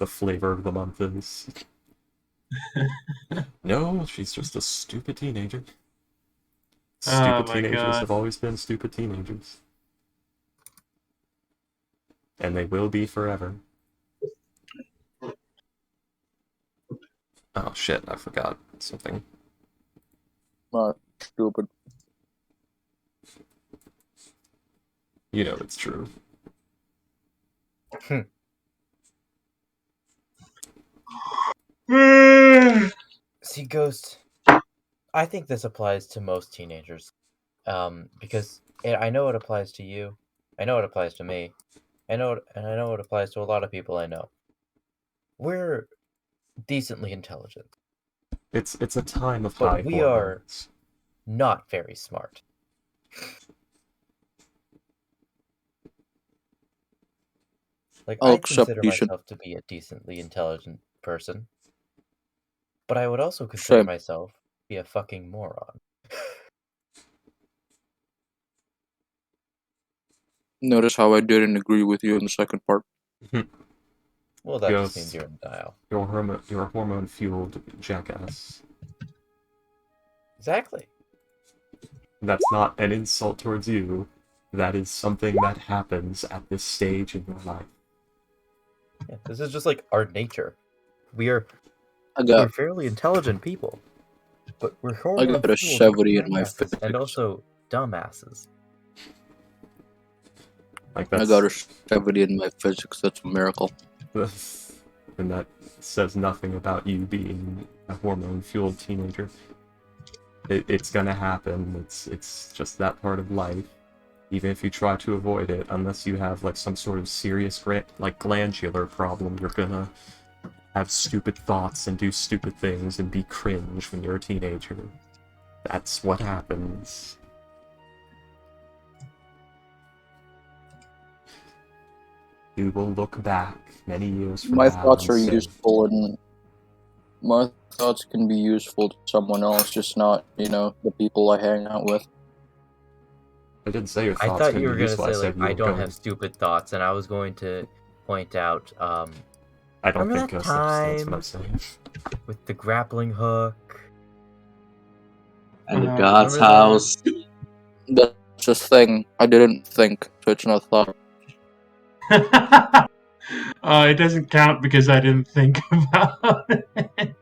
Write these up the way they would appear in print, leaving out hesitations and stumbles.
the flavor of the month is. No, she's just a stupid teenager. Oh Stupid my teenagers god. have always been stupid teenagers. And they will be forever. Oh shit, I forgot something. Not stupid. You know it's true. See, Ghost, I think this applies to most teenagers. Because I know it applies to you. I know it applies to me. I know it applies to a lot of people I know. We're decently intelligent, It's a time of but high we are hormones. not very smart. Like, I'll I accept consider decent. myself to be a decently intelligent person, but I would also consider Same. myself to be a fucking moron. Notice how I didn't agree with you in the second part. Well, that just means Ghost, you're in denial. you're a hormone-fueled jackass. Exactly. That's not an insult towards you. That is something that happens at this stage in your life. Yeah, this is just like our nature. We're I got fairly intelligent people, but we're a hormone-fueled 70 in my jackasses physics. and also dumbasses. Like I that's got a 70 in my physics. That's a miracle. and that says nothing about you being a hormone-fueled teenager. It's gonna happen. It's just that part of life. Even if you try to avoid it, unless you have like some sort of serious glandular problem, you're gonna have stupid thoughts and do stupid things and be cringe when you're a teenager. That's what happens. You will look back many years from My now thoughts and are say, useful, and my thoughts can be useful to someone else, just not, the people I hang out with. I didn't say your I thoughts thought can you be were gonna useful, I say like said you I were don't going have stupid thoughts, and I was going to point out I don't remember think that Ghost understands what time I'm saying. with the grappling hook. And the Uh-huh. God's Remember that? house. That's a thing. I didn't think, so it's not thought. It doesn't count because I didn't think about it.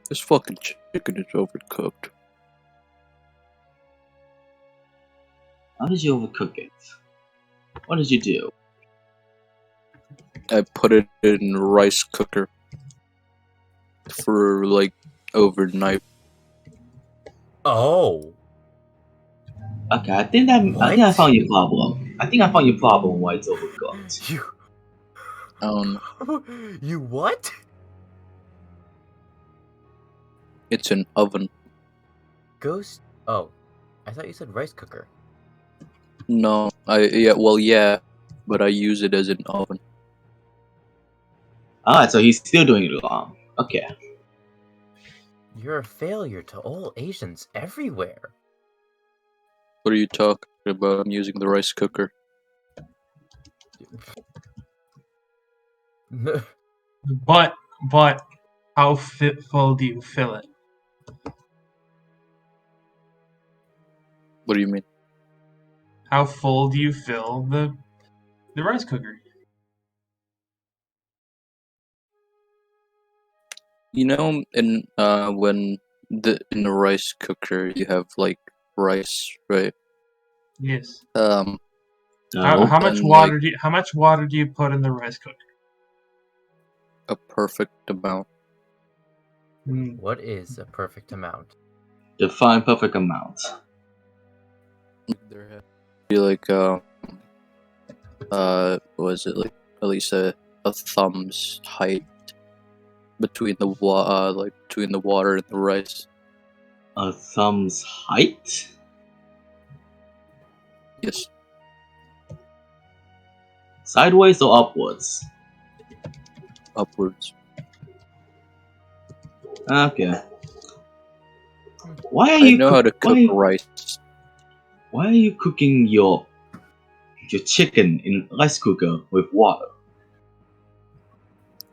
This fucking chicken is overcooked. How did you overcook it? What did you do? I put it in rice cooker for like overnight. Oh, Okay, I think I What? found your problem. I think I found your problem why it's overcooked. you you what? It's an oven. Ghost? Oh, I thought you said rice cooker. No, but I use it as an oven. Alright, so he's still doing it wrong. Okay. You're a failure to all Asians everywhere. What are you talking about? I'm using the rice cooker. But how full do you fill it? What do you mean? How full do you fill the rice cooker? In the rice cooker you have like rice, right? Yes. No. How much And, water do you put in the rice cooker? a perfect amount. What is a perfect amount? Define perfect amount. There has to be like was it like at least a thumb's height between the water and the rice. A thumb's height? Yes. Sideways or upwards? Upwards. Okay. Why are I you know how to cook why, rice. why are you cooking your chicken in rice cooker with water?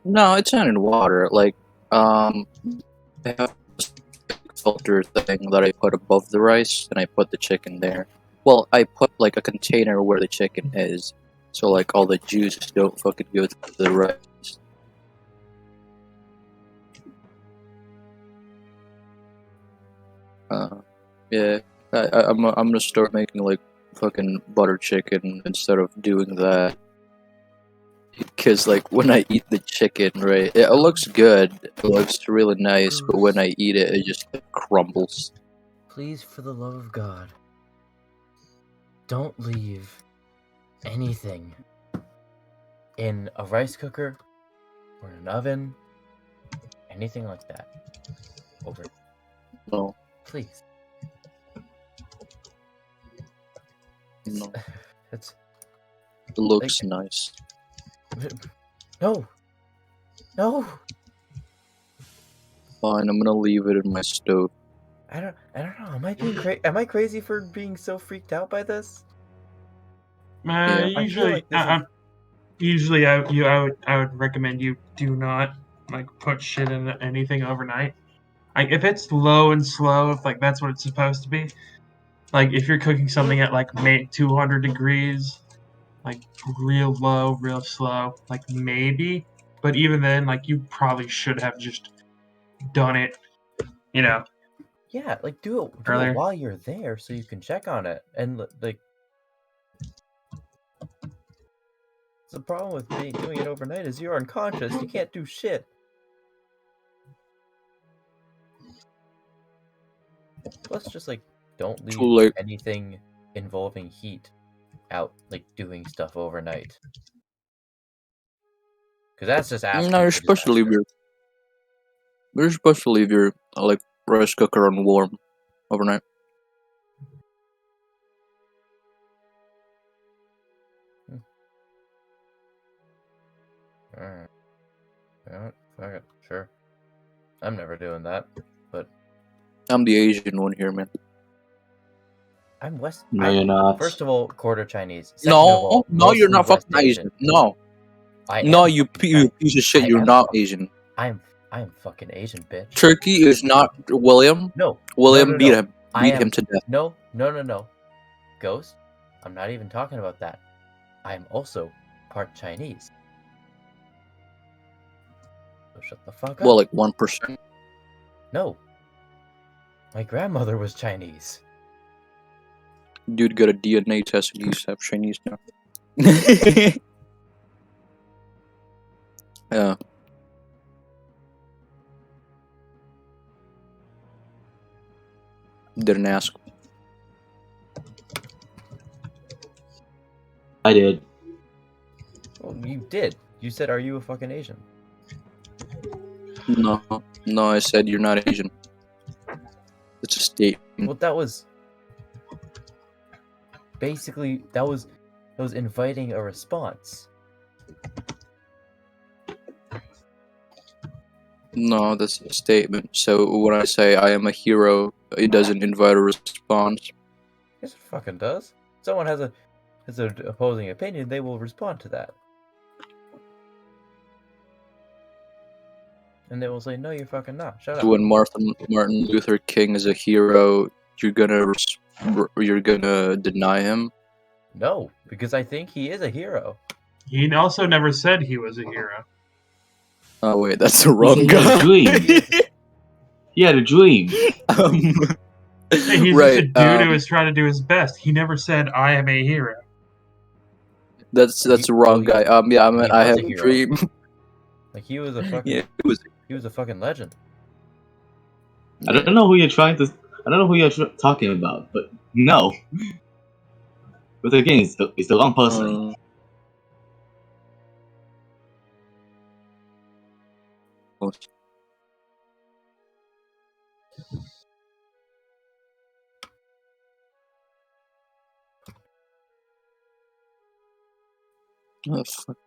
No, it's not in water. Like, I have this filter thing that I put above the rice, and I put the chicken there. Well, I put like a container where the chicken is, so like all the juices don't fucking go to the rice. Yeah, I'm gonna start making like fucking butter chicken instead of doing that. Because like when I eat the chicken, right, it looks good. It looks really nice, but when I eat it, it just like, crumbles. Please, for the love of God, don't leave anything in a rice cooker or in an oven, anything like that. Over. No, Please. no, It's it looks nice. no, no. Fine, I'm gonna leave it in my stove. I don't know. Am I crazy for being so freaked out by this? Yeah. I feel like this is... Usually, I would recommend you do not like put shit in anything overnight. Like if it's low and slow, if like that's what it's supposed to be. Like if you're cooking something at like 200 degrees, like real low, real slow, like maybe. But even then, like you probably should have just done it, you know, Yeah, like do it earlier. while you're there so you can check on it. And like the problem with doing it overnight is you're unconscious. You can't do shit. Plus, just like don't Too leave late. anything involving heat out, like doing stuff overnight. Because that's just asking No, you're for supposed to leave disaster. your like rice cooker on warm overnight. Alright. Yeah, fuck it. Sure. I'm never doing that. But I'm the Asian one here, man. I'm West. No, you're not. First of all, quarter Chinese. Second of all, No, you're mostly not West fucking Asian. No, I no, am you fucking you piece of shit. I You're am not fucking- Asian. I am fucking Asian, bitch. Turkey is not William. No. William no. beat him. I Beat am him to death. No. Ghost, I'm not even talking about that. I am also part Chinese. So shut the fuck up. Well, like 1%. No. My grandmother was Chinese. Dude got a DNA test and he's half Chinese now. Yeah. Didn't ask. I did. Well, you did. You said, "Are you a fucking Asian?" No, I said you're not Asian. It's a statement. Well, that was basically that was inviting a response. No, that's a statement. So when I say I am a hero, it doesn't invite a response. Yes, it fucking does. Someone has an opposing opinion, they will respond to that. And they will say, "No, you're fucking not. Shut up." When Martin Luther King is a hero, you're gonna deny him. No, because I think he is a hero. He also never said he was a hero. Oh wait, that's the wrong He had guy. a dream. He had a dream. He's Right, just a dude who was trying to do his best. He never said, "I am a hero." That's the wrong guy. Yeah, I mean, he I was have a a hero. dream. Like he was a fucking Yeah, he was a fucking legend. I don't know who you're talking about, but no. But again, it's the wrong person. Oh, fuck.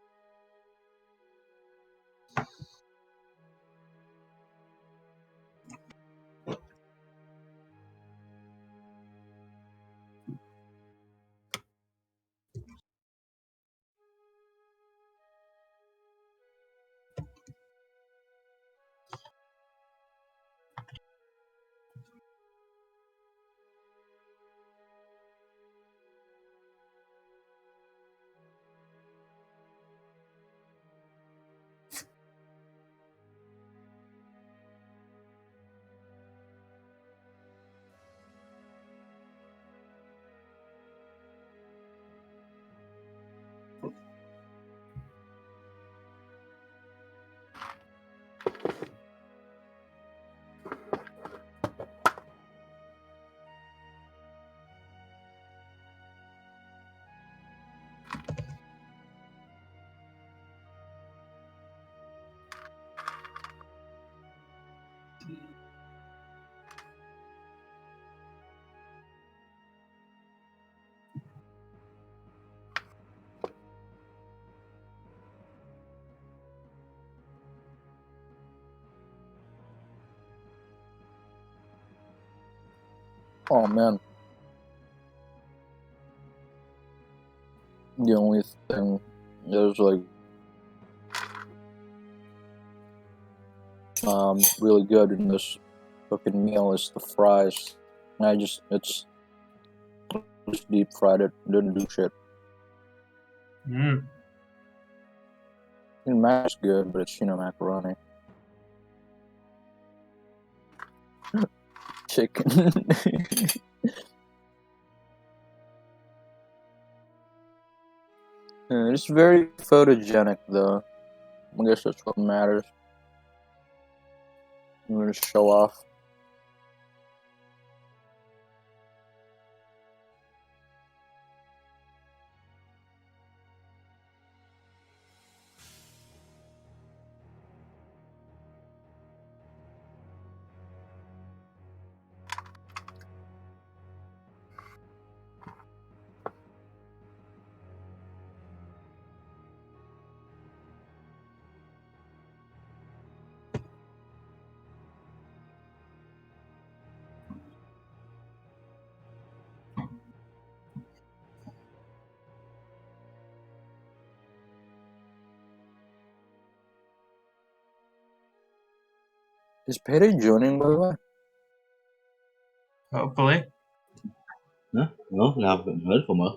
Oh man. The only thing that is like really good in this fucking meal is the fries. And it's just deep fried it. Didn't do shit. Mm. The macaroni's good, but it's macaroni. Chicken. It's very photogenic though. I guess that's what matters. I'm gonna show off. Is Payday joining, by the way? Hopefully. Huh? No, I haven't heard from her.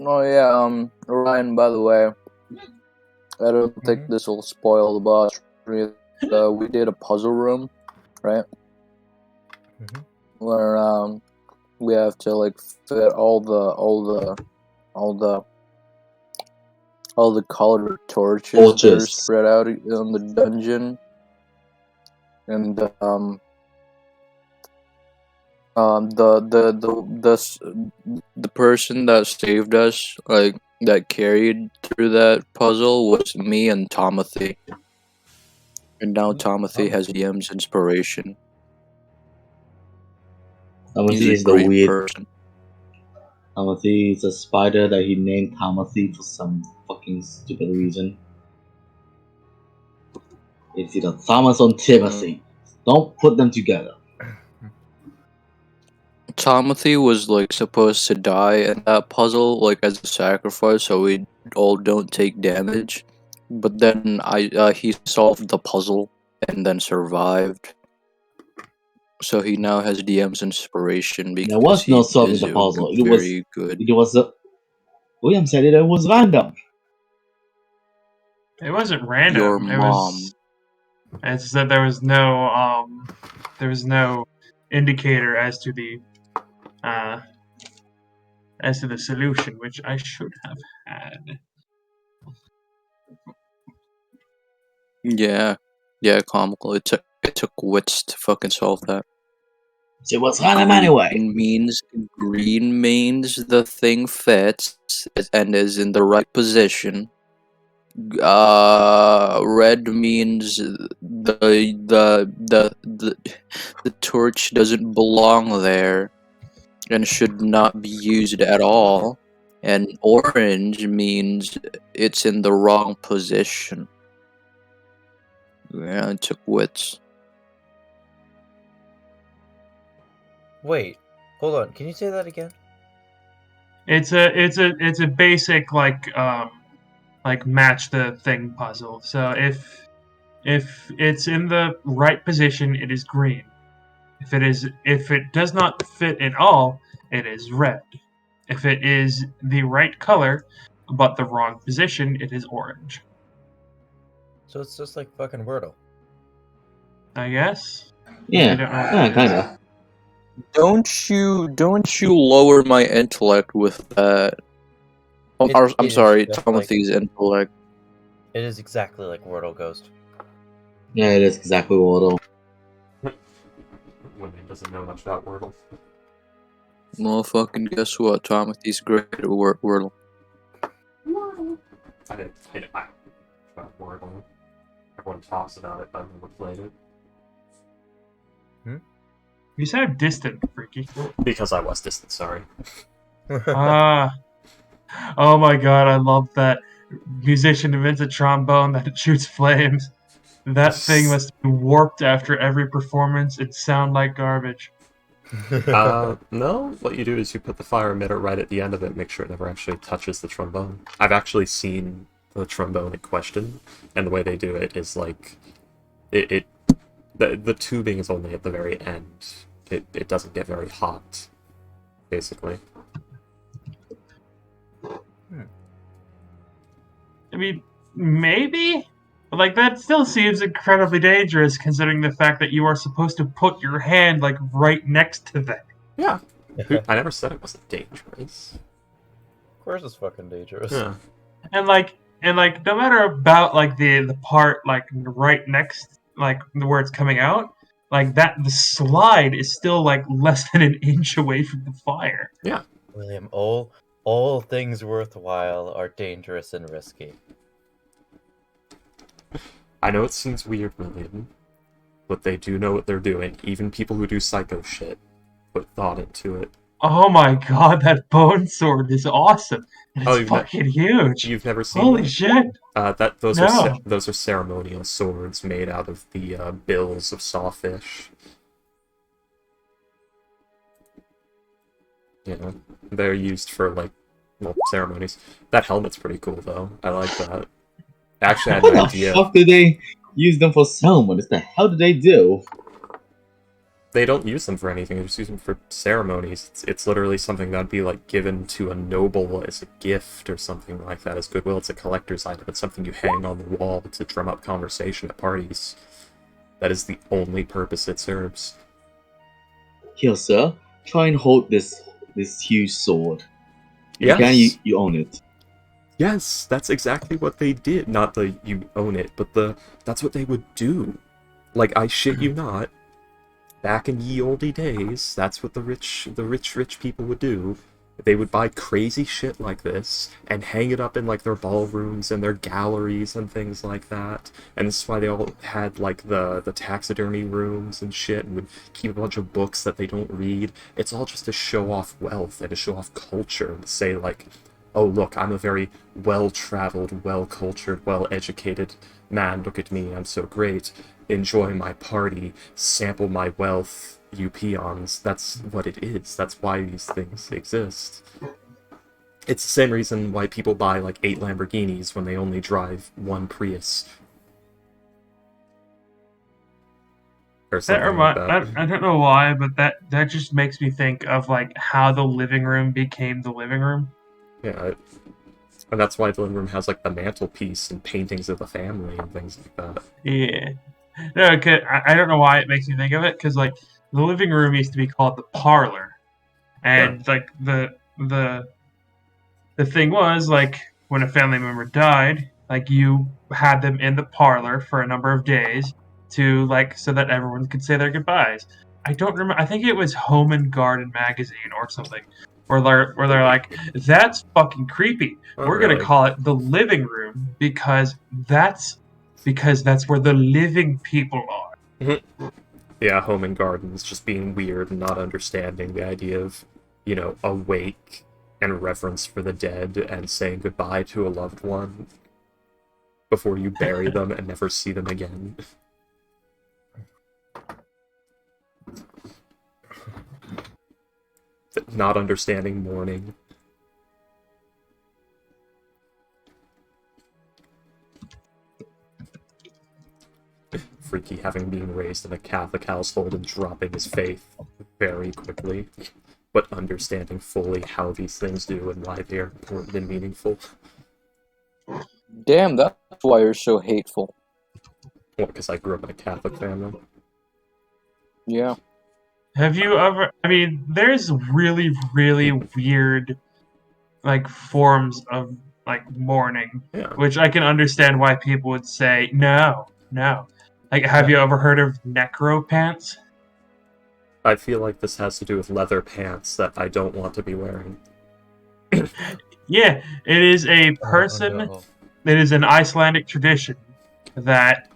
Oh yeah, Ryan, by the way, I don't think this will spoil the boss. We did a puzzle room, right? Where we have to like fit all the all the colored torches that are Torches. spread out on the dungeon, and the person that saved us, like that carried through that puzzle, was me and Tomothy. And now Tomothy has DM's inspiration. Timothy He's is a the great weird. person. Timothy is a spider that he named Timothy for some fucking stupid reason. It's either Thomas or Timothy. Don't put them together. Tomothy was like supposed to die in that puzzle, like as a sacrifice, so we all don't take damage. But then he solved the puzzle and then survived. So he now has DM's inspiration because There was no he solving is the puzzle. a very good. It was a. William said it was random. It wasn't random. Your It mom. was. It said there was no indicator as to the solution, which I should have had. Yeah, comical. It took wits to fucking solve that. It was random anyway. Green means the thing fits and is in the right position. Red means the torch doesn't belong there and should not be used at all. And orange means it's in the wrong position. Yeah, it took wits. Wait, hold on. Can you say that again? It's a basic like match the thing puzzle. So if it's in the right position, it is green. If it does not fit at all, it is red. If it is the right color but the wrong position, it is orange. So it's just like fucking Wordle. I guess. Yeah, I don't know what that is. kinda. Don't you lower my intellect with that? I'm It sorry, is just Timothy's intellect. It is exactly like Wordle Ghost. Yeah, it is exactly what. Women doesn't know much about Wordle. Well, fucking guess what? Timothy's great at Wordle. I didn't about Wordle. Everyone talks about it, but I've never played it. You sound distant, Freaky. Because I was distant, sorry. Oh my god, I love that musician invents a trombone that shoots flames. That thing must be warped after every performance. It sound like garbage. No, what you do is you put the fire emitter right at the end of it, make sure it never actually touches the trombone. I've actually seen the trombone in question, and the way they do it is like, the tubing is only at the very end. It doesn't get very hot, basically. I mean, maybe? But, like, that still seems incredibly dangerous, considering the fact that you are supposed to put your hand, like, right next to that. Yeah. I never said it wasn't dangerous. Of course it's fucking dangerous. Yeah. And, no matter about, like, the part, like, right next, like, where it's coming out, like, the slide is still, like, less than an inch away from the fire. Yeah. William, all things worthwhile are dangerous and risky. I know it seems weird, William, but they do know what they're doing. Even people who do psycho shit put thought into it. Oh my god, that bone sword is awesome. And it's fucking huge. You've never seen Holy that? shit. Those are ceremonial swords made out of the bills of sawfish. You know, they're used for, like, well, ceremonies. That helmet's pretty cool, though. I like that. Actually, I had What an the idea. fuck did they use them for ceremonies? The hell did they do? They don't use them for anything, they just use them for ceremonies. It's literally something that'd be, like, given to a noble as a gift or something like that as goodwill. It's a collector's item. It's something you hang on the wall to drum up conversation at parties. That is the only purpose it serves. Here, sir, try and hold this huge sword. If Yes. you can, you own it. Yes, that's exactly what they did. Not the you own it, but that's what they would do. Like, I shit you not, back in ye olde days, that's what the rich people would do. They would buy crazy shit like this and hang it up in like their ballrooms and their galleries and things like that. And this is why they all had like the taxidermy rooms and shit, and would keep a bunch of books that they don't read. It's all just to show off wealth and to show off culture and say like, oh look, I'm a very well-traveled, well-cultured, well-educated man. Look at me, I'm so great. Enjoy my party, sample my wealth, you peons. That's what it is. That's why these things exist. It's the same reason why people buy like 8 Lamborghinis when they only drive 1 Prius. Or something like that. I don't know why, but that just makes me think of like how the living room became the living room. Yeah, and that's why the living room has like the mantelpiece and paintings of the family and things like that. Yeah. No, I don't know why it makes me think of it, because like the living room used to be called the parlor, and like the thing was like when a family member died, like you had them in the parlor for a number of days to like so that everyone could say their goodbyes. I don't remember. I think it was Home and Garden magazine or something, where they're like, that's fucking creepy. We're gonna call it the living room because that's where the living people are. Yeah, Home and Gardens just being weird and not understanding the idea of, you know, awake and reverence for the dead and saying goodbye to a loved one before you bury them and never see them again. Not understanding mourning. Freaky having been raised in a Catholic household and dropping his faith very quickly, but understanding fully how these things do and why they are important and meaningful. Damn, that's why you're so hateful. Well, because I grew up in a Catholic family. Yeah. Have you ever... I mean, there's really, really weird, like, forms of, like, mourning, which I can understand why people would say, no. Like, have you ever heard of Necro Pants? I feel like this has to do with leather pants that I don't want to be wearing. Yeah, it is a person... Oh, no. It is an Icelandic tradition that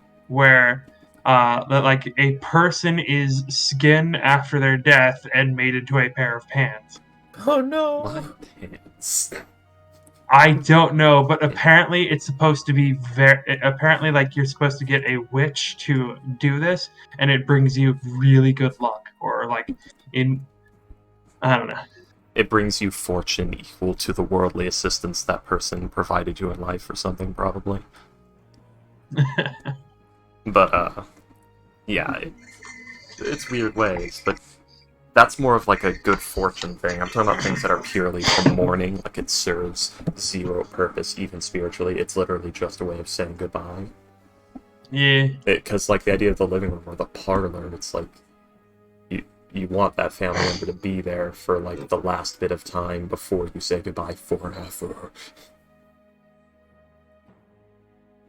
like a person is skinned after their death and made into a pair of pants. Oh no! My pants. I don't know, but apparently it's supposed to be apparently like you're supposed to get a witch to do this, and it brings you really good luck, or like I don't know. It brings you fortune equal to the worldly assistance that person provided you in life or something, probably. But, yeah, it's weird ways, but that's more of like a good fortune thing. I'm talking about things that are purely for mourning, like it serves zero purpose, even spiritually. It's literally just a way of saying goodbye. Yeah. Because, like, the idea of the living room or the parlor, it's like, you want that family member to be there for, like, the last bit of time before you say goodbye forever.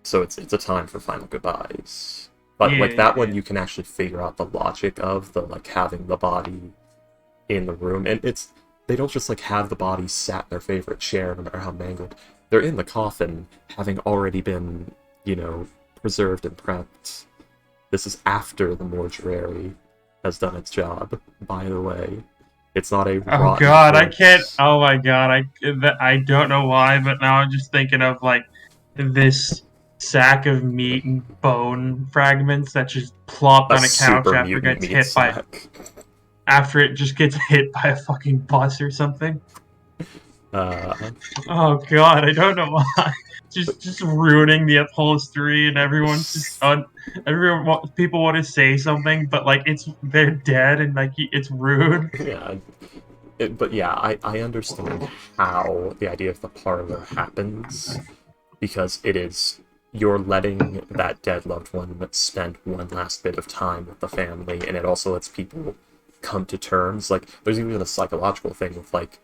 So it's a time for final goodbyes. But, like, that one you can actually figure out the logic of, the, like, having the body in the room. And they don't just, like, have the body sat in their favorite chair, no matter how mangled. They're in the coffin, having already been, you know, preserved and prepped. This is after the mortuary has done its job, by the way. It's not a Oh god, I can't... Oh my god, I don't know why, but now I'm just thinking of, like, this sack of meat and bone fragments that just plop on a couch after it just gets hit by a fucking bus or something. Oh god, I don't know why. Just ruining the upholstery, and everyone's just people want to say something, but like they're dead and like it's rude. Yeah, but yeah, I understand how the idea of the parlor happens, because it is you're letting that dead loved one spend one last bit of time with the family, and it also lets people come to terms. Like, there's even a psychological thing with like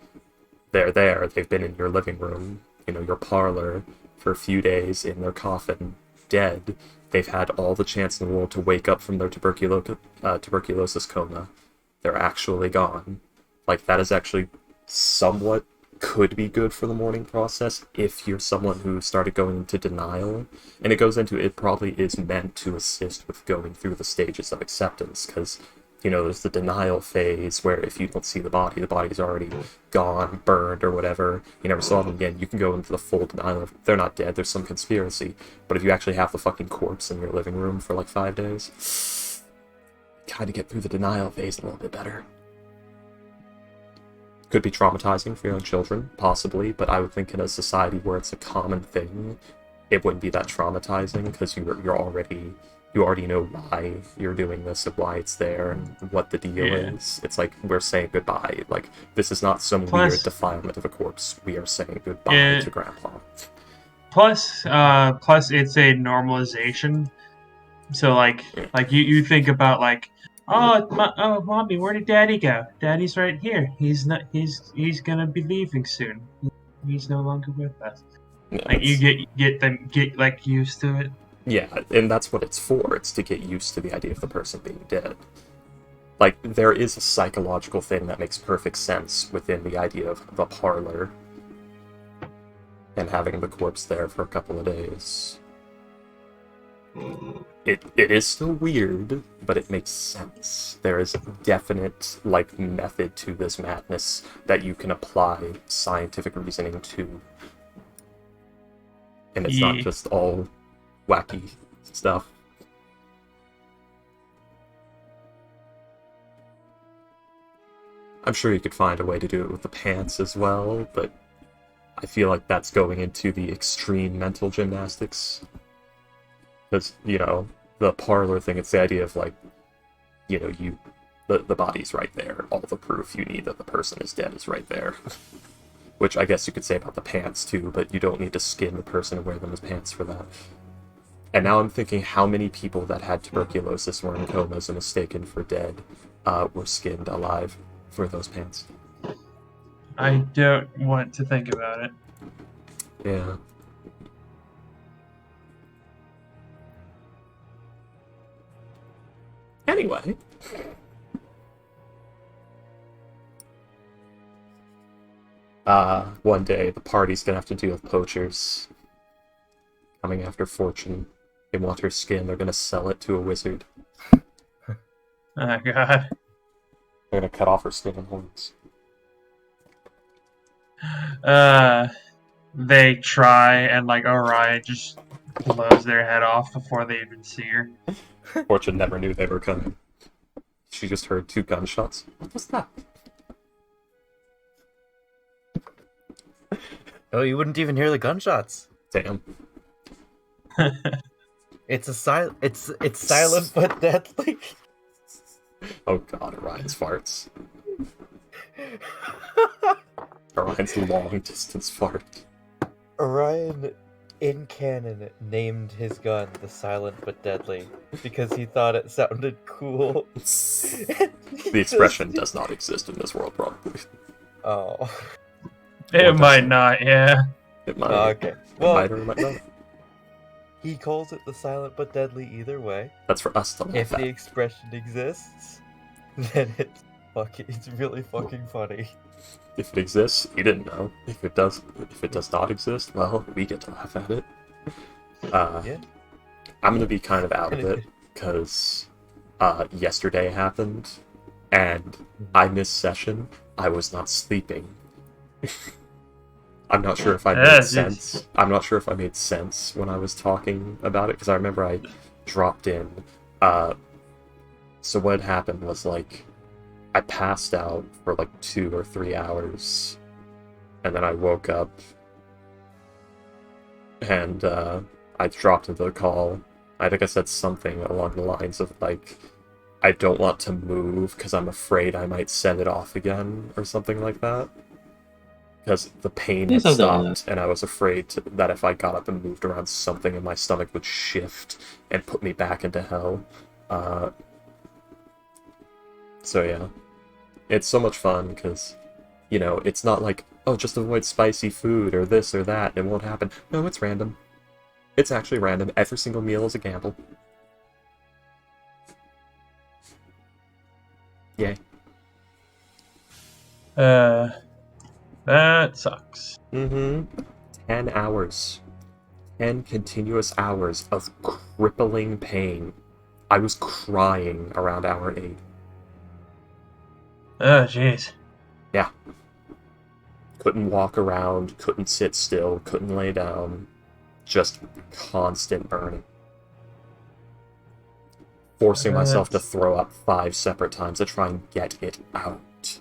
they've been in your living room your parlor for a few days in their coffin, dead. They've had all the chance in the world to wake up from their tuberculosis coma. They're actually gone. Like, that is actually somewhat could be good for the mourning process if you're someone who started going into denial. And it probably is meant to assist with going through the stages of acceptance, because, there's the denial phase where if you don't see the body's already gone, burned, or whatever, you never saw them again. You can go into the full denial of they're not dead, there's some conspiracy. But if you actually have the fucking corpse in your living room for like 5 days, kind of get through the denial phase a little bit better. Could be traumatizing for young children, possibly, but I would think in a society where it's a common thing, it wouldn't be that traumatizing, because you already know why you're doing this and why it's there and what the deal is. It's like we're saying goodbye. Like, this is not some weird defilement of a corpse. We are saying goodbye to Grandpa. Plus, it's a normalization. So like you think about like, oh, mommy, where did Daddy go? Daddy's right here. He's he's gonna be leaving soon. He's no longer with us. Yeah, like you get like used to it. Yeah, and that's what it's for. It's to get used to the idea of the person being dead. Like, there is a psychological thing that makes perfect sense within the idea of the parlor and having the corpse there for a couple of days. It is still weird, but it makes sense. There is a definite, method to this madness that you can apply scientific reasoning to. And it's not just all wacky stuff. I'm sure you could find a way to do it with the pants as well, but I feel like that's going into the extreme mental gymnastics. Because, the parlor thing, it's the idea of, the body's right there. All the proof you need that the person is dead is right there. Which I guess you could say about the pants, too, but you don't need to skin the person and wear them as pants for that. And now I'm thinking how many people that had tuberculosis were in comas and mistaken for dead were skinned alive for those pants. I don't want to think about it. Yeah. Anyway. One day the party's gonna have to deal with poachers coming after Fortune. They want her skin, they're gonna sell it to a wizard. Oh god. They're gonna cut off her skin and horns. They try and Orion just blows their head off before they even see her. Fortune never knew they were coming. She just heard 2 gunshots. What was that? Oh, you wouldn't even hear the gunshots. Damn. It's silent but deadly. Oh god, Orion's farts. Orion's long distance fart. Orion, in canon, named his gun the Silent but Deadly because he thought it sounded cool. The expression does not exist in this world, probably. Oh. It might not, yeah. It might. Okay. Well, it might or it might not. He calls it the Silent but Deadly either way. That's for us to laugh If at. the expression exists, then it's really fucking funny. If it exists, you didn't know. If it does not exist, well, we get to laugh at it. Yeah. I'm gonna be kind of out of it because yesterday happened, and I missed session. I was not sleeping. I'm not sure if I made sense. I'm not sure if I made sense when I was talking about it, because I remember I dropped in. So what happened was, I passed out for 2 or 3 hours, and then I woke up, and I dropped into the call. I think I said something along the lines of, I don't want to move because I'm afraid I might set it off again, or something like that. Because the pain had stopped, and I was afraid that if I got up and moved around, something in my stomach would shift and put me back into hell. So yeah. It's so much fun, because, it's not oh, just avoid spicy food or this or that, it won't happen. No, it's random. It's actually random. Every single meal is a gamble. Yay. That sucks. 10 hours. 10 continuous hours of crippling pain. I was crying around hour 8. Oh, jeez. Yeah. Couldn't walk around, couldn't sit still, couldn't lay down. Just constant burning. Forcing myself to throw up 5 separate times to try and get it out.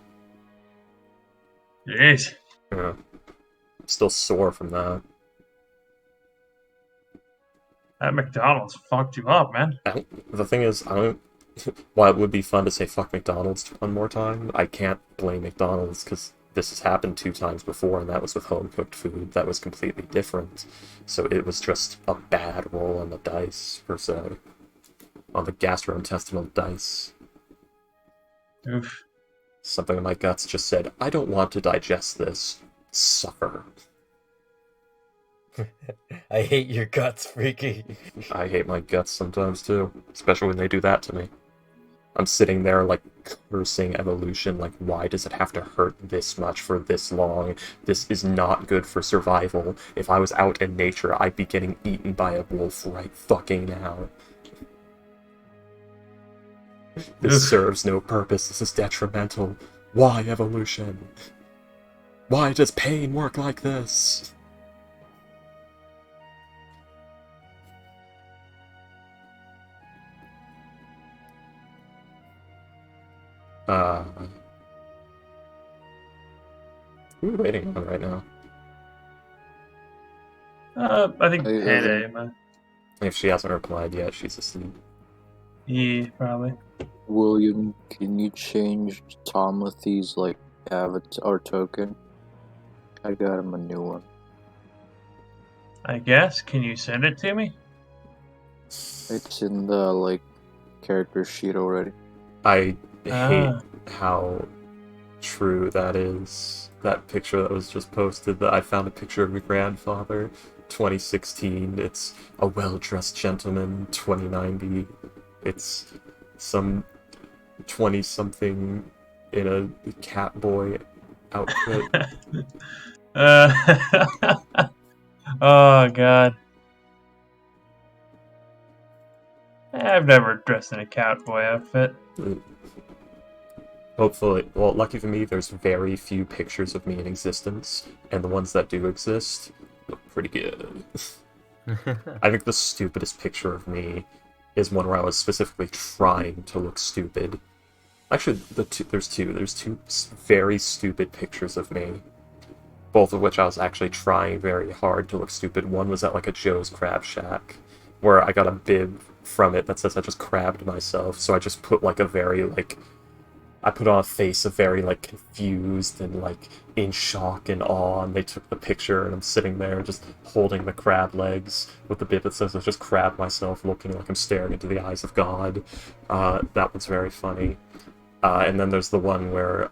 Jeez. Yeah. Still sore from that. That McDonald's fucked you up, man. The thing is, I don't... While it would be fun to say fuck McDonald's one more time, I can't blame McDonald's because this has happened 2 times before, and that was with home-cooked food. That was completely different. So it was just a bad roll on the dice, per se. On the gastrointestinal dice. Oof. Something in my guts just said, I don't want to digest this. Suffer. I hate your guts, Freaky. I hate my guts sometimes too, especially when they do that to me. I'm sitting there like cursing evolution, like why does it have to hurt this much for this long? This is not good for survival. If I was out in nature, I'd be getting eaten by a wolf right fucking now. This serves no purpose, this is detrimental. Why evolution? Why does pain work like this? Who are we waiting on right now? I think Hey, Payday, man. If she hasn't replied yet, she's asleep. Yeah, probably. William, can you change Timothy's like avatar token? I got him a new one. I guess. Can you send it to me? It's in the like character sheet already. I hate Ah. how true that is. That picture that was just posted, that I found a picture of your grandfather, 2016. It's a well-dressed gentleman, 2090. It's some 20-something in a cat boy outfit. Oh, God. I've never dressed in a cowboy outfit. Hopefully, well, lucky for me, there's very few pictures of me in existence, and the ones that do exist look pretty good. I think the stupidest picture of me is one where I was specifically trying to look stupid. Actually, there's two very stupid pictures of me, both of which I was actually trying very hard to look stupid. One was at like a Joe's Crab Shack, where I got a bib from it that says I just crabbed myself, so I just put like a very like, I put on a face of very like confused and like in shock and awe, and they took the picture and I'm sitting there just holding the crab legs with the bib that says I just crabbed myself, looking like I'm staring into the eyes of God. That one's very funny. And then there's the one where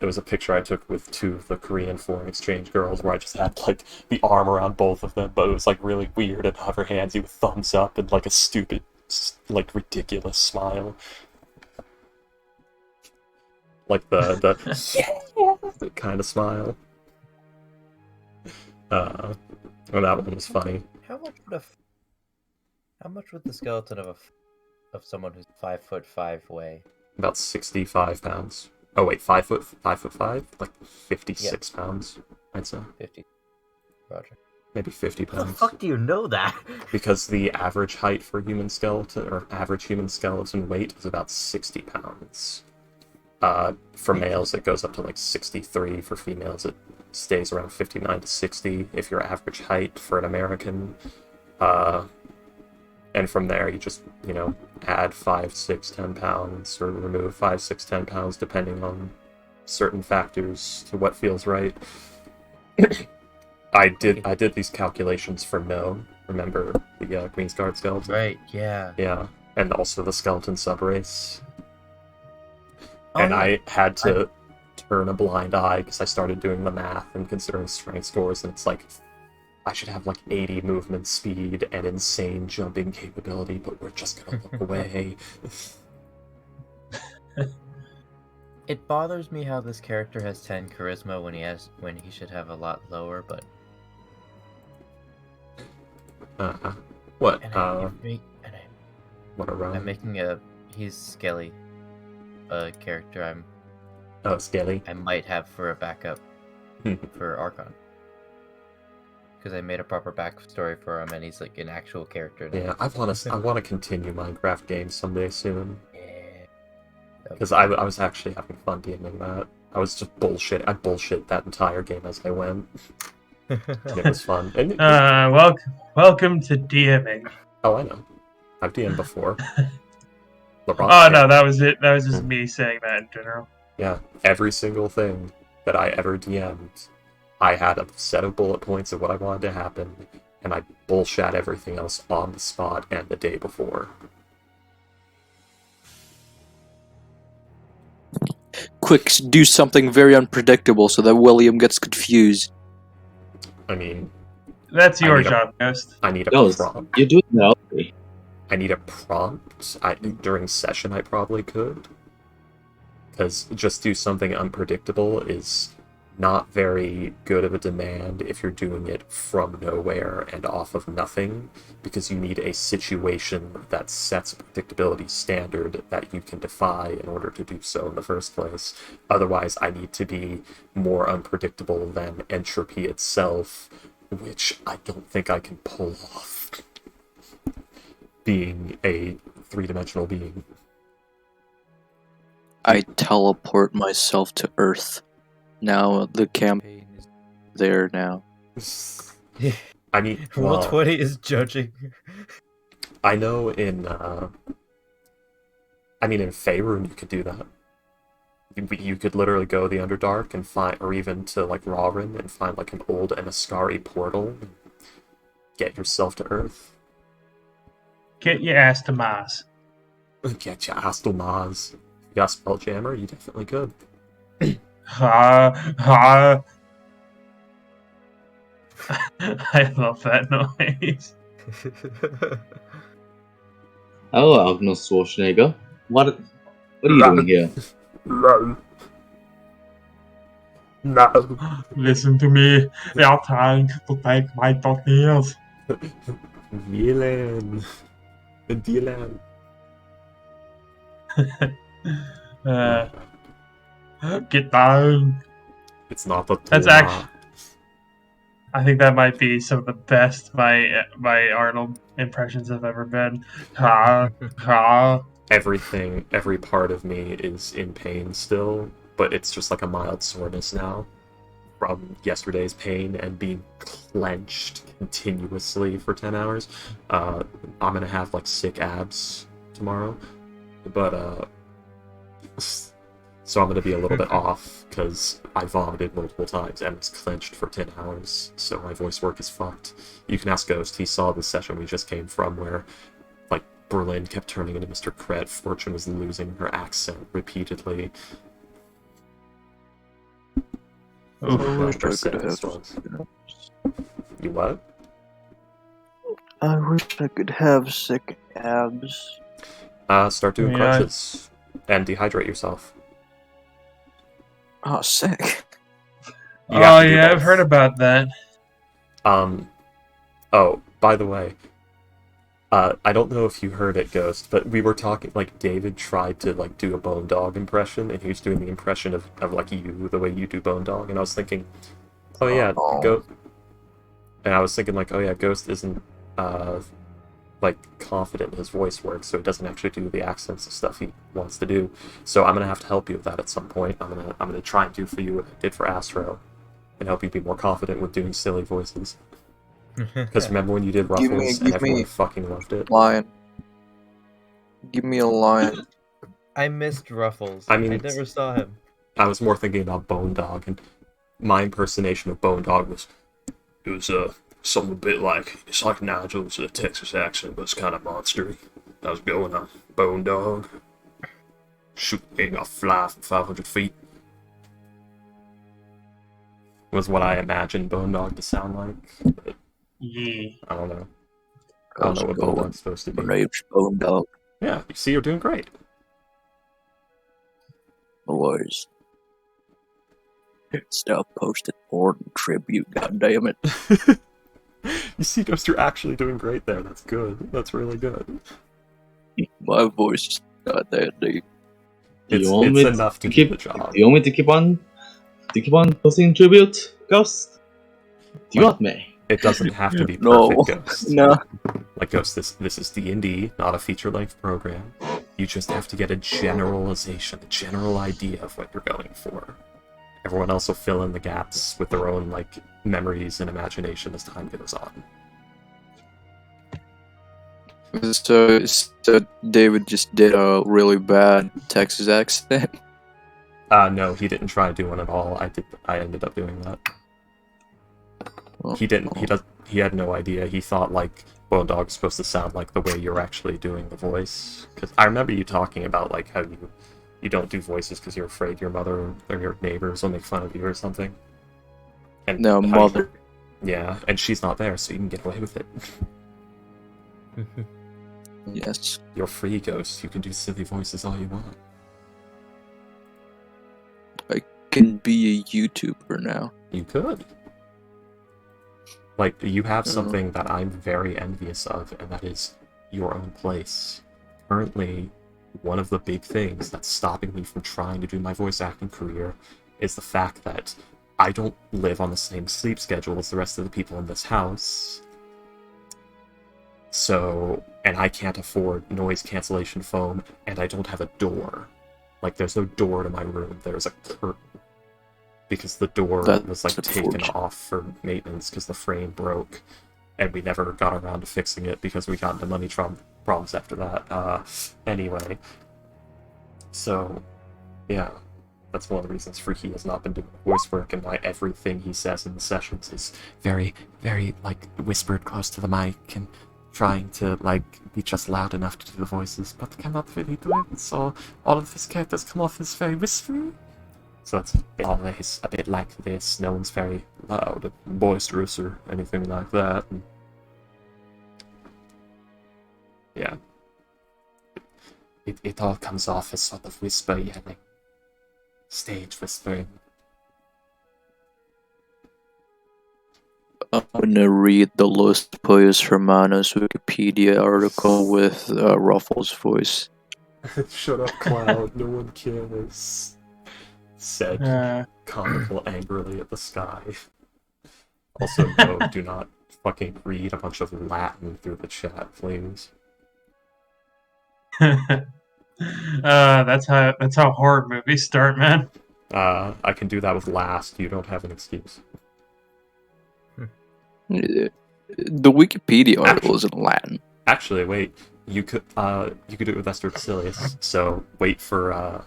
there was a picture I took with 2 of the Korean foreign exchange girls where I just had like the arm around both of them, but it was like really weird and hover handsy with thumbs up and like a stupid, like ridiculous smile. Like the yeah kind of smile. Well, that one was funny. How much would the skeleton of someone who's 5'5" weigh? About 65 pounds. Oh wait, 5 foot 5? Like 56 pounds, I'd say. 50. Roger. Maybe 50 How the pounds. fuck do you know that? Because the average height for human skeleton, or average human skeleton weight, is about 60 pounds. For males, it goes up to like 63. For females, it stays around 59 to 60 if your average height for an American. And from there, you just, add 5, 6, 10 pounds, or remove 5, 6, 10 pounds, depending on certain factors to what feels right. I did these calculations for No. Remember the Greensguard skeleton? Right, yeah. Yeah, and also the skeleton subrace. Oh, And yeah. I had to turn a blind eye because I started doing the math and considering strength scores, and it's like I should have like 80 movement speed and insane jumping capability, but we're just gonna look away. It bothers me how this character has 10 charisma when he should have a lot lower, but What? What a run. I'm making he's Skelly, a character Oh, Skelly. I might have for a backup for Archon. Because I made a proper backstory for him, and he's like an actual character now. Yeah, I want to continue Minecraft games someday soon. Yeah. Because I was actually having fun DMing that. I was just bullshit. I bullshit that entire game as I went. And it was fun. And Welcome to DMing. oh, I know. I've DM'd before. Oh no, that was it. That was just me saying that in general. Yeah, every single thing that I ever DM'd, I had a set of bullet points of what I wanted to happen, and I bullshit everything else on the spot and the day before. Quick, do something very unpredictable so that William gets confused. I mean, That's your job, Ghost. I need a No, prompt. you're doing that already. I need a prompt. During session, I probably could. Because just do something unpredictable is not very good of a demand if you're doing it from nowhere and off of nothing, because you need a situation that sets a predictability standard that you can defy in order to do so in the first place. Otherwise, I need to be more unpredictable than entropy itself, which I don't think I can pull off, being a three-dimensional being. I teleport myself to Earth. Now the campaign is there now. I mean, Rule 20 is judging. I know in Faerun you could do that. You could literally go the Underdark and find, or even to like Rawrin and find like an old Anaskari portal, and get yourself to Earth. Get your ass to Mars. Get your ass to Mars. If you got Spelljammer, you definitely could. I love that noise. Hello, Arnold Schwarzenegger. What are you doing here? No. No. Listen to me. They are trying to take my toenails. Dylan. Dylan. Get down. It's not a That's tool. actually. I think that might be some of the best my Arnold impressions have ever been. Ha ha. Every part of me is in pain still, but it's just like a mild soreness now from yesterday's pain and being clenched continuously for 10 hours. I'm gonna have like sick abs tomorrow, but so I'm gonna be a little bit off because I vomited multiple times and was clenched for 10 hours, so my voice work is fucked. You can ask Ghost, he saw the session we just came from where Berlin kept turning into Mr. Kret. Fortune was losing her accent repeatedly. I wish I Percent could have. songs. You what? I wish I could have sick abs. Start doing Yeah. crunches and dehydrate yourself. Oh, sick. You have Oh to do yeah, both. I've heard about that. Oh, by the way, I don't know if you heard it, Ghost, but we were talking, like, David tried to, like, do a Bone Dog impression, and he was doing the impression of like, you, the way you do Bone Dog, and I was thinking, oh yeah, Oh. Ghost... And I was thinking, like, oh yeah, Ghost isn't, like, confident in his voice work, so he doesn't actually do the accents and stuff he wants to do. So I'm gonna have to help you with that at some point. I'm gonna try and do for you what I did for Astro, and help you be more confident with doing silly voices. Because remember when you did Give me- Ruffles give and everyone me- fucking loved it? Lion. Give me a lion. I missed Ruffles. I mean, I never saw him. I was more thinking about Bone Dog, and my impersonation of Bone Dog was something a bit like, it's like Nigel's Texas accent, but it's kind of monstery. I was going on Bone Dog, shooting a fly from 500 feet. was what I imagined Bone Dog to sound like. But Yeah. I don't know. I don't How's know it what Bone going? Dog's supposed to My be. name's Bone Dog. Yeah, you see, you're doing great. Boys. Stop posting porn tribute, goddammit. You see, Ghost, you're actually doing great there. That's good. That's really good. My voice is not that deep. It's want me enough to keep the job. Do you want me to keep on posting tribute, Ghost? Do you want me? It doesn't have to be No. perfect, Ghost. No. Like, Ghost, this is D&D, not a feature-length program. You just have to get a generalization, a general idea of what you're going for. Everyone else will fill in the gaps with their own, like, memories and imagination as time goes on. So David just did a really bad Texas accent. No, he didn't try to do one at all. I ended up doing that. He didn't. He had no idea. He thought like Bone Dog's supposed to sound like the way you're actually doing the voice. Because I remember you talking about like how you don't do voices because you're afraid your mother or your neighbors will make fun of you or something. And No, how mother. Yeah, and she's not there, so you can get away with it. Yes. You're free, Ghost. You can do silly voices all you want. Can be a YouTuber now. You could. Like, you have Mhm. something that I'm very envious of, and that is your own place. Currently, one of the big things that's stopping me from trying to do my voice acting career is the fact that I don't live on the same sleep schedule as the rest of the people in this house. So, and I can't afford noise cancellation foam, and I don't have a door. Like, there's no door to my room, there's a curtain. Because the door was, like, That's taken unfortunate. off for maintenance because the frame broke. And we never got around to fixing it because we got into money problems after that. Anyway. So, yeah. That's one of the reasons Freaky has not been doing voice work, and why everything he says in the sessions is very, very, like, whispered close to the mic and trying to, like, be just loud enough to do the voices, but cannot really do it, so all of his characters come off as very whispery. So it's always a bit like this. No one's very loud, boisterous, or anything like that. And yeah. It all comes off as sort of whisper yelling. Stage whispering. I'm gonna read the Los Pollos Hermanos Wikipedia article with Ruffles' voice. Shut up, Cloud. No one cares. Said comical angrily at the sky. Also, no, do not fucking read a bunch of Latin through the chat, please. That's how horror movies start, man. I can do that with last. You don't have an excuse. The Wikipedia article is in Latin. Actually, wait. You could do it with Esther Basilius. So wait for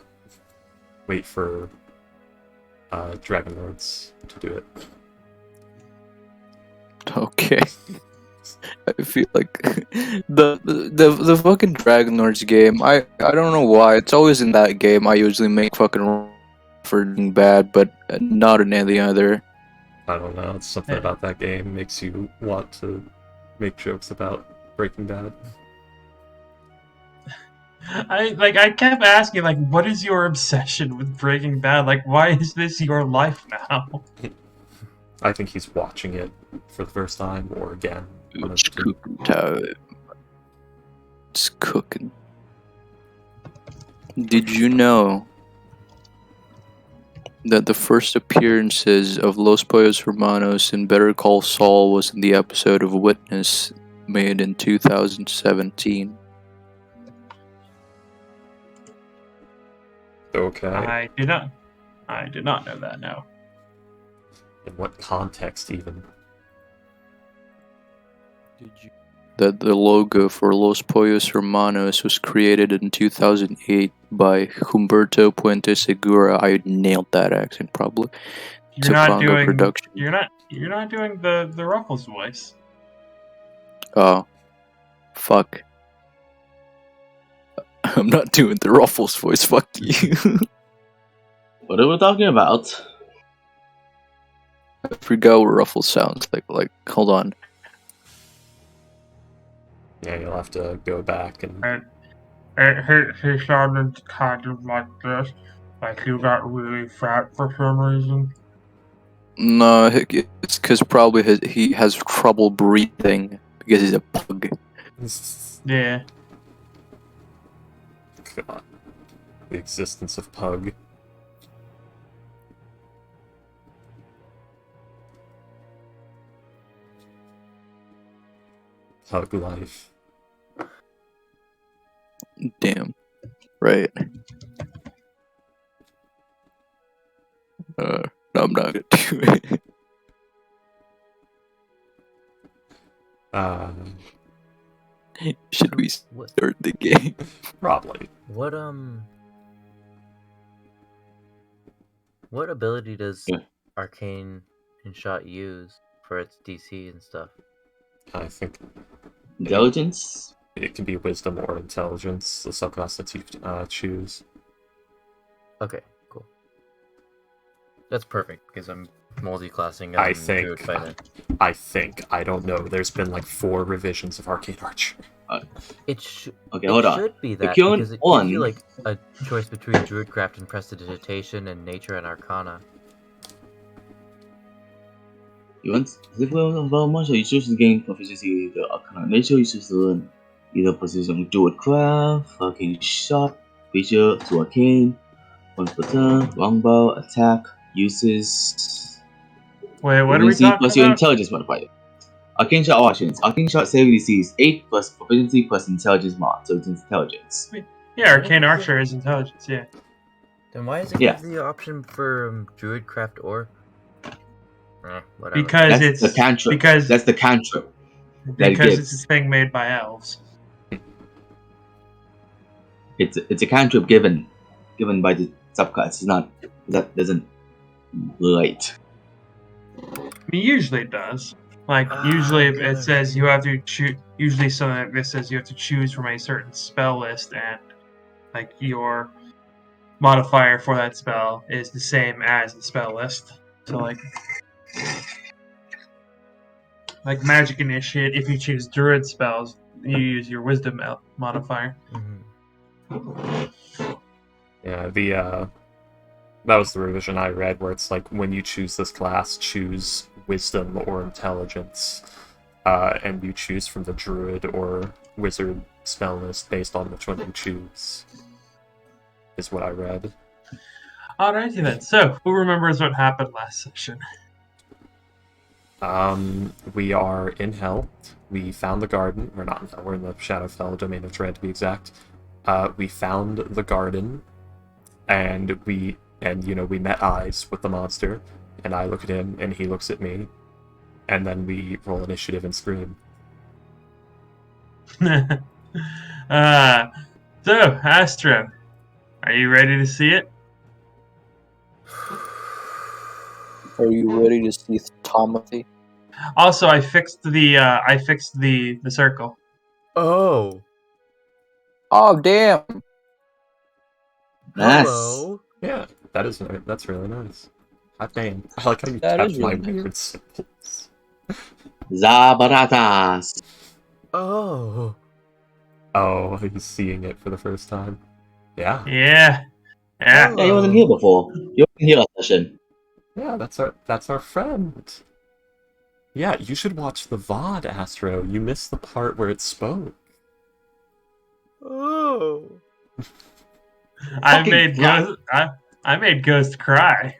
Dragon Lords to do it. Okay. I feel like the fucking Dragon Lords game. I don't know why it's always in that game. I usually make fucking for doing bad, but not in any other. I don't know. It's something about that game makes you want to make jokes about Breaking Bad. I kept asking, like, what is your obsession with Breaking Bad? Like, why is this your life now? I think he's watching it for the first time or again. It's cooking time. It's cooking. Did you know that the first appearances of Los Pollos Hermanos in Better Call Saul was in the episode of Witness made in 2017? Okay. I did not know that. No. In what context, even? That the logo for Los Pollos Hermanos was created in 2008 by Humberto Puente Segura. I nailed that accent probably. You're not Topanga doing. Production. You're not doing the Ruffles voice. Oh, fuck. I'm not doing the Ruffles voice. Fuck you. What are we talking about? I forgot what ruffle sounds like. Like, hold on. Yeah, you'll have to go back and. He sounded kind of like this. Like you got really fat for some reason. No, it's because probably he has trouble breathing because he's a pug. Yeah. God. The existence of Pug. Pug life. Damn. Right. No, I'm not gonna do it. Should we start the game? Probably. What ability does Yeah. Arcane and Shot use for its DC and stuff? I think Intelligence? it can be Wisdom or Intelligence, the subclass that you choose. Okay, cool. That's perfect because I'm multi-classing I as a Druid think. fighter. I don't know. There's been like 4 revisions of Arcane Archer. It should be that If you're because it on- gives you like a choice between Druidcraft and Prestidigitation and Nature and Arcana. You want if much you choose to gain proficiency the Arcana nature, you choose to learn either position Druidcraft, fucking shot, feature to arcane, once per turn, longbow, attack, uses. Wait, what are we proficiency talking plus your about? intelligence modifier. Arcane shot options. Arcane shot saving DC is 8 plus proficiency plus intelligence mod, so it's intelligence. Yeah, Arcane Archer is intelligence. Yeah. Then why does it Yeah. give the option for Druidcraft or? Whatever. Because That's the cantrip. because That's the cantrip. that it because it's gives. a thing made by elves. It's a cantrip given by the subclass. It's not that doesn't relate. I mean, usually it does. Like usually okay. it says you have to choose. Usually something like this says you have to choose from a certain spell list, and like your modifier for that spell is the same as the spell list. So like Magic Initiate, if you choose Druid spells, you use your Wisdom modifier. Yeah, that was the revision I read where it's like when you choose this class, choose Wisdom or Intelligence, and you choose from the Druid or Wizard spell list based on which one you choose. Is what I read. Alrighty then. So, who remembers what happened last session? We are in Hell. We found the garden. We're not in Hell. We're in the Shadowfell domain of Dread, to be exact. We found the garden, and we met eyes with the monster. And I look at him, and he looks at me, and then we roll initiative and scream. So, Astro, are you ready to see it? Are you ready to see Tomothy? Also, I fixed the circle. Oh. Oh, damn! Nice. Hello. Yeah, that's really nice. Hot damn. I like how you That kept is my really nice. weird symbols. Zabaratas. Oh. Oh, he's seeing it for the first time. Yeah. Yeah. Yeah, he wasn't here before. You wasn't here last session. Yeah, that's our friend. Yeah, you should watch the VOD, Astro. You missed the part where it spoke. Oh. I Fucking made God. Ghost cry.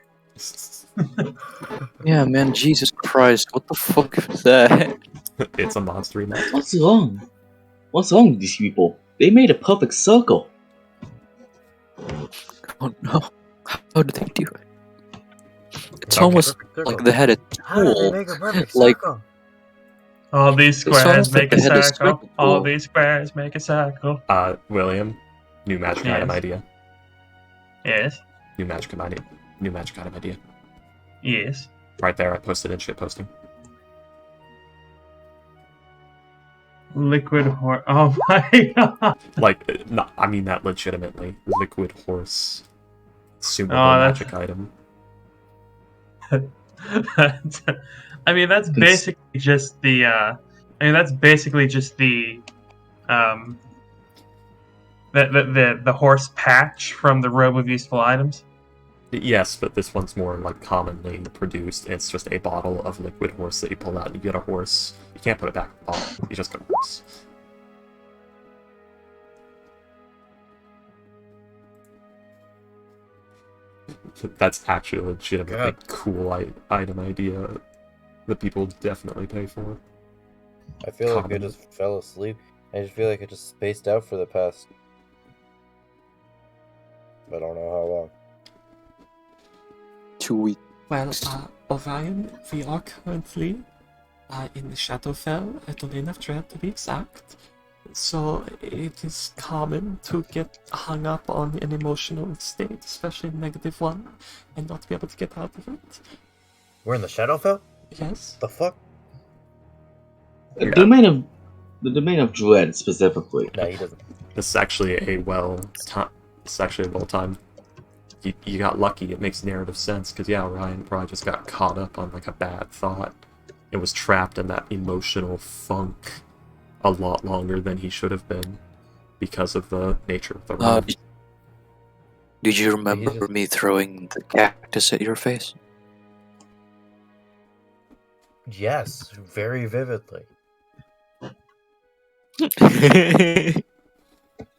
Yeah, man, Jesus Christ, what the fuck is that? It's a monster monster. What's wrong? What's wrong with these people? They made a perfect circle. Oh no, how did they do it? It's Okay. almost like they had a How did they tool. make a perfect Like- circle? All these almost squares like make a they had a circle. circle. All these squares make a circle. William, new magic item Yes. idea. Yes. New magic item idea. Yes. Right there, I posted in shit posting. Liquid horse. Oh my god. Like, no, I mean that legitimately. Liquid horse. Sumo Oh, that's- magic item. I mean, that's basically just the. Um, the horse patch from the robe of useful items. Yes, but this one's more like commonly produced. It's just a bottle of liquid horse that you pull out and you get a horse. You can't put it back in the bottle. You just get a horse. That's actually a legitimately cool item idea that people definitely pay for. I feel like I just fell asleep. I just feel like I just spaced out for the past... I don't know how long. 2 weeks. Well, Orion, we are currently in the Shadowfell at the Lane of Dread to be exact. So it is common to get hung up on an emotional state, especially a negative one, and not be able to get out of it. We're in the Shadowfell? Yes. The fuck? The domain of dread specifically. No, he doesn't. This is actually a well-timed. You got lucky. It makes narrative sense because Ryan probably just got caught up on like a bad thought. It was trapped in that emotional funk a lot longer than he should have been because of the nature of the realm. Did you remember me throwing the cactus at your face? Yes, very vividly.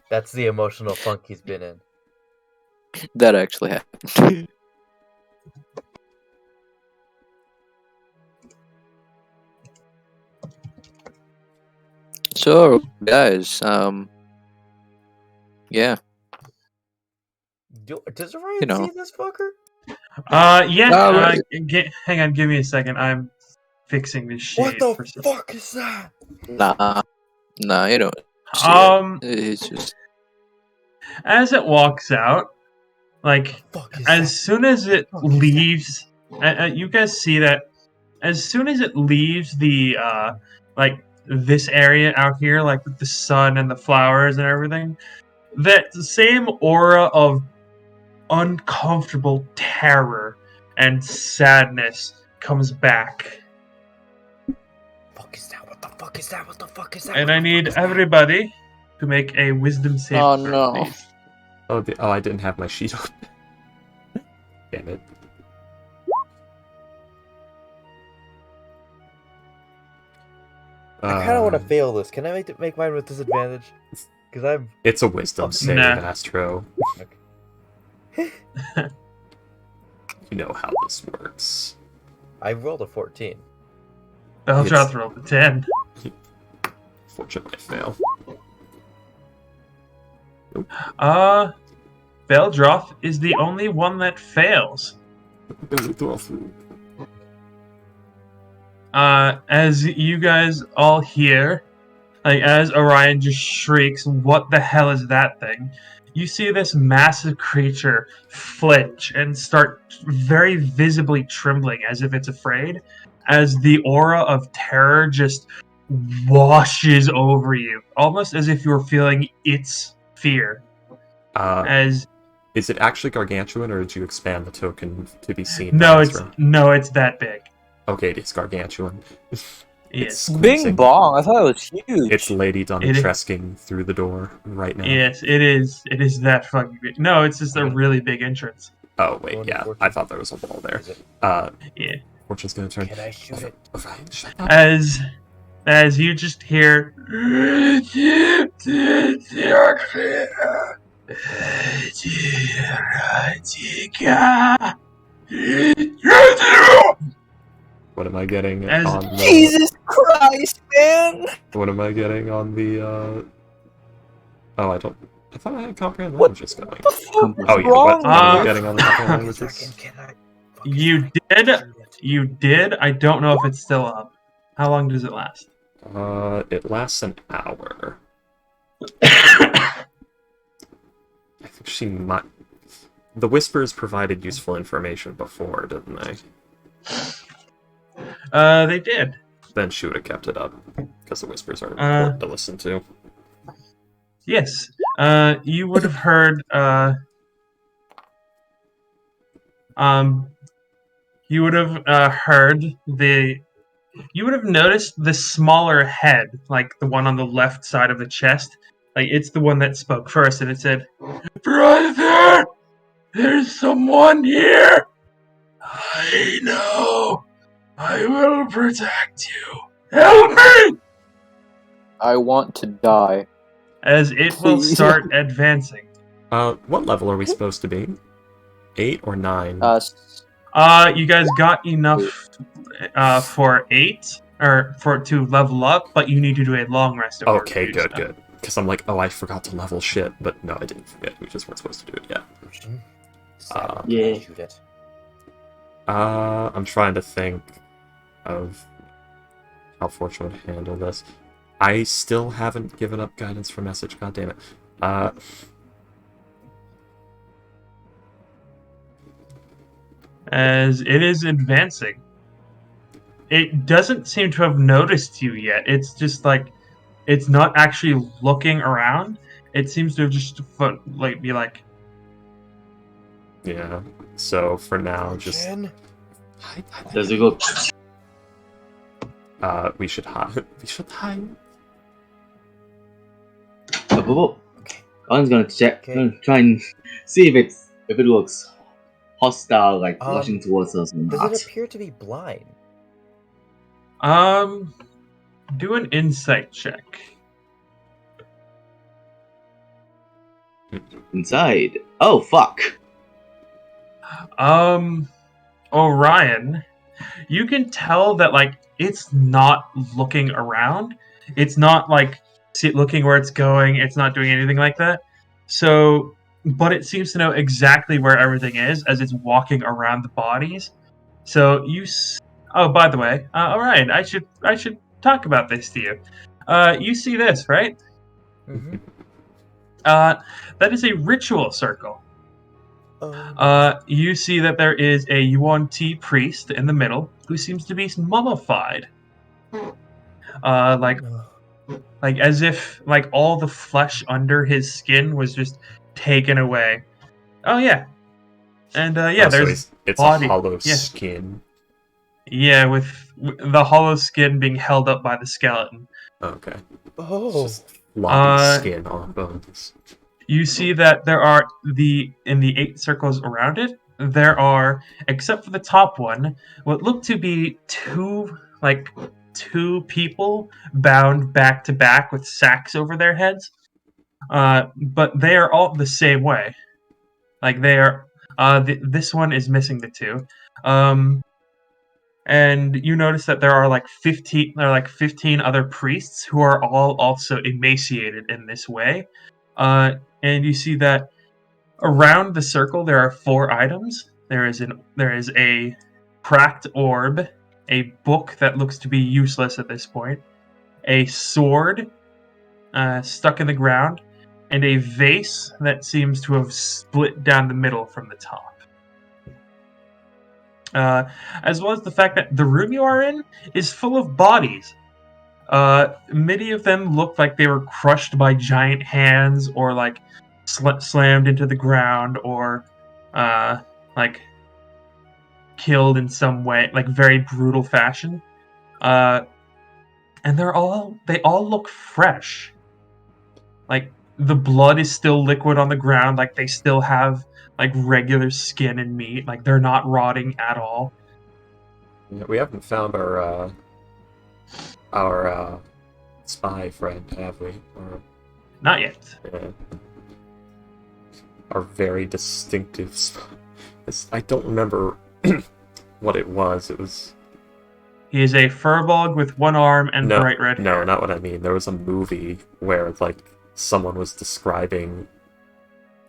That's the emotional funk he's been in. That actually happened. So, guys, yeah. Does Ryan see this fucker? Hang on, give me a second. I'm fixing this shit. What the fuck is that? Nah, you don't. It's just as it walks out, like as soon as it leaves, you guys see that as soon as it leaves the like this area out here, like with the sun and the flowers and everything, that same aura of uncomfortable terror and sadness comes back. What the fuck is that? And I need everybody to make a wisdom save. Oh no! Please. I didn't have my sheet open. Damn it. I kind of want to fail this. Can I make mine with disadvantage? Because I'm... It's a wisdom save, Astro. Okay. You know how this works. I rolled a 14. Beldroth rolled a 10. Fortunately, I fail. Nope. Beldroth is the only one that fails. As you guys all hear, like as Orion just shrieks, "What the hell is that thing?" You see this massive creature flinch and start very visibly trembling as if it's afraid, as the aura of terror just washes over you, almost as if you were feeling its fear. Is it actually gargantuan, or did you expand the token to be seen? No, it's that big. Okay, it's gargantuan. Yes. Bing bong! I thought it was huge. It's Lady Dimitrescu through the door right now. Yes, it is. It is that fucking big. No, it's just a really big entrance. Oh wait, yeah. I thought there was a wall there. Yeah. Fortune's gonna turn. Can I shoot it? Shut up. As you just hear. What am I getting on the... Jesus Christ, man! What am I getting on the, Oh, I don't... I thought I had comprehend languages going. What Oh, yeah, what am I getting on the comprehend languages? You did. I don't know if it's still up. How long does it last? It lasts an hour. I think she might... The Whispers provided useful information before, didn't they? They did. Then she would have kept it up, because the Whispers are important to listen to. Yes. You would have heard, you would have heard the. You would have noticed the smaller head, like the one on the left side of the chest. Like it's the one that spoke first, and it said, "Brother, there's someone here. I know. I will protect you. Help me!" I want to die. As it will Please. start advancing. What level are we supposed to be? 8 or 9? You guys got enough for 8 or to level up, but you need to do a long rest. Okay, good. Because I'm like, I forgot to level shit, but no, I didn't forget. We just weren't supposed to do it yet. Yeah. Shoot it. I'm trying to think of how fortunate to handle this. I still haven't given up guidance for message. God damn it. As it is advancing, it doesn't seem to have noticed you yet. It's just like it's not actually looking around. It seems to have just be like. Yeah. So for now, just Jen? Does it go? we should hide. We should hide. Colin's gonna check, Okay. gonna try and see if it looks hostile, like Um, rushing towards us or Does not. it appear to be blind? Do an insight check. Inside. Oh fuck. Orion, you can tell that like it's not looking around. It's not like looking where it's going. It's not doing anything like that. So, but it seems to know exactly where everything is as it's walking around the bodies. So oh, by the way, Orion, I should talk about this to you. You see this, right? Mm-hmm. That is a ritual circle. You see that there is a Yuan Ti priest in the middle who seems to be mummified. Like as if like all the flesh under his skin was just taken away. Oh yeah, and there's it's body. a hollow skin. Yeah, with the hollow skin being held up by the skeleton. Okay. Oh. It's just floppy skin on bones. You see that there are in the 8 circles around it, there are, except for the top one, what look to be two people bound back to back with sacks over their heads. But they are all the same way. Like they are. This one is missing the 2. And you notice that there are like 15. There are like 15 other priests who are all also emaciated in this way. And you see that around the circle there are 4 items. There is a cracked orb, a book that looks to be useless at this point, a sword stuck in the ground, and a vase that seems to have split down the middle from the top. As well as the fact that the room you are in is full of bodies. Many of them look like they were crushed by giant hands, or like slammed into the ground, or like killed in some way, like very brutal fashion. And they all look fresh. Like the blood is still liquid on the ground, like they still have like regular skin and meat, like they're not rotting at all. Yeah, we haven't found our spy friend, have we? Or, Not yet. Our very distinctive spy. I don't remember what it was. It was. He is a furbolg with one arm and bright red hair. No, not what I mean. There was a movie where like someone was describing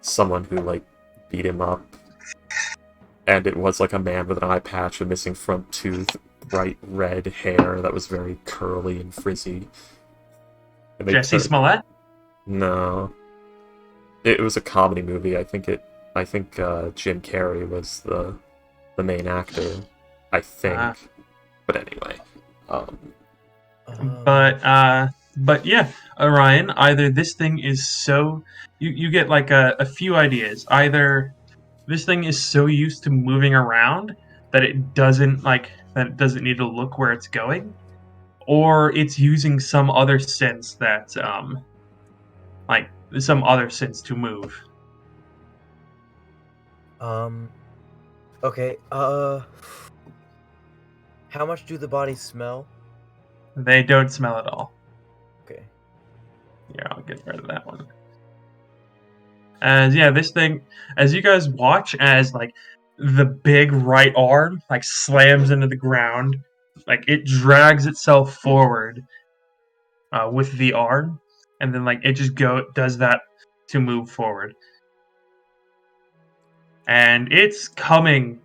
someone who like beat him up, and it was like a man with an eye patch, a missing front tooth, bright red hair that was very curly and frizzy. And Jesse Smollett? No, it was a comedy movie. I think Jim Carrey was the main actor. I think, but anyway. But yeah, Orion, either this thing is so... You get like a few ideas. Either this thing is so used to moving around that it doesn't need to look where it's going, or it's using some other sense that some other sense to move. Okay. How much do the bodies smell? They don't smell at all. Okay. Yeah, I'll get rid of that one. As this thing, as you guys watch as like the big right arm like slams into the ground, like it drags itself forward with the arm, and then like it just does that to move forward, and it's coming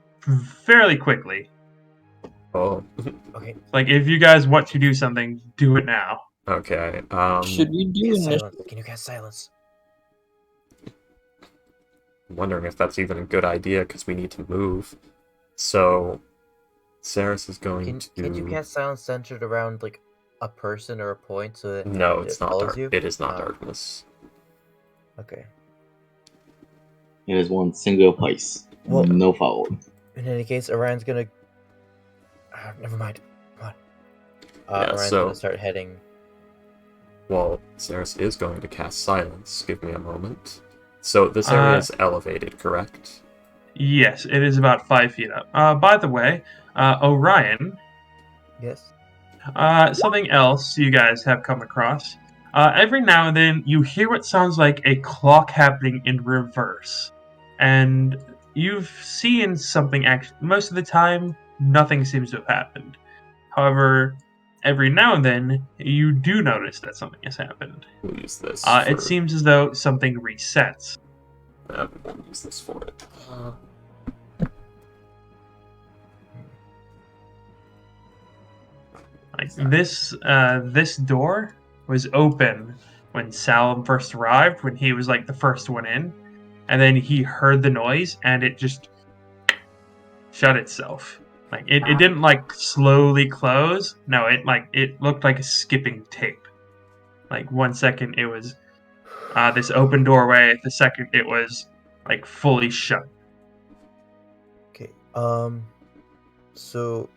fairly quickly. Oh, Okay. Like if you guys want to do something, do it now. okay. Should we do Cast initiative? silence. Can you cast silence? I'm wondering if that's even a good idea because we need to move. So, Saris is going to. Can you cast silence centered around like a person or a point so that No, it's not follows dark. you? It is not Oh. darkness. Okay. It is one single place. Well- No foul. In any case, Orion's gonna. Never mind. Come on. Yeah, Orion's so- gonna start heading. Well, Saris is going to cast silence. Give me a moment. So this area is elevated, correct? Yes, it is about 5 feet up. By the way, Orion, Yes. something else you guys have come across. Every now and then, you hear what sounds like a clock happening in reverse. And you've seen something most of the time, nothing seems to have happened. However, every now and then, you do notice that something has happened. We'll use this. It seems as though something resets. We won't use this for it. Like this door was open when Salim first arrived, when he was like the first one in, and then he heard the noise and it just shut itself. Like it didn't like slowly close. No, it looked like a skipping tape. Like 1 second it was this open doorway, the second it was like fully shut. Okay. So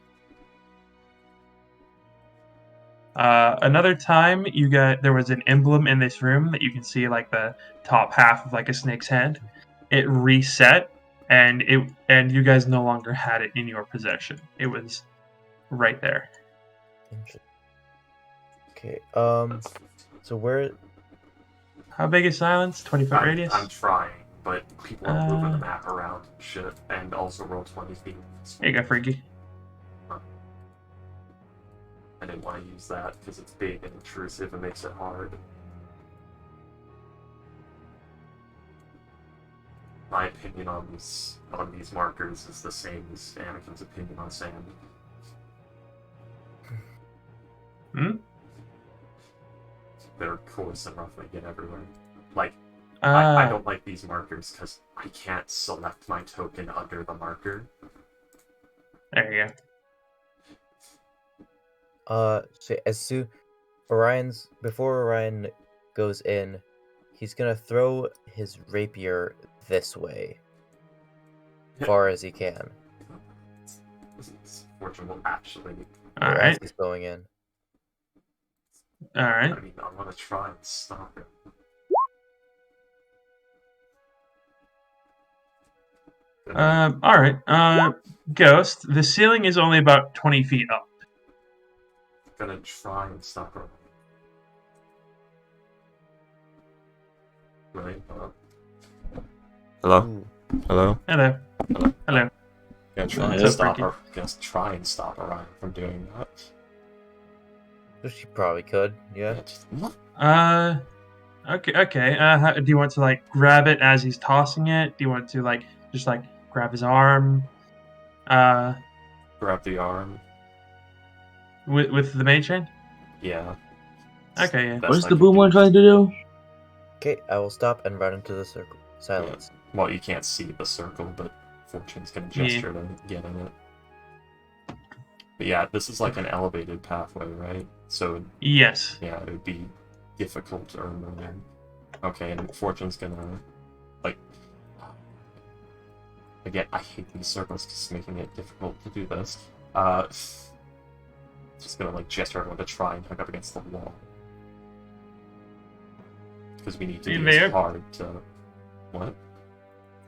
Another time, there was an emblem in this room that you can see, like the top half of like a snake's head. It reset, and you guys no longer had it in your possession. It was right there. okay. So where? How big is silence? 20-foot radius. I'm trying, but people are moving the Uh, map around and shit, and also roll 20 feet. Here you go, Freaky. I didn't want to use that because it's big and intrusive and makes it hard. My opinion on these markers is the same as Anakin's opinion on sand. They're coarse and rough and get everywhere. Like, I don't like these markers because I can't select my token under the marker. There you go. So before Orion goes in, he's gonna throw his rapier this way, far as he can. Fortune will actually. All as right. he's going in. All right. I mean, I want to try and stop it. All right. Ghost. The ceiling is only about 20 feet up. Gonna try and stop her. Right? Hello? Ooh. Hello? Hello. Hello? Hello. Gonna try What's and up, stop Ricky? her. Gonna try and stop Orion from doing that. She probably could. Yeah. Just, Okay. Do you want to like grab it as he's tossing it? Do you want to like just like grab his arm? grab the arm. With the main chain? Yeah. Okay, yeah. Best What's I the can boom do. one trying to do? Okay, I will stop and run into the circle. Silence. Well, you can't see the circle, but Fortune's gonna Yeah. gesture to get in it. But yeah, this is like an elevated pathway, right? So Yes. yeah, it would be difficult to earn them in. Okay, and Fortune's gonna like Again, I hate these circles because it's making it difficult to do this. Just gonna like gesture everyone to try and hug up against the wall. Because we need to be as hard to... What?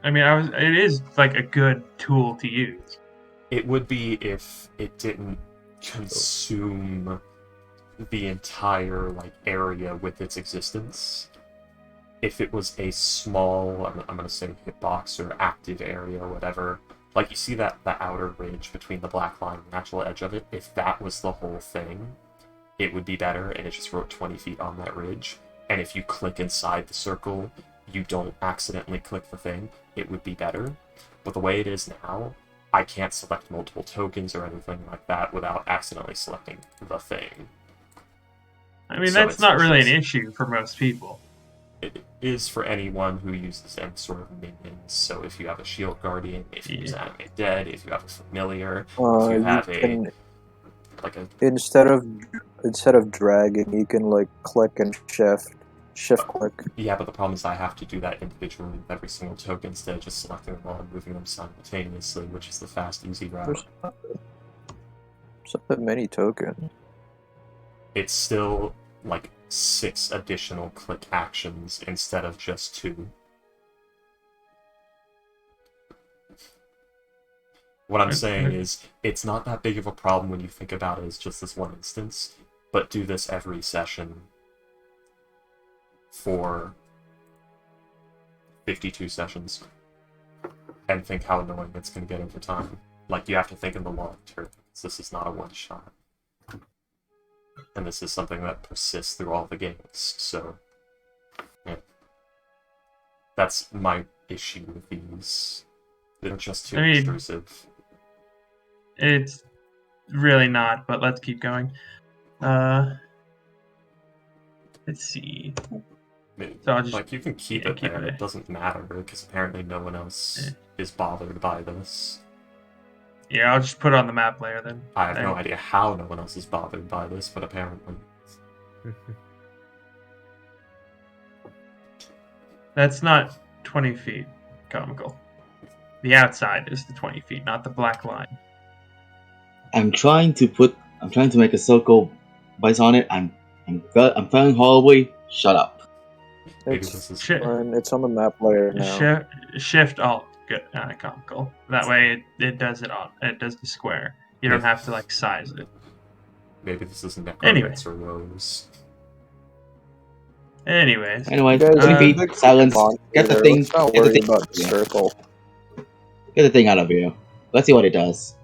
I mean, it is like a good tool to use. It would be if it didn't consume the entire like area with its existence. If it was a small, I'm gonna say hitbox or active area or whatever, like you see that the outer ridge between the black line and the actual edge of it, if that was the whole thing, it would be better, and it just wrote 20 feet on that ridge. And if you click inside the circle, you don't accidentally click the thing, it would be better. But the way it is now, I can't select multiple tokens or anything like that without accidentally selecting the thing. I mean, So that's not really an issue for most people. It is for anyone who uses any sort of minions. So if you have a shield guardian, if you use animate dead, if you have a familiar, if you have instead of dragging, you can like click and shift click. Yeah, but the problem is I have to do that individually with every single token instead of just selecting them all and moving them simultaneously, which is the fast, easy route. There's not that many tokens. It's still like 6 additional click actions instead of just 2. What I'm saying is, it's not that big of a problem when you think about it as just this one instance, but do this every session for 52 sessions, and think how annoying it's going to get over time. Like, you have to think in the long term, because this is not a one-shot. And this is something that persists through all the games, so... yeah. That's my issue with these. They're just too intrusive. It's really not, but let's keep going. Let's see. So I'll just, like, you can keep it there, it doesn't matter, because apparently no one else is bothered by this. Yeah, I'll just put it on the map layer then. I have no idea how no one else is bothered by this, but apparently. That's not 20 feet, comical. The outside is the 20 feet, not the black line. I'm trying to make a circle based on it. I'm following hallway. Shut up. It's on the map layer now. Shift Alt, good, comical. That way it does it on. It does the square. You don't have to like size it. Maybe this isn't Necro Pants or Rose. Anyways, 20 feet, silence. Get the thing. Let's not worry about the circle. Get the thing out of here. Let's see what it does.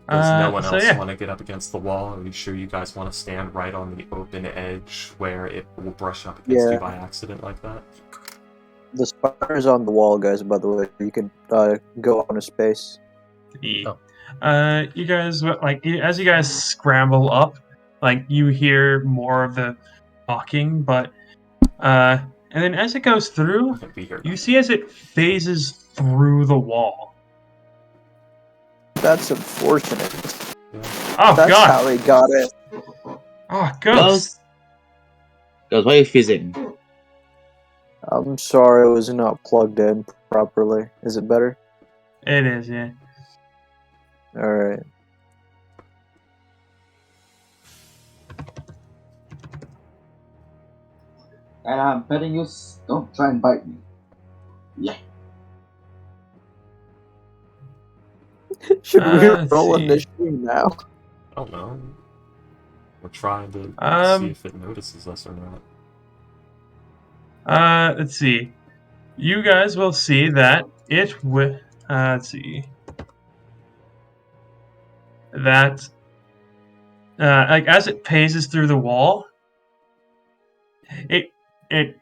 Does no one else want to get up against the wall? Are you sure you guys want to stand right on the open edge where it will brush up against you by accident like that? The spider's on the wall, guys, by the way. You can go on a space. You guys, like, as you guys scramble up, like, you hear more of the talking, but, and then as it goes through, you see as it phases through the wall. That's unfortunate. Oh, That's God. how he got it. Oh, Ghost. Ghost, why are you fizzing? I'm sorry, it was not plugged in properly. Is it better? It is, yeah. Alright. And I'm betting you don't try and bite me. Yeah. Should we roll initiative now? I don't know. We're trying to see if it notices us or not. Let's see. You guys will see that it will. Let's see. That, like, as it phases through the wall,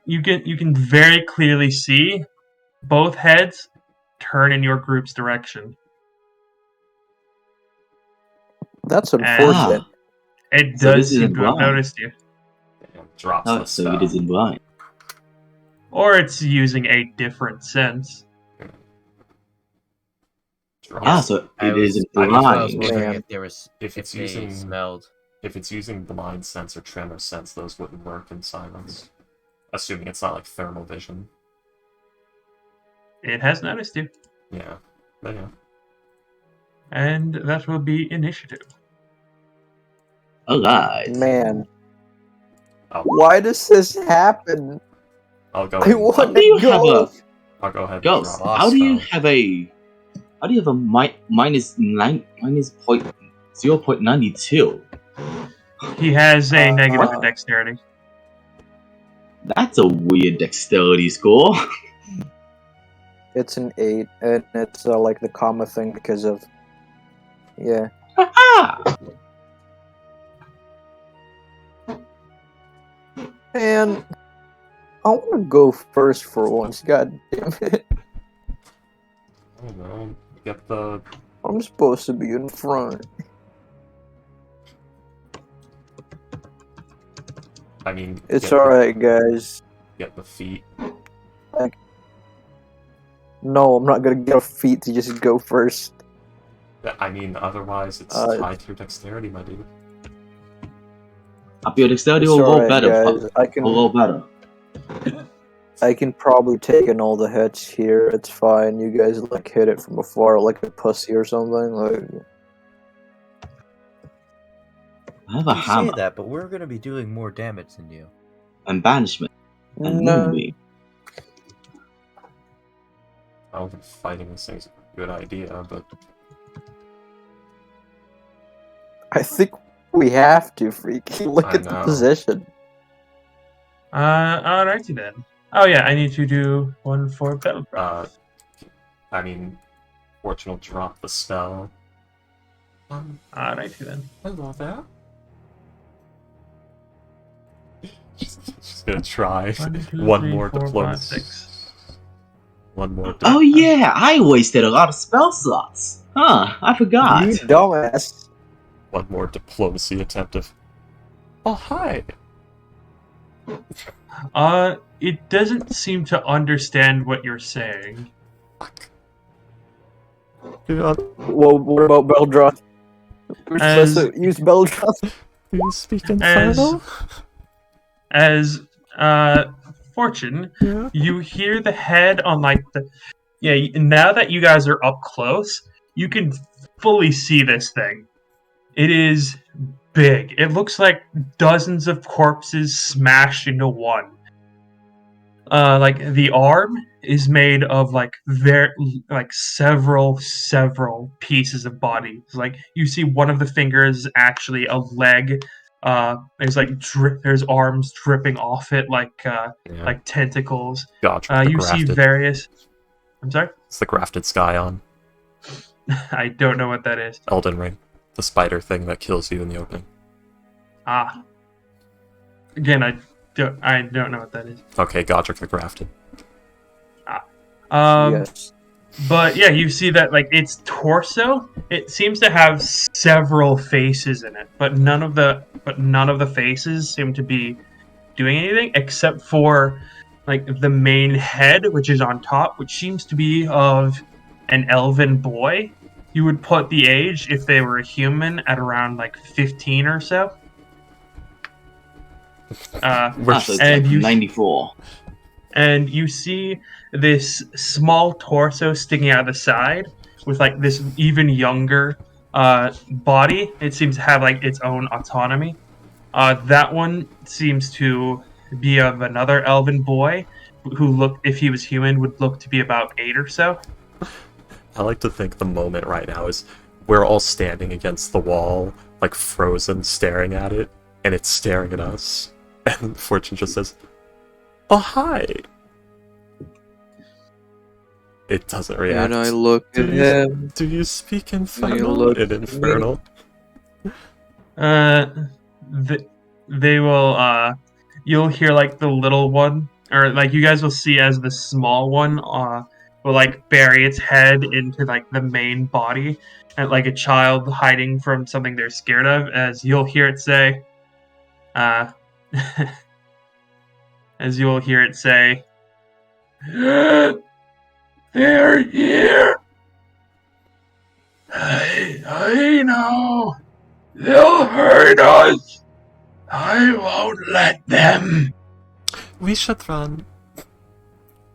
you can very clearly see both heads turn in your group's direction. That's unfortunate. It does seem to have noticed you. Drops the so spell. it isn't blind. Or it's using a different sense. So it isn't I was blind. wondering if it's using blind sense or tremor sense, those wouldn't work in silence. Assuming it's not like thermal vision. It has noticed you. Yeah. But yeah. And that will be initiative. Alright. Man, Oh, why does this happen? I'll go. I want How do you to have go. I'll go ahead and Ghost? drop. How do you spell. have a minus 0.92? He has a negative Uh, in dexterity. That's a weird dexterity score. It's an 8, and it's like the comma thing because of. Yeah. Haha! And I want to go first for once. God damn it! I don't know. Get the. I'm supposed to be in front. I mean. It's get alright, guys. Get the feet. No, I'm not gonna get a feat to just go first. I mean, otherwise it's tied to your dexterity, my dude. Up your dexterity It's will roll alright, better. guys. Will roll better. I can probably take in all the hits here. It's fine. You guys like hit it from afar like a pussy or something. Like, I have a You say hammer that, but we're gonna be doing more damage than you. and banishment and no. moonbeam. I don't think fighting this thing's a good idea, but I think we have to, freaky. Look I at the know. position. Alrighty then. Oh yeah, I need to do one for battle breath. I mean, Fortune will drop the spell. Alrighty then. Hello there. Just gonna try 1, 2, one 3, more 4, 5, diplomacy. 6. One more. Oh yeah, I wasted a lot of spell slots. Huh, I forgot. You dumbass. One more diplomacy attempt of. Oh hi. It doesn't seem to understand what you're saying. Fuck. Do Well, what about Beldroth? We're As- supposed to use Beldroth. you speak As- Infernal? As Fortune, Yeah. you hear the head on like the. Yeah, now that you guys are up close, you can fully see this thing. It is big. It looks like dozens of corpses smashed into one. Like the arm is made of like several pieces of body. It's like you see one of the fingers is actually a leg. There's like there's arms dripping off it like tentacles. Gotcha. You see various. I'm sorry. It's the grafted Scion. I don't know what that is. Elden Ring. The spider thing that kills you in the opening. Ah. Again, I don't know what that is. Okay, Godric the Grafted. Yes. But yeah, you see that like its torso, it seems to have several faces in it, but none of the faces seem to be doing anything except for like the main head, which is on top, which seems to be of an elven boy. You would put the age, if they were a human, at around like 15 or so. We're So it's and like you 94. and you see this small torso sticking out of the side with like this even younger body. It seems to have like its own autonomy. That one seems to be of another elven boy who looked, if he was human, would look to be about 8 or so. I like to think the moment right now is we're all standing against the wall, like frozen, staring at it, and it's staring at us. And Fortune just says, "Oh hi." It doesn't react. And I look at him. Do you speak You Infernal? look In at me. Infernal. They will you'll hear like the little one, or like you guys will see as the small one will like bury its head into like the main body, and like a child hiding from something they're scared of, as you'll hear it say as you'll hear it say, "They're here. I know. They'll hurt us. I won't let them." We should run.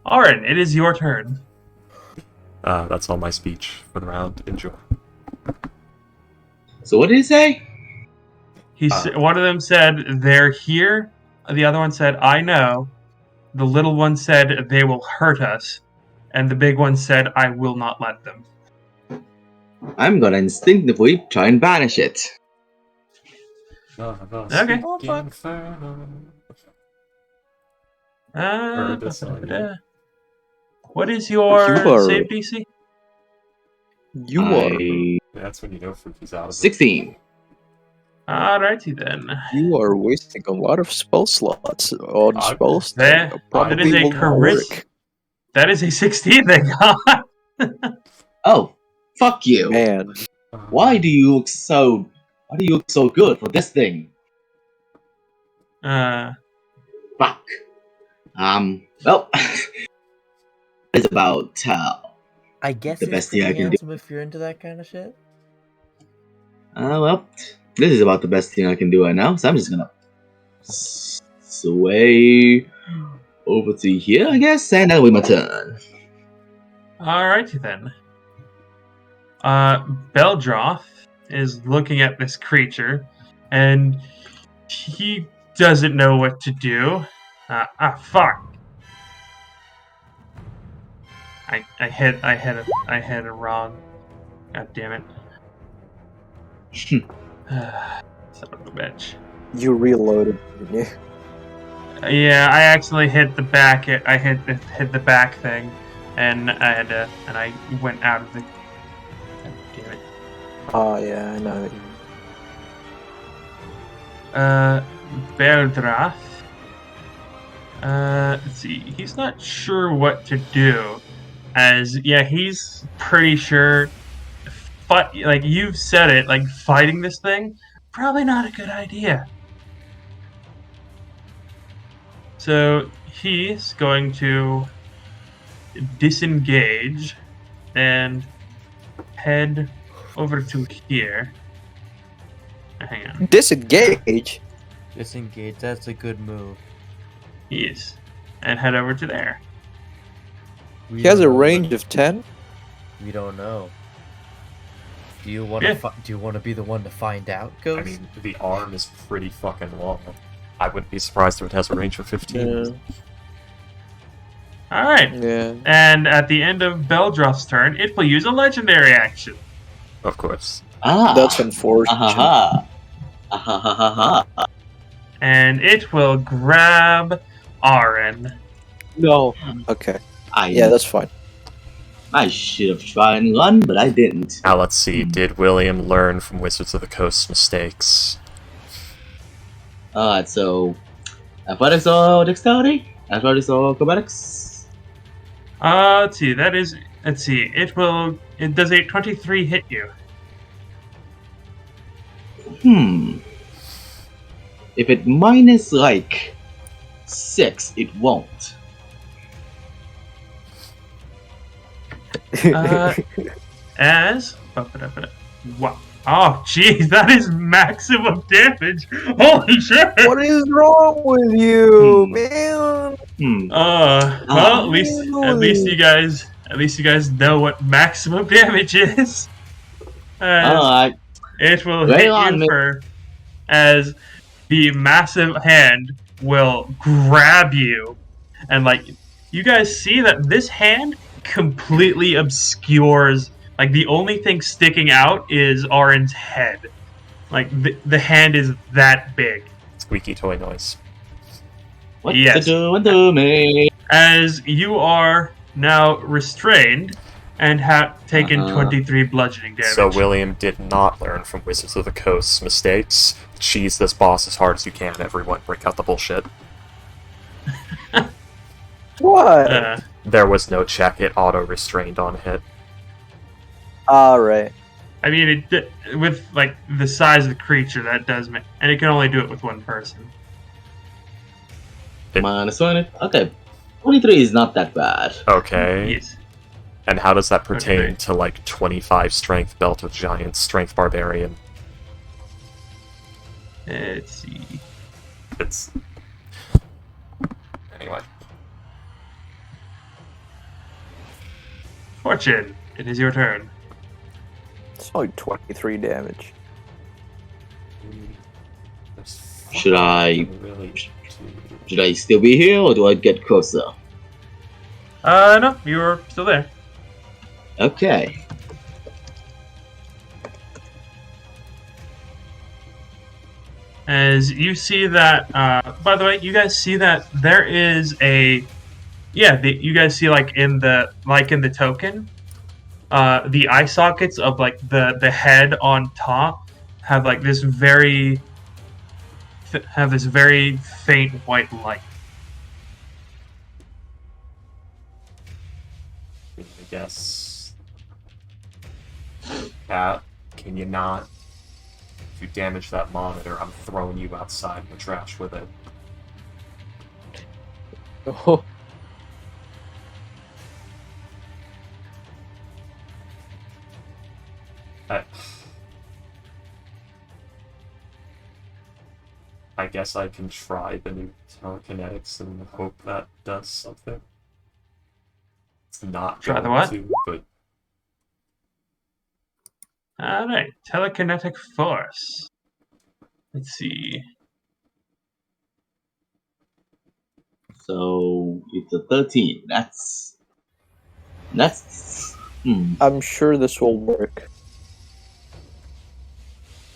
Auron, it is your turn. That's all my speech for the round. Enjoy. So what did he say? One of them said, "They're here." The other one said, "I know." The little one said, "They will hurt us." And the big one said, "I will not let them." I'm gonna instinctively try and banish it. Okay. Inferno. Or Disarm. What is your You are- save DC? You are That's when you know Fruity's out of it. 16. Alrighty then. you are wasting a lot of spell slots on spells That- that probably that is a will not charis- work. That is a 16 they got. Oh, fuck you. Man, Why do you look so good for this thing? Fuck. Well, it's about I guess The it's best pretty thing I can do. handsome if you're into that kind of shit. well, this is about the best thing I can do right now, so I'm just gonna sway over to here, I guess, and that'll be my turn. Alrighty then. Beldroth is looking at this creature, and he doesn't know what to do. Fuck! I hit a wrong. God damn it! Son of a bitch. you reloaded, didn't you? Yeah, I accidentally hit the back. I hit the back thing, and I had to, and I went out of the. God damn it. Oh yeah, I know. Beldroth. Let's see. He's not sure what to do, as he's pretty sure. Like you've said it, like fighting this thing, probably not a good idea. So he's going to disengage and head over to here. Hang on. Disengage. Disengage. That's a good move. Yes. And head over to there. We He has don't a know, range but of 10. We don't know. Do you want Yeah. to? Do you want to be the one to find out, Ghost? I mean, the arm is pretty fucking long. I wouldn't be surprised if it has a range of 15. Alright. Yeah. And at the end of Beldroth's turn, it will use a legendary action. Of course. That's unfortunate. Ahaha. Ahahaha. And it will grab Aren. No. Okay. I Yeah, that's fine. I should have tried and run, but I didn't. Now let's see. Did William learn from Wizards of the Coast's mistakes? Alright, so athletics or dexterity? Athletics or acrobatics? Let's see. Let's see. It does a 23 hit you. If it minus like 6, it won't. As wow. Oh, jeez, that is maximum damage. Holy shit! What is wrong with you, Hmm. man? Well, at least you guys know what maximum damage is. Alright. It will Lay hit on you me. as the massive hand will grab you, and like you guys see that this hand completely obscures. Like the only thing sticking out is Arin's head. Like the hand is that big. Squeaky toy noise. What Yes. to do and do me? As you are now restrained and have taken Uh-huh. 23 bludgeoning damage. So William did not learn from Wizards of the Coast's mistakes. Cheese this boss as hard as you can, everyone. Break out the bullshit. What? There was no check. It auto-restrained on hit. Alright. I mean, with like the size of the creature, that does make, and it can only do it with one person. Minus 20. Okay. 23 is not that bad. Okay. Yes. And how does that pertain Okay. to, like, 25 strength Belt of Giants, strength Barbarian? Let's see. It's... Anyway. Fortune, it is your turn. It's only 23 damage. There's Should I- fucking really do- Should I still be here, or do I get closer? No, you're still there. Okay. As you see that, by the way, you guys see that there is a, you guys see like in the token, the eye sockets of like the head on top have like this very faint white light. I guess. Cat, can you not? If you damage that monitor, I'm throwing you outside in the trash with it. Oh, I guess I can try the new telekinetics and hope that does something. It's not Try the going what? to, but Alright, Telekinetic Force. Let's see. So it's a 13. That's. I'm sure this will work.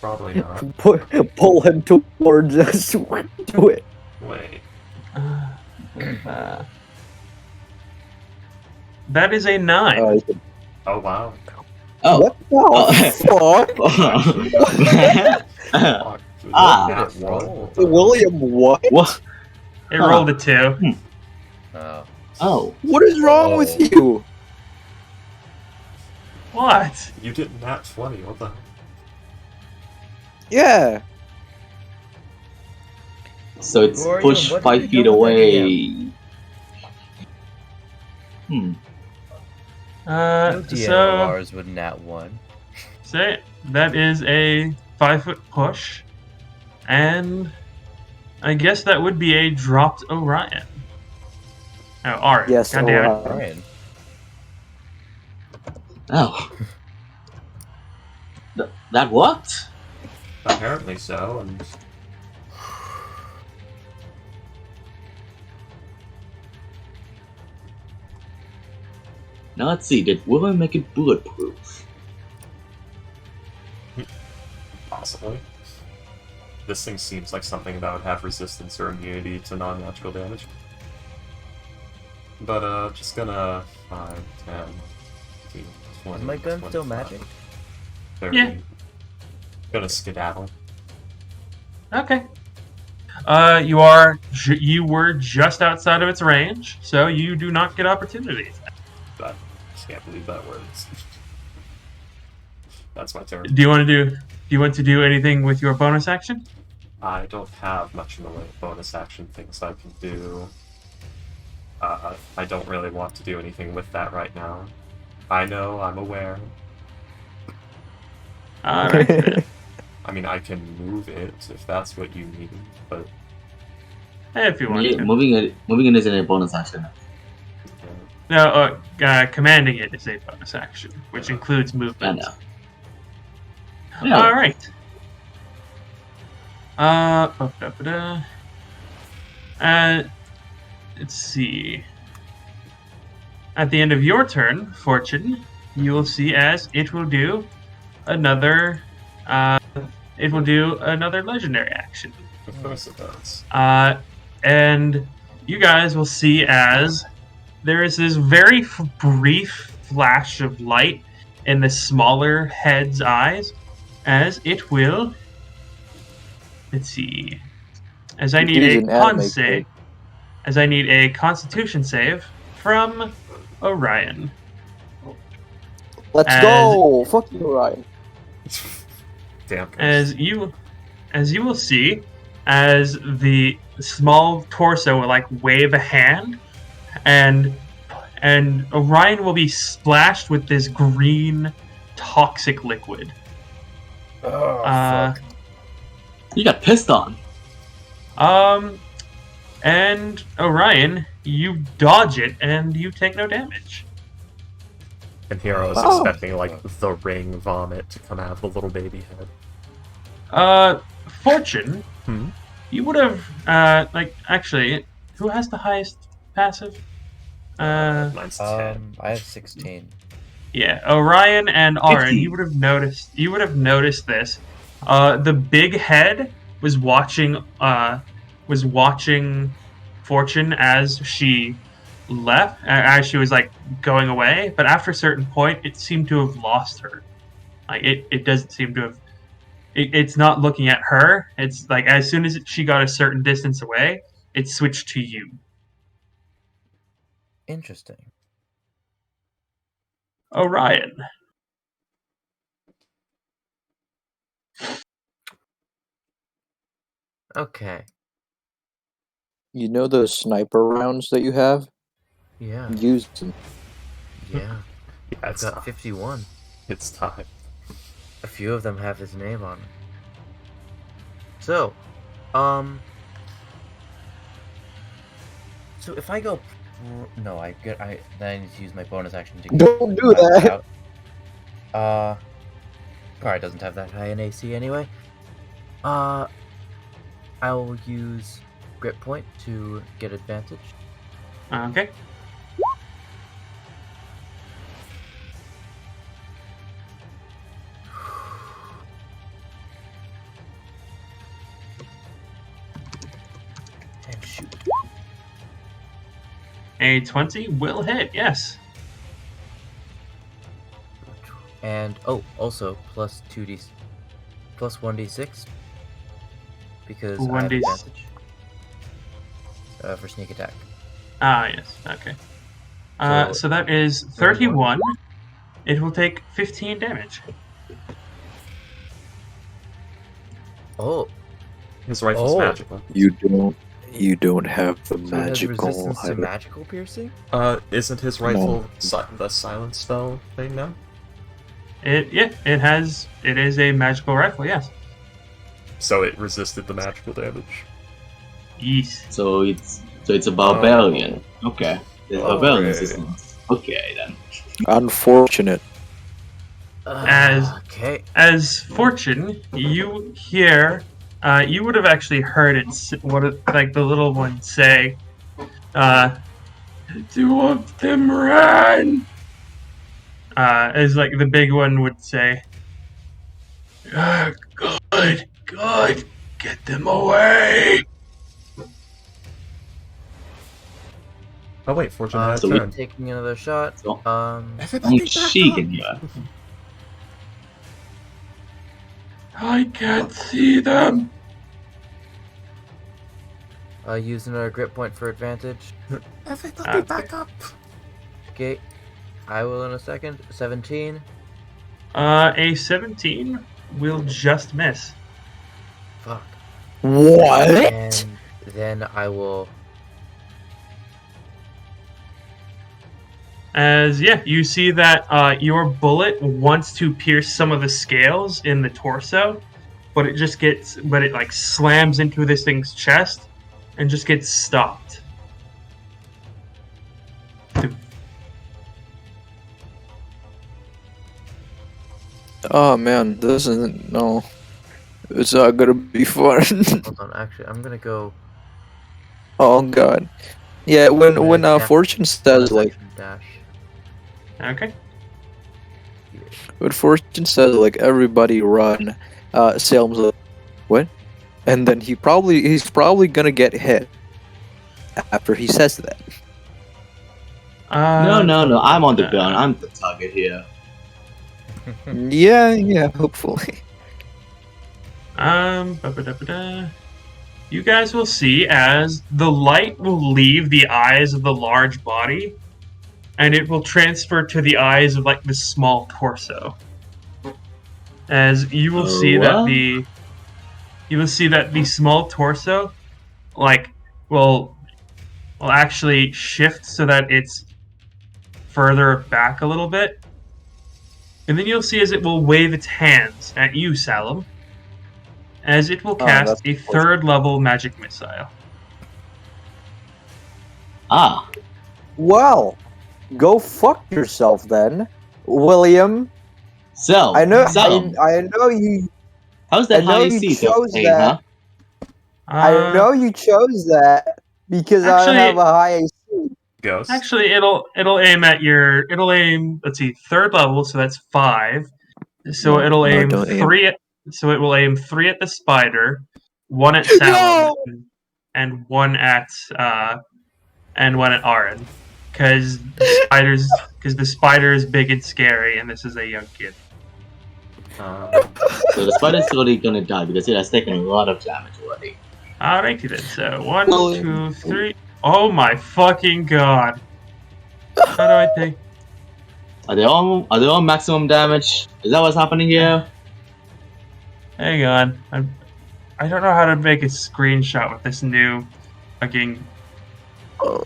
probably not. Pull him towards us. Do it. Wait. That is a 9. Oh wow. Oh. What the fuck? Fuck, dude, Ah. that roll. William, what? What? It rolled a 2. Oh. Oh. What is wrong with you? What? You did nat 20, what the hell? Yeah. So it's Who are you push and what 5 did feet you do with that away. No So DNORs with nat 1. say that is a 5-foot push, and I guess that would be a dropped Orion. Oh, Ari. Yes, God damn it. Orion. Ryan. Oh. That worked? Apparently so, and Now let's see, did women make it bulletproof? possibly. This thing seems like something that would have resistance or immunity to non-natural damage. But, just gonna 5, 10, 15, 20, Is my gun still 25, magic? 30. Yeah. Gonna skedaddle. Okay. You were just outside of its range, so you do not get opportunities. I can't believe that works. That's my turn. Do you want to do anything with your bonus action? I don't have much in the way of bonus action things I can do. I don't really want to do anything with that right now. I know, I'm aware. Alright then. I mean, I can move it if that's what you need, but If you want Yeah, to. moving it isn't a bonus action. No, commanding it is a bonus action, which includes I movement. know. Yeah. Alright. Let's see. At the end of your turn, Fortune, you will see as it will do another legendary action. of course it does. And you guys will see as there is this very brief flash of light in the smaller head's eyes, as it will. Let's see. As I need He's a an con anime save, kid. as I need a Constitution save from Orion. Let's As- go! Fuck you, Orion. Damn. As you will see, as the small torso will like wave a hand, and Orion will be splashed with this green toxic liquid. Oh, fuck. You got pissed on. And Orion, you dodge it and you take no damage. And here I was Oh. expecting, like, the ring vomit to come out of the little baby head. Fortune, Hmm? you would have, actually, who has the highest passive? Mine's 10. I have 16. Yeah, Orion and Aaron, 15. you would have noticed this. The big head was watching Fortune as she left, as she was like going away, but after a certain point it seemed to have lost her. Like it doesn't seem to have it's not looking at her. It's like as soon as she got a certain distance away, it switched to you. Interesting. Orion. Okay. You know those sniper rounds that you have? Yeah. Use them. Yeah. Yeah, I've it's got time. 51. It's time. A few of them have his name on them. So, so if I go, no, then I need to use my bonus action to Don't do that. out. Probably doesn't have that high an AC anyway. I will use grip point to get advantage. Okay. And shoot. A 20 will hit, yes. And also plus 1d6 because I have 1d6. advantage for sneak attack. Ah, yes, okay. So- So that is 31. It will take 15 damage. Oh, His rifle's Oh. magical. You don't have the so it has magical. resistance to magical piercing? Isn't his rifle the silent spell thing now? It is a magical rifle, yes. So it resisted the magical damage. Yes. So it's a barbarian. Okay. There's barbarian resistance. Okay then. Unfortunate. Okay. As Fortune, you hear, you would have actually heard it, like the little one say, two of them ran! As like the big one would say, good, get them away! Oh wait, Fortune had a so we- turn. Taking another shot. So- Everybody I'm shaking here. I can't see them! Use another grip point for advantage. Everybody back up! Okay. I will in a second. 17. A 17 will just miss. Fuck. What? And then I will. As you see that your bullet wants to pierce some of the scales in the torso, but it like slams into this thing's chest and just gets stopped. Oh man, this isn't. No. It's not gonna be fun. Hold on. Actually, I'm gonna go. Oh god. Yeah, when dash- Fortune says like action dash. Okay. when Fortune says like everybody run, Salem's like, what? And then he's probably gonna get hit after he says that. No. I'm on the ground. I'm the target here. Yeah, hopefully. Ba-ba-da-ba-da. You guys will see as the light will leave the eyes of the large body, and it will transfer to the eyes of like the small torso. As you will see that the small torso, like, will actually shift so that it's further back a little bit, and then you'll see as it will wave its hands at you, Salem, as it will cast a third level magic missile. Ah, Well, go fuck yourself then. William, So, I know, Salem, I know you. how's I that know high you seat chose pain, that. huh? I know you chose that because I have Actually, a high AC. Ghost. actually, it'll aim at your. It'll aim. Let's see, 3rd level, so that's 5. So No, it'll no, aim don't aim. 3 at. So it will aim 3 at the spider, 1 at Salem, and 1 at Aaron, because the spider is big and scary, and this is a young kid. So the spider's already gonna die because it has taken a lot of damage already. Alrighty then. So 1, Well, 2, 3. Oh my fucking god! How do I take? Are they all maximum damage? Is that what's happening here? Hang on. I don't know how to make a screenshot with this new fucking. Oh.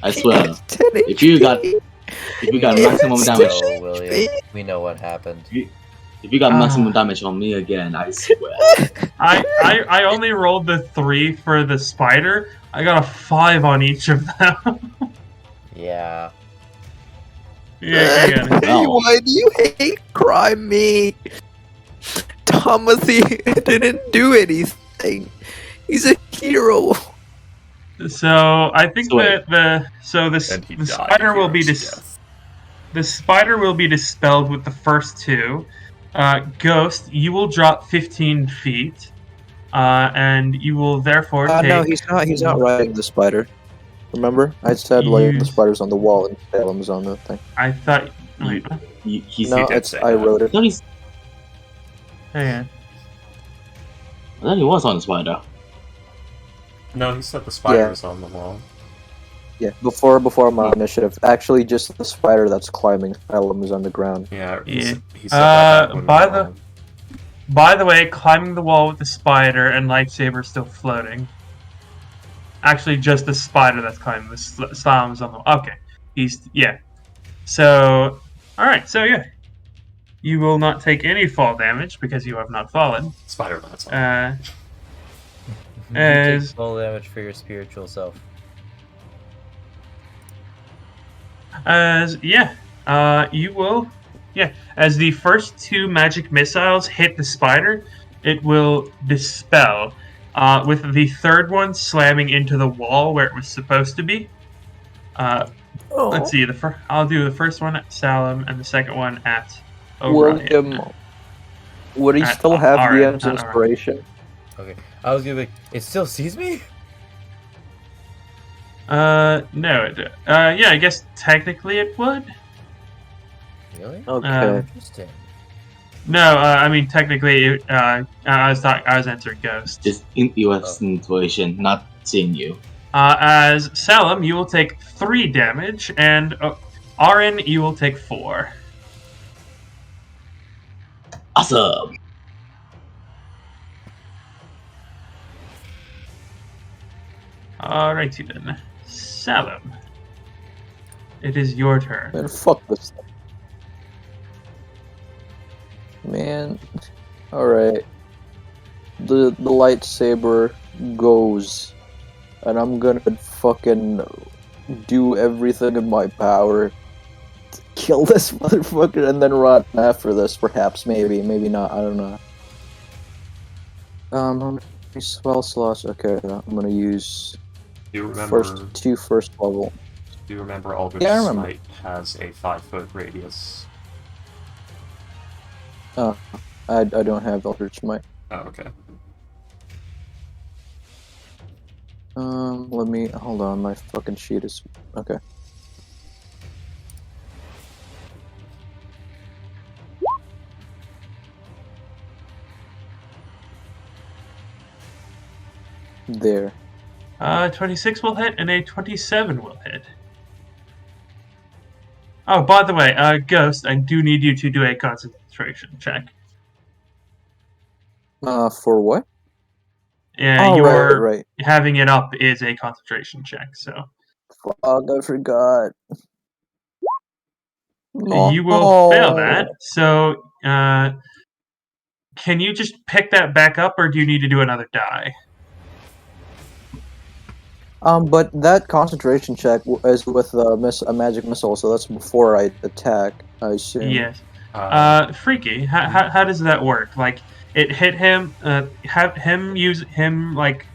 I swear, It's 10 if you got HP. maximum It's damage, No, William. We know what happened. if you got maximum damage on me again, I swear. I only rolled the 3 for the spider. I got a 5 on each of them. Yeah. Yeah, hang on. No. Why do you hate crime me? Timothy didn't do anything. He's a hero. So I think So wait. that And he the died spider will be hero's death. the spider will be dispelled with the first 2. Ghost, you will drop 15 feet, and you will therefore take. No, he's not. He's not riding the spider. Remember, I said like the Use- spider's on the wall and Salem's on the thing. I thought. Wait, what? He's No, did it's say I that. wrote I it. thought he's Hang on. I thought he was on the spider. No, he said the spider was on the wall. Yeah, before my initiative. Actually, just the spider that's climbing Salem is on the ground. Yeah, Yeah. he said that when by we the- were- By the way, climbing the wall with the spider and lightsaber still floating. Actually, just the spider that's climbing. The Salem's on the. Okay, yeah. So, all right. So yeah, you will not take any fall damage because you have not fallen. Spider Man's on. You As- take full damage for your spiritual self. You will. Yeah, as the first 2 magic missiles hit the spider, it will dispel. With the 3rd one slamming into the wall where it was supposed to be. Let's see. I'll do the first one at Salem and the second one at Orion. William, would he At still have Aaron, DM's not inspiration? Okay. I was gonna be like, it still sees me? No. Yeah, I guess technically it would. Really? Okay. Interesting. No, I mean technically, I was answering Ghost. Just in US situation, not seeing you. As Salem, you will take 3 damage, and Aaron, you will take 4. Awesome! Alrighty then, Salem. It is your turn. Man, fuck this thing. Man, alright. The lightsaber goes, and I'm gonna fucking do everything in my power to kill this motherfucker and then run after this, perhaps, maybe not, I don't know. How many spell slots? Okay, I'm gonna use Do you remember? first level. Do you remember Eldritch Yeah, I remember. Smite has a 5-foot radius? I don't have Eldritch Smite. Oh, okay. Let me hold on. My fucking sheet is okay. There. 26 will hit, and a 27 will hit. Oh, by the way, Ghost, I do need you to do a concentration check. For what? Yeah, Oh, your right. having it up is a concentration check, so Fuck, I forgot. you will fail that. So, can you just pick that back up, or do you need to do another die? But that concentration check is with a magic missile, so that's before I attack, I assume. Yes. Freaky. How does that work? Like, it hit him. Have him like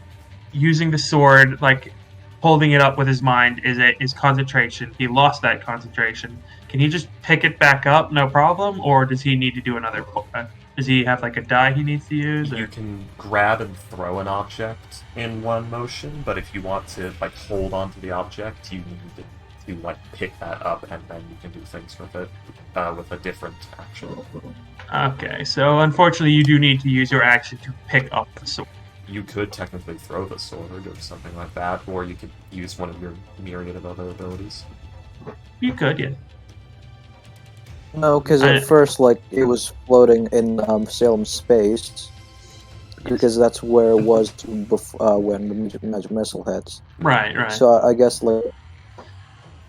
using the sword, like holding it up with his mind is concentration. He lost that concentration. Can he just pick it back up, no problem, or does he need to do another? Does he have like a die he needs to use? You Or? can grab and throw an object in one motion, but if you want to like hold onto the object, you need to like pick that up, and then you can do things with it with a different action. Okay, so unfortunately, you do need to use your action to pick up the sword. You could technically throw the sword or something like that, or you could use one of your myriad of other abilities. You could, yeah. No, because at first, like, it was floating in Salem space, because that's where it was before, when the magic missile hits. Right. So I guess, like,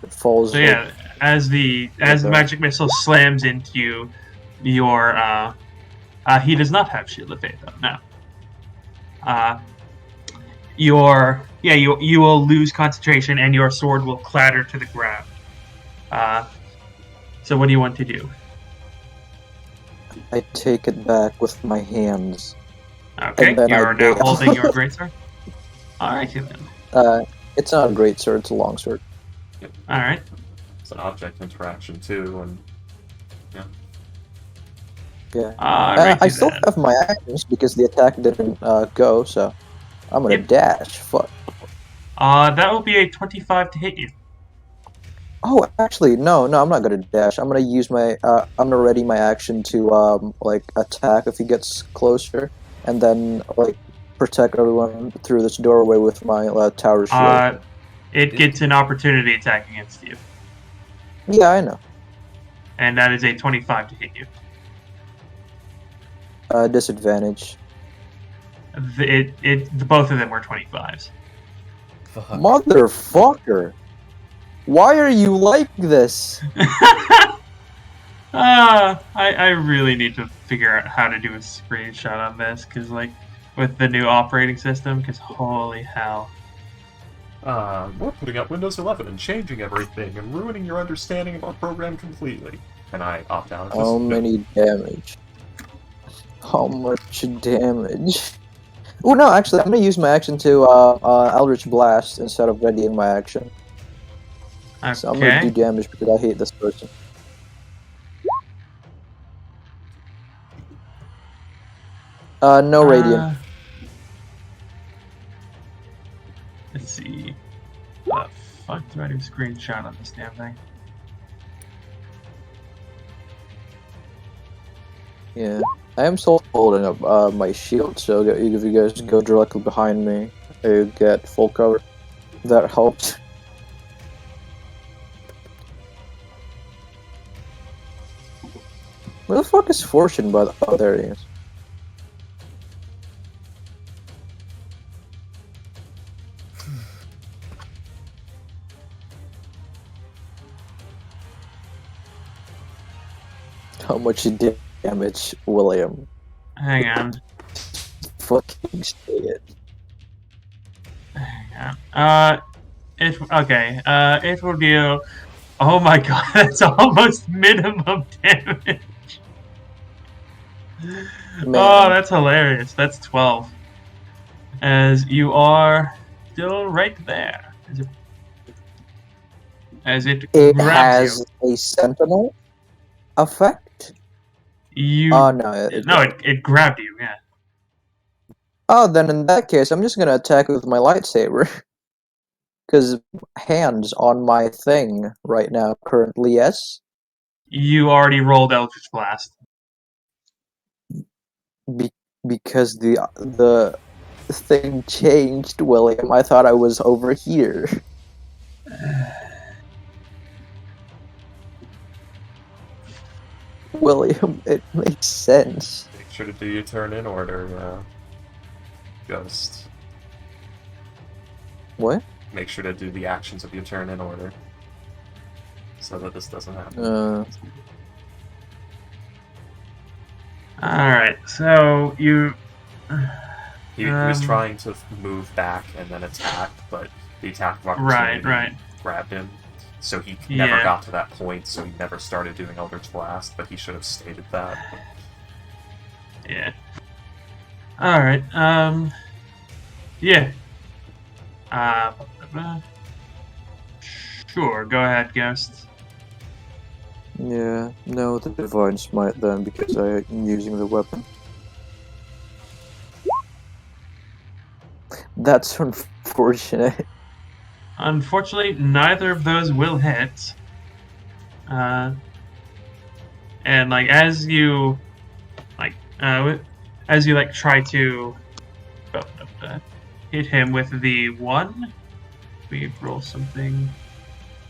it falls. So yeah, as the magic missile slams into you, your he does not have Shield of Faith though. No. You will lose concentration and your sword will clatter to the ground. So what do you want to do? I take it back with my hands. Okay, you're now holding your greatsword. All right, then. It's not a great sword; it's a long sword. Yep. All right. It's an object interaction too, and Yeah. Right, I still have my actions because the attack didn't go, so I'm gonna dash. Fuck. That will be a 25 to hit you. Oh, actually, no, I'm not gonna dash. I'm gonna use my. I'm gonna ready my action to like attack if he gets closer, and then like protect everyone through this doorway with my tower shield. It gets an opportunity attack against you. Yeah, I know. And that is a 25 to hit you. Disadvantage. Both of them were 25s. Fuck. Motherfucker! Why are you like this? I really need to figure out how to do a screenshot on this, because like with the new operating system, because holy hell. We're putting out Windows 11 and changing everything and ruining your understanding of our program completely. And I opt out. How many damage? How much damage? Oh no, actually, I'm gonna use my action to Eldritch Blast instead of readying my action. Okay. So I'm gonna do damage because I hate this person. No radiant. Let's see. What the fuck do I do a screenshot on this damn thing? Yeah, I am still holding up my shield, so if you guys go directly behind me, you get full cover. That helps. Where the fuck is Fortune, by the... Oh, there he is. How much damage, William? Hang on. Fucking say it. Hang on. It will do... Oh my god, that's almost minimum damage. Man. Oh, that's hilarious. That's 12. As you are still right there. As it grabs has you. a sentinel effect? You... Oh, no. It grabbed you, yeah. Oh, then in that case, I'm just gonna attack with my lightsaber. Because hands on my thing right now, currently, yes? You already rolled Eldritch Blast. Because the thing changed, William. I thought I was over here. William, it makes sense. Make sure to do your turn in order, Ghost. What? Make sure to do the actions of your turn in order. So that this doesn't happen. Alright, so you... He was trying to move back and then attack, but the attack of opportunity Right. grabbed him. So he never Yeah. got to that point, so he never started doing Eldritch Blast, but he should have stated that. Yeah. Alright, yeah. Sure, go ahead, Ghost. Yeah, no, the Divine Smite then, because I'm using the weapon. That's unfortunate. Unfortunately, neither of those will hit. And like as you try to hit him with the one, we roll something.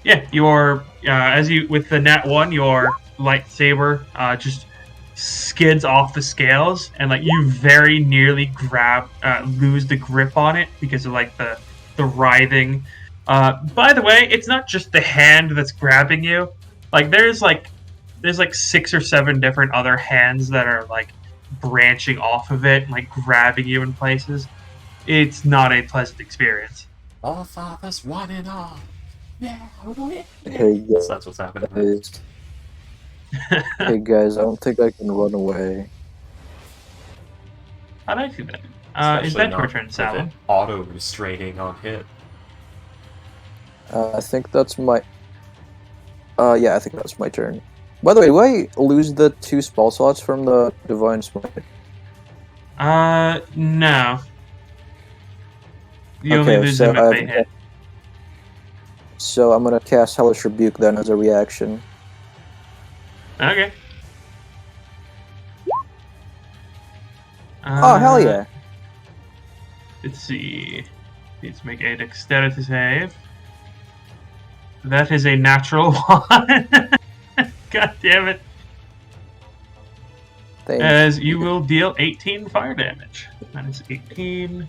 Yeah, your as you with the nat one, your lightsaber just skids off the scales, and like you very nearly lose the grip on it because of like the writhing. By the way, it's not just the hand that's grabbing you. Like there's like 6 or 7 different other hands that are like branching off of it, like grabbing you in places. It's not a pleasant experience. All fathers, one and all. Yeah, Hey so that's what's happening. guys, hey guys, I don't think I can run away. How do I do that? Is Especially that your not turn, with Salo? it auto-restraining on hit. I think that's my. Yeah, I think that's my turn. By the way, do I lose the 2 spell slots from the Divine Smite? No. You only Okay, lose so them if they hit. So I'm gonna cast Hellish Rebuke then as a reaction. Okay. Oh, hell yeah! Let's see. Needs to make a dexterity save. That is a natural one. God damn it. Thanks. As you will deal 18 fire damage. That is 18.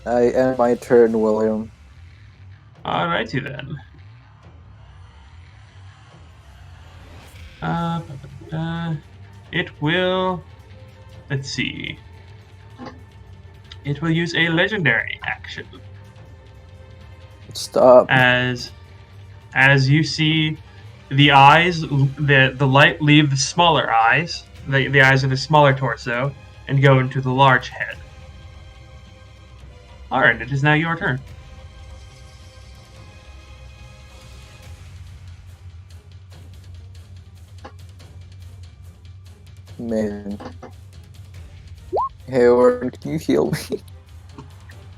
I end my turn, William. Alrighty then. It will. Let's see. It will use a legendary action. Stop. As you see the eyes, the light leave the smaller eyes, the eyes of the smaller torso, and go into the large head. Alright, it is now your turn. Man. Hey, Oren, can you heal me?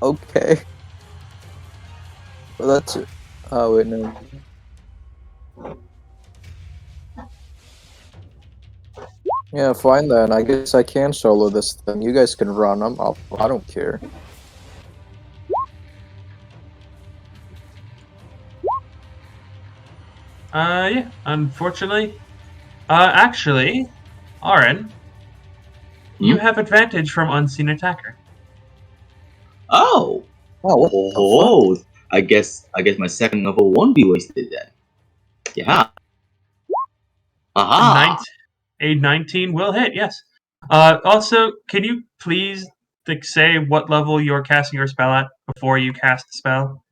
Okay. Well, that's it. Oh, wait, no. Yeah, fine then. I guess I can solo this thing. You guys can run. I don't care. Yeah, unfortunately. Actually, Aren, you have advantage from Unseen Attacker. Oh! Oh, what the fuck? Oh! I guess my second level won't be wasted then. Yeah. Aha! A 19 will hit, yes. Also, can you please say what level you're casting your spell at before you cast the spell?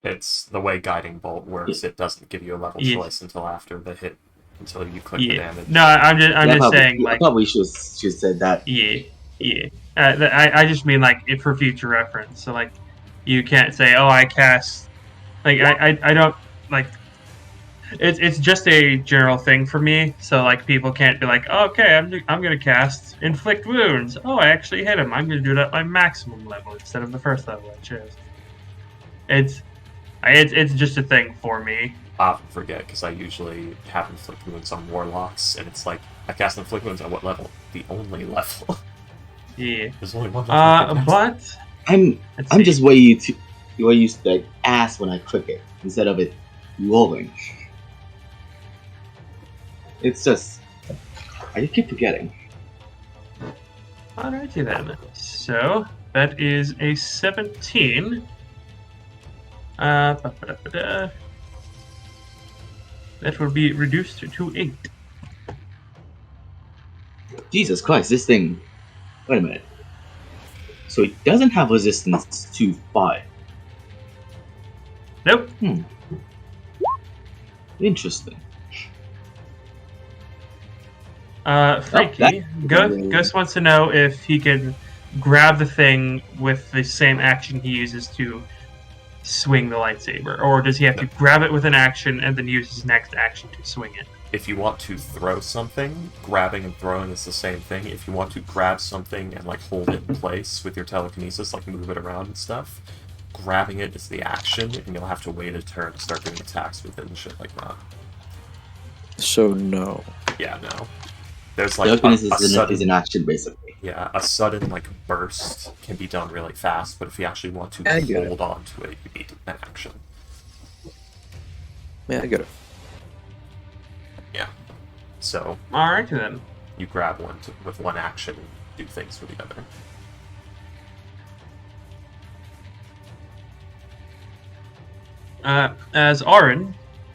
It's the way Guiding Bolt works. It doesn't give you a level Yeah. choice until after the hit, until you click the damage. No, I'm just saying, I like, probably should said that. yeah. I just mean like for future reference. So like, you can't say, "Oh, I cast." Like I don't like. It's just a general thing for me. So like, people can't be like, oh, "Okay, I'm gonna cast Inflict Wounds." Oh, I actually hit him. I'm gonna do it at my maximum level instead of the first level I chose. It's just a thing for me. I often forget because I usually have Inflict Wounds on Warlocks, and it's like, I cast Inflict Wounds at what level? The only level. Yeah. There's only one level I can cast. But I'm just where you like ask when I click it instead of it rolling. It's just I keep forgetting. Alrighty then. So that is a 17. That will be reduced to 8. Jesus Christ, this thing. Wait a minute. So it doesn't have resistance to fire. Nope. Interesting. Freaky. Ghost wants to know if he can grab the thing with the same action he uses to swing the lightsaber, or does he have to grab it with an action and then use his next action to swing it? If you want to throw something, grabbing and throwing is the same thing. If you want to grab something and like hold it in place with your telekinesis, like move it around and stuff, grabbing it is the action, and you'll have to wait a turn to start doing attacks with it and shit like that. So no. Yeah, no. There's like Telekinesis is sudden, an action, basically. yeah, a sudden like burst can be done really fast, but if you actually want to I get it. hold on to it, you need an action. Yeah, I get it. Yeah. So Alright then. you grab one with one action and do things with the other. As Arin,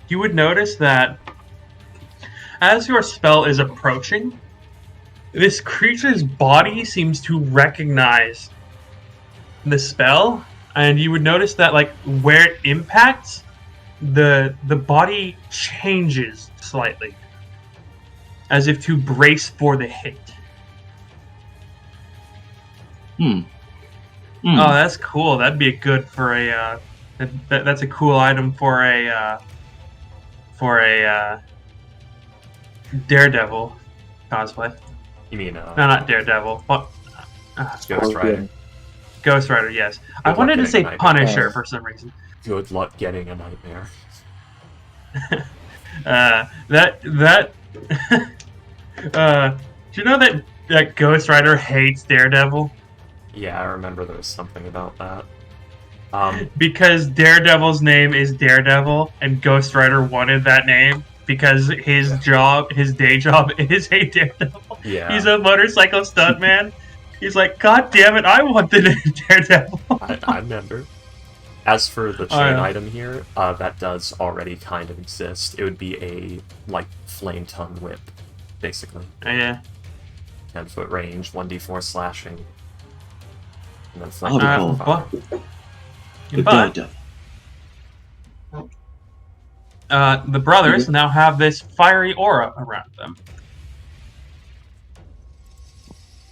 you would notice that as your spell is approaching, this creature's body seems to recognize the spell, and you would notice that like where it impacts, the body changes slightly, as if to brace for the hit. Hmm. Oh, that's cool. That'd be good for a. That's a cool item for a Daredevil cosplay. You mean No, not Daredevil. Ghost Rider? Ghost Rider. Yes, I luck wanted to getting say a nightmare. Punisher for some reason. Good luck getting a nightmare. Do you know that Ghost Rider hates Daredevil? Yeah, I remember there was something about that. Because Daredevil's name is Daredevil, and Ghost Rider wanted that name because his day job is a Daredevil. Yeah. He's a motorcycle stuntman. He's like, God damn it, I want the name Daredevil. I remember. As for the chain item here, that does already kind of exist. It would be a, like, Flametongue Whip, basically. Yeah. 10-foot range, 1d4 slashing. And then Oh, Flametongue but the brothers now have this fiery aura around them.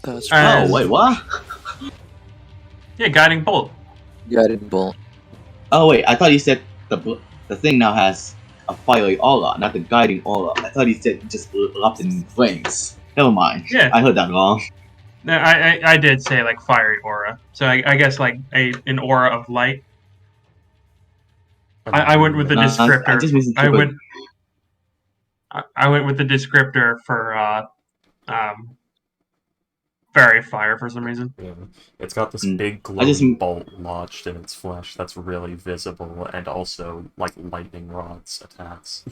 That's Uh, Oh, wait, what? Yeah, guiding bolt. guiding bolt. Oh, wait, I thought you said the thing now has a fiery aura, not the guiding aura. I thought you said it just erupts in flames. Never mind. Yeah. I heard that wrong. No, I did say like fiery aura, so I guess like an aura of light. I went with the descriptor. I just misinterpreted. I went with the descriptor for fairy fire for some reason. Yeah. It's got this big I glowing just- bolt lodged in its flesh that's really visible, and also, like, lightning rods attacks.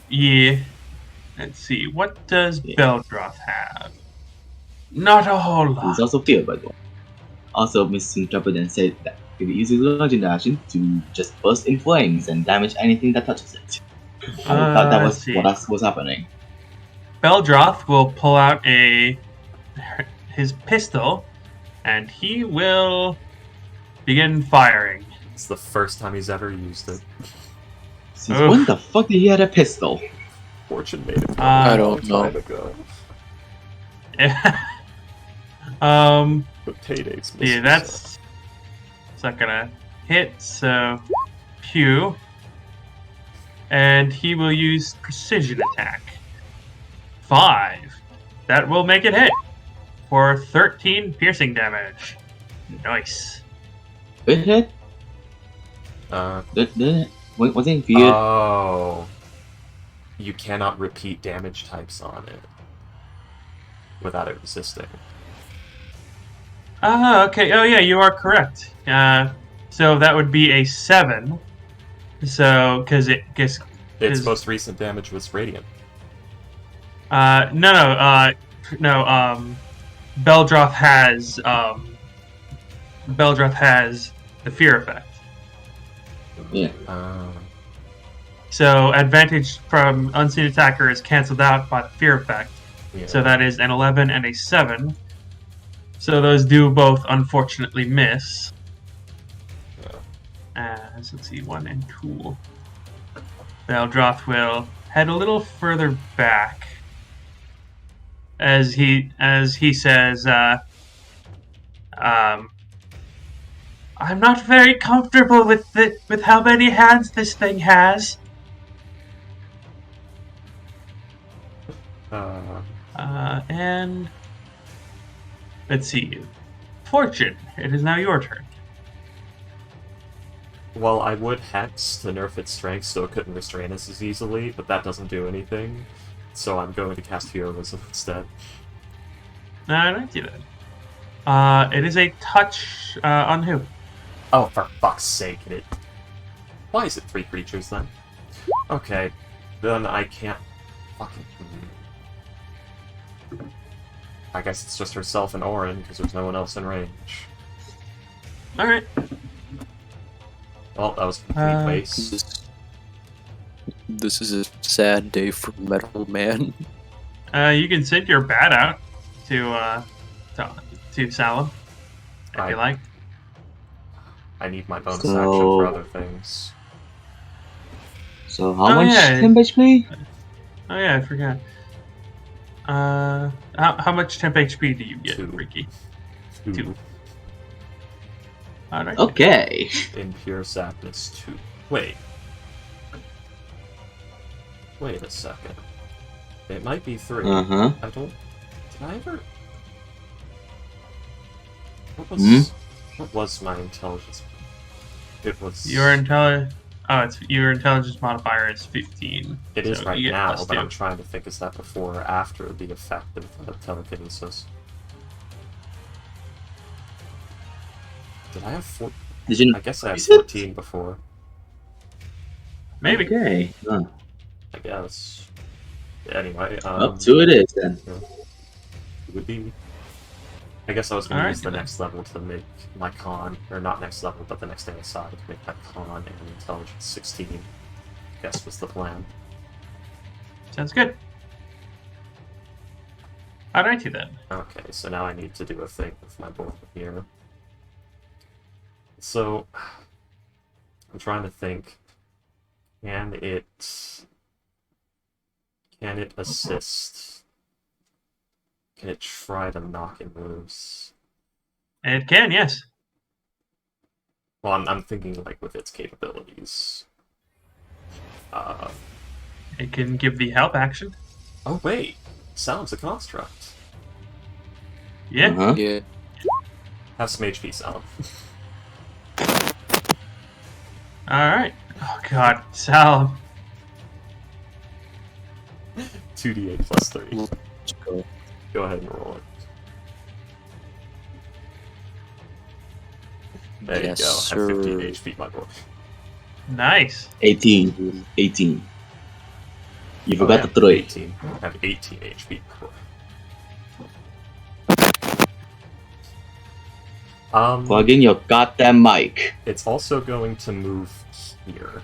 Yeah. Let's see. What does Yeah. Beldroth have? Not a whole lot. He's also feared by the one. Also misinterpreted and said that it uses legend action to just burst in flames and damage anything that touches it. I thought that let's was see. what was happening. Beldroth will pull out his pistol, and he will begin firing. It's the first time he's ever used it. Since Oof. when the fuck did he have a pistol? Fortune made it I don't know. time ago. But Payday's Yeah, that's not gonna hit, so pew. And he will use precision attack. 5. That will make it hit for 13 piercing damage. Nice. It hit? Was it feared? Oh. You cannot repeat damage types on it without it resisting. Okay. Oh, yeah, you are correct. So that would be a 7. So, because it gets. Its most recent damage was radiant. No. Beldroth has the fear effect. Yeah. So advantage from unseen attacker is cancelled out by the fear effect. Yeah. So that is an 11 and a 7. So those do both unfortunately miss. As let's see, 1 and 2. Beldroth will head a little further back as he says, I'm not very comfortable with how many hands this thing has. And let's see. Fortune, it is now your turn. Well, I would Hex to nerf its strength so it couldn't restrain us as easily, but that doesn't do anything. So I'm going to cast Heroism instead. I don't do that. It is a touch on who? Oh, for fuck's sake, Why is it 3 creatures then? Okay, then I can't fucking... I guess it's just herself and Orin, because there's no one else in range. Alright. Well, that was a complete waste. This is a sad day for Metal Man. You can send your bat out to Salem, if you like. I need my bonus action for other things. So how much temp HP? Oh yeah, I forgot. How much temp HP do you get, 2. Ricky? 2. Alright. Okay. In pure sadness, 2. Wait a second. It might be 3. Uh-huh. I don't... Did I ever... What was my intelligence? It was... Your intelligence modifier is 15. It is so right you get now, +2. but I'm trying to think, is that before or after the effect of telekinesis? Did I have 4? Did you? I guess I had Is it? 14 before. Maybe. Okay. I guess. Anyway, Up to it is then. It would be... I guess I was going to Alright. use the next level to make my con, or not next level, but the next thing aside, to make my con and intelligence 16. I guess was the plan. Sounds good. Alrighty then. Okay, so now I need to do a thing with my board here. So, I'm trying to think, can it assist? Can it try to knock him loose? It can, yes. Well, I'm thinking like with its capabilities. It can give the help action. Oh wait, sounds a construct. Yeah. Uh-huh. Yeah. Have some HP, Salem. Alright. Oh god, Salem. 2d8 plus 3. Let's go. Go ahead and roll it. There Yes, you go. sir. Have 15 HP, my boy. Nice. 18. 18. You Oh, forgot yeah, the 3. 18. I have 18 HP, my boy. Plug in your goddamn mic. It's also going to move here.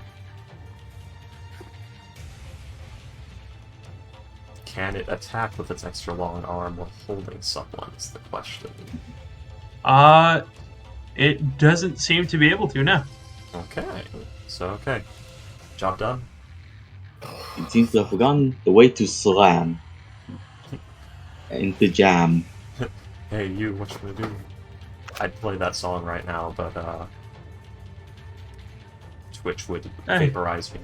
Can it attack with its extra long arm while holding someone is the question. It doesn't seem to be able to, no. Okay. So, okay. Job done. It seems to have forgotten the way to slam. And to jam. Hey, you, what you gonna do? I'd play that song right now, but, Twitch would vaporize me.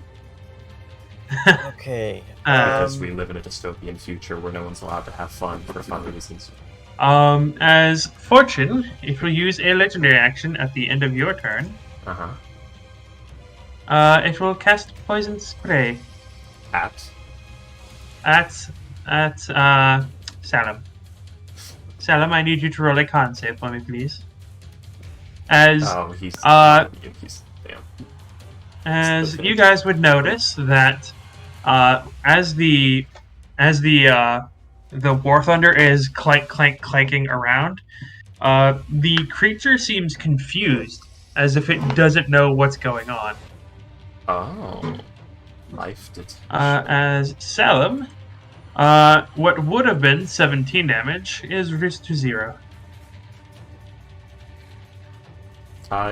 Okay. Because we live in a dystopian future where no one's allowed to have fun for fun reasons. As Fortune, it will use a legendary action at the end of your turn. Uh-huh. It will cast Poison Spray at Salem. Salem, I need you to roll a con save for me, please. As He's damn. as you guys would notice that as the War Thunder is clanking around, the creature seems confused, as if it doesn't know what's going on. Oh. Life detection. As Salem, what would have been 17 damage is reduced to 0.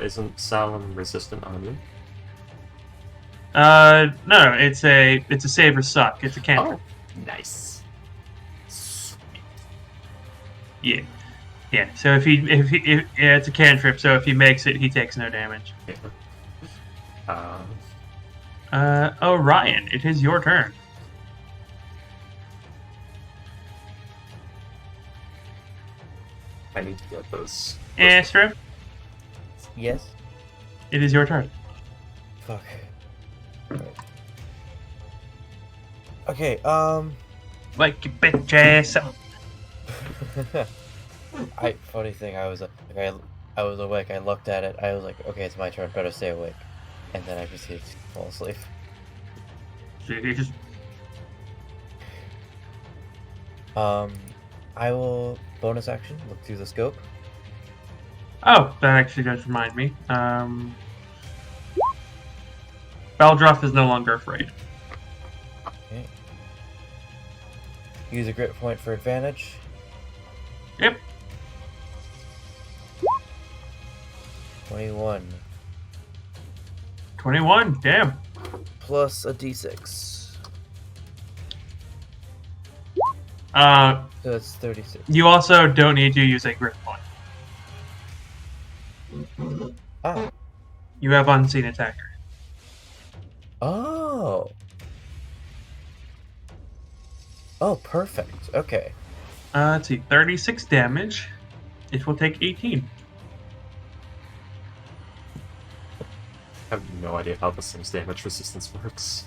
Isn't Salem resistant on you? No, it's a save or suck. It's a cantrip. Oh, nice. Yeah. Yeah. So if yeah, it's a cantrip. So if he makes it, he takes no damage. Yeah. Orion, it is your turn. I need to get those. Astro, Yes. it is your turn. Fuck. Right. Okay. Like your bitch ass up. Funny thing, I was awake. I looked at it. I was like, okay, it's my turn. Better stay awake. And then I proceeded to fall asleep. Jeez. I will bonus action look through the scope. Oh, that actually does remind me. Baldroth is no longer afraid. Okay. Use a grit point for advantage. Yep. 21 21. Damn. plus a d6. So that's 36. You also don't need to use a grit point. Ah. You have unseen attacker. Oh. Oh, perfect. Okay. Let's see. 36 damage. It will take 18. I have no idea how this thing's damage resistance works.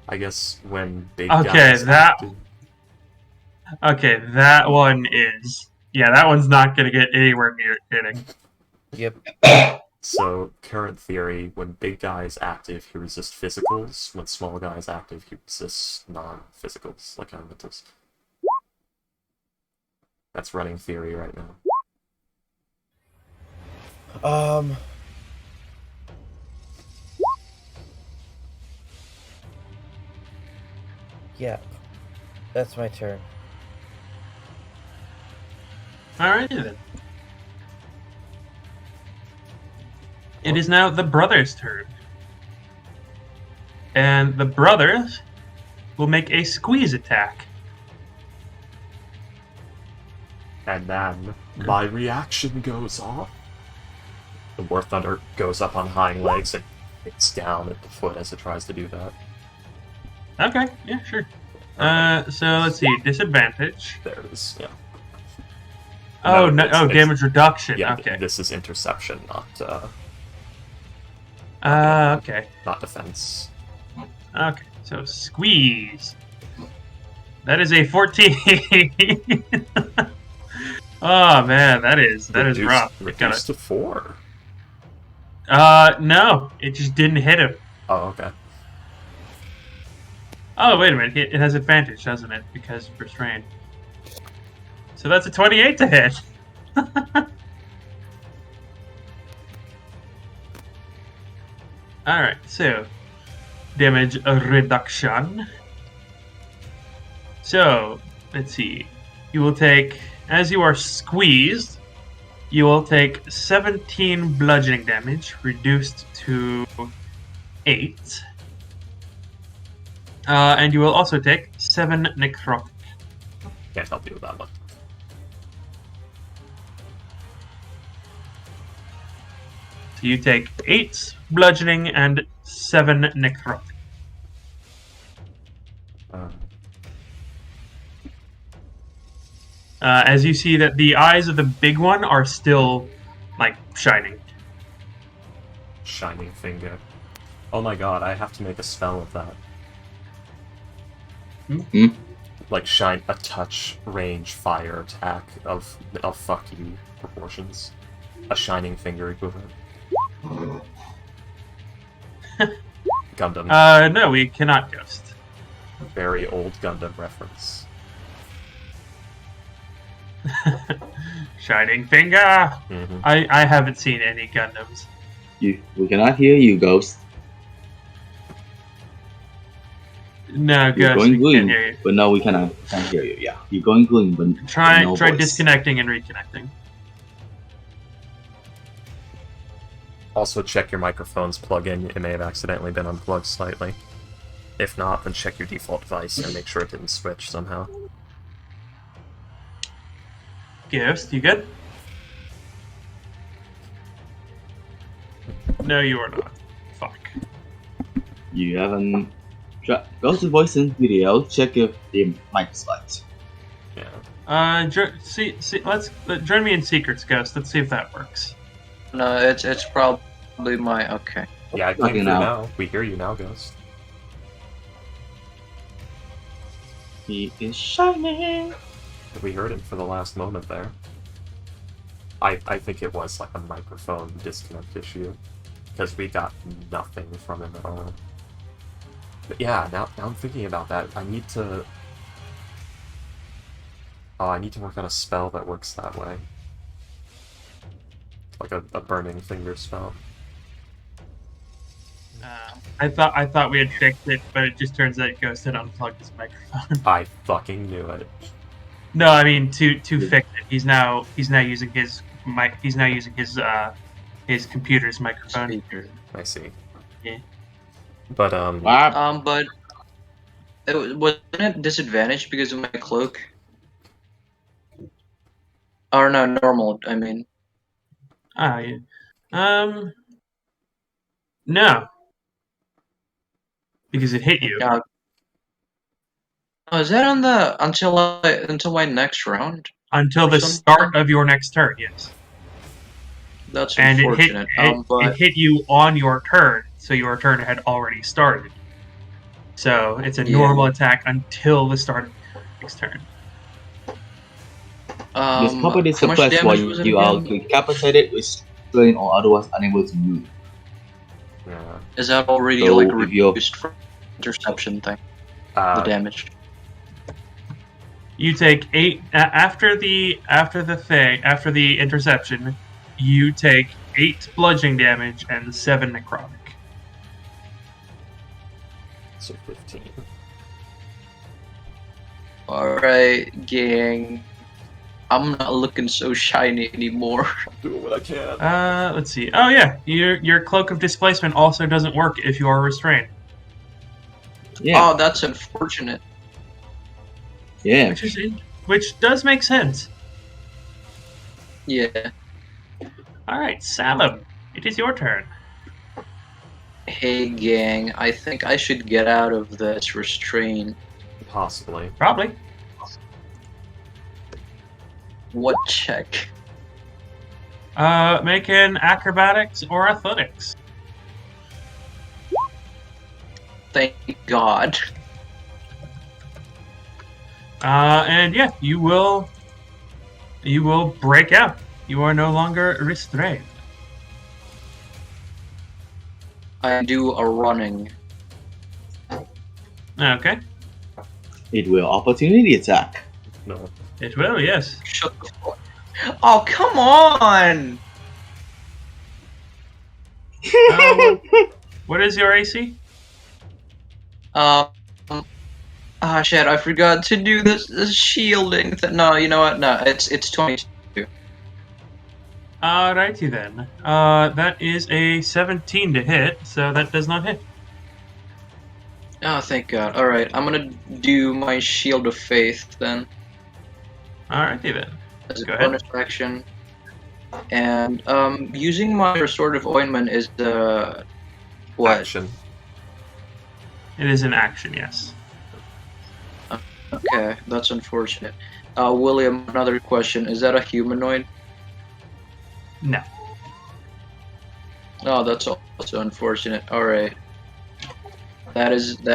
I guess when big guys Okay, that one is... Yeah, that one's not going to get anywhere near hitting. Yep. So, current theory, when big guy is active, he resists physicals. When small guy is active, he resists non-physicals, like elementals. That's running theory right now. Yeah. That's my turn. Alright then. It is now the brothers' turn. And the brothers will make a squeeze attack. And then, my reaction goes off. The War Thunder goes up on hind legs and hits down at the foot as it tries to do that. Okay, yeah, sure. So let's see, disadvantage. There it is, yeah. Oh, No, it's damage reduction. Yeah, Okay. this is interception, not Okay. not defense. Okay, so squeeze. That is a 14. Oh man, that is rough. Reduced to 4. No, it just didn't hit him. Oh, okay. Oh, wait a minute, it has advantage, doesn't it? Because of restrained. So that's a 28 to hit. Alright, so damage reduction. So, let's see. You will take, as you are squeezed, you will take 17 bludgeoning damage, reduced to 8. And you will also take 7 necrotic. Can't help you with that one. So you take 8 bludgeoning and 7 necrotic. As you see that the eyes of the big one are still, like, shining. Shining finger. Oh my god, I have to make a spell of that. Like shine a touch range fire attack of fuck you proportions. A shining finger equivalent. Gundam. No, we cannot ghost. Very old Gundam reference. Shining finger! Mm-hmm. I haven't seen any Gundams. We cannot hear you, Ghost. No, You're Ghost, going we green, can't hear you. but now we can't hear you. Yeah, you're going green, but Try no try voice. disconnecting and reconnecting. Also, check your microphone's plug-in. It may have accidentally been unplugged slightly. If not, then check your default device and make sure it didn't switch somehow. Ghost, you good? No, you are not. Fuck. You haven't. Go to voice and video. Check if the mic is light. Yeah. Let's join me in secrets, Ghost. Let's see if that works. No, it's probably my okay. Yeah, it came through now. We hear you now, Ghost. He is shining. We heard him for the last moment there. I think it was like a microphone disconnect issue. Because we got nothing from him at all. But yeah, now I'm thinking about that. I need to work on a spell that works that way. Like a burning finger spell. I thought we had fixed it, but it just turns out Ghost had unplugged his microphone. I fucking knew it. No, I mean to fix it. He's now using his mic. He's now using his computer's microphone. Speaker. I see. Yeah. But But wasn't it disadvantaged because of my cloak? Or no, normal. I mean. Yeah. No. Because it hit you. Yeah. Oh, is that on the until my next round? Until or the something? start of your next turn, yes. That's And unfortunate. it hit you on your turn, so your turn had already started. So it's a normal attack until the start of your next turn. This property how much suppressed while damage was it you are again? incapacitated, restrained, or otherwise unable to move. yeah. Is that already So like if you're- reduced from interception thing? The damage. You take 8 after the interception. You take 8 bludgeoning damage and 7 necrotic. So 15. Alright, gang. I'm not looking so shiny anymore. Doing what I can. Let's see. Oh yeah, your cloak of displacement also doesn't work if you are restrained. Yeah. Oh, that's unfortunate. Yeah. Which does make sense. Yeah. All right, Salem, it is your turn. Hey, gang. I think I should get out of this restraint. Possibly. Probably. What check? Make an acrobatics or athletics. Thank God. And yeah, you will break out. You are no longer restrained. I do a running. Okay. It will opportunity attack. No. It will, yes. Shut the fuck. Oh, come on! What is your AC? Shit, I forgot to do this shielding thing. No, you know what? No, it's 22. Alrighty then. That is a 17 to hit, so that does not hit. Oh, thank God. Alright, I'm gonna do my Shield of Faith then. Alrighty then. As a Go ahead. bonus action. And, using my Restorative Ointment is the... What? Action. It is an action, yes. Okay, that's unfortunate. William, another question. Is that a humanoid? No. Oh, that's also unfortunate. Alright. That is it.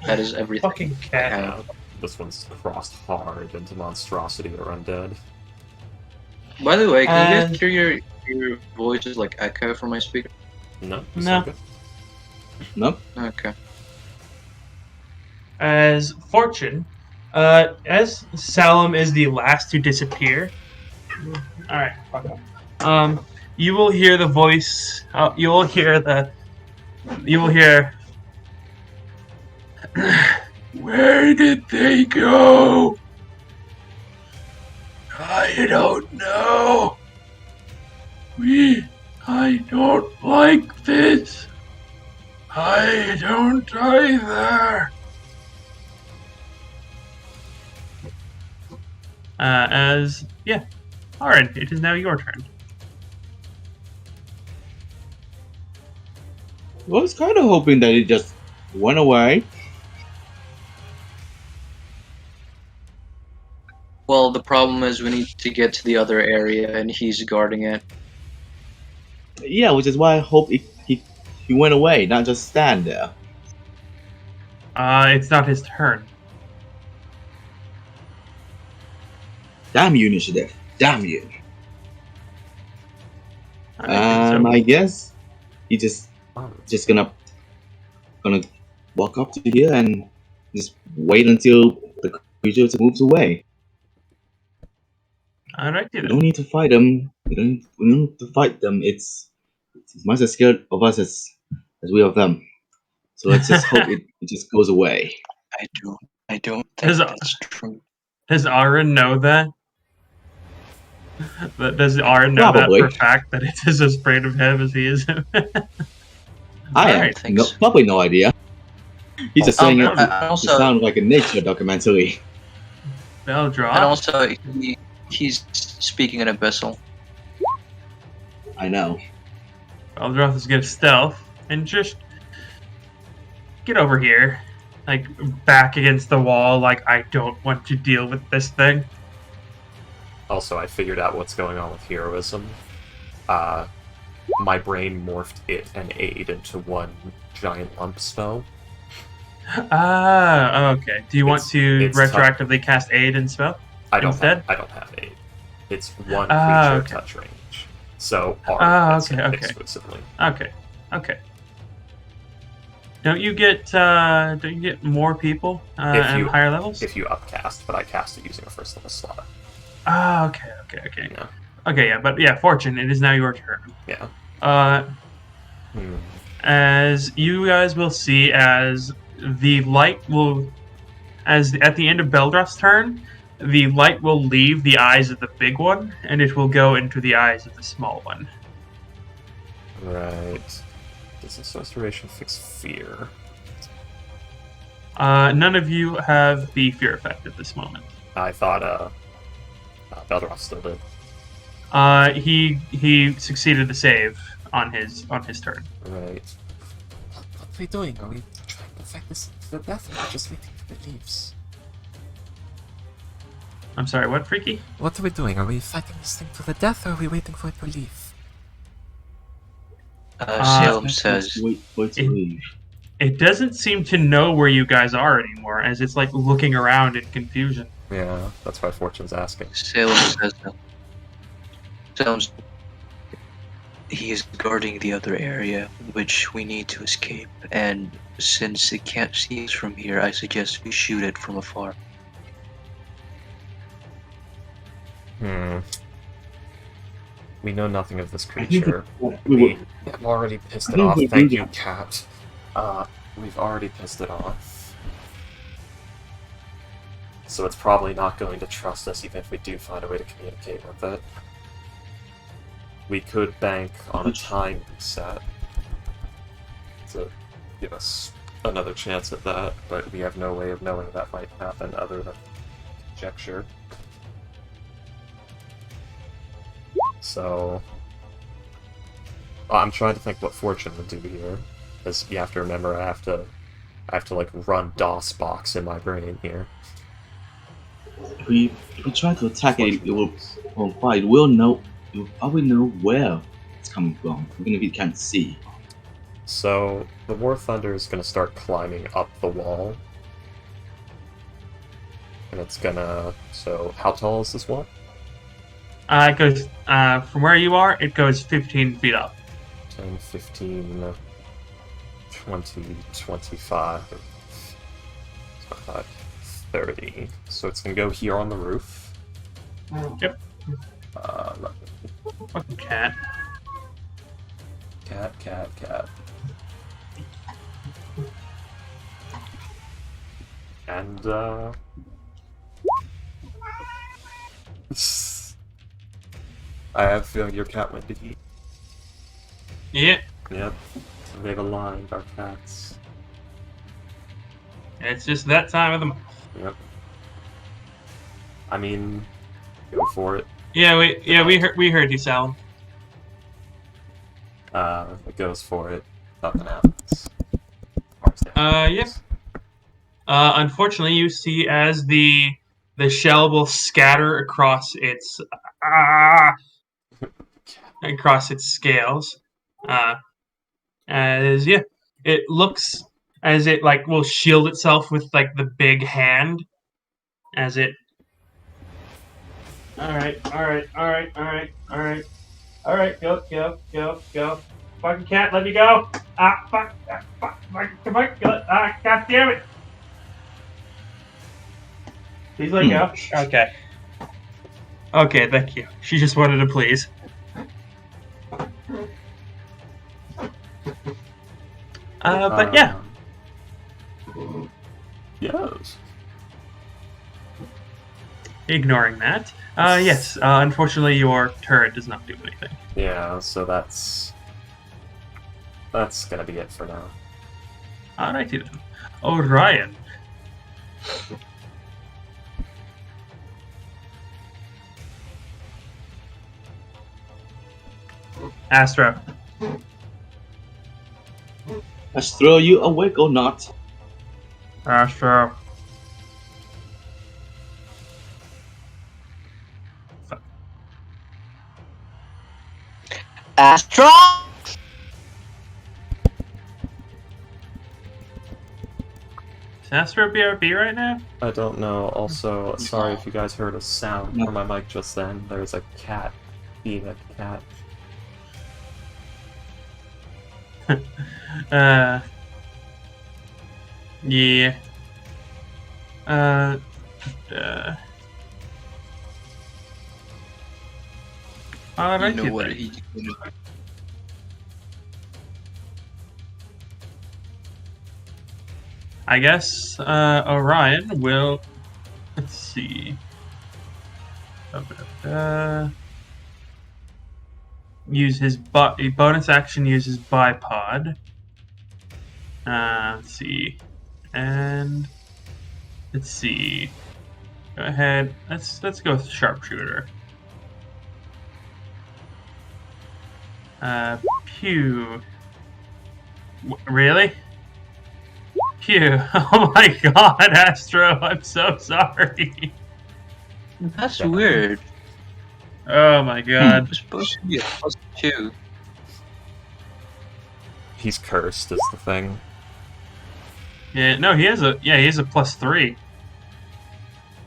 That is everything. Fucking cat. Okay. This one's crossed hard into monstrosity or undead. By the way, can you And- guys hear your voices like echo from my speaker? No. It's No. not good. Nope. Okay. As Fortune, as Salem is the last to disappear. Alright, fuck off. You will hear the voice. You will hear. Where did they go? I don't know. I don't like this. I don't either. Aaron, it is now your turn. I was kind of hoping that it just went away. Well, the problem is we need to get to the other area, and he's guarding it. Yeah, which is why I hope he went away, not just stand there. It's not his turn. Damn you, initiative. Damn you. I don't think I guess he just gonna walk up to here and just wait until the creature moves away. Alright, We don't need to fight them. We don't need to fight them. It's as much as scared of us as we of them. So let's just hope it just goes away. I don't think that's true. Does Aaron know that? Does Aaron know Probably. that for a fact that it is as afraid of him as he is? I have Alright. probably no idea. He's just saying it also, to sound like a nature documentary. Bell drop. And also, he's speaking in Abyssal. I know. Beldroth is gonna stealth and just get over here. Like, back against the wall, like, I don't want to deal with this thing. Also, I figured out what's going on with heroism. My brain morphed it and aid into one giant lump spell. Okay. Do you want to it's retroactively cast aid and spell? I don't instead? have aid. It's one creature okay. touch range. So R okay. exclusively. Okay. Don't you get more people at higher levels? If you upcast, but I cast it using a first level slot. Okay. Yeah. Okay, yeah, but yeah, Fortune, it is now your turn. Yeah. As you guys will see, as the light will, as at the end of Beldroth's turn, the light will leave the eyes of the big one, and it will go into the eyes of the small one. Right. Does this restoration fix fear? None of you have the fear effect at this moment. I thought Beldroth still did. He succeeded the save on his turn. Right. What are we doing? Are we trying to fight this to the death, or just waiting for the leaves? I'm sorry, what, Freaky? What are we doing? Are we fighting this thing to the death, or are we waiting for it to leave? Salem says... Wait to leave. It doesn't seem to know where you guys are anymore, as it's like looking around in confusion. Yeah, that's why Fortune's asking. Salem says that. Salem's... He is guarding the other area, which we need to escape, and since it can't see us from here, I suggest we shoot it from afar. We know nothing of this creature. We have already pissed it off. Thank you, Cat. We've already pissed it off. So it's probably not going to trust us even if we do find a way to communicate with it. We could bank on a time reset to give us another chance at that, but we have no way of knowing that might happen other than conjecture. So I'm trying to think what Fortune would do here, because you have to remember I have to like run DOSBox in my brain here. If we try to attack it, it will fight. It will probably know where it's coming from, even if it can't see. So the War Thunder is going to start climbing up the wall, and it's gonna. So how tall is this wall? It goes from where you are. It goes 15 feet up. 10, 15, 20, 25, 25, 30. So it's gonna go here on the roof. Yep. Fucking cat. And I have a feeling your cat went to eat. Yeah, Yep. They've aligned our cats. it's just that time of the month. Yep. I mean, go for it. Yeah, we heard you, Sal. It goes for it. Nothing happens. Yeah. Unfortunately, you see as the shell will scatter across its scales. As it looks as it like will shield itself with like the big hand as it. All right. Go. Fucking cat, let me go. Fuck, come on, god damn it. Please let go. Okay. Okay, thank you. She just wanted to please. But yeah. Yes. Ignoring that. Yes, unfortunately your turret does not do anything. Yeah, so that's gonna be it for now. Alrighty then. Orion. Astro. Astro, you awake or not? Astro. Astro! Is Astro BRB right now? I don't know. Also, sorry if you guys heard a sound from my mic just then. There's a cat being a cat. Yeah. Alrighty You know what then. he's gonna do. I guess Orion will. Let's see. Use his bonus action. Uses bipod. Let's see, and let's see. Go ahead. Let's go with Sharpshooter. Pew. Really? Pew. Oh my god, Astro, I'm so sorry. That's weird. Oh my god. It's supposed to be a +2. He's cursed is the thing. Yeah, no, he has a +3.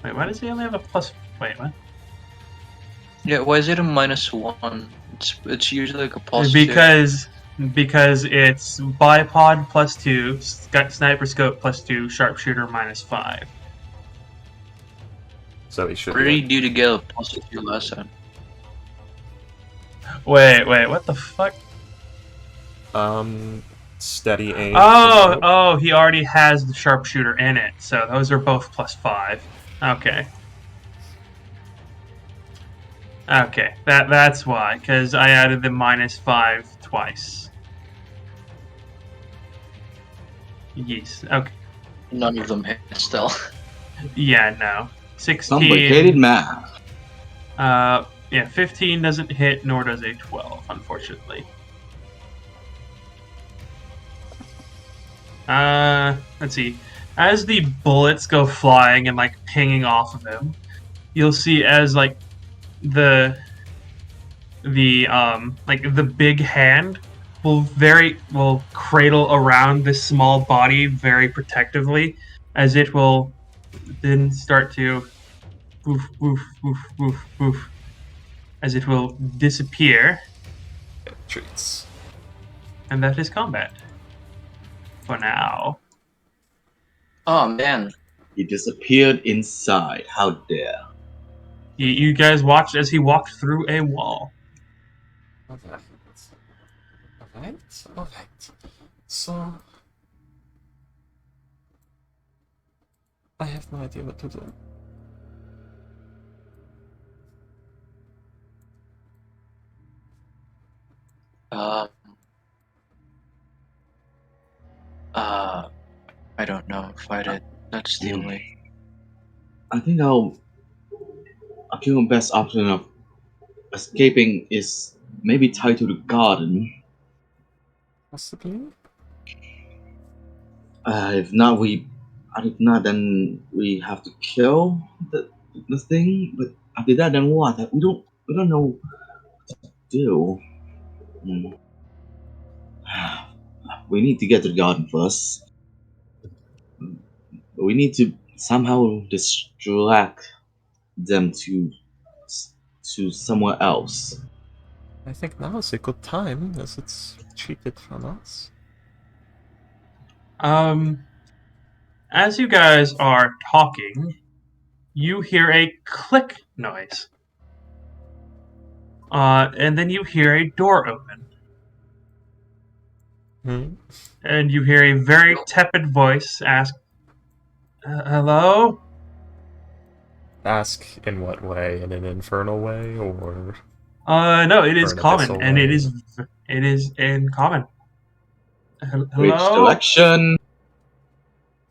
Wait, why does he only have a plus? Wait, what? Yeah, why is it a -1? It's usually like a +2. Because it's bipod +2, sniper scope +2, sharpshooter -5. So he should What did he be. do to get a +2 last time? Wait, what the fuck? Steady aim. Oh, he already has the sharpshooter in it, so those are both +5. Okay. Okay, that's why, because I added the -5 twice. Yes. Okay. None of them hit still. Yeah. No. 16. Complicated math. Yeah. 15 doesn't hit, nor does a 12, unfortunately. Let's see. As the bullets go flying and like pinging off of him, you'll see as like the big hand will cradle around this small body very protectively, as it will then start to woof woof woof woof woof, as it will disappear, Treats. and that is combat for now. Oh man. He disappeared inside. How dare. You guys watched as he walked through a wall. Okay. Alright. So. I have no idea what to do. I don't know. Fight it. That's the only. I think our best option of escaping is maybe tied to the garden. Possibly? If not, then we have to kill the thing. But after that, then what? We don't know what to do. Hmm. We need to get to the garden first. We need to somehow distract them to somewhere else. I think now is a good time, as it's cheated from us. As you guys are talking, you hear a click noise. And then you hear a door open. And you hear a very tepid voice ask, hello? Ask in what way? In an infernal way, or No, it is Or an common, abyssal and way. it is in common. Which Hello? direction?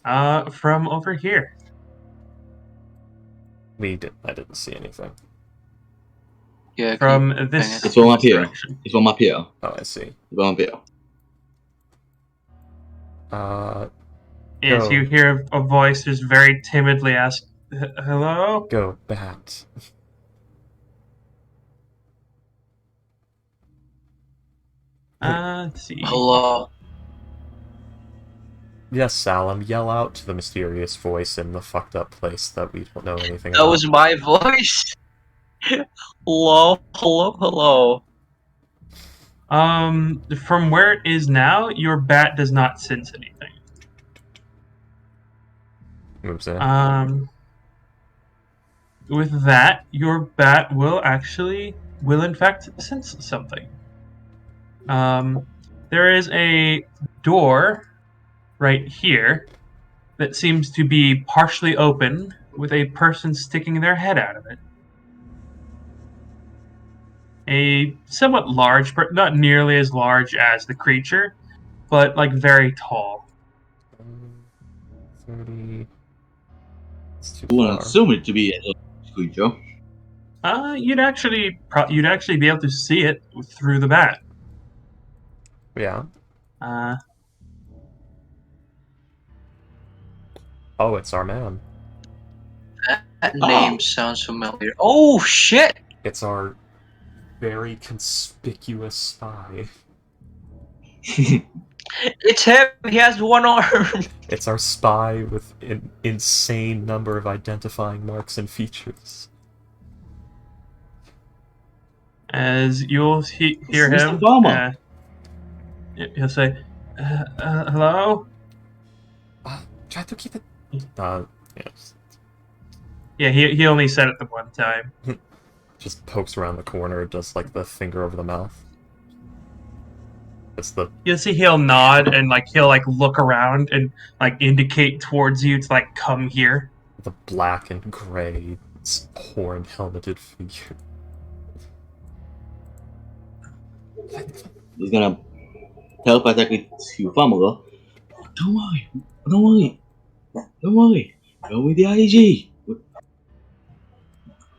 From over here. I didn't see anything. Yeah. From this It's from up here. direction. It's from up here. Oh, I see. It's from up here. Yes, Go. you hear a voice just very timidly ask, hello? Go, bat. Let's see. Hello. Yes, Salim, yell out to the mysterious voice in the fucked up place that we don't know anything That about. was my voice. Hello. From where it is now, your bat does not sense anything. Moves in. With that, your bat will in fact sense something. There is a door right here that seems to be partially open with a person sticking their head out of it. A somewhat large, but not nearly as large as the creature, but like very tall. 30. It's too We want far. to assume it to be a creature. You'd actually be able to see it through the bat. Yeah. Oh, it's our man. That name sounds familiar. Oh shit! It's our very conspicuous spy. It's him. He has one arm. It's our spy with an insane number of identifying marks and features. As you'll hear Mr. him, Farmer. he'll say, "Hello." Try to keep it. Yes. Yeah, he only said it the one time. Just pokes around the corner, does like the finger over the mouth. It's the. You'll see he'll nod and he'll look around and indicate towards you to come here. The black and gray horned helmeted figure. He's gonna telepathically to Farmer. Don't worry. Go with the IG.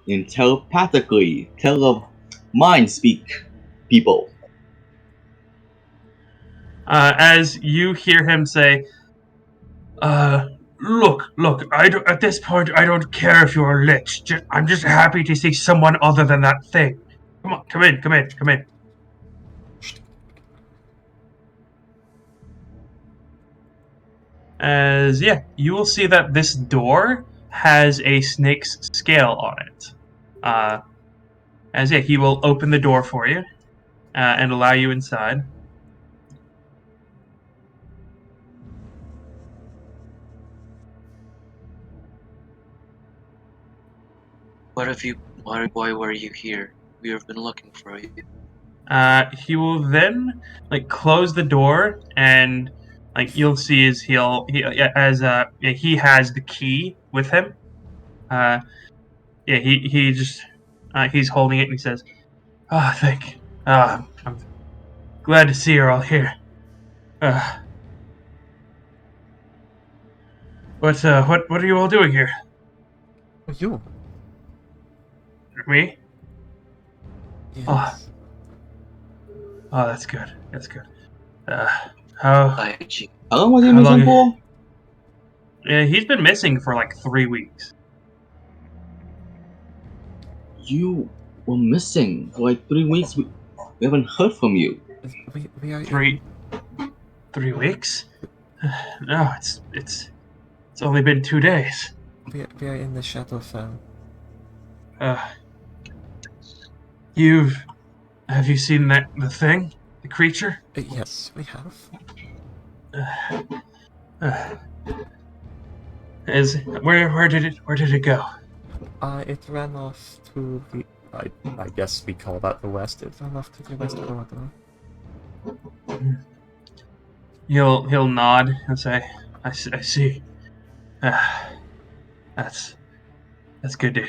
And telepathically mind speak people. As you hear him say, look, at this point, I don't care if you're lit. I'm just happy to see someone other than that thing. Come on, come in. As, you will see that this door has a snake's scale on it. He will open the door for you and allow you inside. Why were you here? We have been looking for you. He will then close the door and like you'll see is he has the key with him. He just he's holding it and he says, "Ah, thank you. I'm glad to see you're all here. What are you all doing here? You. Me? Yes. Oh, that's good. That's good. How How long was he How long- missing for? Yeah, he's been missing for like 3 weeks. You were missing for like 3 weeks. We haven't heard from you. We are Three 3 weeks? No, it's only been 2 days. we are in the Shadowfell. Have you seen the thing? The creature? Yes, we have. Where did it go? It ran off to the. I guess we call that the west. It ran off to the west corridor. He'll nod and say, I see. That's good to.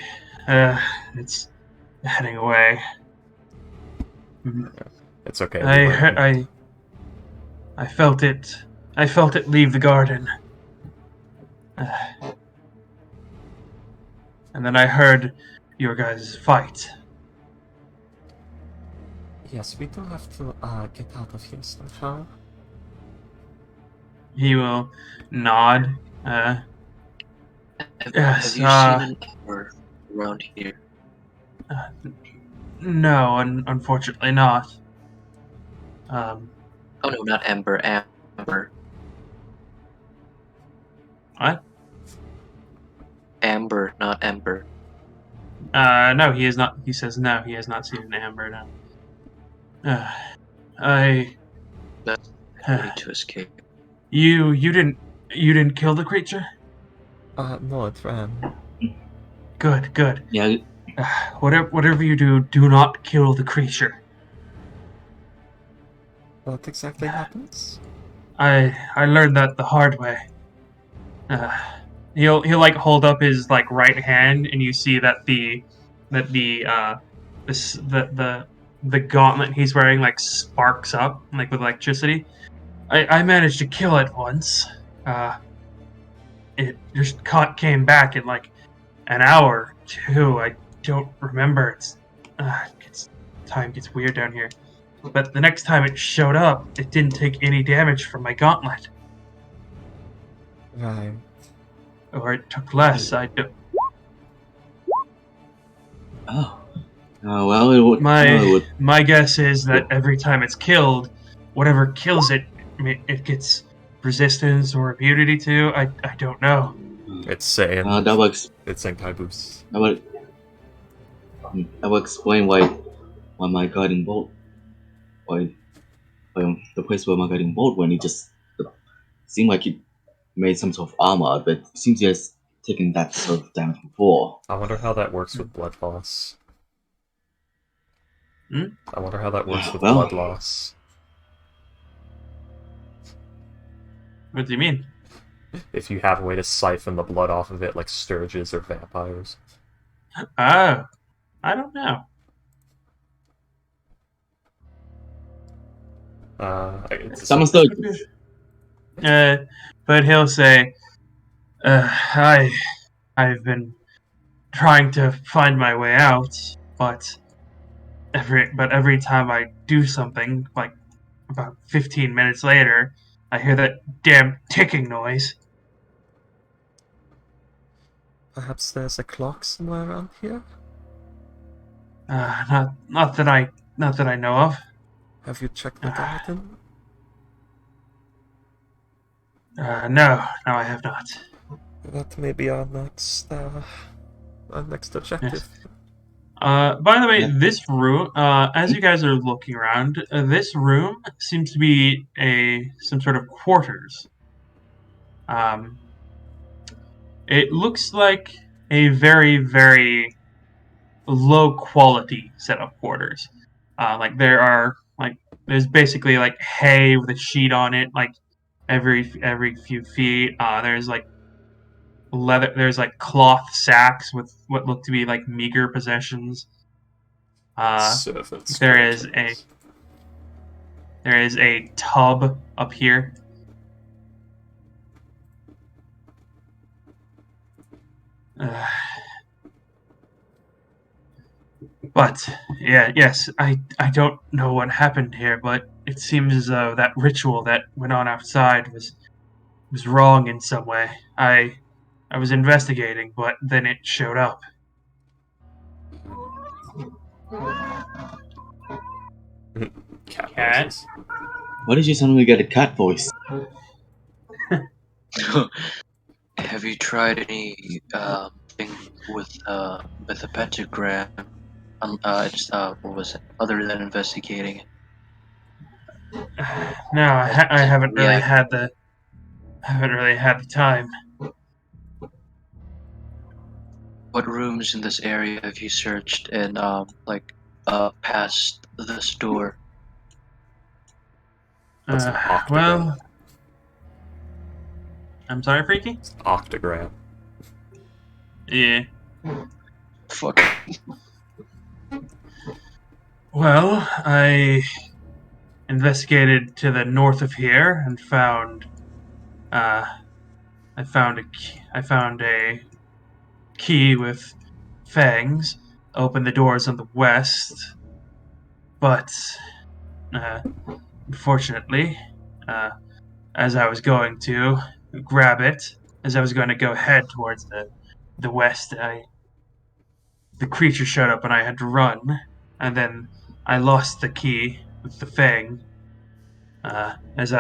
It's heading away. It's okay. I felt it. I felt it leave the garden. And then I heard your guys' fight. Yes, we do have to get out of here somehow. He will nod. Have Yes. you seen an ember around here? No, unfortunately not. Oh no, not ember, amber. What? Amber, not ember. No, he is not. He says no. He has not seen an amber. No. I. That's ready to escape. You didn't kill the creature? No, it ran. Good. Yeah, Whatever you do not kill the creature. What exactly happens? I learned that the hard way. He'll like hold up his like right hand, and you see that the gauntlet he's wearing like sparks up like with electricity. I managed to kill it once. It just came back in like an hour or two. I don't remember. Time gets weird down here. But the next time it showed up, it didn't take any damage from my gauntlet. Right. Or it took less. I don't. well, it would. My guess is that every time it's killed, whatever kills it, it gets resistance or immunity to. I don't know. It's saying. That works. It's saying Kai boost. That will explain why my guiding bolt, why the place where my guiding bolt went, it just seemed like it made some sort of armor, but it seems it has taken that sort of damage before. I wonder how that works with blood loss. I wonder how that works with blood loss. What do you mean? If you have a way to siphon the blood off of it, like sturges or vampires. Oh, I don't know. Someone still. But he'll say, I've been trying to find my way out, but every time I do something, like about 15 minutes later, I hear that damn ticking noise. Perhaps there's a clock somewhere around here? Not that I know of. Have you checked the garden? No, I have not. That may be our next objective. Yes. By the way, this room, as you guys are looking around, this room seems to be some sort of quarters. It looks like a very, very low quality set of quarters. There's basically like hay with a sheet on it, like every few feet. There's like leather. There's like cloth sacks with what look to be like meager possessions. Servants. There is quarters. there is a tub up here. But yes, I don't know what happened here, but it seems as though that ritual that went on outside was wrong in some way. I was investigating, but then it showed up. Cat Cat? noises. Why did you suddenly get a cat voice? Have you tried any thing with a pentagram? What was it? Other than investigating it. No, I haven't really React. had the time. What rooms in this area have you searched and past this door? That's an octagram. Well, I'm sorry, Freaky? It's an octagram. Yeah. Fuck. Well, I investigated to the north of here and found I found a key with fangs. Opened the doors on the west, but unfortunately, as I was going to grab it, as I was going to go head towards the west, the creature showed up and I had to run, and then I lost the key with the fang as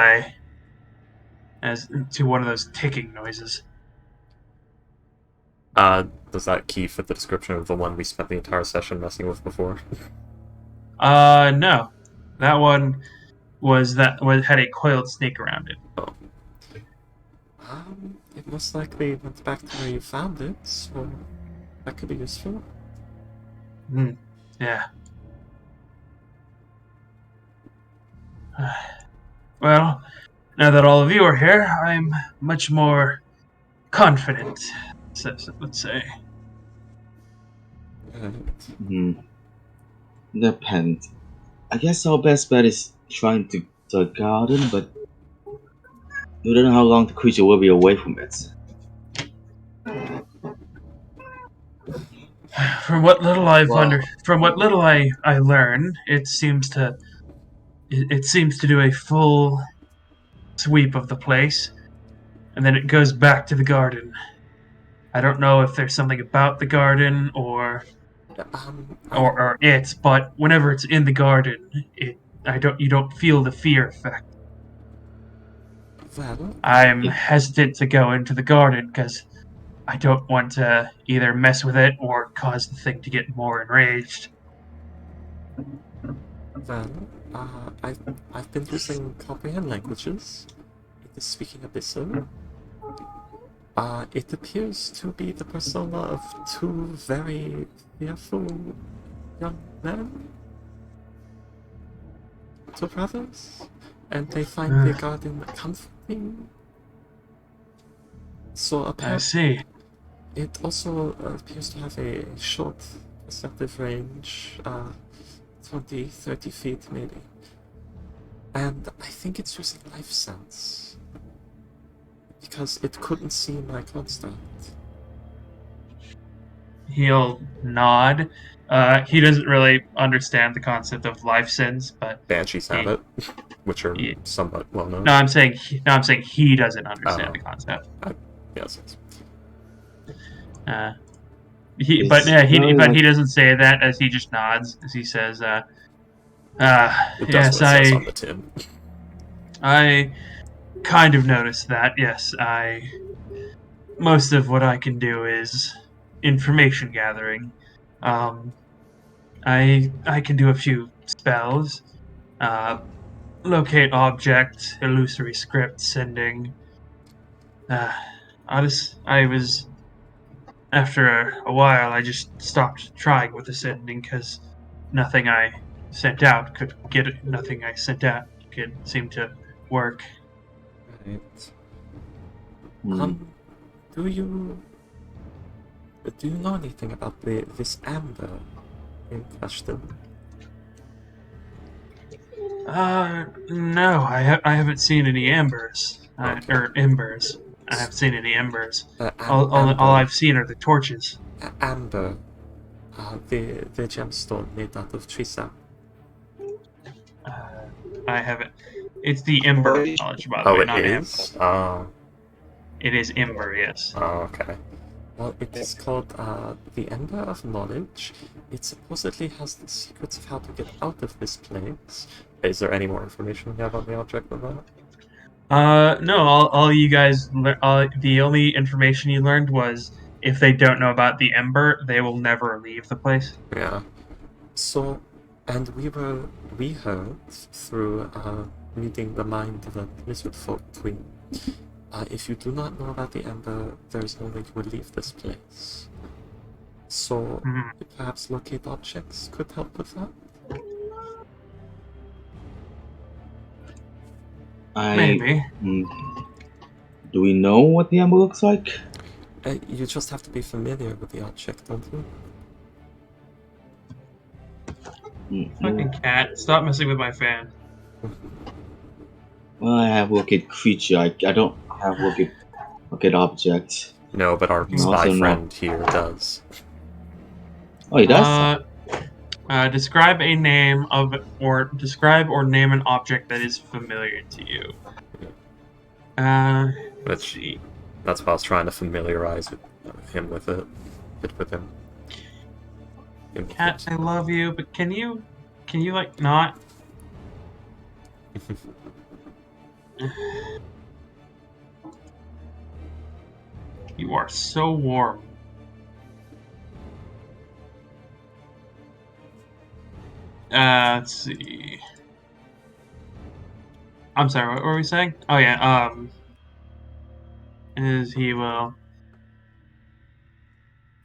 to one of those ticking noises. Does that key fit the description of the one we spent the entire session messing with before? No, that one had a coiled snake around it. Oh. It most likely went back to where you found it, so that could be useful. Yeah. Well, now that all of you are here, I'm much more confident, let's say. Depends. I guess our best bet is trying to the garden, but you don't know how long the creature will be away from it. From what little Wow. from what little I learned, it seems to do a full sweep of the place, and then it goes back to the garden. I don't know if there's something about the garden or it, but whenever it's in the garden, you don't feel the fear effect. Well, I'm hesitant to go into the garden because I don't want to either mess with it or cause the thing to get more enraged. I've been using comprehend languages. It is speaking Abyssal. It appears to be the persona of two very fearful young men. Two brothers, and they find the garden comforting. So I apparently, see. it also appears to have a short perceptive range, 20, 30 feet maybe. And I think it's using life sense. Because it couldn't see my construct. He'll nod. He doesn't really understand the concept of life sense, but Banshees have it, which are somewhat well known. No, I'm saying he doesn't understand the concept. Yes. He doesn't say that, as he just nods as he says, It does yes, what it says on the tin. I kind of noticed that. Yes, most of what I can do is information gathering. I can do a few spells, locate object, illusory script, sending. After a while, I just stopped trying with the sending because nothing I sent out could seem to work. Right. Hmm. Do you know anything about this amber in question? No, I haven't seen any embers. Okay. Or embers. I haven't seen any embers. Amber. All I've seen are the torches. Amber. The gemstone made out of tree sap. I haven't. It's the ember knowledge, by the Oh, way, it not is? amber. It is ember, yes. Okay. Well, it is called the Ember of Knowledge. It supposedly has the secrets of how to get out of this place. Is there any more information we have on the object than that? No, all you guys, the only information you learned was if they don't know about the ember, they will never leave the place. Yeah. So, and we heard through reading the mind of a lizard folk queen. If you do not know about the Ember, there is no way you will leave this place. So, Mhm. perhaps locate objects could help with that? Maybe. Do we know what the amber looks like? You just have to be familiar with the object, don't you? Fucking cat, stop messing with my fan. Well, I have locate creature. I don't have locate object. No, but our I'm spy also friend here does. Oh, he does? Describe a name of, or describe or name an object that is familiar to you. Let's see. That's why I was trying to familiarize him with it. With him. Cat, I love you, but can you like not? You are so warm. Let's see. I'm sorry, what were we saying? Oh yeah, is he will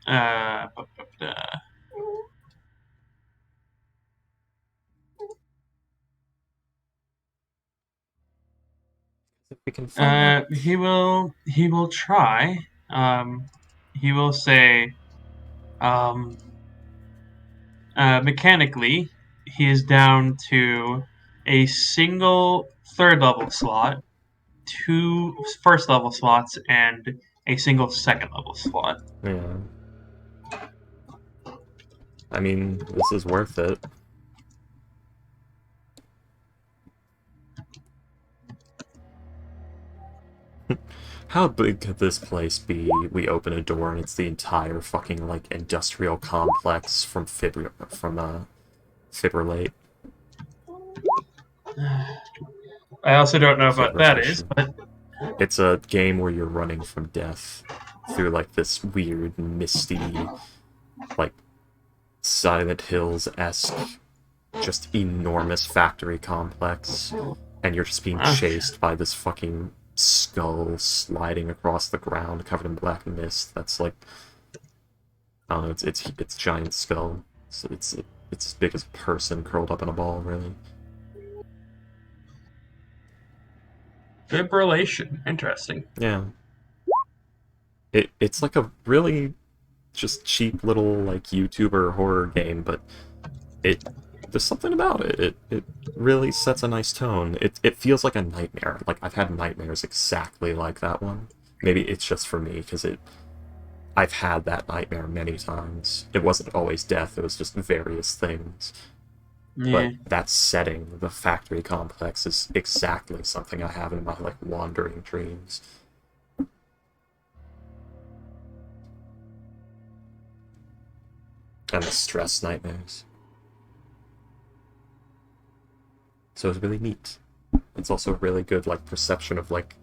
uh If we can find he will try. He will say mechanically he is down to a single third level slot, 2 first level slots, and a single second level slot. Yeah. I mean, this is worth it. How big could this place be? We open a door and it's the entire fucking like industrial complex from Fibrillate. I also don't know what that is, but It's a game where you're running from death through like this weird, misty, like Silent Hills-esque, just enormous factory complex, and you're just being chased by this fucking skull sliding across the ground covered in black mist. That's like, I don't know, it's giant skull. So it's as big as a person curled up in a ball, really. fibrillation. Interesting. Yeah. It's like a really just cheap little like YouTuber horror game, but there's something about it. It really sets a nice tone. It feels like a nightmare. Like I've had nightmares exactly like that one. Maybe it's just for me because I've had that nightmare many times. It wasn't always death. It was just various things. Yeah. But that setting, the factory complex, is exactly something I have in my like wandering dreams. And the stress nightmares. So it's really neat. It's also a really good like perception of like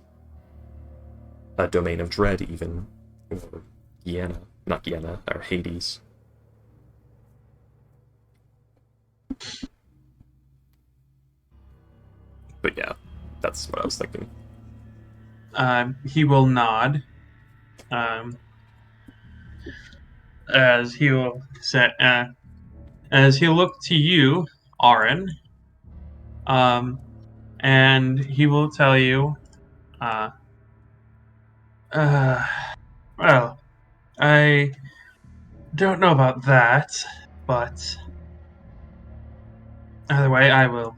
a domain of dread even, or not Gehenna, or Hades. But yeah, that's what I was thinking. He will nod. As he will say, as he'll look to you, Aaron, and he will tell you, Well, I don't know about that, but either way, I will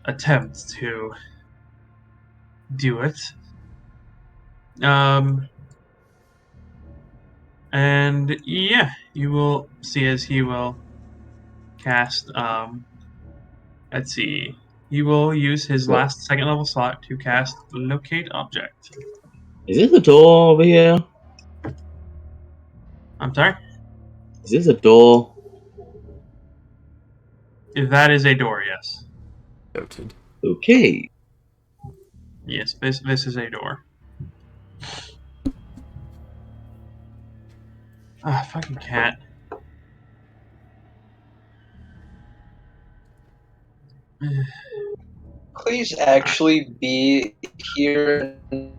attempt to do it. And yeah, you will see as he will cast, let's see, he will use his What? last second level slot to cast Locate Object. Is this a door over here? I'm sorry? Is this a door? That is a door, yes. Noted. Okay. Yes, this is a door. Ah, fucking cat. Please actually be here. And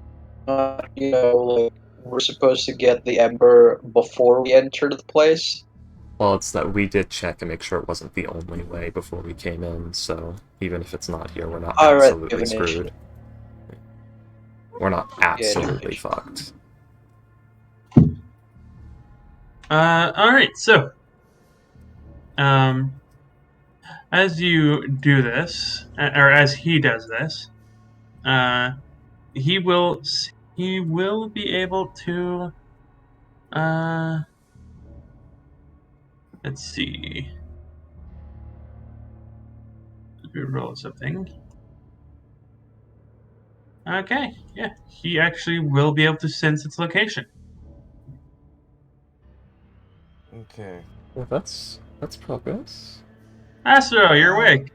not, like we're supposed to get the ember before we entered the place. Well, it's that we did check and make sure it wasn't the only way before we came in, so even if it's not here, we're not Alright, absolutely divination. screwed. We're not absolutely fucked. Alright, so, as you do this, or as he does this, he will be able to, let's see. Let me roll something. Okay, yeah, he actually will be able to sense its location. Okay. Well, that's progress. Astro, you're awake.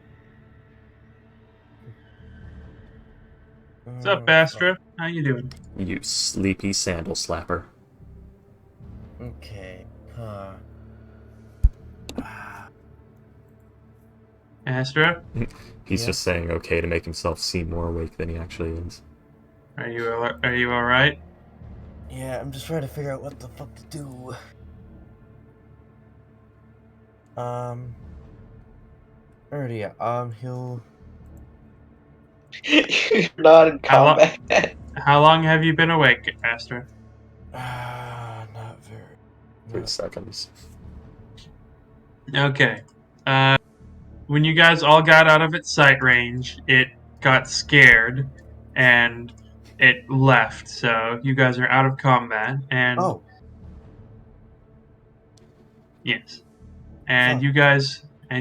What's up, Astro? How you doing? You sleepy sandal slapper. Okay. Huh. Astro, He's Yeah. just saying okay to make himself seem more awake than he actually is. are you all right? Yeah, I'm just trying to figure out what the fuck to do. Alrighty, he'll... You're not in How lo- combat. How long have you been awake, Astro? not very... 3 not- seconds. Okay. When you guys all got out of its sight range, it got scared and it left. So you guys are out of combat, and Oh! yes, and Fuck.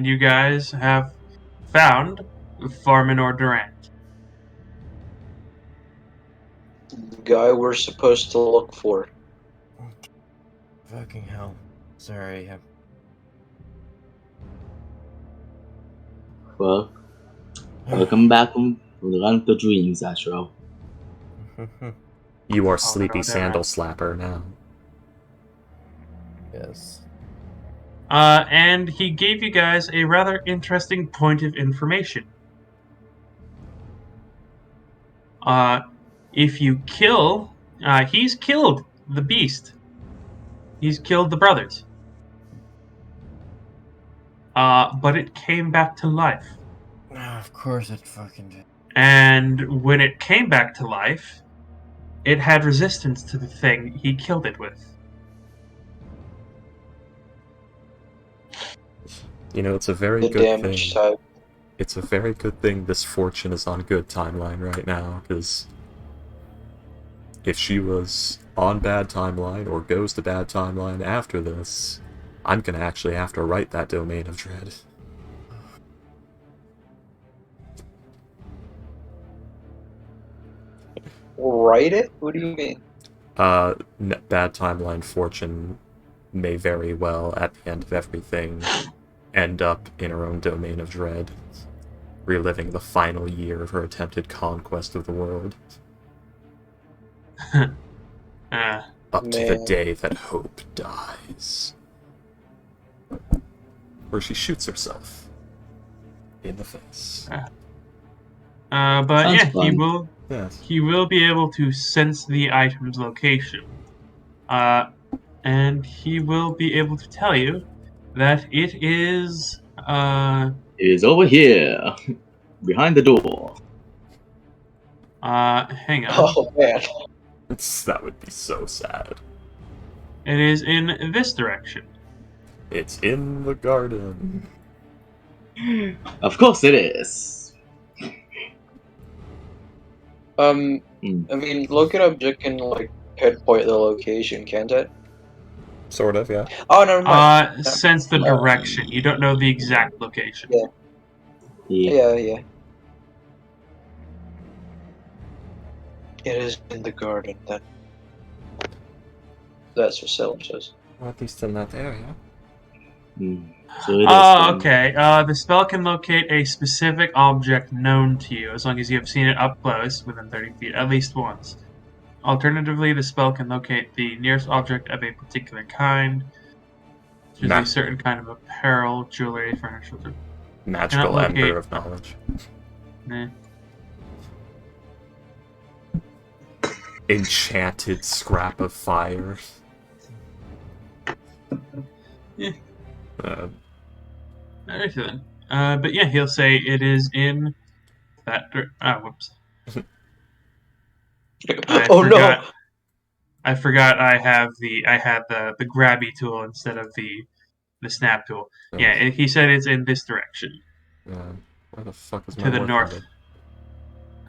you guys have found Farminor Durant. The guy we're supposed to look for. Fucking hell. Sorry, Well, welcome back from the land of the dreams, Astro. You are no, sleepy never sandal mind. slapper now. Yes. And he gave you guys a rather interesting point of information. If you kill, he's killed the beast. He's killed the brothers. But it came back to life. Of course it fucking did. And when it came back to life, it had resistance to the thing he killed it with. You know, it's a very The good damage thing. type. It's a very good thing this Fortune is on good timeline right now, because if she was on bad timeline or goes to bad timeline after this, I'm gonna actually have to write that Domain of Dread. Write it? What do you mean? Bad timeline Fortune may very well, at the end of everything, end up in her own Domain of Dread, reliving the final year of her attempted conquest of the world. Up to the Man. day that hope dies. Where she shoots herself in the face. But Sounds yeah, fun. Yes. he will be able to sense the item's location. And he will be able to tell you that it is It is over here, behind the door. Hang on. Oh man. That would be so sad. It is in this direction. It's in the garden. Of course it is. I Hmm. mean, looking object can like pinpoint the location, can't it? Sort of, yeah. Oh, never mind. Sense the direction. You don't know the exact location. Yeah. Yeah. It is in the garden then. That's what Salem says. Or at least in that area. Hmm. So it is. then. Okay. The spell can locate a specific object known to you as long as you have seen it up close within 30 feet at least once. Alternatively, the spell can locate the nearest object of a particular kind, such as Nah. a certain kind of apparel, jewelry, furniture. Magical Cannot locate- ember of knowledge. Eh. Enchanted scrap of fire. Yeah. Uh, Alright then. But yeah, he'll say it is in that. Whoops. Oh no! I forgot. I had the grabby tool instead of the snap tool. Yeah, he said it's in this direction where the fuck is my to the work north. ended?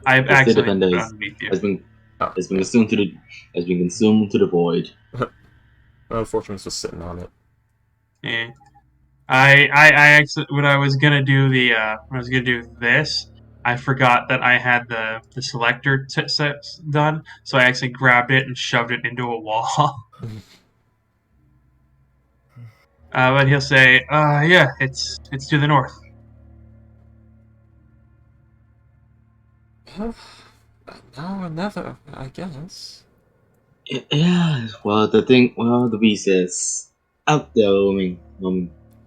I've The state actually defender put it is- underneath you. has been Oh, has been consumed to the void. well, Fortune was just sitting on it. Yeah. I actually when I was gonna do this, I forgot that I had the selector set done, so I actually grabbed it and shoved it into a wall. But he'll say, yeah, it's to the north. Now or never, I guess. Yeah. Well, the beast is out there roaming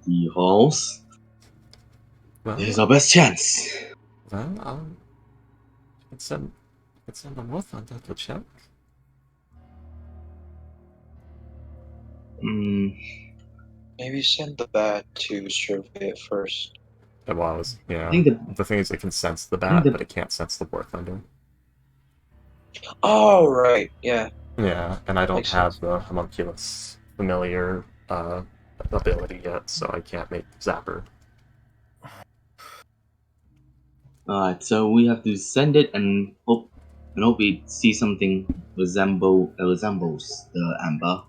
the halls. Well, This is our best chance. well, it's in the north Untitled Chapter. Hmm. Maybe send the bat to survey it first. It was, yeah. I think The thing is, it can sense the think bat, the- but it can't sense the War Thunder. Oh right, yeah. Yeah, and I don't Makes have sense. the homunculus familiar ability yet, so I can't make Zapper. Alright, so we have to send it and hope we see something resembles the amber.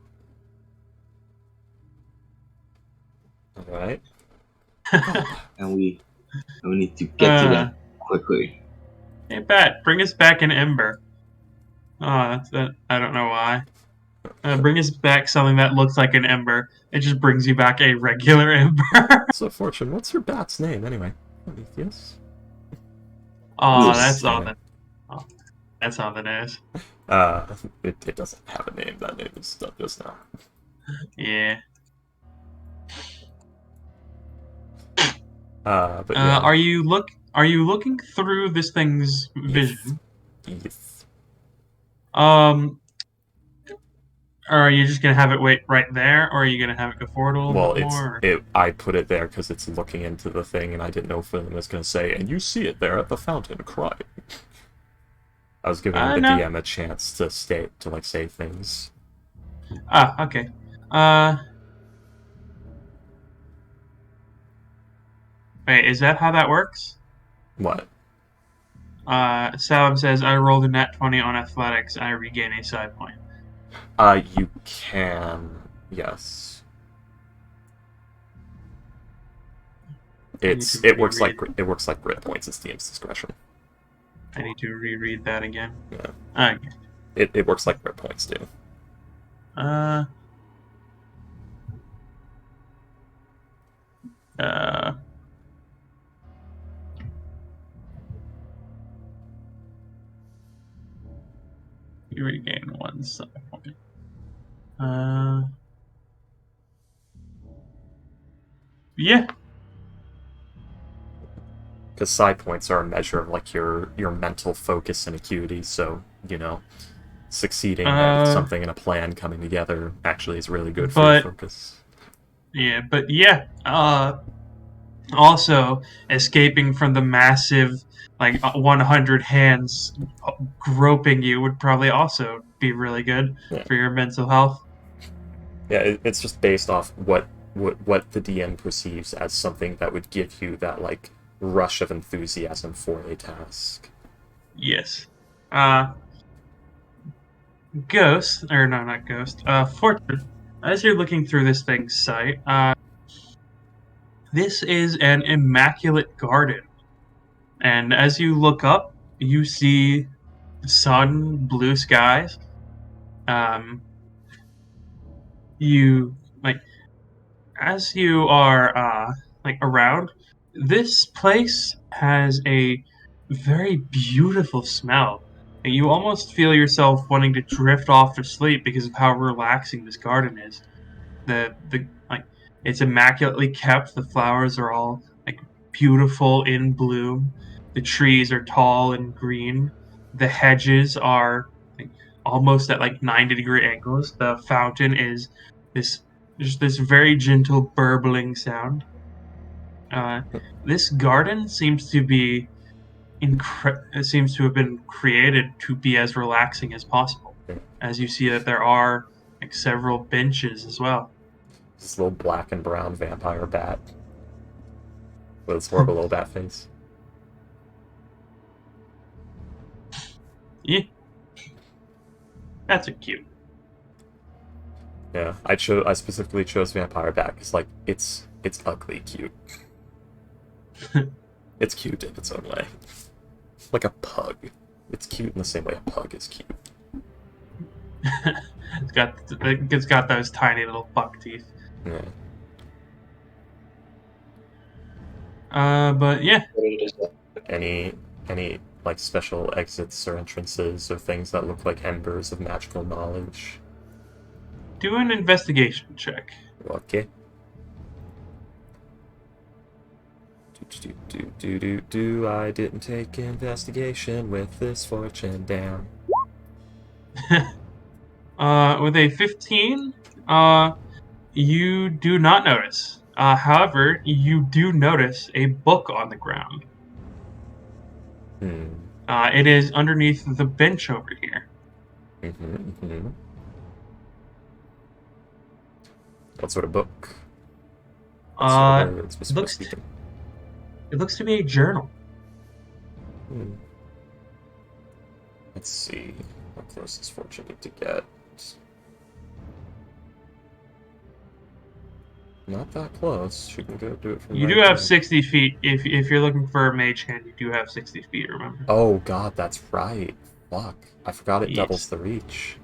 Alright. And we need to get to that quickly. Hey, Bat, bring us back an ember. Oh, that's that. I don't know why. Bring us back something that looks like an ember. It just brings you back a regular ember. So, Fortune, what's your bat's name, anyway? Prometheus? Oh, Yes. that's all that. Oh, that's all that is. It doesn't have a name. That name is stuck just now. Yeah. But yeah. Are you looking through this thing's vision? Yes. Or are you just gonna have it wait right there, or are you gonna have it go forward a little Well, bit more? I put it there because it's looking into the thing, and I didn't know if it was going to say, and you see it there at the fountain crying. I was giving the no. DM a chance to say things. Okay. Wait, is that how that works? What? Salam says, I rolled a nat 20 on athletics, I regain a side point. You can, yes. It works like grid points. It's DM's discretion. I need to reread that again. Yeah. Okay. It works like grid points too. You regain 1 side point. Yeah. Because side points are a measure of like your mental focus and acuity. So succeeding at something in a plan coming together actually is really good for your focus. Yeah, but yeah. Also, escaping from the massive, 100 hands groping you would probably also be really good Yeah. for your mental health. Yeah, it's just based off what the DM perceives as something that would give you that like rush of enthusiasm for a task. Yes. Ghost, or no, not Ghost. Fortune. As you're looking through this thing's site, this is an immaculate garden, and as you look up, you see sun, blue skies. You like as you are around, this place has a very beautiful smell. And you almost feel yourself wanting to drift off to sleep because of how relaxing this garden is. The it's immaculately kept. The flowers are all beautiful in bloom. The trees are tall and green. The hedges are like, almost at 90-degree angles. The fountain is this just this very gentle burbling sound. Uh, this garden seems to be it seems to have been created to be as relaxing as possible. As you see that there are several benches as well. This little black and brown vampire bat with its horrible little bat face. Yeah, that's a cute. Yeah, I specifically chose vampire bat because like it's ugly cute. It's cute in its own way. Like a pug. It's cute in the same way a pug is cute. It's got those tiny little buck teeth. Yeah. But yeah. Any like special exits or entrances or things that look like embers of magical knowledge? Do an investigation check. Okay. Do. I didn't take investigation with this fortune down. With a 15, you do not notice. However, you do notice a book on the ground. It is underneath the bench over here. What sort of book? It looks to be a journal. Let's see. How close does Fortune need to get? Not that close. She can go do it from You right do have there. 60 feet. If you're looking for a mage hand, you do have 60 feet, remember? Oh god, that's right. Fuck. I forgot it Yes. doubles the reach.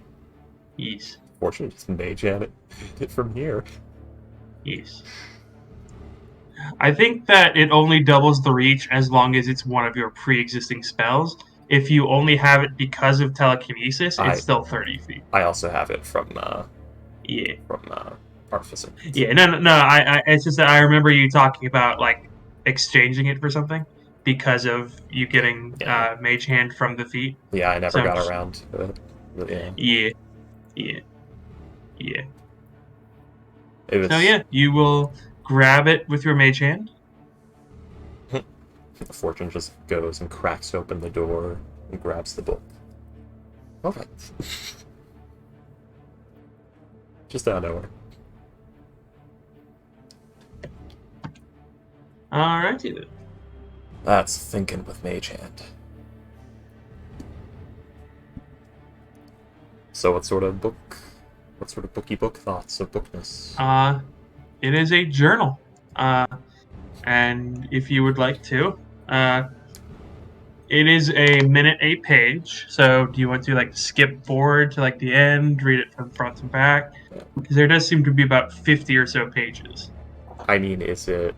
Yes. Fortune just mage hand it from here. Yes. I think that it only doubles the reach as long as it's one of your pre-existing spells. If you only have it because of telekinesis, it's still 30 feet. I also have it from Yeah. Artificer. Yeah, no. I it's just that I remember you talking about exchanging it for something because of you getting mage hand from the feet. Yeah, I never got around to it. Yeah. Yeah. It was... So yeah, you will grab it with your mage hand. Fortune just goes and cracks open the door and grabs the book. Alright. Just out of nowhere. Alrighty then. That's thinking with mage hand. So what sort of book? What sort of booky book thoughts of bookness? It is a journal. And if you would like to, it is a minute a page. So do you want to skip forward to the end, read it from front to back? Because there does seem to be about 50 or so pages. I mean, is it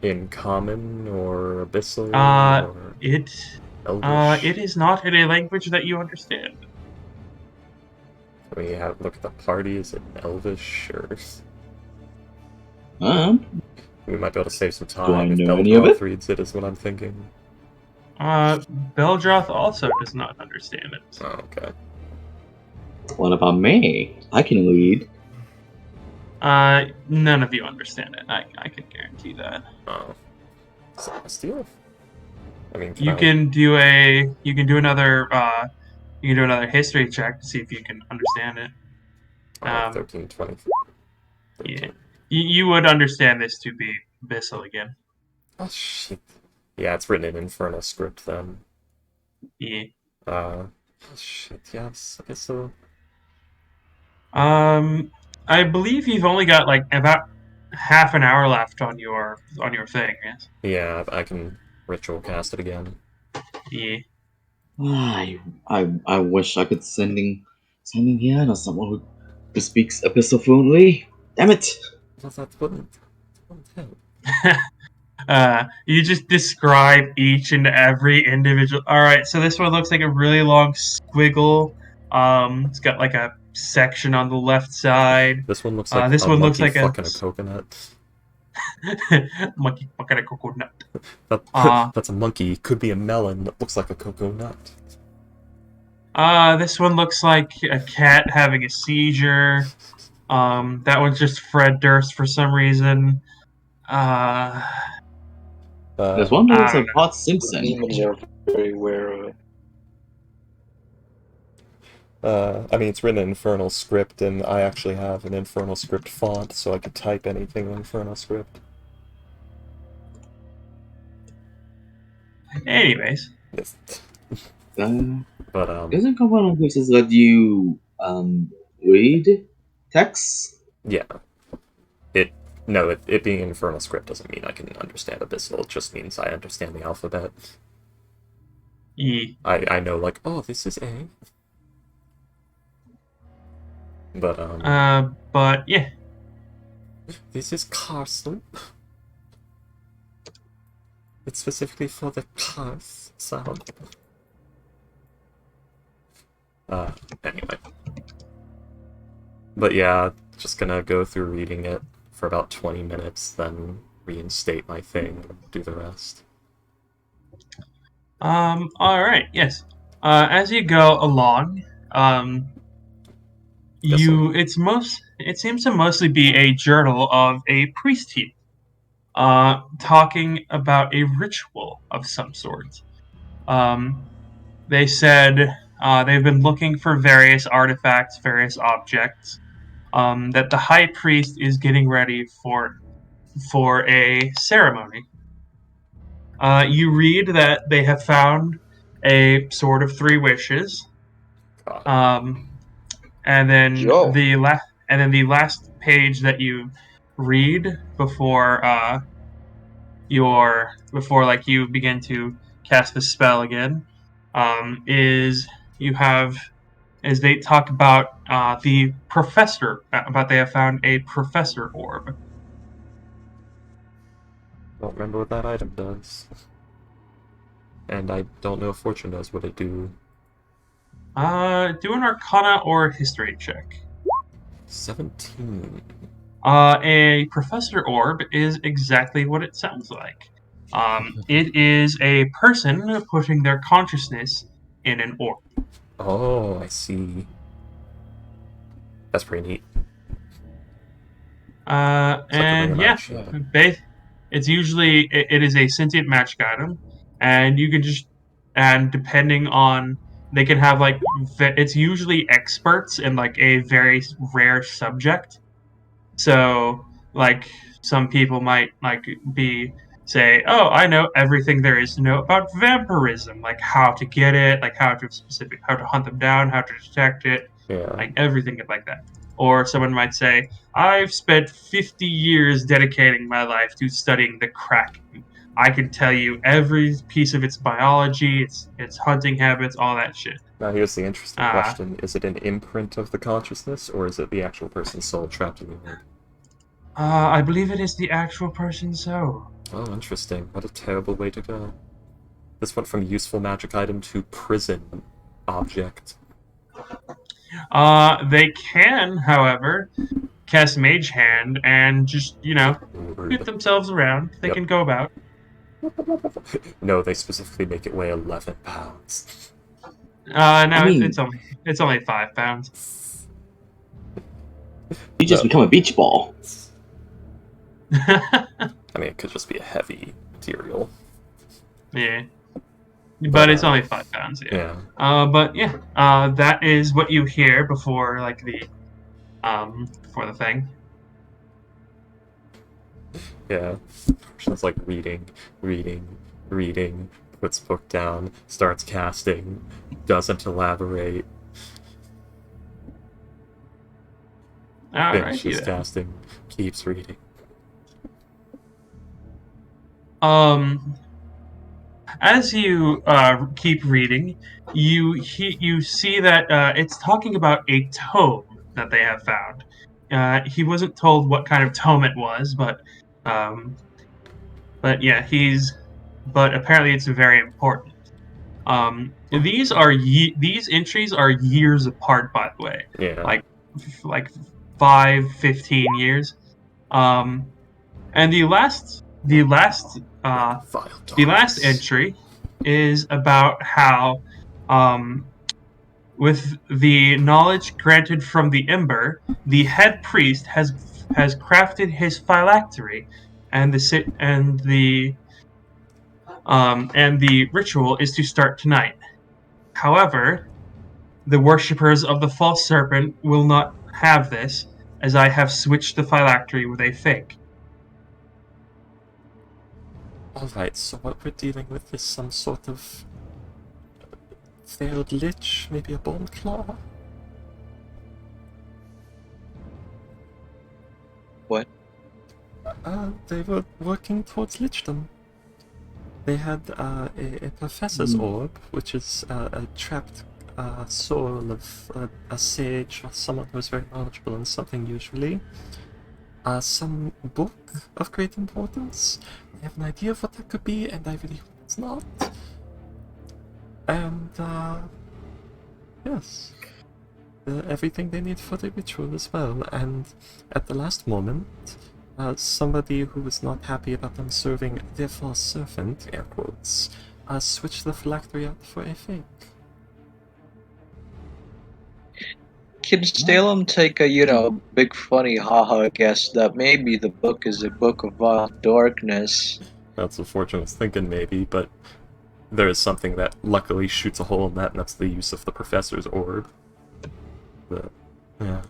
in common or abyssal or elvish? It is not in a language that you understand. Can we look at the party? Is it elvish or? We might be able to save some time. Do I if know any of it? reads it, is what I'm thinking. Beldroth also does not understand it. Oh, okay. What about me? I can lead. None of you understand it. I can guarantee that. Oh. Celestial? I mean, You can do another history check to see if you can understand it. 13, 20. 13. Yeah. You would understand this to be Bissell again. Oh, shit. Yeah, it's written in Infernal script then. Yeah. Oh, shit, yes, I guess so. I believe you've only got like about half an hour left on your thing, yes? Yeah, I can ritual cast it again. Yeah. I wish I could sending here to someone who speaks epistle fluently. Damn it! That wouldn't help. You just describe each and every individual. All right, so this one looks like a really long squiggle. It's got like a section on the left side. This one looks like this a one monkey looks like fucking a coconut. monkey fucking a coconut. That's a monkey. Could be a melon that looks like a coconut. This one looks like a cat having a seizure. That one's just Fred Durst for some reason. There's one that looks I like don't Bart Simpson. Demons are very aware of it. I mean, it's written in Infernal script, and I actually have an Infernal script font, so I could type anything in Infernal script. Anyways. Yes. But isn't Command on cases that you read text? Yeah. It being Infernal script doesn't mean I can understand Abyssal, it just means I understand the alphabet. Yeah. I know, like, oh, this is A. But yeah. This is castle. It's specifically for the cars sound. Anyway. But yeah, just gonna go through reading it for about 20 minutes, then reinstate my thing and do the rest. Alright, yes. As you go along, it seems to mostly be a journal of a priest here, talking about a ritual of some sort. They said they've been looking for various artifacts, various objects, that the high priest is getting ready for a ceremony. You read that they have found a sword of three wishes, and then the last page that you read before you begin to cast the spell again, is they talk about the professor, about they have found a professor orb. Don't remember what that item does. And I don't know if Fortune does what it do. Do an Arcana or History check. 17. A professor orb is exactly what it sounds like. It is a person putting their consciousness in an orb. Oh, I see. That's pretty neat. And yeah, it's usually it is a sentient magic item, and you can depending on, they can have like, it's usually experts in like a very rare subject. So like some people might say, oh, I know everything there is to know about vampirism, like how to get it, like how to hunt them down, how to detect it, like everything like that. Or someone might say, I've spent 50 years dedicating my life to studying the Kraken. I can tell you every piece of its biology, its hunting habits, all that shit. Now here's the interesting question. Is it an imprint of the consciousness, or is it the actual person's soul trapped in the orb? I believe it is the actual person's soul. Oh, interesting. What a terrible way to go. This went from useful magic item to prison object. They can, however, cast Mage Hand and just, get themselves around. They can go about. No, they specifically make it weigh 11 pounds. No, it's only 5 pounds. You just No. become a beach ball. I mean, it could just be a heavy material. Yeah. But it's But, only 5 pounds, yeah. Yeah. But yeah, that is what you hear before before the thing. Yeah. She's like reading, puts book down, starts casting, doesn't elaborate, Alright, finishes yeah. casting, keeps reading. As you keep reading, you see that it's talking about a tome that they have found. He wasn't told what kind of tome it was, um, but yeah, but apparently it's very important. These entries are years apart, by the way, Yeah. like 5, 15 years. And Vile the last darkness. entry is about how, with the knowledge granted from the Ember, the head priest has crafted his phylactery, and the ritual is to start tonight. However, the worshippers of the false serpent will not have this, as I have switched the phylactery with a fake. Alright, so what we're dealing with is some sort of failed lich, maybe a bone claw? What? They were working towards lichdom. They had a professor's orb, which is a trapped soul of a sage or someone who is very knowledgeable in something usually. Some book of great importance. I have an idea of what that could be, and I really hope it's not. And, yes. Everything they need for the ritual as well. And at the last moment, somebody who was not happy about them serving their false servant, air quotes, switched the phylactery out for a fake. Can Salem take a big funny haha guess that maybe the book is a book of vile darkness? That's what Fortune was thinking, maybe, but there is something that luckily shoots a hole in that, and that's the use of the professor's orb. But, yeah.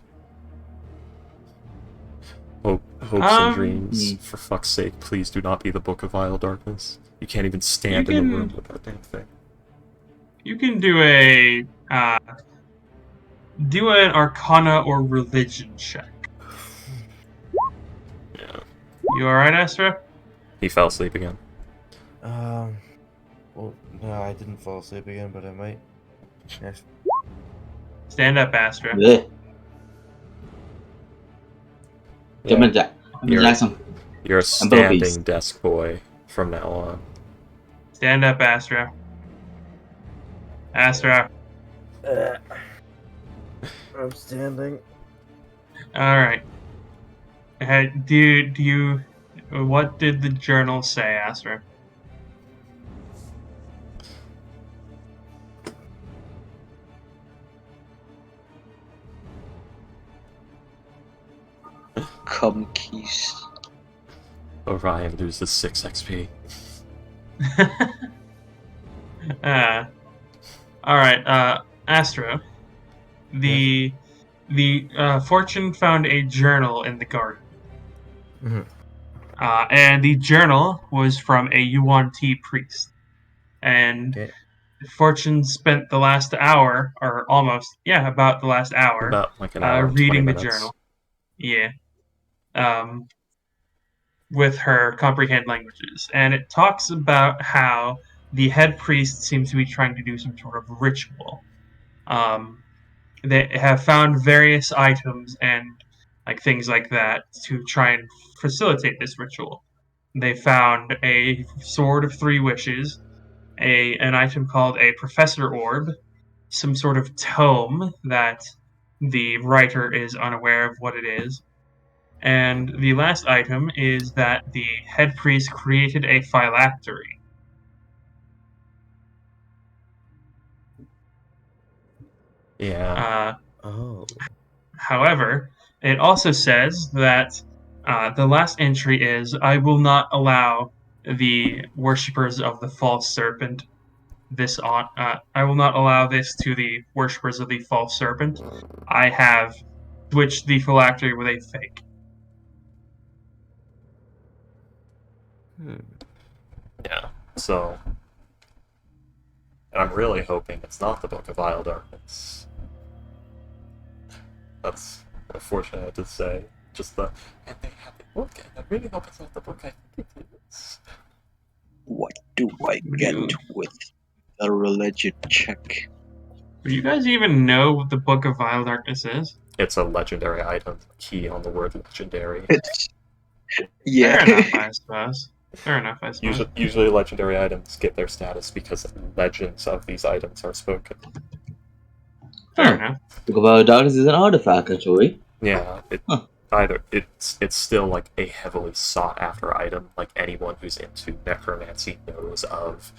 Hopes and dreams. For fuck's sake, please do not be the Book of Vile Darkness. You can't even stand in the room with that damn thing. You can do an Arcana or Religion check. Yeah. You alright, Astra? He fell asleep again. Well, no, I didn't fall asleep again, but I might. Yes. Stand up, Astra. Bleh. Yeah. Jackson. You're a standing desk boy from now on. Stand up, Astra. Astra. I'm standing. Alright. What did the journal say, Astra? Come keys. Orion loses 6 XP. Alright, Astra. The Fortune found a journal in the garden. Mm-hmm. And the journal was from a Yuan Ti priest. And Okay. Fortune spent the last hour, or almost, about the last hour, About like an hour and 20 reading the minutes. journal. Yeah. With her comprehend languages. And it talks about how the head priest seems to be trying to do some sort of ritual. They have found various items and things like that to try and facilitate this ritual. They found a sword of 3 wishes, an item called a professor orb, some sort of tome that the writer is unaware of what it is, and the last item is that the head priest created a phylactery. Yeah. Oh. However, it also says that the last entry is, I will not allow the worshippers of the false serpent I will not allow this to the worshippers of the false serpent. I have switched the phylactery with a fake. Yeah. So, and I'm really hoping it's not the Book of Vile Darkness. That's unfortunate to say. Just the, and they have the book, and I really hope it's not the book I think it is. What do I get with a religion check? Do you guys even know what the Book of Vile Darkness is? It's a legendary item, key on the word legendary. Yeah. Fair enough, I suppose. Fair enough, I suppose. Usually legendary items get their status because legends of these items are spoken. Fair enough. Book of Vile Darkness is an artifact, actually. Yeah, it's still like a heavily sought after item. Like anyone who's into necromancy knows of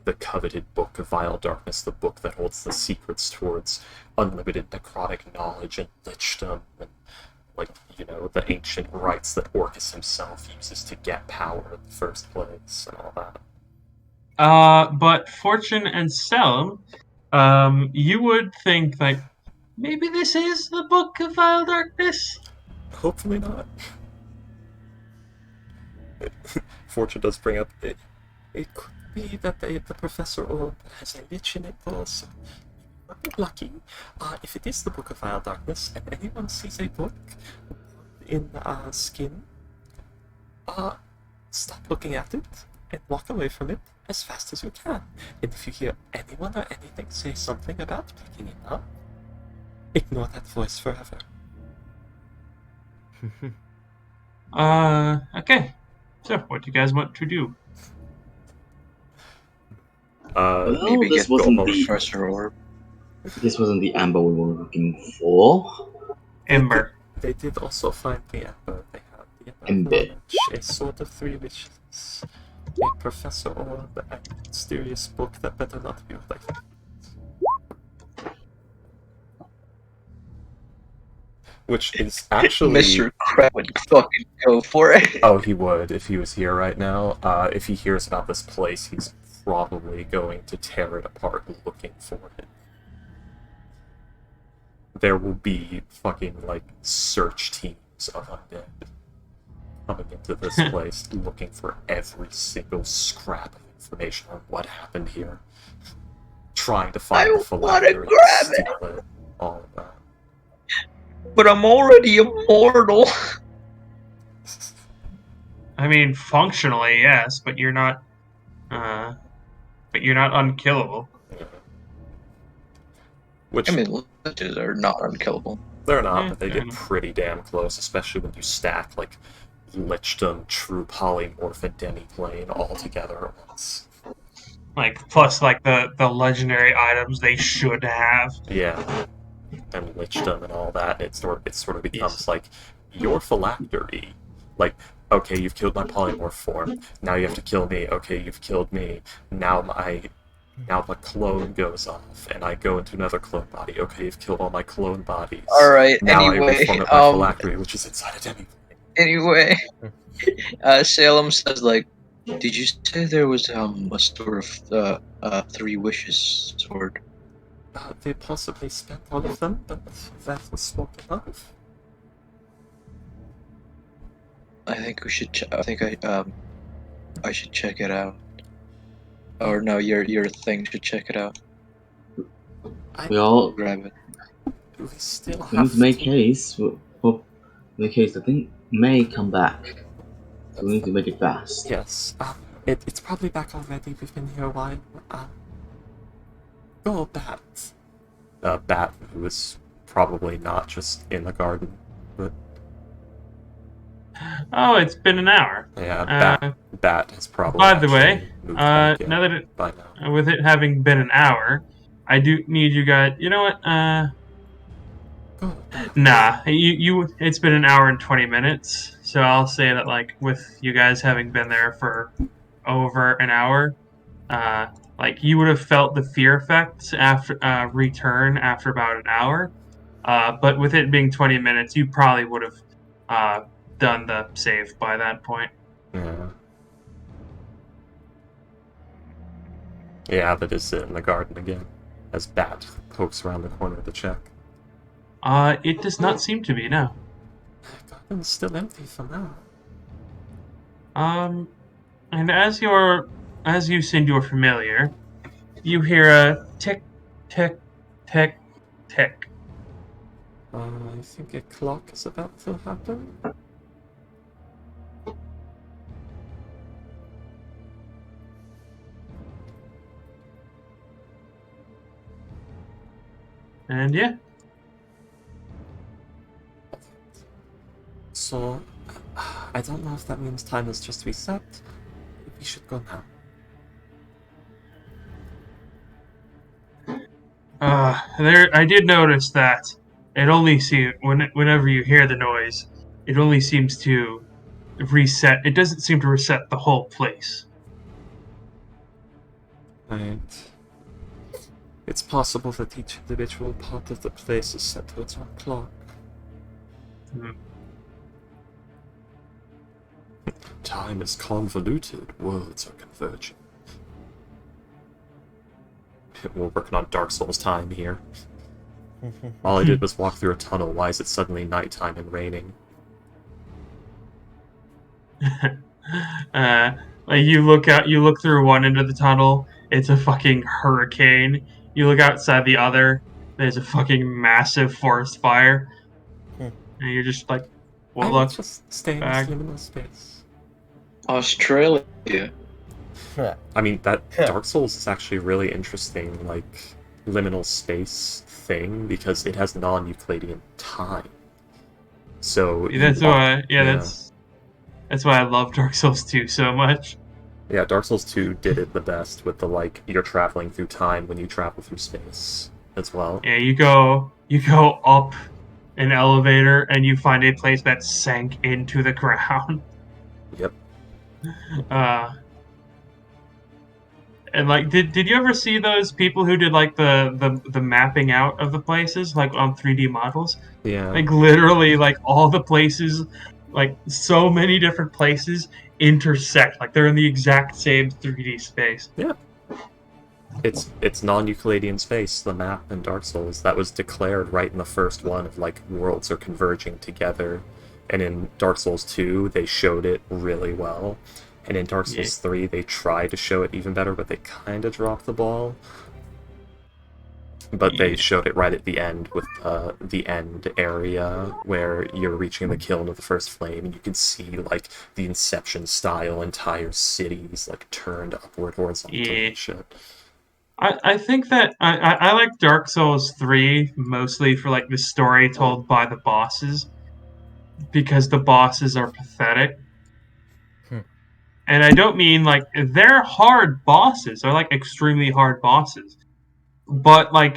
the coveted Book of Vile Darkness, the book that holds the secrets towards unlimited necrotic knowledge and lichdom, and like, you know, the ancient rites that Orcus himself uses to get power in the first place and all that. But Fortune and Selim, you would think like maybe this is the Book of Vile Darkness. Hopefully not. Fortune does bring up it. It could be that the Professor Orb has a niche in it also. Lucky. If it is the Book of Vile Darkness, and anyone sees a book in skin, stop looking at it and walk away from it as fast as you can. And if you hear anyone or anything say something about picking it up, ignore that voice forever. Okay. So, what do you guys want to do? Maybe this get wasn't the the Professor Orb. this wasn't the amber we were looking for. Ember. They did also find the Ember. They have the Ember. Knowledge, a sword of three wishes, a Professor Orb, a mysterious book that better not be what I think. Which is actually... Mr. Crab would fucking go for it. Oh, he would, if he was here right now. If he hears about this place, he's probably going to tear it apart looking for it. There will be fucking, like, search teams of undead coming into this place looking for every single scrap of information on what happened here. Trying to find the phylactery, steal it, all of that. But I'm already immortal. I mean, functionally, yes, but you're not. But you're not unkillable. Yeah. Which, I mean, liches are not unkillable. they're not, Yeah, but they fair get enough. pretty damn close, especially when you stack, like, lichdom, true polymorph, and demiplane all together at once. Like, plus, like, the legendary items they should have. Yeah. And lichdom and all that, it sort of becomes Yes. like, your phylactery. Like, okay, you've killed my polymorph form, now you have to kill me, okay, you've killed me, now the clone goes off, and I go into another clone body, okay, you've killed all my clone bodies. Alright, Now anyway, I reform it my phylactery, which is inside a demiplane. Anyway, Salem says, like, did you say there was a sort of three wishes sword? They possibly spent all of them, but that was spoken of. I think we should. I think I should check it out. Or no, your thing should check it out. We all Grab it. We still we need have to make case. Well, make case. I think may come back. So we need to make it fast. Yes, it's probably back already. We've been here a while. Go, Bat. Bat, who is probably not just in the garden, but Oh, it's been an hour. yeah, Bat has probably. By the way, actually moved back in now that by now. with it having been an hour, I do need you guys. You know what? Go, Bat. Nah, it's been an hour and 20 minutes, so I'll say that, like, with you guys having been there for over an hour, like, you would have felt the fear effects after return after about an hour. But with it being 20 minutes, you probably would have done the save by that point. Yeah. Yeah, but is it in the garden again? As Bat pokes around the corner to check. It does not seem to be, no. Garden's still empty for now. And as you seem you're familiar, you hear a tick, tick, tick, tick. I think a clock is about to happen. And yeah. So, I don't know if that means time has just reset. We should go now. I did notice that it only whenever you hear the noise, it only seems to reset. It doesn't seem to reset the whole place. Right. It's possible that each individual part of the place is set to its own clock. Hmm. Time is convoluted, worlds are converging. We're working on Dark Souls time here. All I did was walk through a tunnel. Why is it suddenly nighttime and raining? Like you look through one end of the tunnel, it's a fucking hurricane. You look outside the other, there's a fucking massive forest fire. And you're just like, well, look, just stay in back. this liminal space. Australia. I mean, that Dark Souls is actually really interesting, like, liminal space thing, because it has non-Euclidean time. So that's why I love Dark Souls 2 so much. Yeah, Dark Souls 2 did it the best with the, like, you're traveling through time when you travel through space as well. Yeah, you go up an elevator and you find a place that sank into the ground. Yep. And like, did you ever see those people who did like the mapping out of the places, like on 3D models? Yeah. Like literally, like all the places, like so many different places intersect. Like they're in the exact same 3D space. Yeah. It's non-Euclidean space, the map in Dark Souls. That was declared right in the first one of, like, worlds are converging together. And in Dark Souls 2, they showed it really well. And in Dark Souls 3, they tried to show it even better, but they kind of dropped the ball. But they showed it right at the end with the end area where you're reaching the kiln of the first flame, and you can see, like, the Inception-style entire cities, like, turned upward horizontally and shit. I think that I like Dark Souls 3 mostly for like the story told by the bosses, because the bosses are pathetic. And I don't mean like they're hard bosses, they're like extremely hard bosses. But like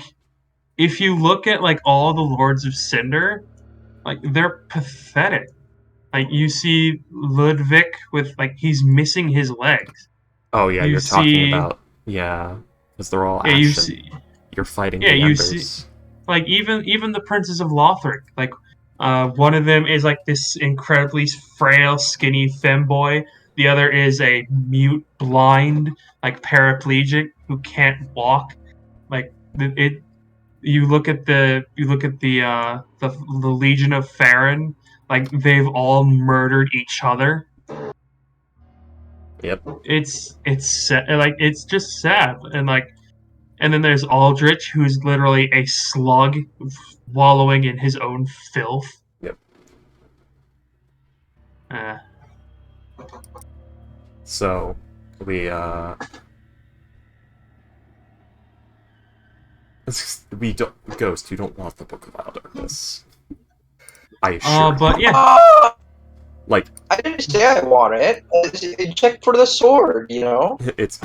if you look at like all the Lords of Cinder, like they're pathetic. Like you see Ludwig with like he's missing his legs. Oh yeah, you're talking about because they're all action. You're fighting the Embers. See, like even the Princes of Lothric, like one of them is like this incredibly frail, skinny femboy. The other is a mute, blind, like paraplegic who can't walk. Like it. You look at the Legion of Farron. Like they've all murdered each other. Yep. It's like it's just sad and then there's Aldrich, who's literally a slug wallowing in his own filth. Yep. So we don't Ghost. You don't want the Book of Wild Darkness. I assure. But yeah. Like, I didn't say I want it. Check for the sword, you know? It's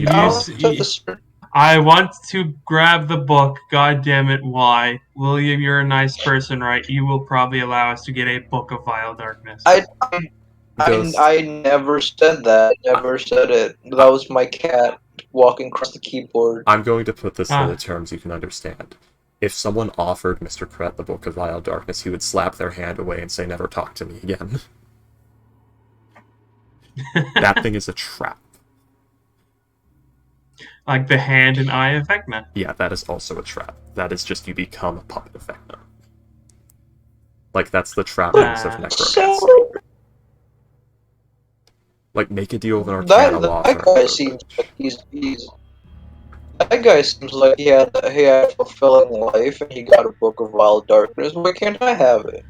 I want to grab the book. God damn it, why? William, you're a nice person, right? You will probably allow us to get a Book of Vile Darkness. I never said that. I never said it. That was my cat walking across the keyboard. I'm going to put this in the terms you can understand. if someone offered Mr. Kret the Book of Vile Darkness, he would slap their hand away and say, "Never talk to me again." That thing is a trap. Like the hand and eye of Vecna. Yeah, that is also a trap. That is just you become a puppet of Vecna. Like, that's the trappings of Necro Pants. Like, make a deal with an Arcana law That guy seems like he's that guy seems like he had a fulfilling life and he got a Book of Wild Darkness. Why can't I have it?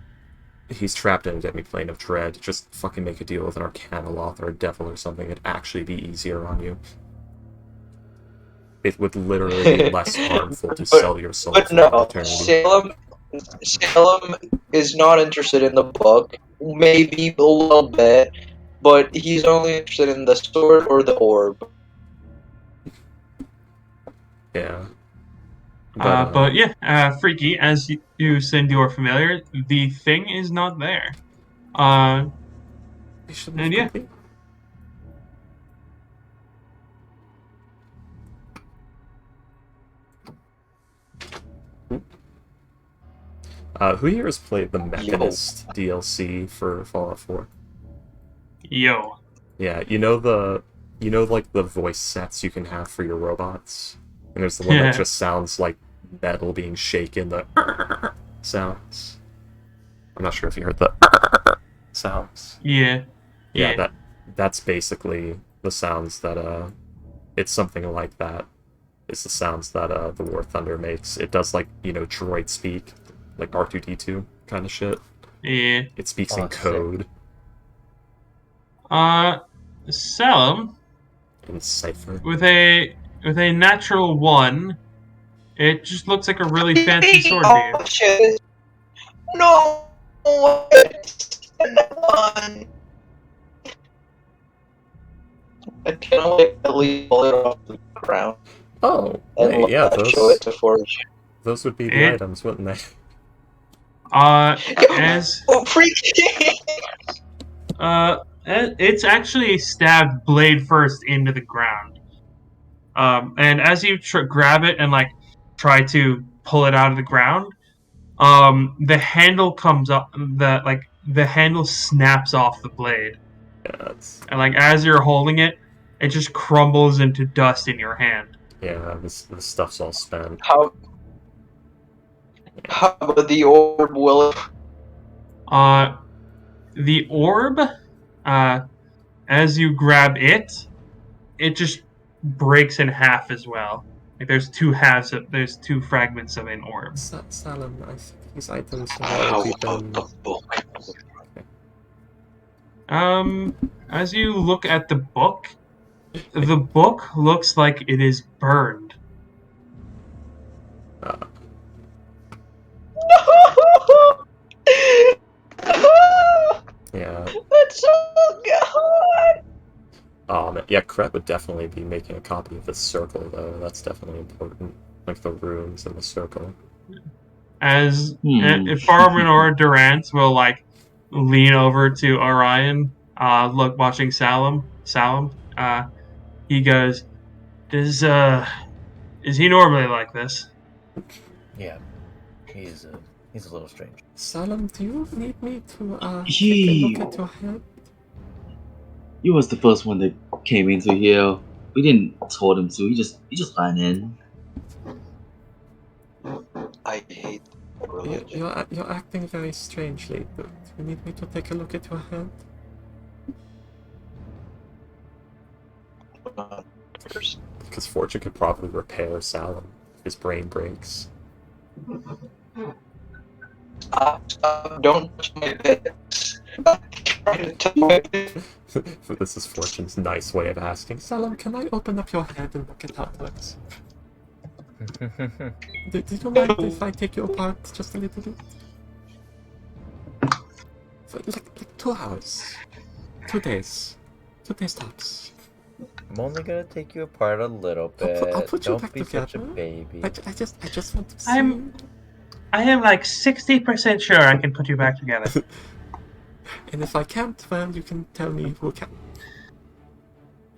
He's trapped in a demi-plane of dread. Just fucking make a deal with an Arcana law or a devil or something. It'd actually be easier on you. It would literally be less harmful to sell your soul But for no, eternity. Salem is not interested in the book. Maybe a little bit, but he's only interested in the sword or the orb. Yeah. But yeah, Freaky, as you send your familiar, the thing is not there. And yeah. Who here has played the Mechanist DLC for Fallout 4? Yo. Yeah, like the voice sets you can have for your robots? And there's the one that just sounds like metal being shaken, the sounds. I'm not sure if you heard the sounds. Yeah. Yeah, that's basically the sounds that, it's something like that. It's the sounds that, the War Thunder makes. It does, like, droid speak, like R2-D2 kind of shit. Yeah. It speaks in code. Salem. In cipher. With a natural 1, it just looks like a really fancy sword to you. No! I can't wait to leave it off the ground. Oh, wait, yeah, show it to Forge. Those would be the items, wouldn't they? It's actually stabbed blade first into the ground. And as you grab it and like try to pull it out of the ground, the handle comes up. The handle snaps off the blade. Yeah, and like as you're holding it, it just crumbles into dust in your hand. Yeah, this stuff's all spent. How about the orb, will it? The orb, as you grab it, it just breaks in half as well. Like there's two fragments of an orb. Salem, I think these items have How already about been... the book? As you look at the book looks like it is burned. Yeah. That's so good! Yeah, Kret would definitely be making a copy of the circle, though. That's definitely important. Like the runes and the circle. As Farminor Durant will like lean over to Orion, watching Salem. He goes, is he normally like this? Yeah, he's a little strange. Salem, do you need me to take a look at your head? He was the first one that came into here. We didn't told him to. He just ran in. I hate religion. You're acting very strangely. Do you need me to take a look at your head? Because Fortune could probably repair Salem if his brain breaks. Stop, don't touch my bits. This is Fortune's nice way of asking, Salem, can I open up your head and look at how it looks? Do you mind if I take you apart just a little bit? For like 2 hours. 2 days. 2 days tops. I'm only gonna take you apart a little bit. I'll put you Don't back be together. such a baby. I just want to see. I am like 60% sure I can put you back together. And if I can't, well, you can tell me who can.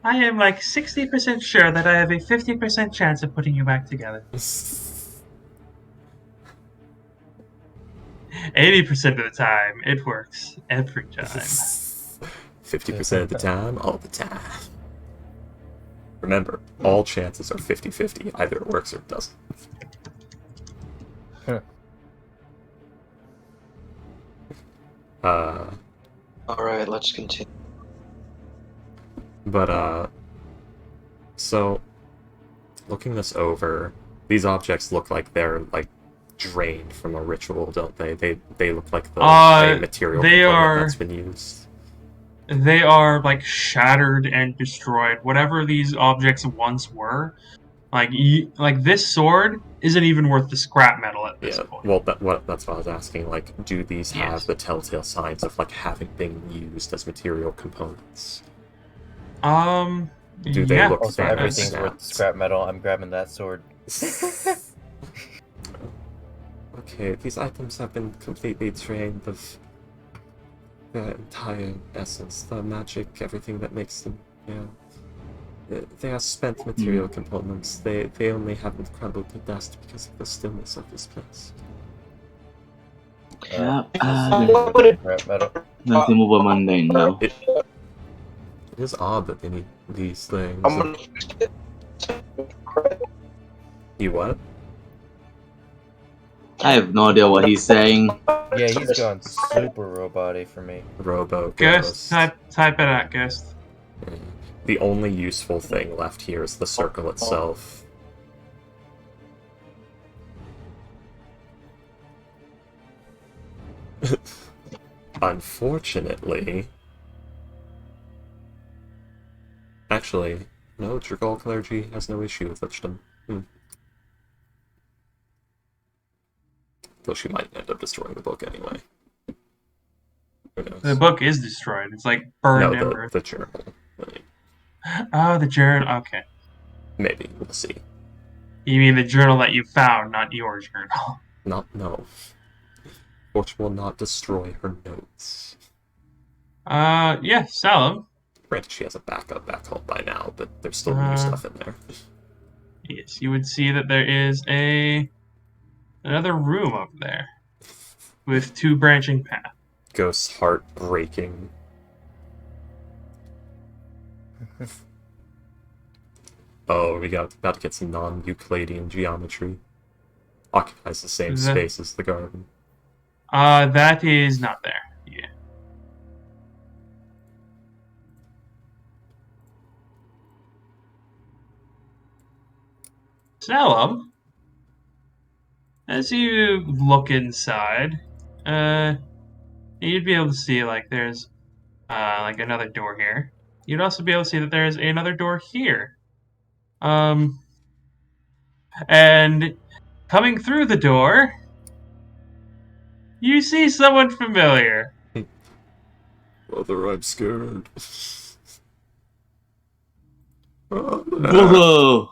I am like 60% sure that I have a 50% chance of putting you back together. 80% of the time, it works every time. 50% of the time, all the time. Remember, all chances are 50-50. Either it works or it doesn't. Alright, let's continue. But, so, looking this over, these objects look like they're, like, drained from a ritual, don't they? They look like the same material they component are- that's been used. They are, like, shattered and destroyed. Whatever these objects once were, like, this sword isn't even worth the scrap metal at this point. Well, that's what I was asking. Like, do these have Yes. the telltale signs of, like, having been used as material components? Do they yeah. look Also, damaged? everything's worth snapped? scrap metal. I'm grabbing that sword. Okay, these items have been completely drained of their entire essence, the magic, everything that makes them, they are spent material components. They only haven't crumbled to dust because of the stillness of this place. Yeah, Scrap metal. nothing more mundane now. It is odd that they need these things. I'm gonna fix it. You what? I have no idea what he's saying. Yeah, he's gone super robot-y for me. Robo Ghost, type it out, Ghost. The only useful thing left here is the circle itself. Unfortunately... Actually, no, Dragal Clergy has no issue with Lichdom. Though she might end up destroying the book anyway. Who knows? The book is destroyed. It's like burned No, embers. the journal. Oh, the journal. Okay. Maybe, we'll see. You mean the journal that you found, not your journal. No. Fortune will not destroy her notes. Yeah, sell them. Granted, she has a backup back home by now, but there's still new stuff in there. Yes, you would see that there is another room over there with 2 branching paths. Ghost's heart breaking. Oh, we got about to get some non-Euclidean geometry. Occupies the same space as the garden. That is not there. Yeah. Sell them. As you look inside, you'd be able to see like there's like another door here. You'd also be able to see that there's another door here. And coming through the door, you see someone familiar. Brother, I'm scared. Whoa!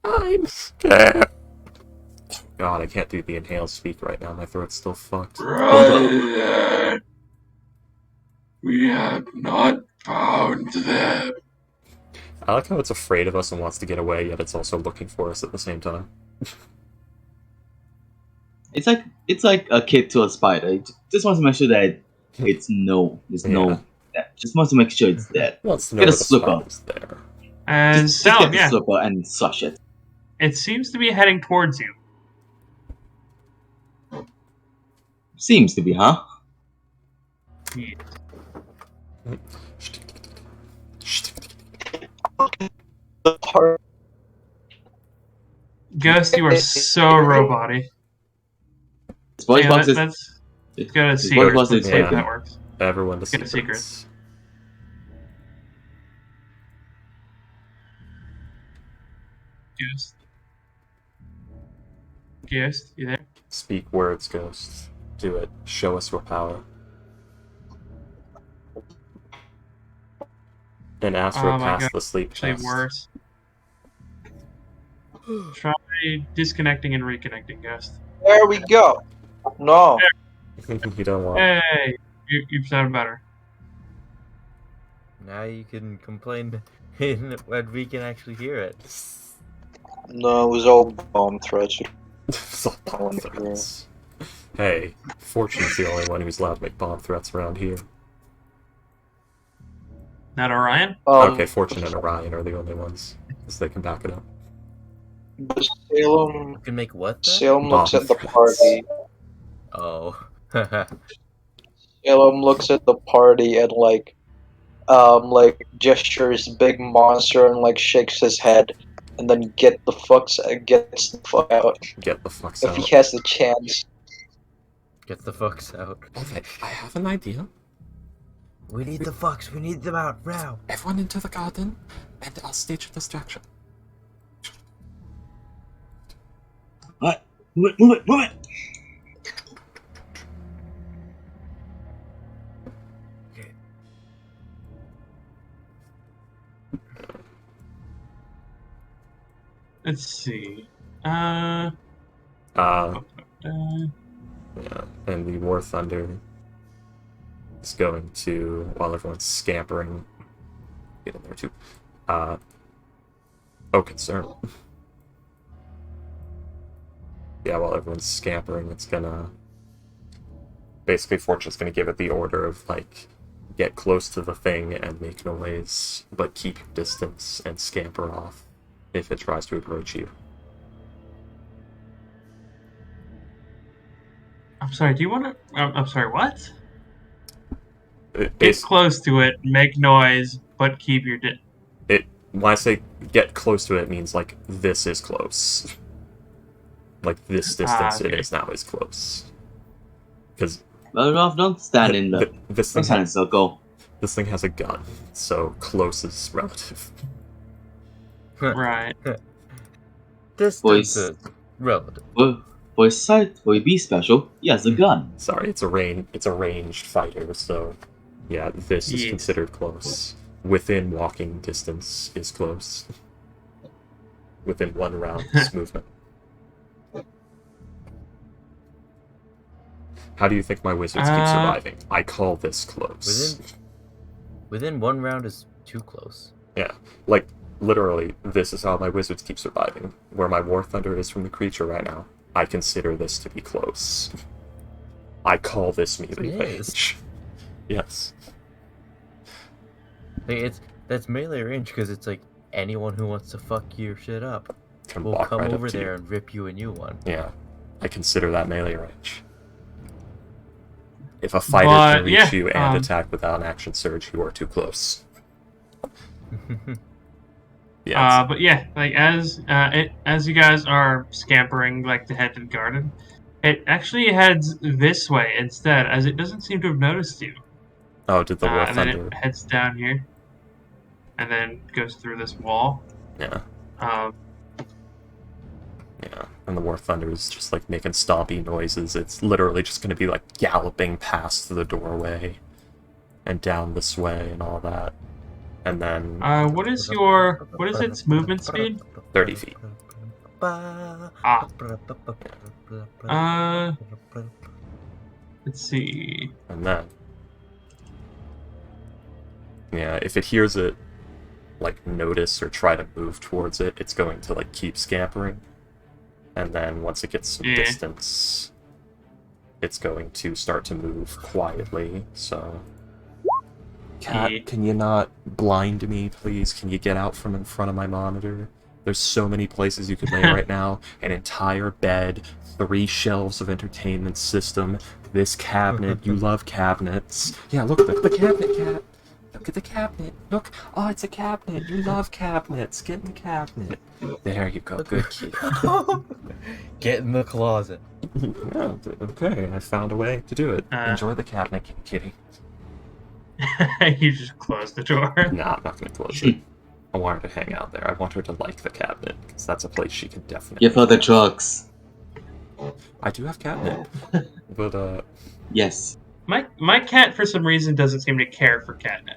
I'm scared. God, I can't do the inhale speak right now. My throat's still fucked. Brother, we have not found them. I like how it's afraid of us and wants to get away, yet it's also looking for us at the same time. It's like a kid to a spider. It just wants to make sure that there's no, just wants to make sure it's dead. Wants to know Get a where the slipper. spider's there. And Just Salim, get the yeah, slipper and sush it. it seems to be heading towards you. Seems to be, huh? Yeah. The part Ghost, you are so robot-y. Voice box is Let's go to his secrets. voice box Let's is see if taken. that works. Everyone to Get a secrets. Ghost. Ghost, you there? Speak words, Ghost. Do it. Show us your power. And Astro Oh my passed God. the sleep Actually test. worse. Try disconnecting and reconnecting, Ghost. There we go. No. You don't want. Hey, you sound better. Now you can complain when we can actually hear it. No, it was all bomb threats. It's all bomb threats. Hey, Fortune's the only one who's allowed to make bomb threats around here. Not Orion? Okay, Fortune and Orion are the only ones, because they can back it up. But Salem, You can make what? Then? Salem looks Bomb at the threats. party. Oh. Salem looks at the party and like gestures big monster and like shakes his head, and then gets the fuck out Get the fucks if out. he has the chance. Get the fucks out. Okay, I have an idea. We need the fucks. We need them out now. Everyone into the garden, and I'll stage a distraction. What? Move it! Okay. Let's see. Yeah, and the War Thunder is going to, while everyone's scampering, get in there too. Oh, concern. Yeah, while everyone's scampering, it's gonna... Basically, Fortune's gonna give it the order of, like, get close to the thing and make noise, but keep your distance and scamper off if it tries to approach you. I'm sorry, do you want to... I'm sorry, what? Get Bas- close to it, make noise, but keep your... When I say get close to it, it means, like, this is close. Like, this distance it okay. is now is close. Because Well, Ralph, don't stand in the. this Don't thing stand in a circle. this thing has a gun, so close is relative. Right. Distance Boys. is relative. For his sight, for a beast special, he has a gun. Sorry, it's a ranged fighter, so yeah, this is Yes. considered close. Within walking distance is close. Within 1 round's movement. How do you think my wizards keep surviving? I call this close. Within 1 round is too close. Yeah, like, literally, this is how my wizards keep surviving. Where my War Thunder is from the creature right now, I consider this to be close. I call this melee It is. range. Yes. Like, that's melee range because it's like anyone who wants to fuck your shit up Can will walk come right up over to you. there and rip you a new one. Yeah, I consider that melee range. If a fighter But, can reach yeah, you and attack without an action surge, you are too close. Yeah. But yeah, like as you guys are scampering like to head to the garden, it actually heads this way instead, as it doesn't seem to have noticed you. Oh, did the War And then Thunder? it heads down here, and then goes through this wall. Yeah, Um, yeah. And the War Thunder is just like making stompy noises. It's literally just going to be like galloping past the doorway and down this way and all that. And then what is its movement speed? 30 feet. Let's see. And then, yeah, if it hears it, like, notice or try to move towards it, it's going to, like, keep scampering. And then once it gets some Yeah. distance, it's going to start to move quietly, so... Cat, Yeah. can you not blind me, please? Can you get out from in front of my monitor? There's so many places you could lay right now. An entire bed, 3 shelves of entertainment system, this cabinet. You love cabinets. Yeah, look at the cabinet, Cat. Look at the cabinet. Look. Oh, it's a cabinet. You love cabinets. Get in the cabinet. There you go. Good kid. Get in the closet. Yeah, okay, I found a way to do it. Enjoy the cabinet, kitty. You just close the door. Nah, I'm not gonna close it. I want her to hang out there. I want her to like the cabinet, because that's a place she can definitely... Give her the drugs. I do have catnip, but Yes. My cat, for some reason, doesn't seem to care for catnip.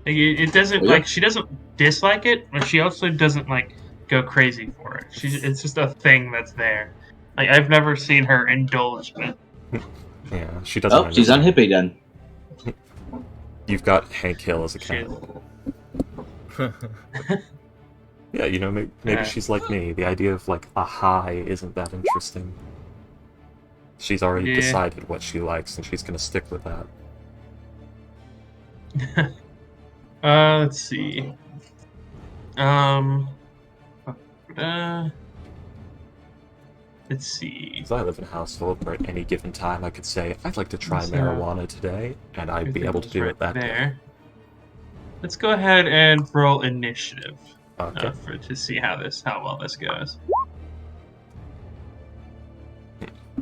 Like, it doesn't, Yeah. like, she doesn't dislike it, but she also doesn't, like, go crazy for it. It's just a thing that's there. Like, I've never seen her indulge in it. yeah, she doesn't. Oh, she's on hippie then. You've got Hank Hill as a cat. Yeah, you know, maybe she's like me. The idea of like a high isn't that interesting. She's already Yeah. decided what she likes, and she's gonna stick with that. Let's see. Uh, let's see. Because I live in a household where at any given time I could say, I'd like to try So, marijuana today, and I'd be able to do it that day. there. Let's go ahead and roll initiative Okay. to see how well this goes.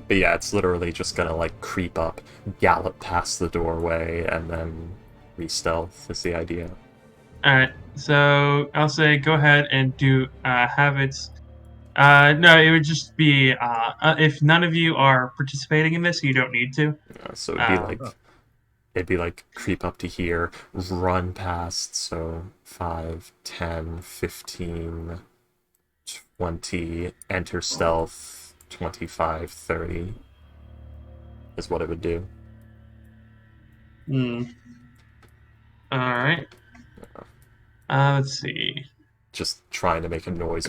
But yeah, it's literally just gonna like creep up, gallop past the doorway, and then re-stealth is the idea. Alright, so I'll say go ahead and do have its. No, it would just be if none of you are participating in this, you don't need to. So it'd be like creep up to here, run past, so 5, 10, 15, 20, enter stealth, 25, 30 is what it would do. Alright. Let's see. Just trying to make a noise.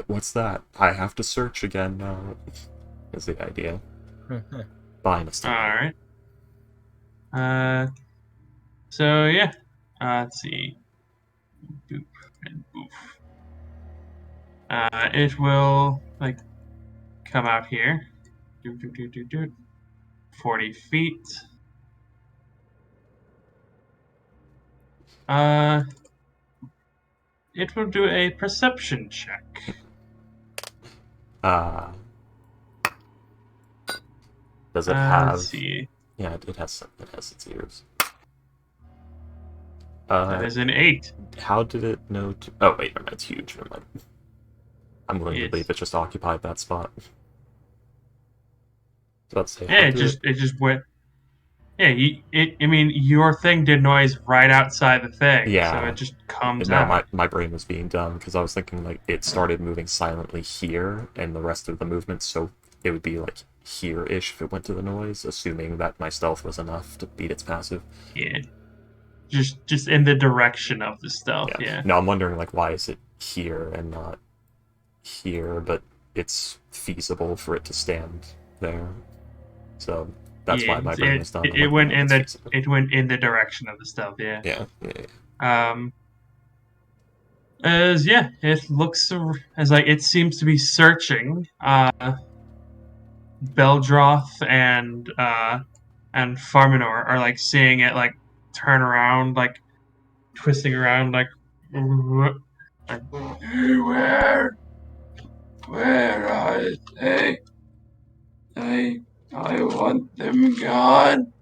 What's that? I have to search again now. Is the idea. Bye, Mr. Alright. So yeah. Let's see. Boop and boof. It will like come out here. 40 feet. It will do a perception check. Does it have? Let's see. Yeah, it has its ears. That is an 8. How did it know to... Oh, wait, no, it's huge. Never mind. I'm willing to believe it just occupied that spot. So let's say... Yeah, it just went... Yeah, I mean, your thing did noise right outside the thing, yeah. So it just comes out. No, my brain was being dumb, because I was thinking, like, it started moving silently here, and the rest of the movement, so it would be, like, here-ish if it went to the noise, assuming that my stealth was enough to beat its passive. Yeah. Just in the direction of the stealth, yeah. No, I'm wondering, like, why is it here and not here, but it's feasible for it to stand there. So that's why my brain is done. It went in the direction of the stealth, yeah. Yeah. It looks as like it seems to be searching. Beldroth and Farminor are like seeing it like turn around, like twisting around, like where are they? I want them gone.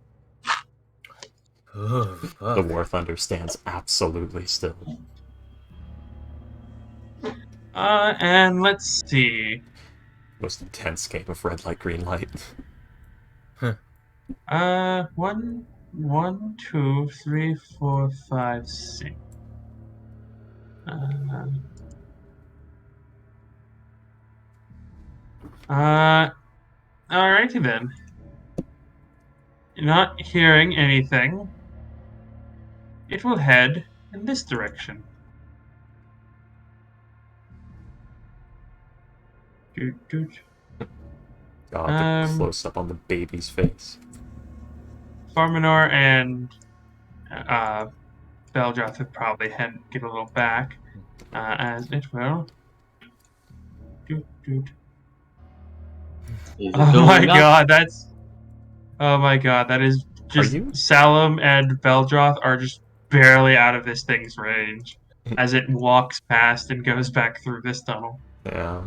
The War Thunder stands absolutely still. And let's see. Most intense game of red light, green light. 1, 2, 3, 4, 5, 6. Alrighty then. Not hearing anything, it will head in this direction. God, the close up on the baby's face. Farminor and Beldroth would probably get a little back, as it will. Oh my god, that is just Salem and Beldroth are just barely out of this thing's range as it walks past and goes back through this tunnel. Yeah.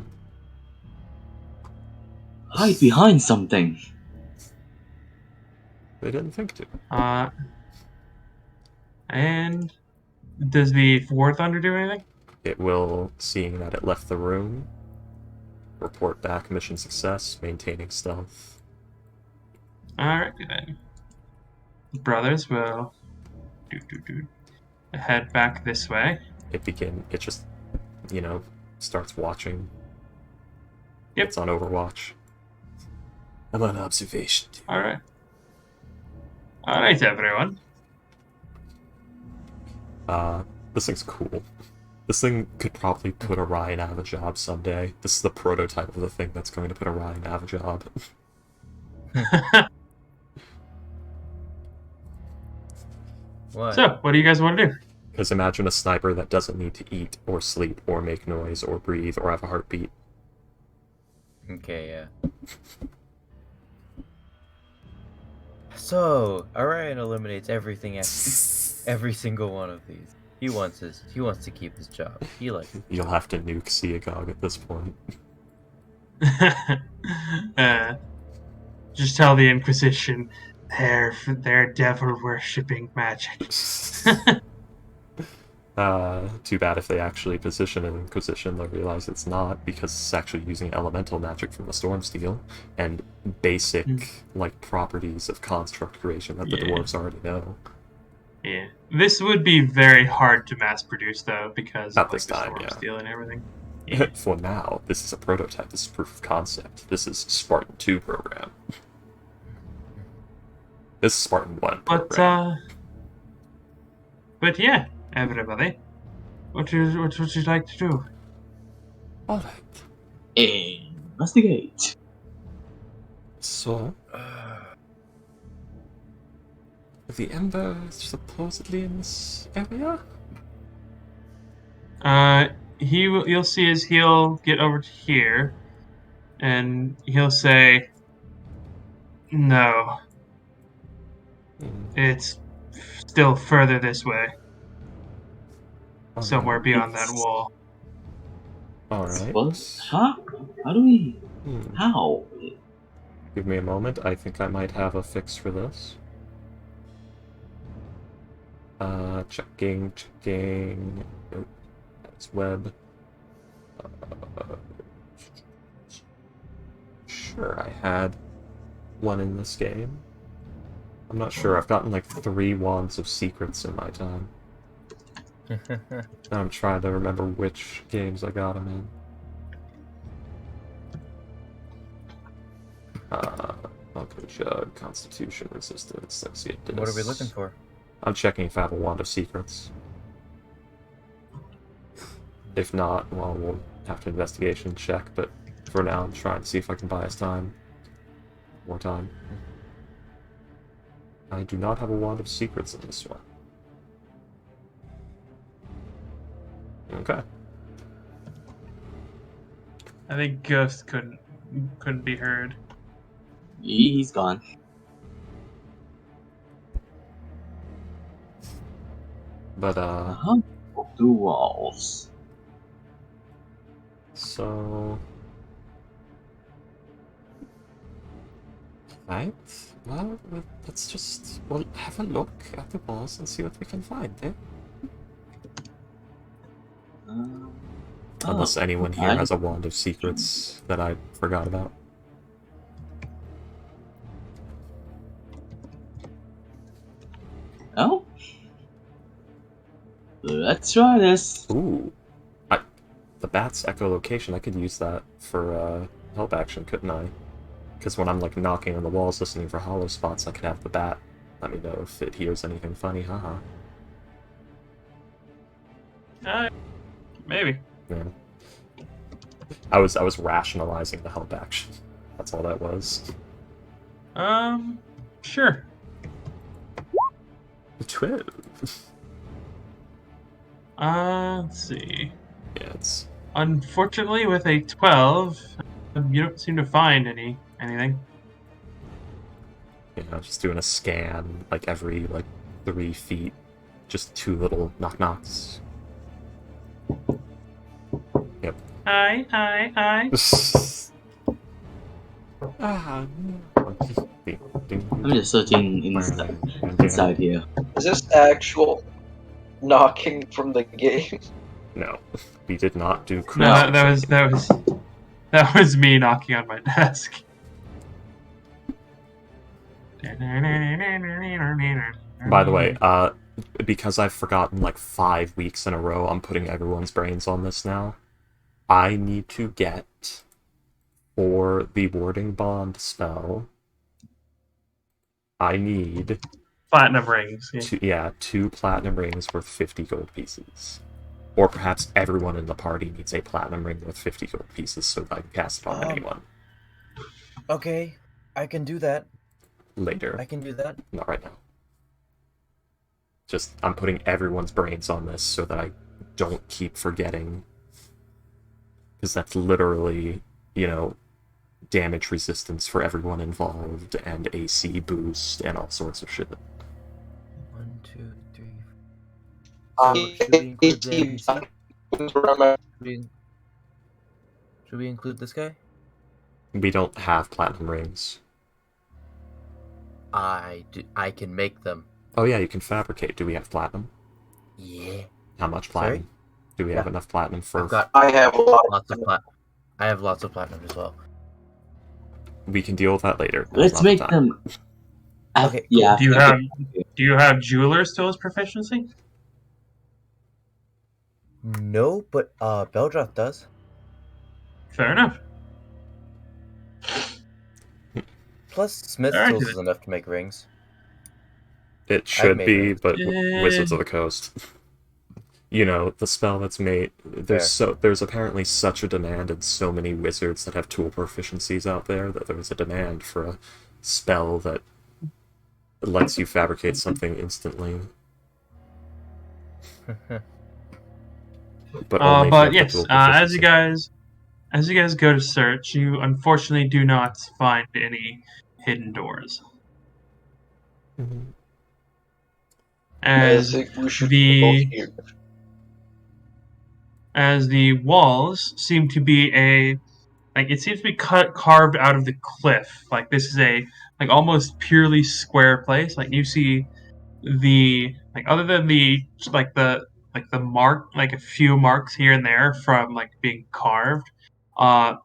Hide behind something. They didn't think to. And does the War Thunder do anything? It will, seeing that it left the room, report back mission success, maintaining stealth. Alright then. The brothers will head back this way. It just, starts watching. Yep. It's on Overwatch. I'm on observation. Alright. Alright, everyone. This thing's cool. This thing could probably put Orion out of a job someday. This is the prototype of the thing that's going to put Orion out of a job. What? So, what do you guys want to do? Because imagine a sniper that doesn't need to eat or sleep or make noise or breathe or have a heartbeat. Okay, yeah. So, Orion eliminates everything every single one of these. He wants to keep his job. He likes it. You'll have to nuke Seagog at this point. Just tell the Inquisition they're devil worshipping magic. Too bad if they actually position an Inquisition, they'll realize it's not, because it's actually using elemental magic from the Stormsteel and basic like properties of construct creation that the dwarves already know. Yeah, this would be very hard to mass produce though, because Not of this like, time, the yeah. Stormsteel and everything. For now, this is a prototype. This is proof of concept. This is Spartan 2 program. This is Spartan 1 program. But yeah, everybody, what would you like to do? All right. Investigate. So, the Ember is supposedly in this area? You'll see as he'll get over to here, and he'll say, "No, it's still further this way, somewhere beyond that wall." Alright. What? Huh? How do we... How? Give me a moment. I think I might have a fix for this. Checking. Nope. That's web. Sure, I had one in this game. I'm not sure. I've gotten like 3 wands of secrets in my time. I'm trying to remember which games I got them in. Welcome Jug, Constitution, Resistance, Associated. What are we looking for? I'm checking if I have a Wand of Secrets. If not, well, we'll have to investigation check, but for now I'm trying to see if I can buy us time. More time. I do not have a Wand of Secrets in this one. Okay. I think Ghost couldn't be heard. He's gone. But, Through walls. So... Right? Well, let's just... Well, have a look at the walls and see what we can find, eh? Unless anyone here has a Wand of Secrets that I forgot about. Oh? Let's try this. Ooh. The bat's echolocation, I could use that for help action, couldn't I? Because when I'm like knocking on the walls listening for hollow spots, I could have the bat let me know if it hears anything funny, haha. Maybe. Yeah. I was rationalizing the help action. That's all that was. Sure. 12. Let's see. Yeah, it's... Unfortunately, with a 12, you don't seem to find anything. You know, just doing a scan, like, every, 3 feet. Just 2 little knock-knocks. Yep. Aye. I'm just searching inside here. Is this actual knocking from the game? No, we did not do No, crucial. that was me knocking on my desk. By the way, because I've forgotten 5 weeks in a row, I'm putting everyone's brains on this now. I need to get, for the Warding Bond spell, I need... Platinum rings. Yeah. 2 platinum rings worth 50 gold pieces. Or perhaps everyone in the party needs a platinum ring worth 50 gold pieces so that I can cast it on anyone. Okay. I can do that. Later. I can do that. Not right now. Just, I'm putting everyone's brains on this so that I don't keep forgetting. Because that's literally, you know, damage resistance for everyone involved, and AC boost, and all sorts of shit. 1, 2, 3. I So should we include the hate NPC? Should Should we include this guy? We don't have platinum rings. I can make them. Oh yeah, you can fabricate. Do we have platinum? Yeah. How much Sorry? platinum? Do we have Yeah. enough platinum for... I've got I have a lot lots of I have lots of platinum as well. We can deal with that later. Now's Let's not the make time. them. Okay, cool. Yeah. Do you have jeweler's tools proficiency? No, but Beldroth does. Fair enough. Plus, Smith's Alright, tools then. is enough to make rings. It should made be, rings. but Wizards of the Coast. You know, the spell that's made... There's apparently such a demand and so many wizards that have tool proficiencies out there that there's a demand for a spell that lets you fabricate something instantly. But only if you have the yes, tool as you proficiency. guys go to search, you unfortunately do not find any hidden doors. Mhm. I As think we should the go here. as the walls seem to be it seems to be carved out of the cliff. Like this is a almost purely square place. Like you see other than the mark, like a few marks here and there from being carved.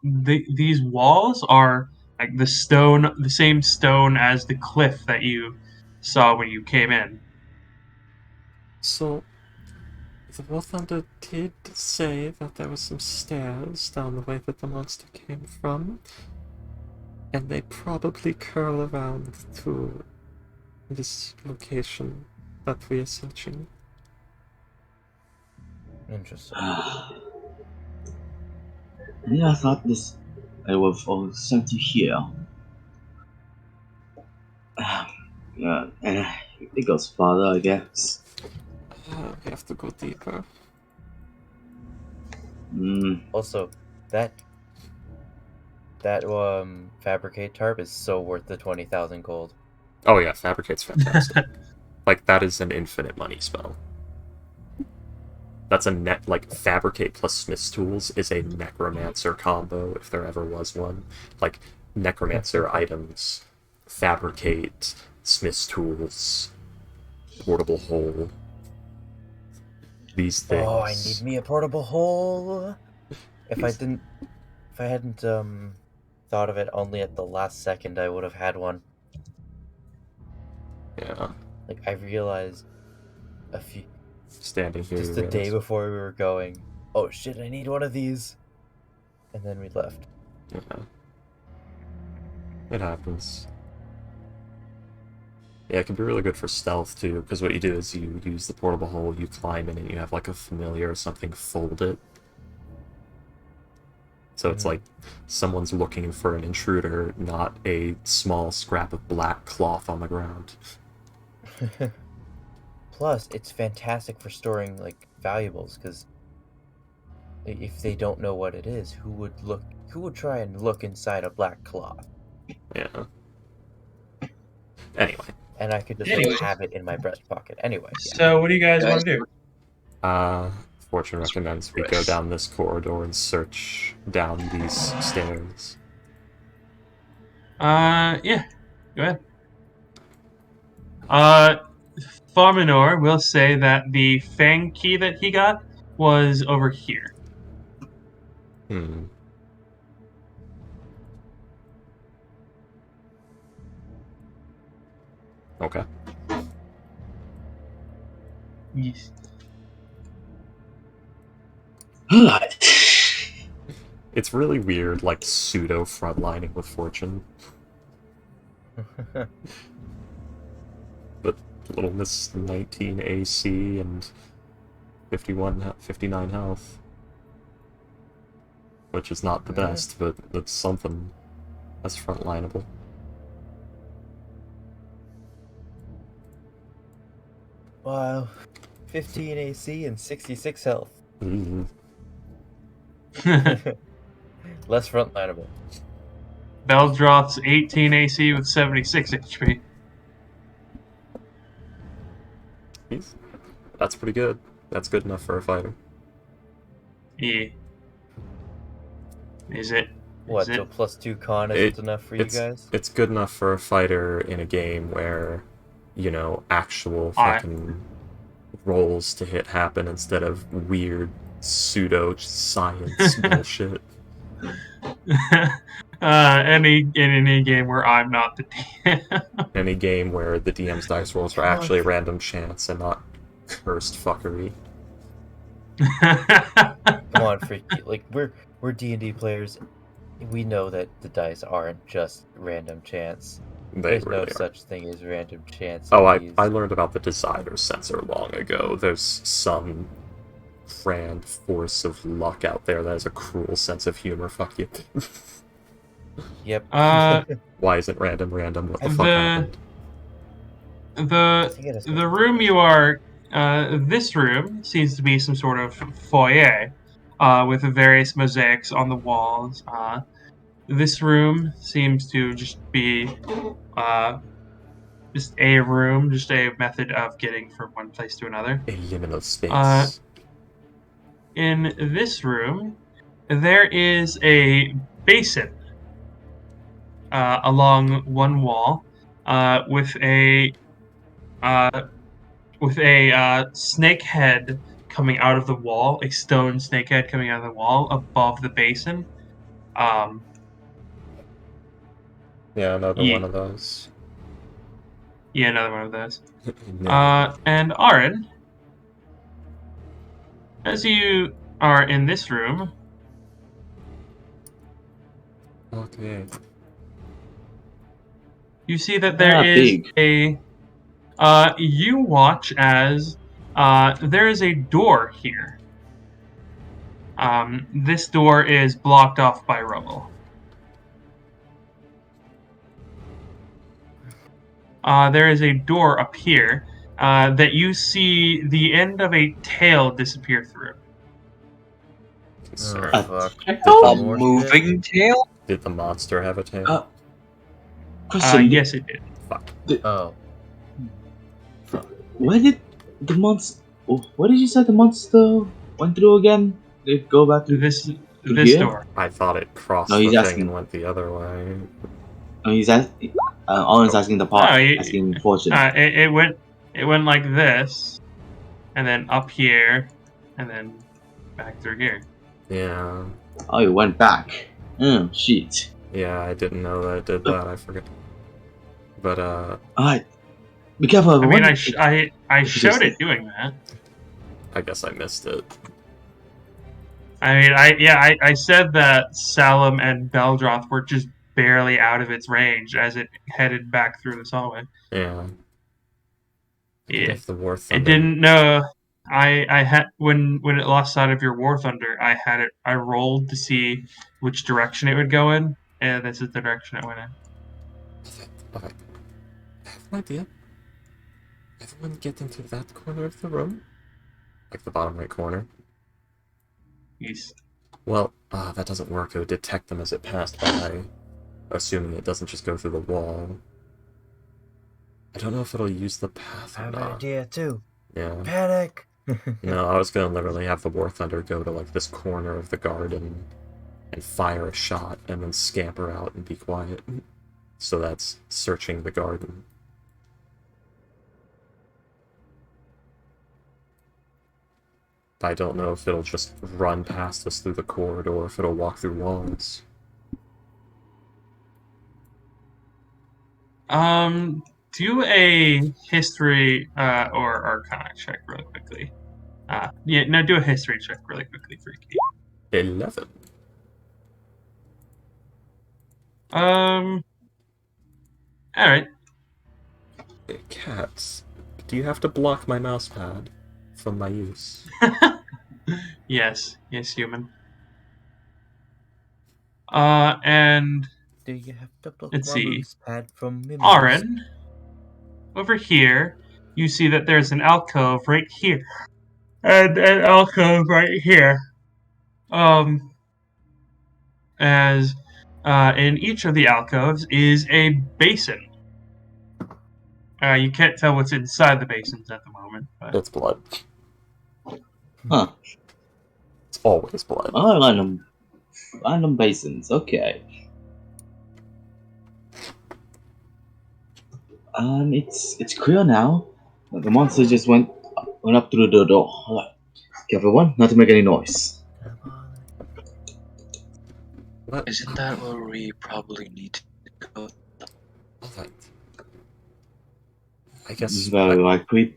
These walls are like the same stone as the cliff that you saw when you came in. So, the War Thunder did say that there were some stairs down the way that the monster came from, and they probably curl around to this location that we are searching. Interesting. Yeah, I thought this. I was all sent to here. Yeah, and it goes farther, I guess. We have to go deeper. Also, that fabricate tarp is so worth the 20,000 gold. Oh yeah, Fabricate's fantastic. Like, that is an infinite money spell. That's a Fabricate plus Smith's Tools is a Necromancer combo, if there ever was one. Like, Necromancer items, Fabricate, Smith's Tools, Portable Hole. These things. Oh, I need me a portable hole. If I hadn't thought of it only at the last second, I would have had one. Yeah. Like, I realized Standing here. just the day before we were going, oh shit, I need one of these. And then we left. Yeah. It happens. Yeah, it can be really good for stealth too, because what you do is you use the portable hole, you climb in, and you have like a familiar or something fold it. So it's like someone's looking for an intruder, not a small scrap of black cloth on the ground. Plus, it's fantastic for storing like valuables, because if they don't know what it is, who would try and look inside a black cloth? Yeah. Anyway. And I could just have it in my breast pocket. Anyway. Yeah. So what do you guys want to do? Fortune recommends we go down this corridor and search down these stairs. Yeah. Go ahead. Farminor will say that the Fang key that he got was over here. Okay. Yes. It's really weird, like, pseudo frontlining with Fortune. But little miss 19 AC and 59 health. Which is not the best, but it's something that's frontlineable. Wow. 15 AC and 66 health. Ooh. Less frontlineable. Beldroth's 18 AC with 76 HP. That's pretty good. That's good enough for a fighter. Yeah. Is it? What, Is so it? +2 con isn't enough for you guys? It's good enough for a fighter in a game where, you know, actual fucking rolls to hit happen instead of weird pseudo science bullshit. In any game where I'm not the DM. Any game where the DM's dice rolls are actually random chance and not cursed fuckery. Come on, freaky. Like, we're D&D players. We know that the dice aren't just random chance. There's no such thing as random chance. Oh, I learned about the decider sensor long ago. There's some grand force of luck out there that has a cruel sense of humor. Fuck you. Yep. Why isn't random? What the fuck happened? The room you are, this room seems to be some sort of foyer, with various mosaics on the walls. This room seems to just be, just a room, just a method of getting from one place to another. A liminal space. In this room, there is a basin along one wall, with a snake head coming out of the wall, a stone snake head coming out of the wall above the basin. Yeah, another one of those. Yeah, another one of those. No. And Aaron, as you are in this room, Okay. you see that there is big. you watch as there is a door here. This door is blocked off by rubble. There is a door up here that you see the end of a tail disappear through. Sorry. fuck. A moving tail? Did the monster have a tail? Question. Yes, it did. Fuck. Oh. Where did the monster? What did you say the monster went through again? Did it go back to This here? door. I thought it crossed No, the he's thing asking. and went the other way. No, he's asking. Owen's asking the part. No, asking Fortune. It went like this, and then up here, and then back through here. Yeah. Oh, it went back. Oh shit. Yeah, I didn't know that it did that. I forget. But Alright. Be careful, I everyone. mean, I showed it doing that. I guess I missed it. I mean, I said that Salem and Beldroth were just barely out of its range as it headed back through this hallway. Yeah. Yeah. If the War It Thunder. didn't know. I had when it lost sight of your War Thunder, I rolled to see which direction it would go in, and this is the direction it went in. Okay. I have an idea. Everyone get into that corner of the room? Like the bottom right corner? Yes. Well, that doesn't work. It would detect them as it passed by, assuming it doesn't just go through the wall. I don't know if it'll use the path I or have an not. idea too. Yeah. Panic! No, I was gonna literally have the War Thunder go to like this corner of the garden and fire a shot and then scamper out and be quiet. So that's searching the garden. I don't know if it'll just run past us through the corridor or if it'll walk through walls. Do a history or arcana check really quickly. Do a history check really quickly, Freaky. 11. All right. Cats, do you have to block my mousepad from my use? Yes, human. And Do you have to block let's my see. moose pad from me? Aaron, over here, you see that there's an alcove right here. And an alcove right here. As in each of the alcoves is a basin. You can't tell what's inside the basins at the moment. But... It's blood. Huh. It's always blood. Oh, random basins. Okay. It's clear now. The monster just went up through the door. Alright. Okay, everyone, not to make any noise. What? Isn't that where we probably need to go? Alright. I This guess is very likely.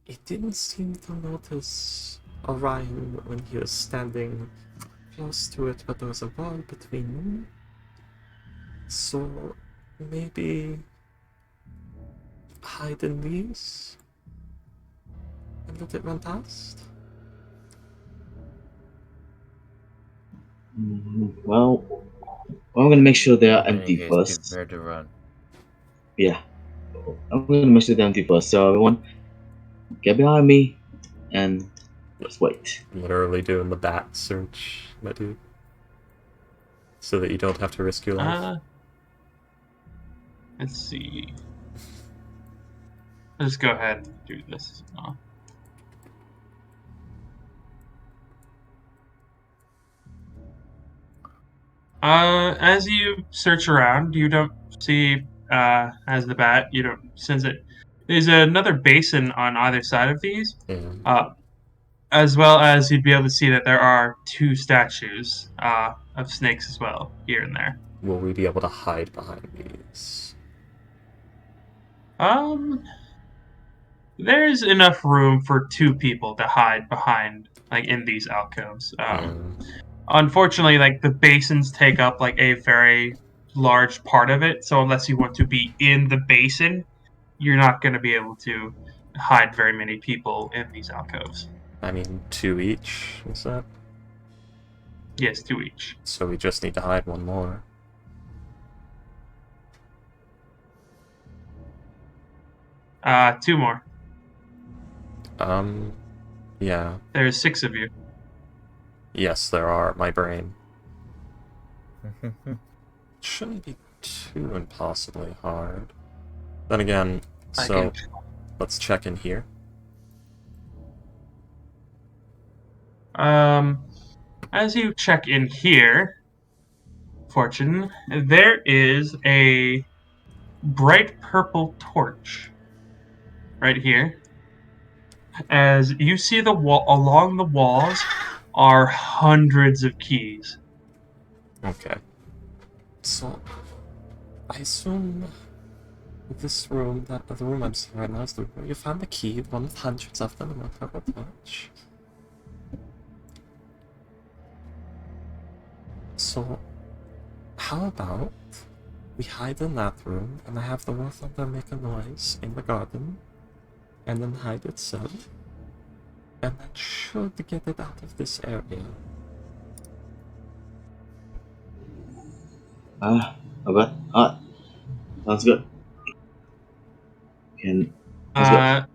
it didn't seem to notice Orion when he was standing close to it, but there was a wall between them. So maybe hide in these and let it run past? Well, I'm gonna make sure they are In any empty case, first. be prepared to run. Yeah. I'm gonna make sure they're empty first. So everyone, get behind me and just wait. Literally doing the bat search, my dude. So that you don't have to risk your life. Let's see. Let's go ahead and do this. As you search around, you don't see, as the bat, you don't sense it. There's another basin on either side of these, Yeah. as well as you'd be able to see that there are two statues of snakes as well, here and there. Will we be able to hide behind these? There's enough room for two people to hide behind, like, in these alcoves. Unfortunately, like, the basins take up, like, a very large part of it, so unless you want to be in the basin, you're not going to be able to hide very many people in these alcoves. I mean, 2 each, is that? Yes, 2 each. So we just need to hide one more. Two more. Yeah. There's 6 of you. Yes, there are. My brain. Shouldn't be too impossibly hard. Then again, so let's check in here. As you check in here, Fortune, there is a bright purple torch right here. As you see the wall, along the walls are hundreds of keys. Okay. So, I assume this room, the room I'm seeing right now is the room where you found the key, one of hundreds of them in a purple torch. So, how about we hide in that room, and I have the War Thunder make a noise in the garden, and then hide itself, and that should get it out of this area. Okay. Alright. Sounds good. Let's go.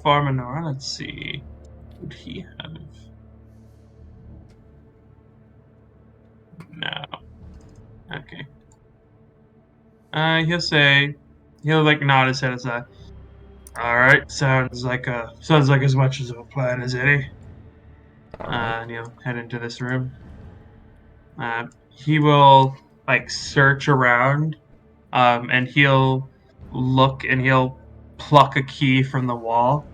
Farmanor, let's see. What would he have? No. Okay. He'll like nod his head and say, "Alright, sounds like as much as a plan as any." And he'll head into this room. He will like search around, and he'll look and he'll pluck a key from the wall,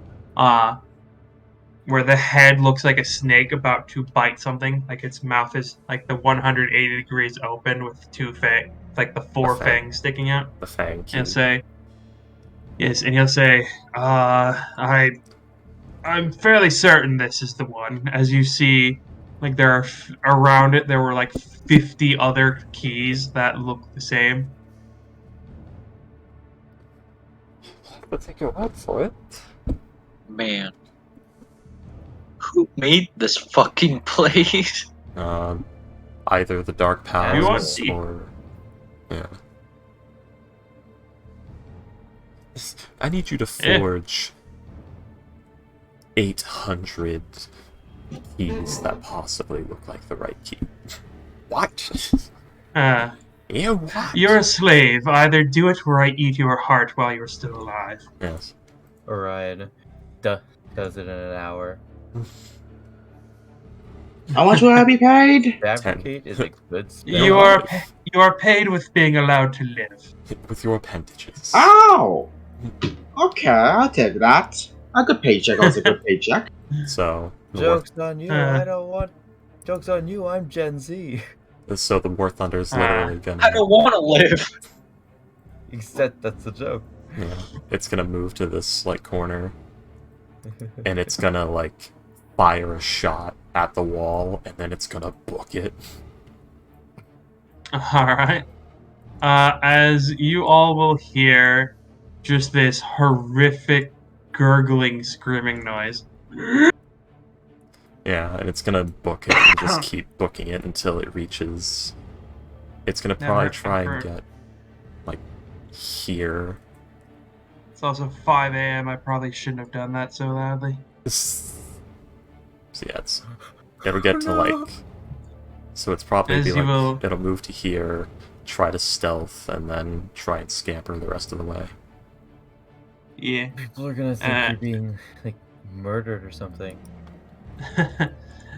where the head looks like a snake about to bite something. Like its mouth is like the 180 degrees open with like the four fangs sticking out. The fang key. He'll say, yes, and he'll say, I'm fairly certain this is the one. As you see, like there are around it, there were like 50 other keys that look the same. I'll take your word for it. Man. Who made this fucking place? Either the Dark Powers or... Yeah. I need you to forge 800 keys that possibly look like the right key. What? Yeah, what? You're a slave. Either do it or I eat your heart while you're still alive. Yes. Orion does it in an hour. How much will I be paid? Fabricate is a good spell. You are paid with being allowed to live. With your appendages. Oh! Okay, I'll take that. A good paycheck, also a good paycheck. So the Joke's on you. Uh. I don't want. Joke's on you. I'm Gen Z. so the War Thunder is literally gonna. I don't want to live. Except that's the joke. Yeah, it's gonna move to this like corner, and it's gonna like fire a shot at the wall, and then it's gonna book it. Alright. As you all will hear just this horrific gurgling, screaming noise. Yeah, and it's gonna book it and just keep booking it until it reaches. It's gonna probably Never try and ever. get like here. It's also 5 a.m. I probably shouldn't have done that so loudly. So yeah, it'll get to like. So it's probably As be you like will- it'll move to here, try to stealth, and then try and scamper the rest of the way. Yeah. People are gonna think you're being like murdered or something.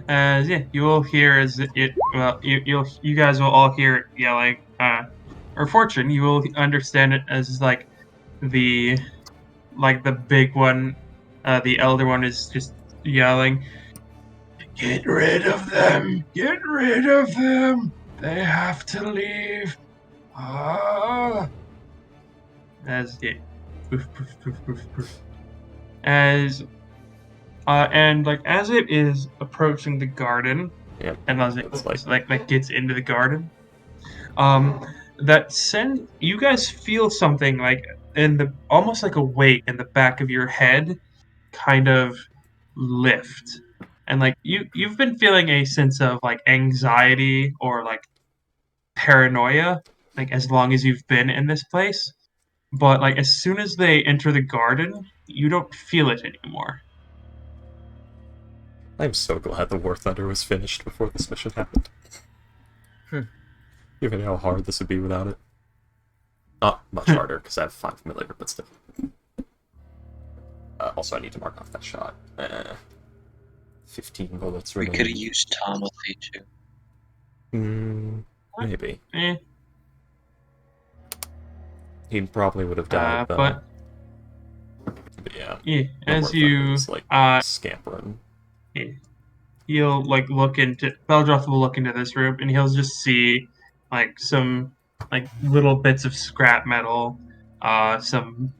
Yeah, you will hear as it. Well, you guys will all hear it yelling. Or Fortune, you will understand it as like the big one, the elder one is just yelling. Get rid of them! Get rid of them! They have to leave! Ah! As it... Poof, poof, poof, poof, poof. As... and, like, as it is approaching the garden, Yep. and as it It's like- gets into the garden, you guys feel something, like, almost like a weight in the back of your head kind of lift. And like you've been feeling a sense of like anxiety or like paranoia like as long as you've been in this place, but like as soon as they enter the garden you don't feel it anymore. I'm so glad the War Thunder was finished before this mission happened. Given how hard this would be without it. Not much harder, because I have 5 familiar, but still. Also, I need to mark off that shot. 15 bullets We remaining. could have used Timothy too. Maybe. Eh. He probably would have died, though. But yeah. yeah, the as War you Thunder's, like, scampering. he'll like look into Beldroth will look into this room and he'll just see like some like little bits of scrap metal, some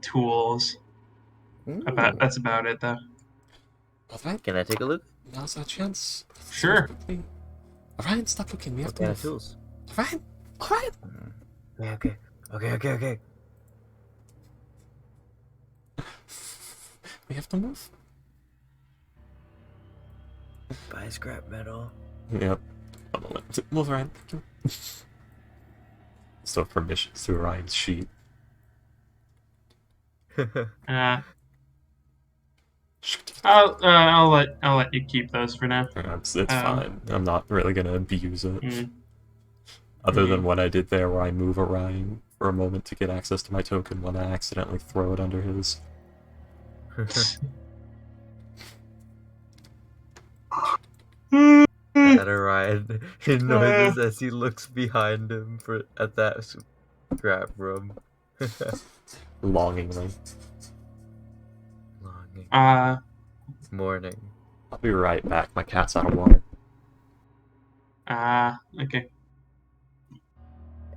tools. That's about it though. Alright, Can I take a look? now's our chance. Sure. Alright, stop looking. We have What to kind of move. tools? Alright, alright. Okay. We have to move. Buy scrap metal. Yep. One moment. Move around. Thank you. So permissions to Orion's sheet. I'll let you keep those for now. It's fine. I'm not really gonna abuse it. Mm. Other than what I did there where I move Orion for a moment to get access to my token when I accidentally throw it under his. At Orion, he noises as he looks behind him at that scrap room. Longingly. Longing. Morning. I'll be right back. My cat's out of water. Okay.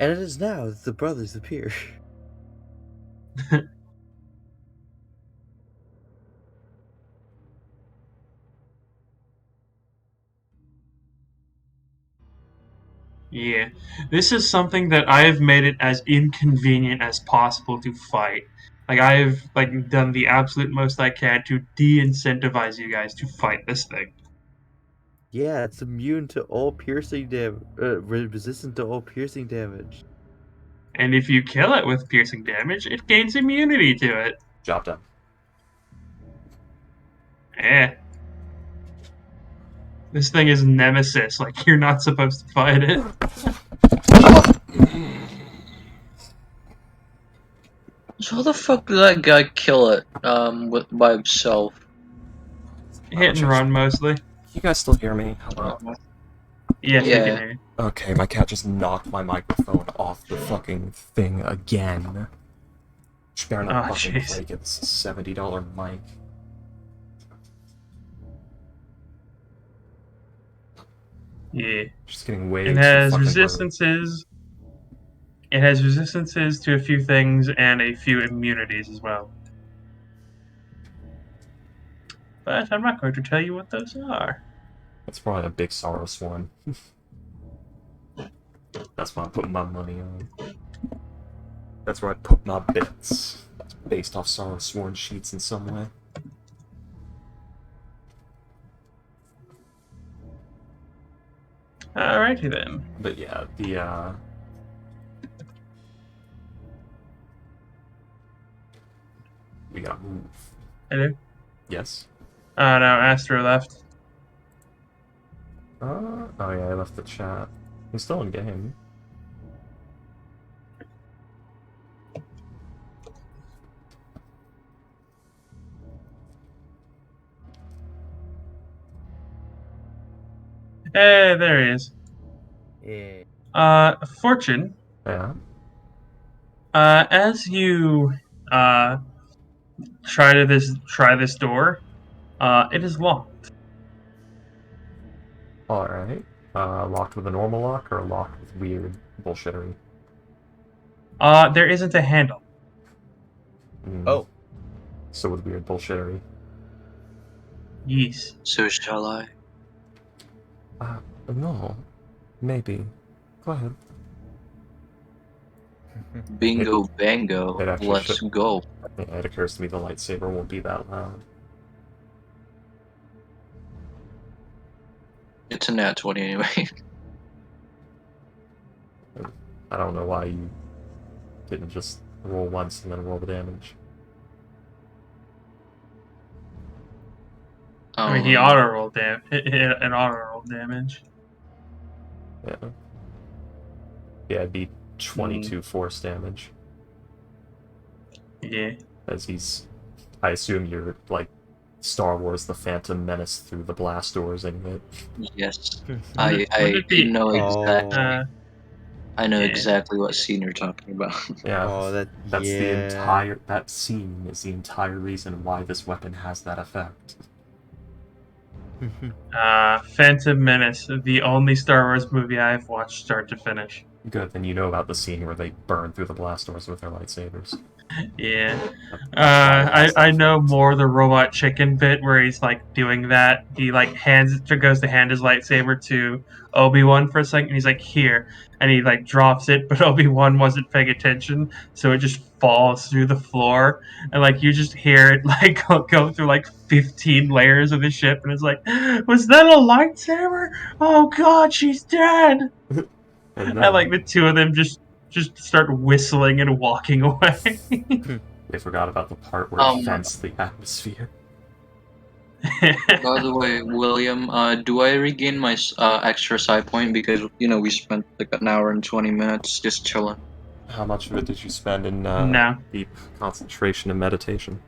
And it is now that the brothers appear. Yeah. This is something that I have made it as inconvenient as possible to fight. Like I've like done the absolute most I can to de-incentivize you guys to fight this thing. Yeah, it's immune to all piercing damage. Resistant to all piercing damage. And if you kill it with piercing damage, it gains immunity to it. Job done. Eh. This thing is Nemesis. Like, you're not supposed to fight it. So how the fuck did that guy kill it by himself? Hit and run, mostly. You guys still hear me? Hello? Yes, we Yeah. can hear you. Okay, my cat just knocked my microphone off the fucking thing again. She better not Oh, fucking jeez. break it. This is a $70 mic. Yeah. Just getting way It too has fucking resistances. It has resistances to a few things and a few immunities as well. But I'm not going to tell you what those are. That's probably a big Saurus one. That's what I'm putting my money on. That's where I put my bets. It's based off Saurus Sworn sheets in some way. Alrighty then. But yeah, we gotta move. Hello? Yes? Oh no, Astro left. Oh yeah, I left the chat. He's still in game. Hey, there he is. Yeah. Fortune, Yeah. as you try this door, it is locked. Alright. Locked with a normal lock or locked with weird bullshittery? There isn't a handle. Oh. So with weird bullshittery. Yes. So shall I? No. Maybe. Go ahead. Bingo bango. it actually Let's should- go. Yeah, it occurs to me the lightsaber won't be that loud. It's a nat 20 anyway. I don't know why you didn't just roll once and then roll the damage. I mean, he auto rolled an auto roll damage. Yeah. Yeah, it'd be 22 force damage. Yeah. As he's... I assume you're, like, Star Wars The Phantom Menace through the blast doors anyway. Yes. Wouldn't I it be- know exactly. Oh. I know Yeah. exactly what scene you're talking about. Yeah, Oh, that's the yeah. entire... That scene is the entire reason why this weapon has that effect. Phantom Menace, the only Star Wars movie I've watched start to finish. Good, then you know about the scene where they burn through the blast doors with their lightsabers. Yeah. That's why it has that I know effect. more the robot chicken bit where he's like doing that. He like goes to hand his lightsaber to Obi-Wan for a second. And he's like, here, and he like drops it, but Obi-Wan wasn't paying attention, so it just falls through the floor, and like you just hear it like go through like 15 layers of the ship, and it's like, was that a lightsaber? Oh God, she's dead. And And then like the two of them just start whistling and walking away. they forgot about the part where it vents the atmosphere. By the way, William, do I regain my extra side point because we spent like an hour and 20 minutes just chilling? How much of it did you spend in No. deep concentration and meditation?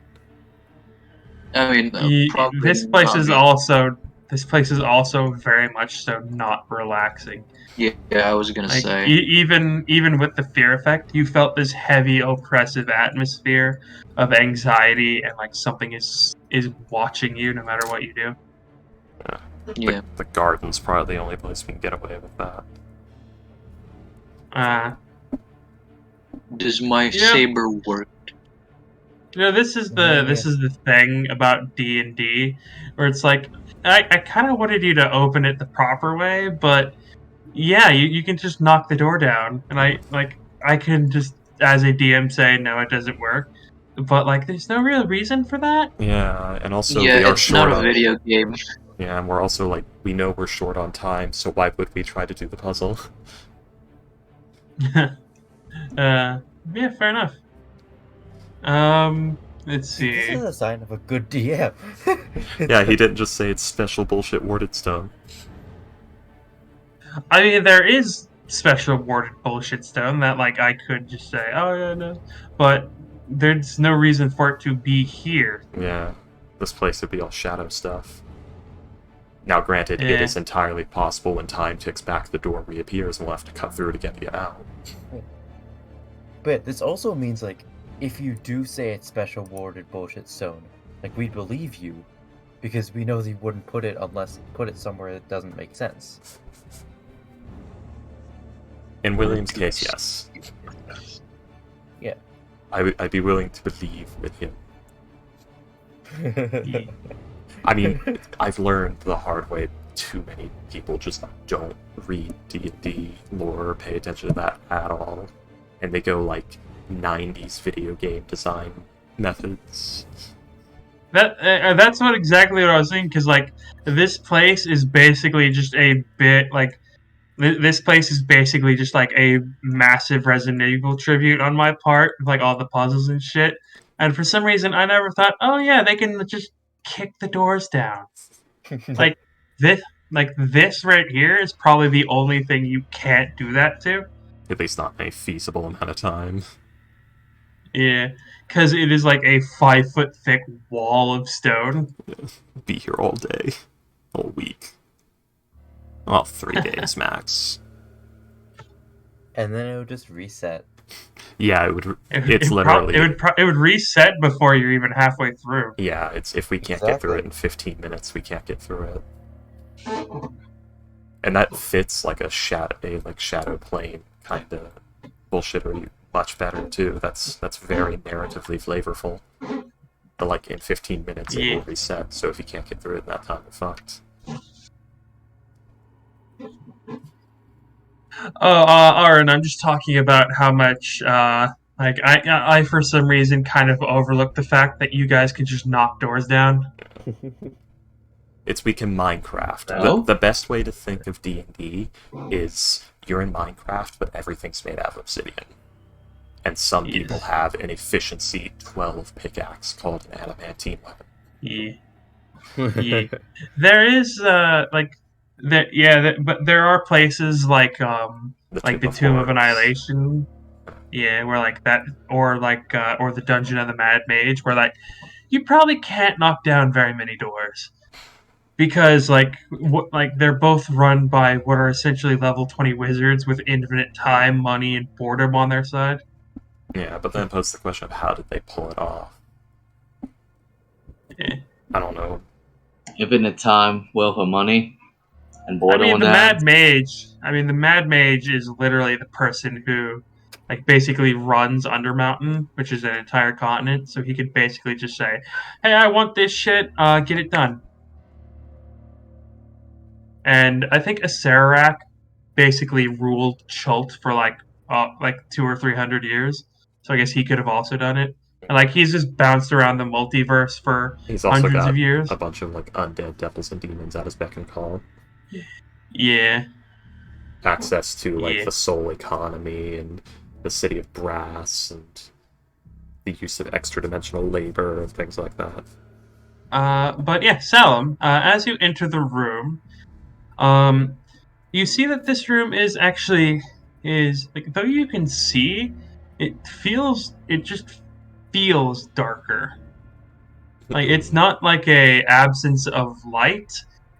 I mean, probably This place not is me. also very much so not relaxing. Yeah, I was gonna Like say. even with the fear effect, you felt this heavy, oppressive atmosphere of anxiety, and like something is watching you no matter what you do. Yeah. The garden's probably the only place we can get away with that. Does my Yeah. saber work? This is the thing about D&D, where it's like I kind of wanted you to open it the proper way, but yeah, you can just knock the door down, and I can just as a DM say no, it doesn't work, but like there's no real reason for that. Yeah, and also Yeah, we are it's short not a on... video game. Yeah, and we're also like, we know we're short on time, so why would we try to do the puzzle? Yeah, fair enough. Let's See, this see. is a sign of a good DM. Yeah, he didn't just say it's special bullshit warded stone. I mean, there is special warded bullshit stone that, like, I could just say, oh, yeah, no. But there's no reason for it to be here. Yeah, this place would be all shadow stuff. Now, granted, it Yeah. is entirely possible when time ticks back, the door reappears, and we'll have to cut through it again to get out. But this also means, like, if you do say it's special warded bullshit stone, like, we'd believe you, because we know that you wouldn't put it somewhere that doesn't make sense. In William's case, yes. Yeah. I'd be willing to believe with him. I mean, I've learned the hard way. Too many people just don't read D&D lore or pay attention to that at all, and they go like 90s video game design methods. That's exactly what I was thinking. Because like this place is basically just a bit like this place is basically just like a massive Resident Evil tribute on my part, with like all the puzzles and shit. And for some reason, I never thought, oh yeah, they can just kick the doors down. Like this right here is probably the only thing you can't do that to. At least not in a feasible amount of time. Yeah, because it is like a 5-foot thick wall of stone. Be here all day, all week. Well, 3 days max. And then it would just reset. Yeah, it would. It's literally. It would reset before you're even halfway through. Yeah, it's if we can't get through it in 15 minutes, we can't get through it. And that fits like a shadow plane kind of bullshittery much better too. That's very narratively flavorful. But like in 15 minutes it will reset, so if you can't get through it in that time, you're fucked. Aaron, I'm just talking about how much like I for some reason kind of overlooked the fact that you guys could just knock doors down. It's we can Minecraft. No? The best way to think of D&D is you're in Minecraft, but everything's made out of obsidian. And some people have an efficiency 12 pickaxe called an adamantine weapon. Yeah. There is but there are places like the Tomb of Annihilation. Yeah, where like that, or the Dungeon of the Mad Mage, where like you probably can't knock down very many doors. Because they're both run by what are essentially level 20 wizards with infinite time, money, and boredom on their side. Yeah, but then poses the question of how did they pull it off? Yeah. I don't know. Infinite time, wealth of money, and boredom. The Mad Mage is literally the person who like basically runs Undermountain, which is an entire continent, so he could basically just say, hey, I want this shit, get it done. And I think Acererak basically ruled Chult for like 200 or 300 years. So I guess he could have also done it. And like he's just bounced around the multiverse for He's also hundreds got of years. a bunch of like undead devils and demons at his beck and call. Yeah. Access to like the soul economy and the city of brass and the use of extra dimensional labor and things like that. But yeah, Salim, as you enter the room, you see that this room is like, though you can see, it just feels darker. Like it's not like a absence of light.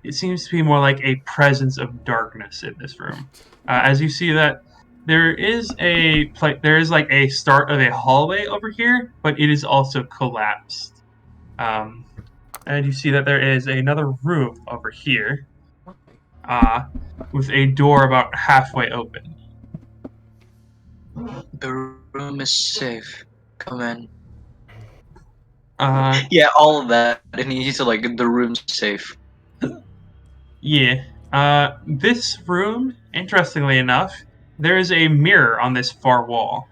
It seems to be more like a presence of darkness in this room. As you see that there is like a start of a hallway over here, but it is also collapsed. And you see that there is another room over here, with a door about halfway open. The room is safe. Come in. Yeah, all of that. And he said, like, the room's safe. Yeah. This room, interestingly enough, there is a mirror on this far wall.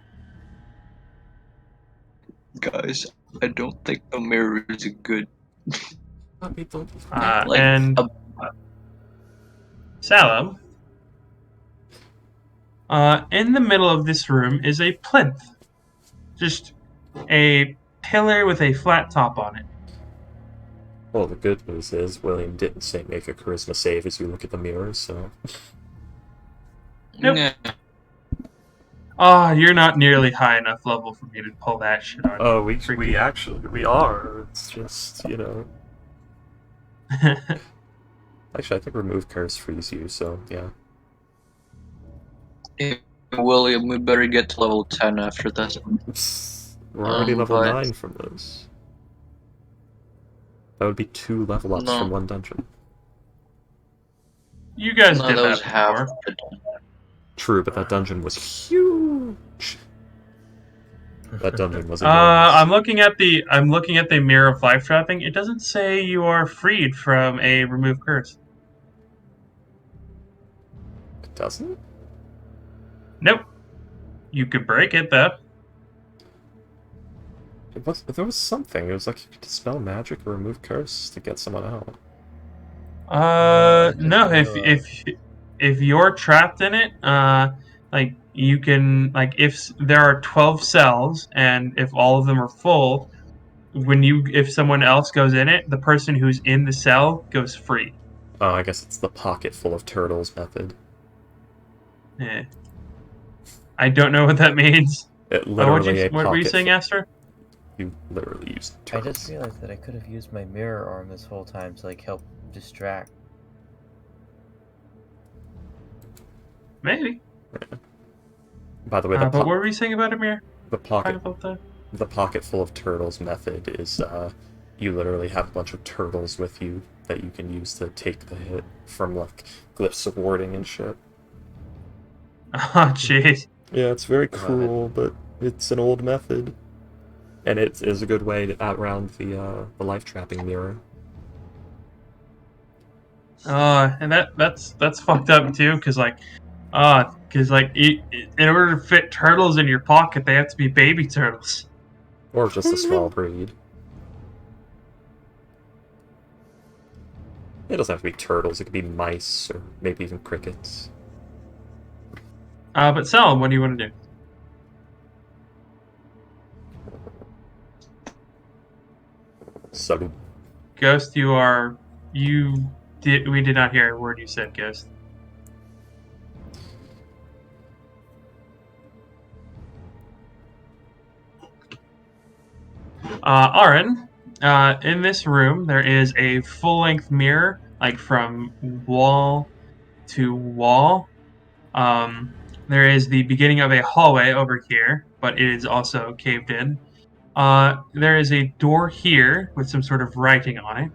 Guys, I don't think the mirror is good. And Salim, In the middle of this room is a plinth. Just a pillar with a flat top on it. Well, the good news is William didn't say make a charisma save as you look at the mirror, so... Nope. Yeah. Ah, you're not nearly high enough level for me to pull that shit on. Oh, we Freaky. actually, we are. It's just, you know... Actually, I think remove curse frees you, so, yeah. Hey, William, we better get to level 10 after this. We're already level but- 9 from this. That would be 2 level ups No. from one dungeon. You guys No, did that that was half. before. True, but that dungeon was huge. That dungeon was I'm enormous. looking at the mirror of life trapping. It doesn't say you are freed from a remove curse. It doesn't? Nope. You could break it though. There was something. It was like you could dispel magic or remove curse to get someone out. No. If you're trapped in it, like you can if there are 12 cells and if all of them are full, if someone else goes in it, the person who's in the cell goes free. Oh, I guess it's the pocket full of turtles method. Yeah. I don't know what that means. It literally a What were you pocket saying, full- Esther? You literally used I turtles. just realized that I could have used my mirror arm this whole time to like help distract. Maybe. By the way, But what were we saying about Amir? the Talk pocket about that. the pocket full of turtles method is you literally have a bunch of turtles with you that you can use to take the hit from like glyphs of warding and shit. Oh, jeez. Yeah, it's very Love it. cruel, but it's an old method, and it is a good way to outround the life trapping mirror. And that's fucked up too, because in order to fit turtles in your pocket, they have to be baby turtles. Or just a small breed. It doesn't have to be turtles, it could be mice, or maybe even crickets. But Salim, what do you want to do? So, Ghost, we did not hear a word you said, Ghost. Aaron, in this room, there is a full-length mirror, like from wall to wall. There is the beginning of a hallway over here, but it is also caved in. There is a door here with some sort of writing on it.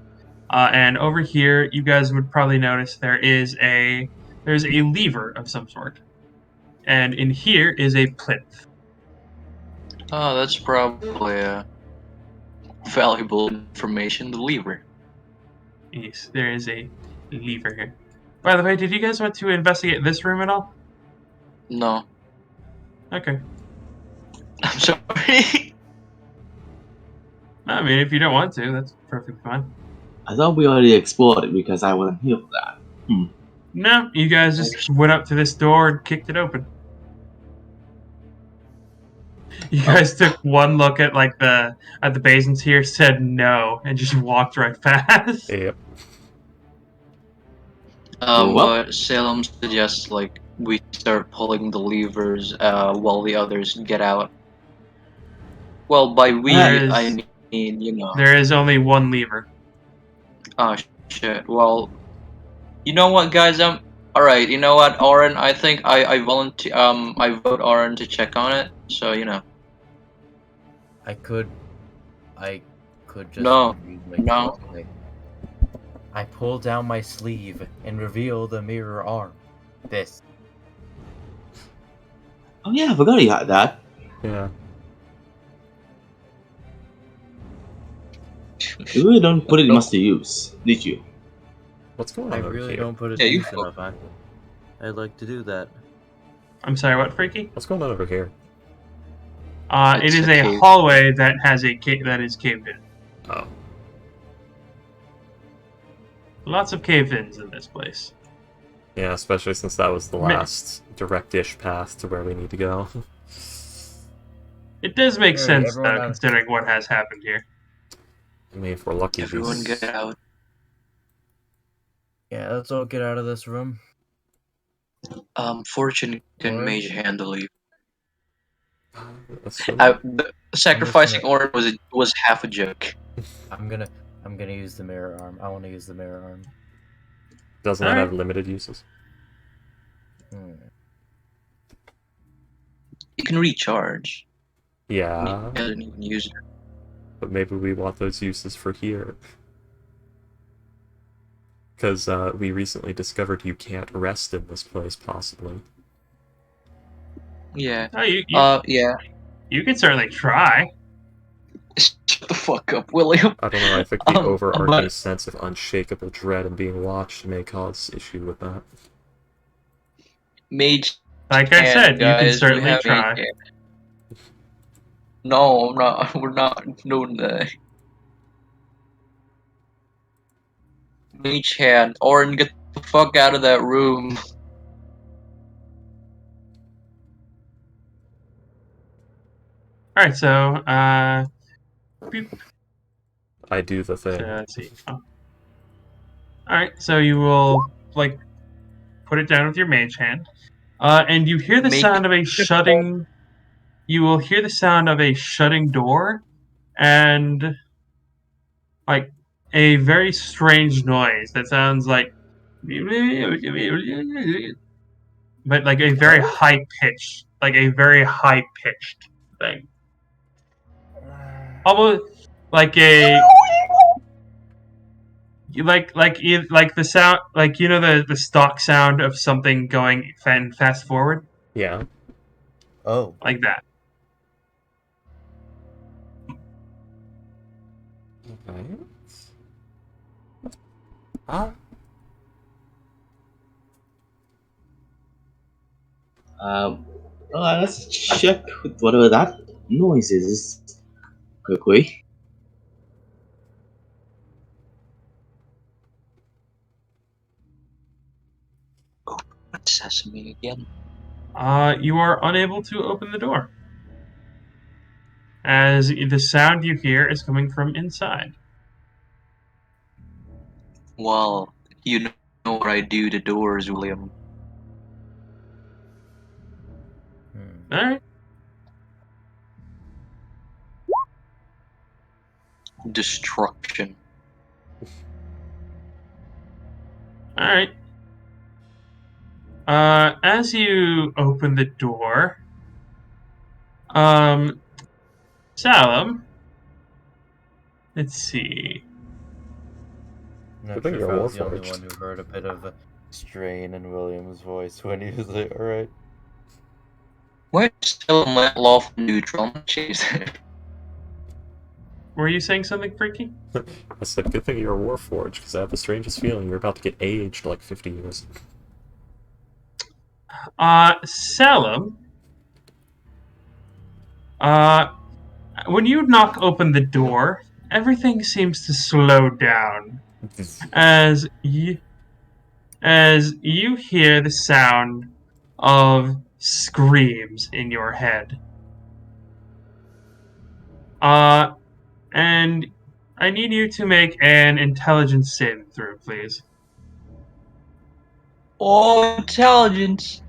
And over here, you guys would probably notice there's a lever of some sort. And in here is a plinth. Oh, that's probably valuable information. The lever. Yes, there is a lever here. By the way, did you guys want to investigate this room at all? No, Okay. I'm sorry. I mean, if you don't want to, that's perfectly fine. I thought we already explored it because I wasn't here for that. No, you guys just went up to this door and kicked it open. You guys took one look at the basins here, said no, and just walked right past. yep. Well- But Salem suggests we start pulling the levers while the others get out. Well, by we, There I is- mean, There is only one lever. Oh shit. Well, you know what, guys? All right. You know what, Oren? I think I volunteer. I vote Oren to check on it. So I could just No, read my no. clothing. I pull down my sleeve and reveal the mirror arm. This. Oh yeah, I forgot you had that. Yeah. You really don't put it much to use, did you? What's going I on over really here? don't put it Yeah, to you use enough. I'd like to do that. I'm sorry, what, Freaky? What's going on over here? It It's is a a cave. hallway that has that is caved in. Oh. Lots of cave-ins in this place. Yeah, especially since that was the last direct-ish path to where we need to go. It does make Alright, sense, everyone though, on- considering what has happened here. I mean, if we're lucky, Everyone these... get out. Yeah, let's all get out of this room. Fortune can Orange? mage handle you. Assuming- Sacrificing Orin was half a joke. I'm gonna use the mirror arm. I want to use the mirror arm. Doesn't that have Alright. limited uses? Hmm. You can recharge. Yeah, You doesn't even use it. but maybe we want those uses for here. Because we recently discovered you can't rest in this place, possibly. Yeah. Oh, you Yeah. you can certainly try. Shut the fuck up, William. I don't know, I think the overarching but- sense of unshakable dread and being watched may cause issue with that. Mage. Like I hand, said, you can guys, we certainly have try. mage hand. No, I'm not. We're not doing that. Mage hand. Orin, get the fuck out of that room. Alright, so, boop. I do the thing. Let's see. Oh. Alright, so you will, like, put it down with your mage hand. And you hear the Make sound of a it shutting... You will hear the sound of a shutting door, and, like, a very strange noise that sounds like... But, like, a very high-pitched, thing. Almost like a... like the sound, like, you know, the stock sound of something going fast forward, Yeah. Oh. like that. Alright. Ah. Let's check with whatever that noise is quickly. Sesame again. You are unable to open the door, as the sound you hear is coming from inside. Well, you know what I do to doors, William. Hmm. All right. Destruction. All right. As you open the door, Salem. Let's see. I'm Good not thing sure if you're I was the only Warforged. one who heard a bit of a strain in William's voice when he was like, alright. Why still not lawful neutral? Jeez. Were you saying something freaky? I said, good thing you're a Warforged, because I have the strangest feeling you're about to get aged like 50 years. Salem. When you knock open the door, everything seems to slow down as you hear the sound of screams in your head. And I need you to make an intelligence saving throw, please. Oh, intelligence.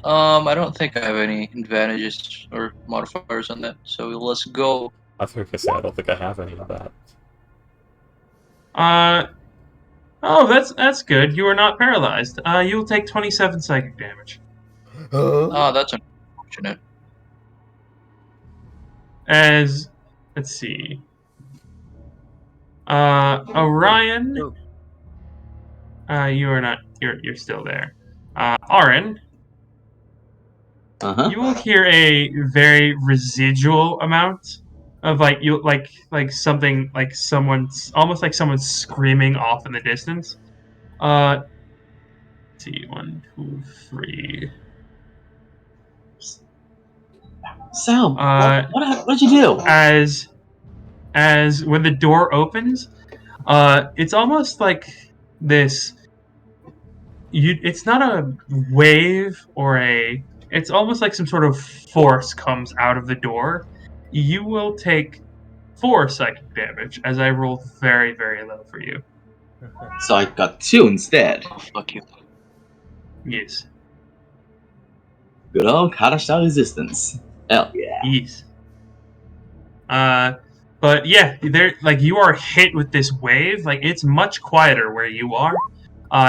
I don't think I have any advantages or modifiers on that, so let's go. I was going to say, I don't think I have any of that. Oh, that's good. You are not paralyzed. You will take 27 psychic damage. Oh, that's unfortunate. As, let's see. Orion. You are not. You're still there. Arin. Uh-huh. You will hear a very residual amount of like something like someone's almost like someone's screaming off in the distance. Let's see, 1, 2, 3. Sam, what did you do? As when the door opens, it's almost like this. It's not a wave or a. It's almost like some sort of force comes out of the door. You will take 4 psychic damage as I roll very, very low for you. So I got 2 instead. Oh, fuck you. Yes. Good old Kadashta resistance. Hell yeah. Yes. But yeah, you are hit with this wave. Like it's much quieter where you are.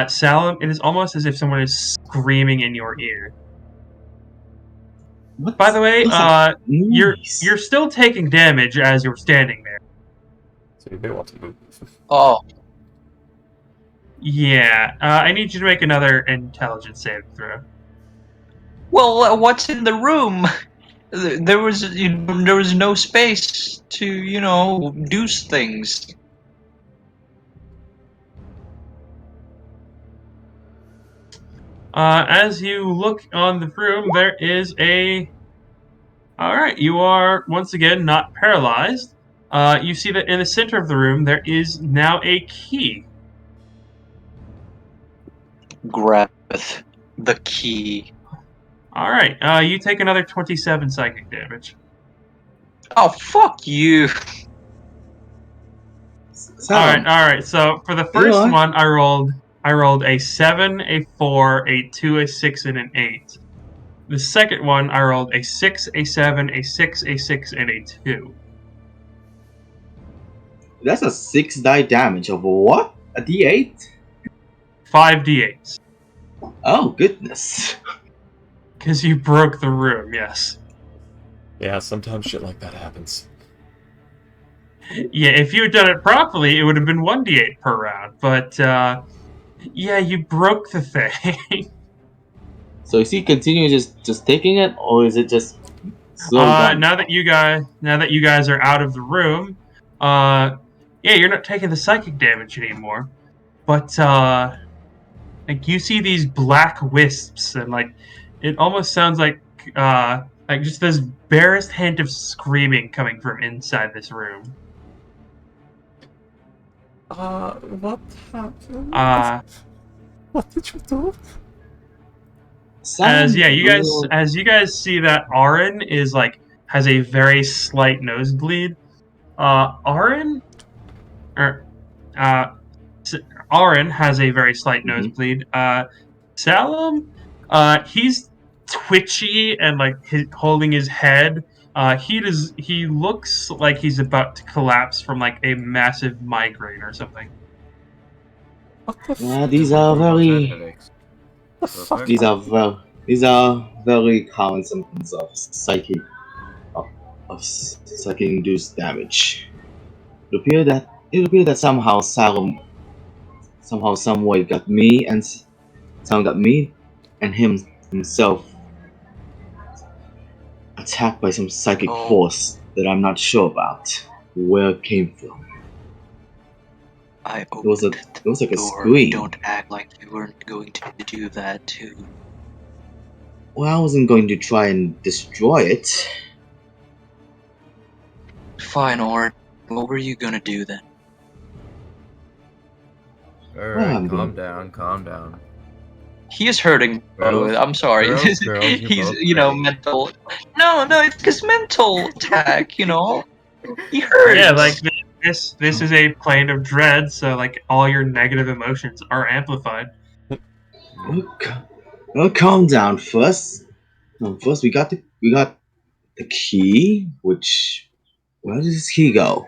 Salem, it is almost as if someone is screaming in your ear. What? By the way, What's that you're noise? still taking damage as you're standing there. So you may want to move. Oh, Yeah, I need you to make another intelligence saving throw. well, what's in the room? There was no space to do things. As you look on the room, there is a. Alright, you are once again not paralyzed. You see that in the center of the room there is now a key. Grab the key. Alright, you take another 27 psychic damage. Oh, fuck you. Salem, Alright, so for the You know first what? one I rolled a 7, a 4, a 2, a 6, and an 8. The second one I rolled a 6, a 7, a 6, a 6, and a 2. That's a 6 die damage of what? A d8? 5 d8s. Oh, goodness. Because you broke the room, yes. Yeah, sometimes shit like that happens. Yeah, if you had done it properly, it would have been 1d8 per round. But, yeah, you broke the thing. So is he continuing just taking it, or is it just slowed down? Now that you guys are out of the room, yeah, you're not taking the psychic damage anymore. But, like, you see these black wisps, and, like, it almost sounds like just this barest hint of screaming coming from inside this room. What happened? What did you do? As you guys see that Aaron is like has a very slight nosebleed. Aaron has a very slight nosebleed. Salem, he's twitchy and like holding his head. He looks like he's about to collapse from like a massive migraine or something. What the Yeah, these are very common symptoms of psychic induced damage. It appeared that somehow some way got me and himself attacked by some psychic force that I'm not sure about where it came from. It was like a scream. Don't act like you weren't going to do that too. Well, I wasn't going to try and destroy it. Fine, Orin. What were you gonna do then? Alright, calm down. He is hurting, by the way. I'm sorry. Girls, He's, you're both mental. No, it's his mental attack, He hurts. Yeah, like this is a plane of dread, so like all your negative emotions are amplified. Well, calm down first. First, we got the key. Where does this key go?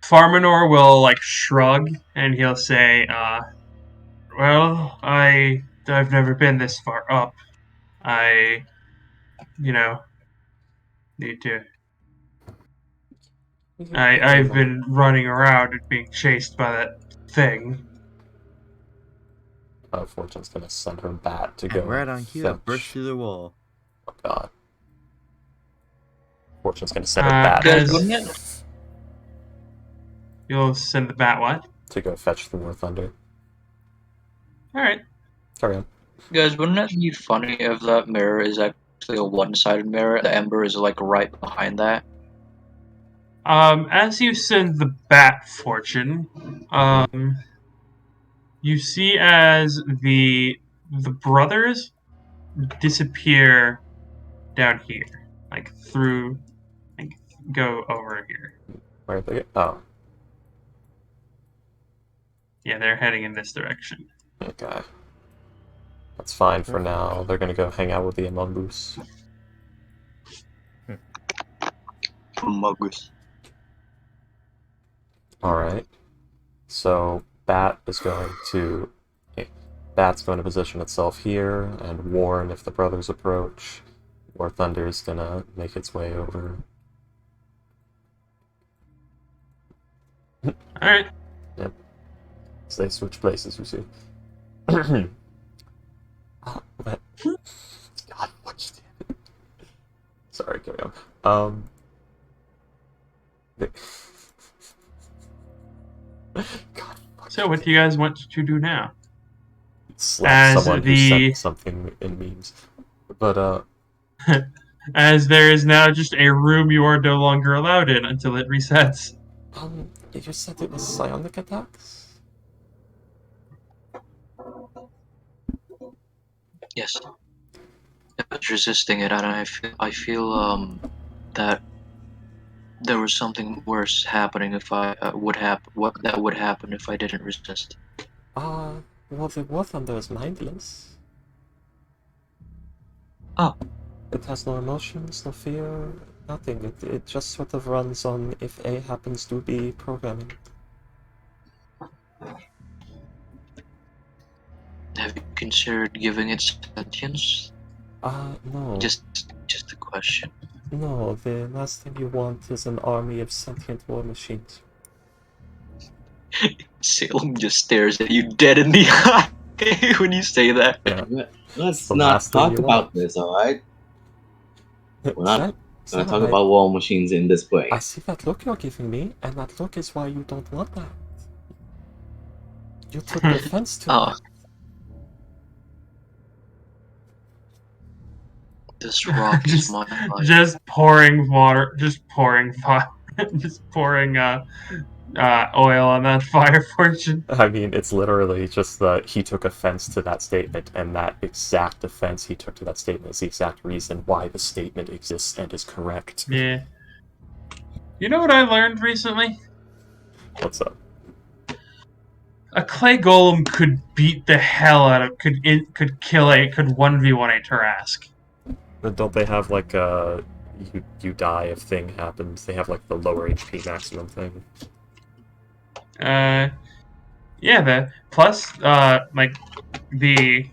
Farminor will like shrug and he'll say, well, I've never been this far up. I need to. I've been running around and being chased by that thing. Fortune's gonna send her bat to And go. right on cue, burst through the wall. Oh god. Fortune's gonna send her bat You'll send the bat what? to go fetch Thor Thunder. Alright. Carry on. Guys, wouldn't it be funny if that mirror is actually a one-sided mirror? The Ember is like right behind that. As you send the bat fortune, you see as the brothers disappear down here, like through, like go over here. Where are they? Oh, Yeah, they're heading in this direction. okay. That's fine for now. They're gonna go hang out with the Among Us. Muggus. Alright. So, Bat's going to position itself here and warn if the brothers approach. War Thunder's gonna make its way over. Alright. Yep. So they switch places, you see. What? God, what's it? Sorry, carry on. God, So what do you guys want to do now? slap As someone who sent something in memes. But, as there is now just a room you are no longer allowed in until it resets. you said it was psionic attacks? Yes. I was resisting it, and I feel that there was something worse happening if I would happen. What that would happen if I didn't resist. Well, the War Thunder is mindless. Oh. It has no emotions, no fear, nothing. It just sort of runs on if A happens to be programming. Have you considered giving it sentience? No. Just a question. No, the last thing you want is an army of sentient war machines. Salem just stares at you dead in the eye when you say that. Yeah. Let's the not last thing talk you about want. this, alright? We're not Sam, talk about war machines in this way. I see that look you're giving me, and that look is why you don't want that. You took offense to Oh. that. This rock is my life. Just pouring water, just pouring just pouring oil on that fire fortune. I mean, it's literally just that he took offense to that statement, and that exact offense he took to that statement is the exact reason why the statement exists and is correct. Yeah. You know what I learned recently? What's up? A clay golem could beat the hell out of could 1v1 a Tarask. But don't they have like you die if thing happens? They have like the lower HP maximum thing. Yeah, the plus like the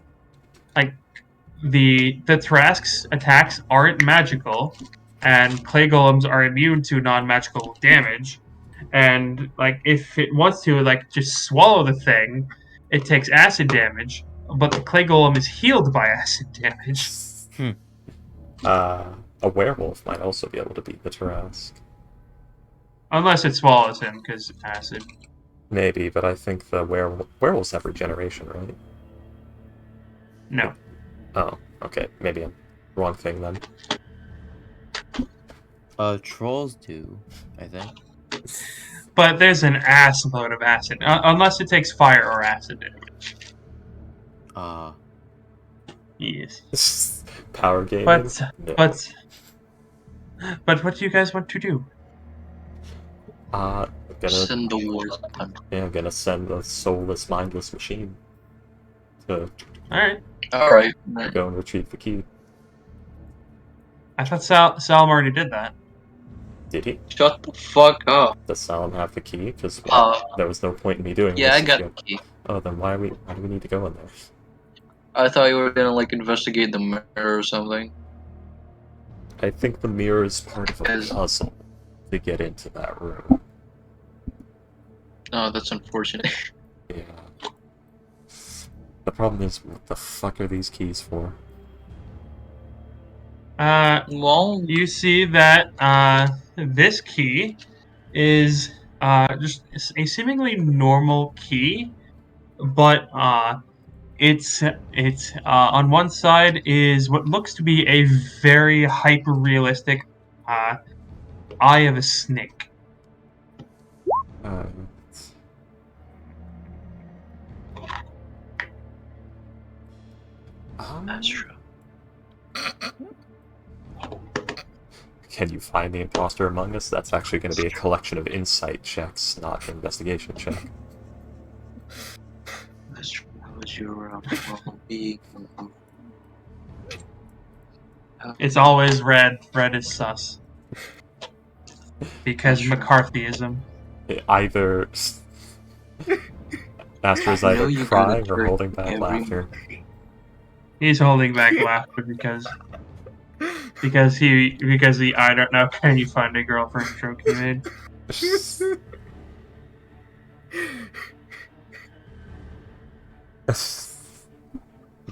Tarask's attacks aren't magical, and clay golems are immune to non-magical damage. And like if it wants to like just swallow the thing, it takes acid damage, but the clay golem is healed by acid damage. A werewolf might also be able to beat the Tarask. Unless it swallows him, because acid. Maybe, but I think the werewolves have regeneration, right? No. Oh, okay. Maybe I'm wrong thing then. Trolls do, I think. But there's an ass load of acid, unless it takes fire or acid damage. Yes. Power gaming. But what do you guys want to do? Send the war thunder. Yeah, I'm gonna send a soulless, mindless machine to Alright. go and retrieve the key. I thought Salam already did that. Did he? Shut the fuck up. Does Salam have the key? Because there was no point in me doing Yeah, this. I got the key. Oh, then why do we need to go in there? I thought you were gonna like investigate the mirror or something. I think the mirror is part of a puzzle to get into that room. Oh, that's unfortunate. Yeah. The problem is, what the fuck are these keys for? Well, you see that this key is just a seemingly normal key, but it's on one side is what looks to be a very hyper-realistic eye of a snake. Alright. That's true. Can you find the imposter among us? That's actually going to be a collection of insight checks, not an investigation check. That's true. How is your being? It's always red. Red is sus. Because That's true. McCarthyism. Either Master is I know either you crying gotta or turn holding back every laughter. He's holding back laughter because he I don't know, can you find a girlfriend joke he made.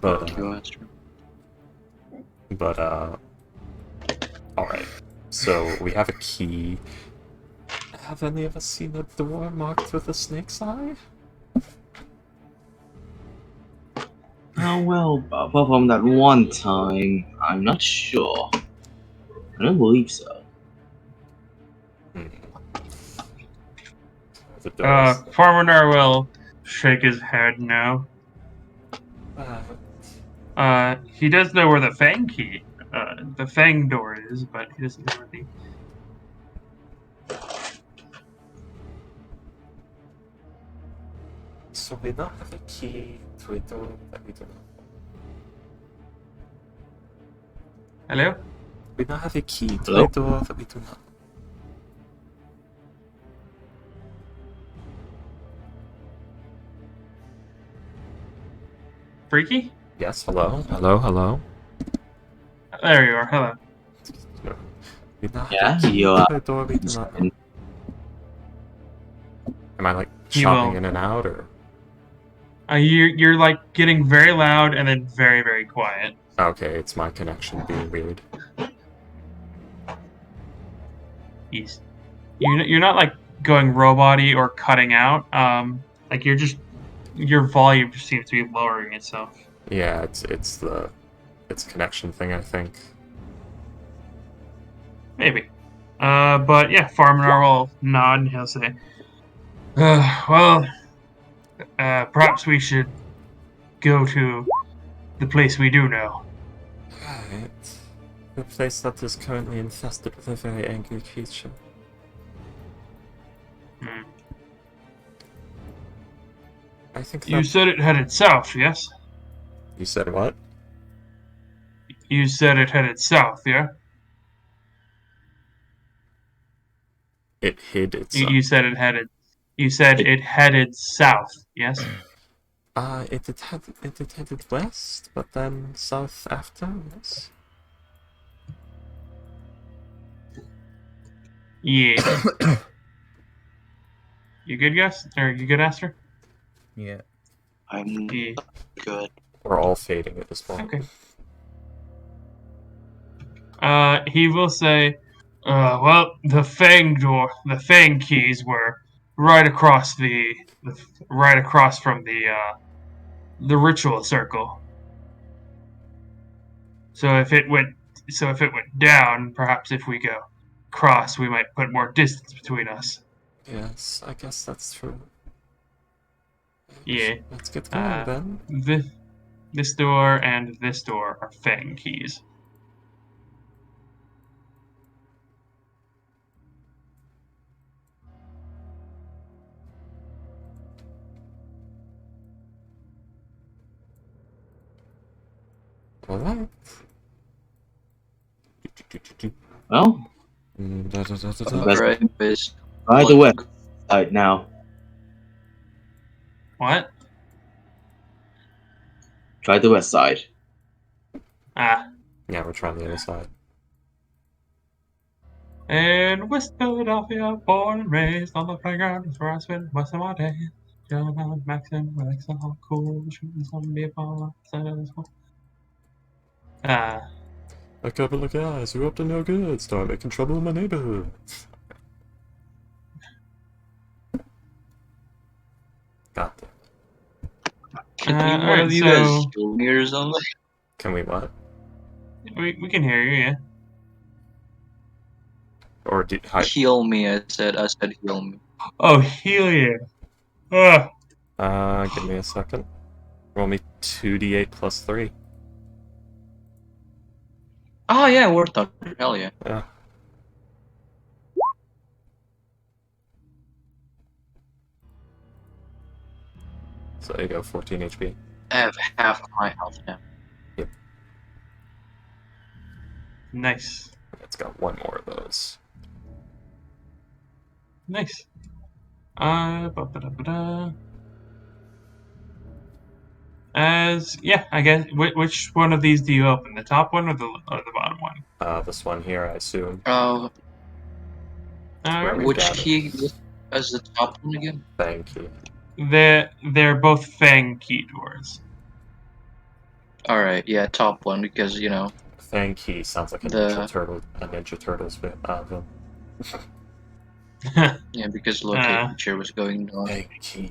But You asked her. alright. So we have a key. Have any of us seen a door marked with a snake's eye? Oh, well, apart from that one time, I'm not sure. I don't believe so. The doors. Farmer will shake his head no. He does know where the Fang door is, but he doesn't know where the... So we don't have a key to a door that we do not. Hello? We don't have a key to Hello? a door that we do not. Freaky? Yes, hello? Hello, hello? There you are, hello. We don't have Yeah, a key you to a door we do not know. Am I like He chopping will. in and out, or? You're like getting very loud and then very, very quiet. Okay, it's my connection being weird. You're not like going robot-y or cutting out. Like you're just your volume just seems to be lowering itself. Yeah, it's a connection thing, I think. Maybe. But yeah, Farminar will nod and he'll say, perhaps we should go to the place we do know. Right. The place that is currently infested with a very angry creature. Hmm. I think that... You said it headed south, yes? You said what? You said it headed south, yeah? It hid itself. You said it headed. You said it headed south, yes? It headed west, but then south after, yes? Yeah. You good, Gus? Or you good, Aster? Yeah. I'm Yeah. good. We're all fading at this point. Okay. He will say, well, the Fang keys were right across right across from the ritual circle. So if it went down, perhaps if we go across, we might put more distance between us. Yes, I guess that's true. Yeah. Let's get going then. This door and this door are Fang keys. Alright. Well, Alright, boys. by the west side now. What? Try the west side. Ah. Yeah, we're trying the other side. In West Philadelphia, born and raised on the playground, is where I spend most of my days. Yelling out, Maxim, relaxing, all cool, shooting some baseball outside of the school. A couple of guys who are up to no good start making trouble in my neighborhood. God damn. Can you one alright, of you so guys heal me or something? Can we what? we can hear you, yeah. Or Heal me, I said heal me. Oh, hell yeah. Give me a second. Roll me 2d8 plus 3. Oh yeah, War Thunder. Hell yeah. Yeah. So there you go, 14 HP. I have half my health now. Nice. It's got one more of those. Nice. I guess which one of these do you open? The top one or the bottom one? This one here, I assume. Oh, Where we which got it. key as the top one again? Thank you. They're both Fang key doors. All right, yeah, top one because you know. Fang Key sounds like a The- Ninja Turtles villain. Yeah, because Loki picture was going on. Fang Key,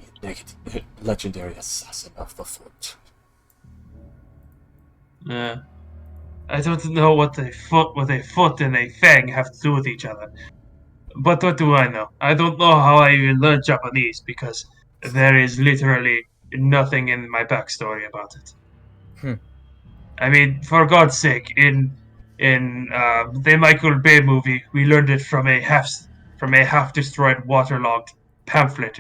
legendary assassin of the foot. I don't know what a foot and a fang have to do with each other. But what do I know? I don't know how I even learned Japanese because there is literally nothing in my backstory about it. I mean, for God's sake, in the Michael Bay movie, we learned it from a half destroyed, waterlogged pamphlet.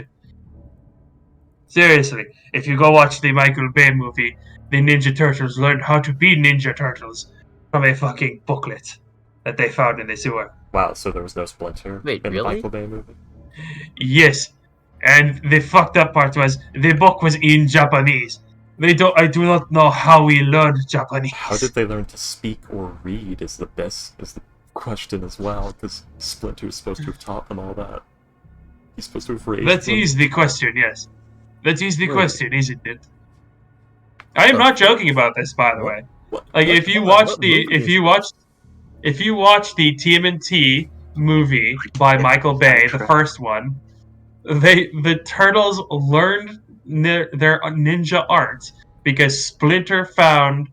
Seriously, if you go watch the Michael Bay movie, the Ninja Turtles learned how to be Ninja Turtles from a fucking booklet that they found in the sewer. Wow, so there was no Splinter Wait, in really? the Michael Bay movie? Yes, and the fucked up part was the book was in Japanese. I do not know how we learned Japanese. How did they learn to speak or read is the question as well, because Splinter's supposed to have taught them all that. He's supposed to have raised That them. is the question, yes. That is the Wait. question, isn't it? I am So- not joking about this, by the What? way. What? Like, What? if you Hold on, watch what the movie if is you watch if you watch the TMNT movie by Michael Bay, the first one, the turtles learned their ninja art because Splinter found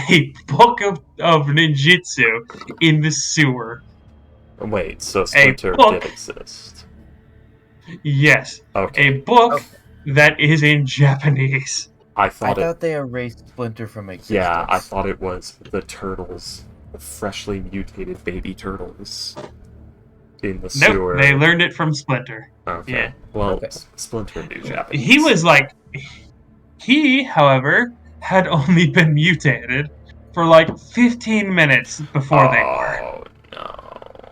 a book of ninjutsu in the sewer. Wait, so Splinter book. did exist. Yes, Okay. a book Okay. that is in Japanese. I I thought thought they erased Splinter from existence. Yeah, I thought it was the turtles, the freshly mutated baby turtles in the sewer. Nope, they learned it from Splinter. Okay. Yeah. Well, Okay. Splinter knew Japanese. He was like, however, had only been mutated for like 15 minutes before they were, Oh no.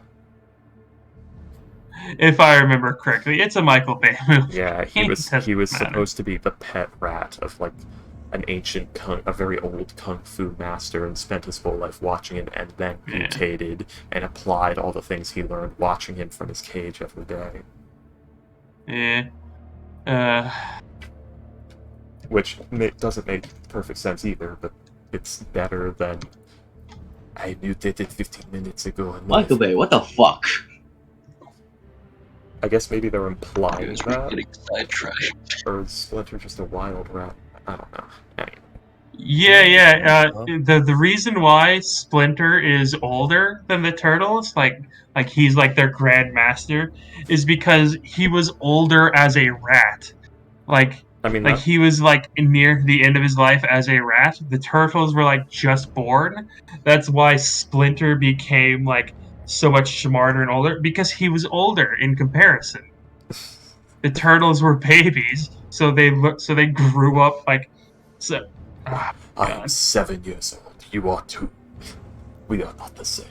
if I remember correctly. It's a Michael Bay movie. Yeah, he was Doesn't matter. supposed to be the pet rat of like an ancient a very old kung fu master, and spent his whole life watching him, and then Yeah. mutated and applied all the things he learned watching him from his cage every day. Yeah. Which doesn't make perfect sense either, but it's better than I mutated 15 minutes ago. And Michael Bay, what the fuck? I guess maybe they're I implying was that, getting sidetracked. or is Splinter just a wild rat? I don't know. Anyway. Yeah. The reason why Splinter is older than the Turtles, like he's like their grandmaster, is because he was older as a rat. Like I mean, Like he was like near the end of his life as a rat. The turtles were like just born. That's why Splinter became like so much smarter and older because he was older in comparison. The turtles were babies, so they grew up like so. I am 7 years old. You are 2. We are not the same.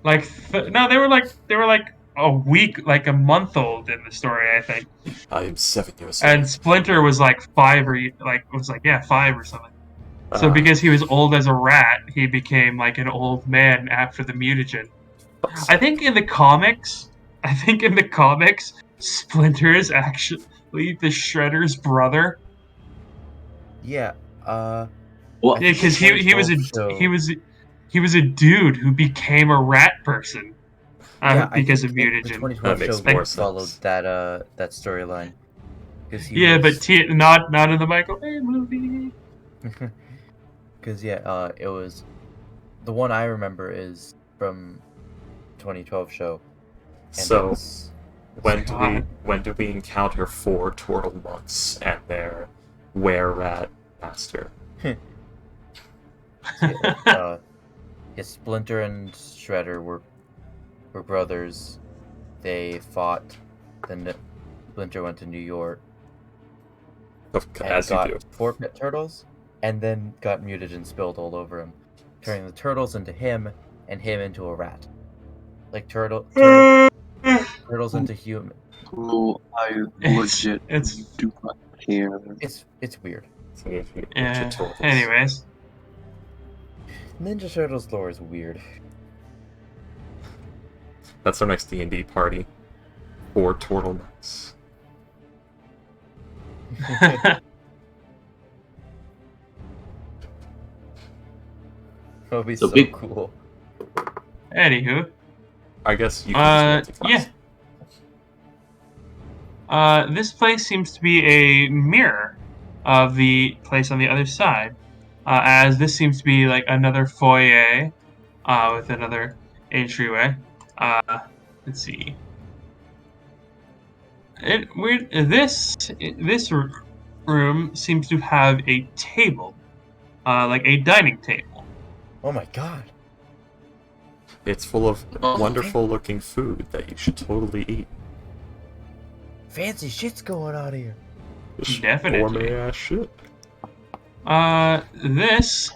No, they were like a week, like a month old in the story, I think. I am 7 years old. And Splinter was like 5 or 5 or something. So Ah. because he was old as a rat, he became like an old man after the mutagen. I think in the comics, Splinter is actually the Shredder's brother. Yeah. What? Yeah, because he was a dude who became a rat person because of The mutagen. 2012 That makes show more followed sense. that storyline. Yeah, but not in the Michael Bay movie. Because it was the one I remember is from 2012 show. And So, it's God. when do we encounter 4 turtle monks and their were-rat master? Yeah, Splinter and Shredder were brothers. They fought. Then Splinter went to New York and As you got do. 4 pet turtles, and then got muted and spilled all over him, turning the turtles into him and him into a rat. Like turtles into human. Bro, I It's legit do not care. It's weird. yeah. Anyways, Ninja Turtles lore is weird. That's our next D&D party. 4 turtle monks. That would be So so big- cool. anywho, I guess you can just multi-class. yeah. This place seems to be a mirror of the place on the other side, as this seems to be like another foyer with another entryway. Let's see. This room seems to have a table, like a dining table. Oh my god. It's full of Oh. wonderful looking food that you should totally eat. Fancy shit's going on here. Just Definitely. gourmet ass shit. This,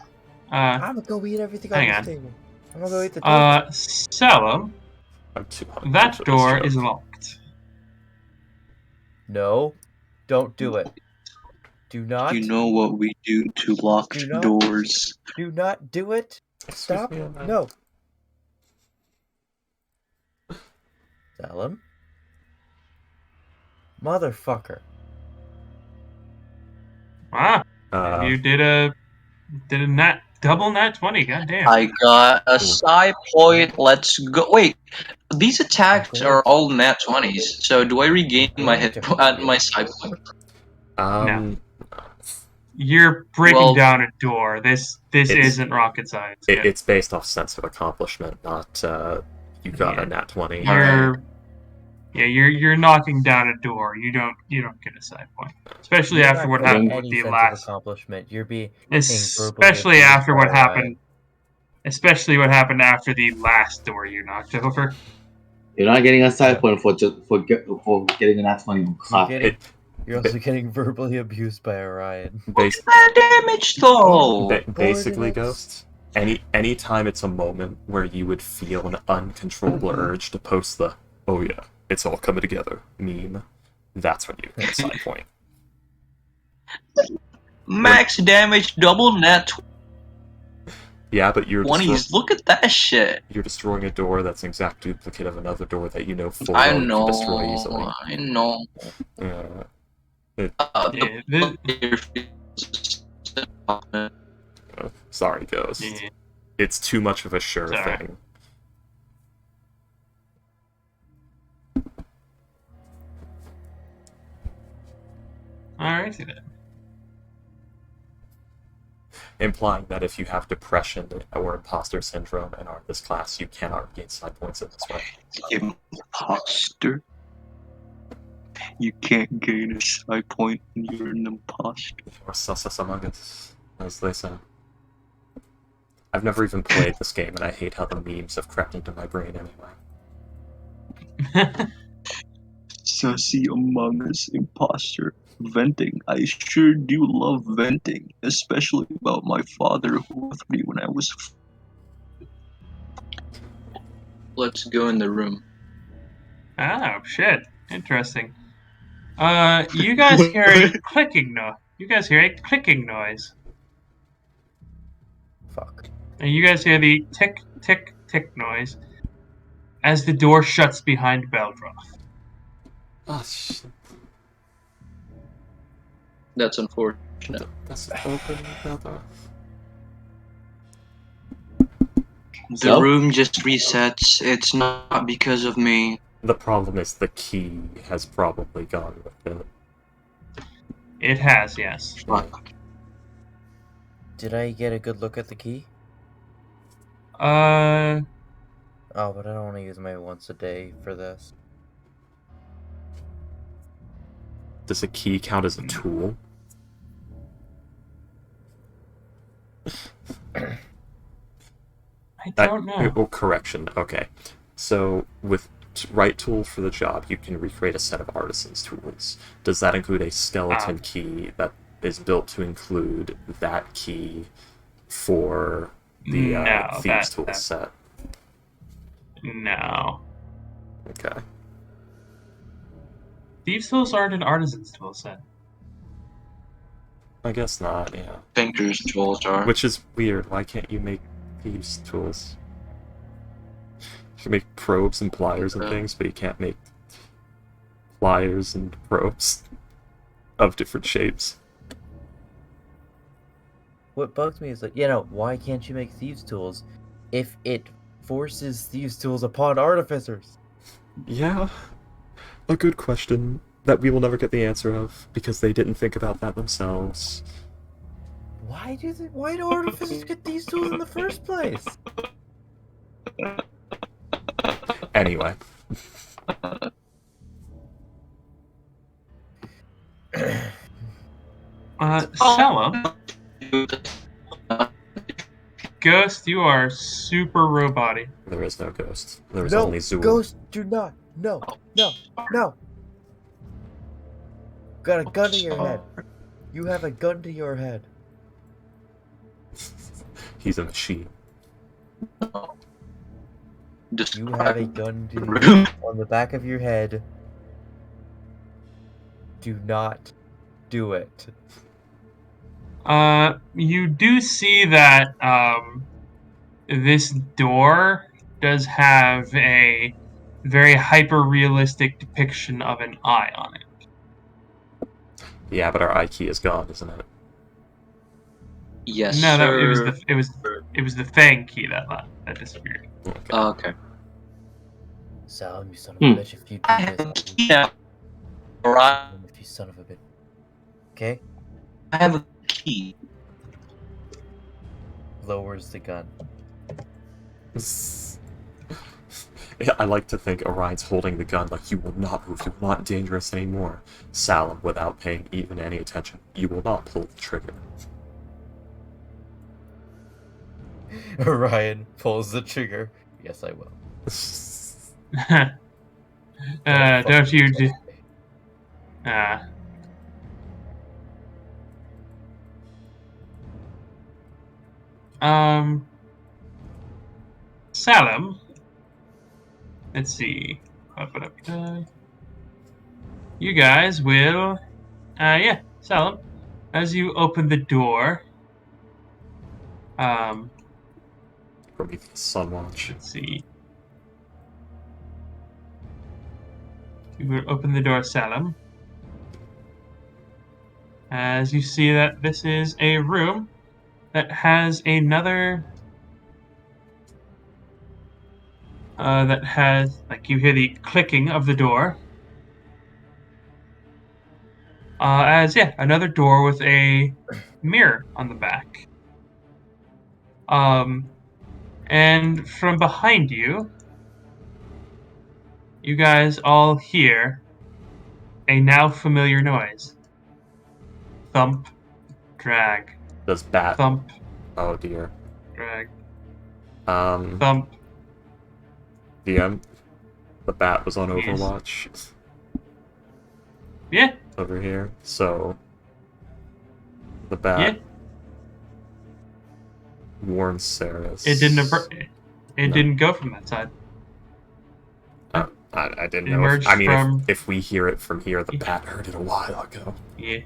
I'm gonna go eat everything on hang this on. table. I'm gonna go eat the table. Salem, I'm too hungry that for this door joke. is locked. No, don't do it. Do not. You know what we do to locked Do not- doors. Do not do it. Excuse Stop. me, I'm- No. Salem? Motherfucker. Ah, you did a double nat 20. Goddamn. I got a psi point. Let's go. Wait, these attacks I'm going are to- all nat 20s. So do I regain my going hit to my hurt psi point? You're breaking Well- down a door. This It's- isn't rocket science. yet. It's based off sense of accomplishment, not you got Yeah. a nat 20. You're knocking down a door. You don't get a side point, especially You're after not what getting happened with any the sense last. of accomplishment. You're being Especially abused after what by happened. Especially what happened after the last door you knocked over. You're not getting a side Yeah. point for getting an nat 20 on clap. You're also getting verbally abused by Orion. Bas- That damage though. basically, Coordinates. Ghost, any time it's a moment where you would feel an uncontrollable urge to post the "oh yeah, it's all coming together" meme, that's when you get a side point. Max damage, double nat Yeah, but you're 20s. Look at that shit. you're destroying a door that's an exact duplicate of another door that you know full I well you know. can destroy easily. I know. Sorry, Ghost. Yeah. It's too much of a sure Sorry. thing. Alrighty then. Implying that if you have depression or imposter syndrome and are in this class, you cannot gain side points in this way. Imposter. You can't gain a psi point when you're an imposter. Or sus among us, as they say. I've never even played this game, and I hate how the memes have crept into my brain anyway. Sussy Among Us imposter. Venting. I sure do love venting, especially about my father who left me when I was. Let's go in the room. Oh shit! Interesting. You guys hear a clicking noise. You guys hear a clicking noise. Fuck. And you guys hear the tick, tick, tick noise as the door shuts behind Beldroth. Oh shit. That's unfortunate. That's open another. The So? room just resets. It's not because of me. The problem is the key has probably gone with it. It has, yes. Fuck. Did I get a good look at the key? Uh, Oh, but I don't want to use my once a day for this. does a key count as a tool? I don't know. Oh, correction. Okay. So, with right tool for the job, you can recreate a set of artisan's tools. Does that include a skeleton key that is built to include that key for the Thieves' Tool set? No. Okay. Thieves' Tools aren't an artisan's tool set. I guess not, yeah. Finger's tools are. Which is weird. Why can't you make Thieves' Tools? You can make probes and pliers and things, but you can't make pliers and probes of different shapes. What bugs me is like, why can't you make thieves' tools if it forces thieves' tools upon artificers? Yeah, a good question that we will never get the answer of because they didn't think about that themselves. Why do artificers get these tools in the first place? Anyway. Salam. Ghost, you are super robot-y. There is no ghost. There is only Zool. Ghost, do not. No. Got a gun to your head. You have a gun to your head. He's a machine. You have a gun on the back of your head. Do not do it. You do see that this door does have a very hyper-realistic depiction of an eye on it. Yeah, but our eye key is gone, isn't it? Yes, no, sir. It was the Fang key that disappeared. Okay. Okay. Salam, you son of a bitch, if you do I have a this, key now. Alright. if you son of a bitch. Okay? I have a key. Lowers the gun. I like to think Orion's holding the gun like, you will not move, you are not dangerous anymore. Salam, without paying even any attention, you will not pull the trigger. Orion pulls the trigger. Yes, I will. Don't you do... Salam. Let's see. You guys will... Salam. As you open the door... Prometheus Sunwatch. Let's see. You will open the door, Salam. As you see that this is a room that has another... that has... Like, you hear the clicking of the door. Another door with a mirror on the back. And from behind you, you guys all hear a now familiar noise. Thump, drag. Does bat... Thump. Oh dear. Drag. Thump. DM, the bat was on Overwatch. Yeah. Over here, so... The bat... warns Saris. It didn't go from that side. I didn't know. If we hear it from here, the bat heard it a while ago. Yeah.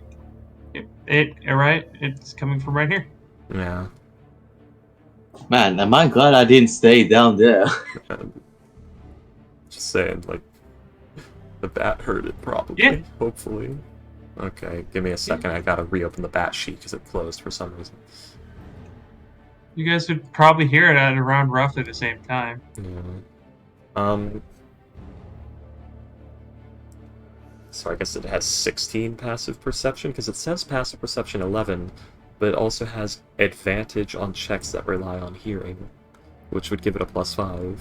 It's coming from right here. Yeah. Man, am I glad I didn't stay down there. Just saying, like, the bat heard it probably. Yeah. Hopefully. Okay, give me a second. I gotta reopen the bat sheet because it closed for some reason. You guys would probably hear it at around roughly the same time. Yeah. So I guess it has 16 passive perception, because it says passive perception 11, but it also has advantage on checks that rely on hearing, which would give it a +5.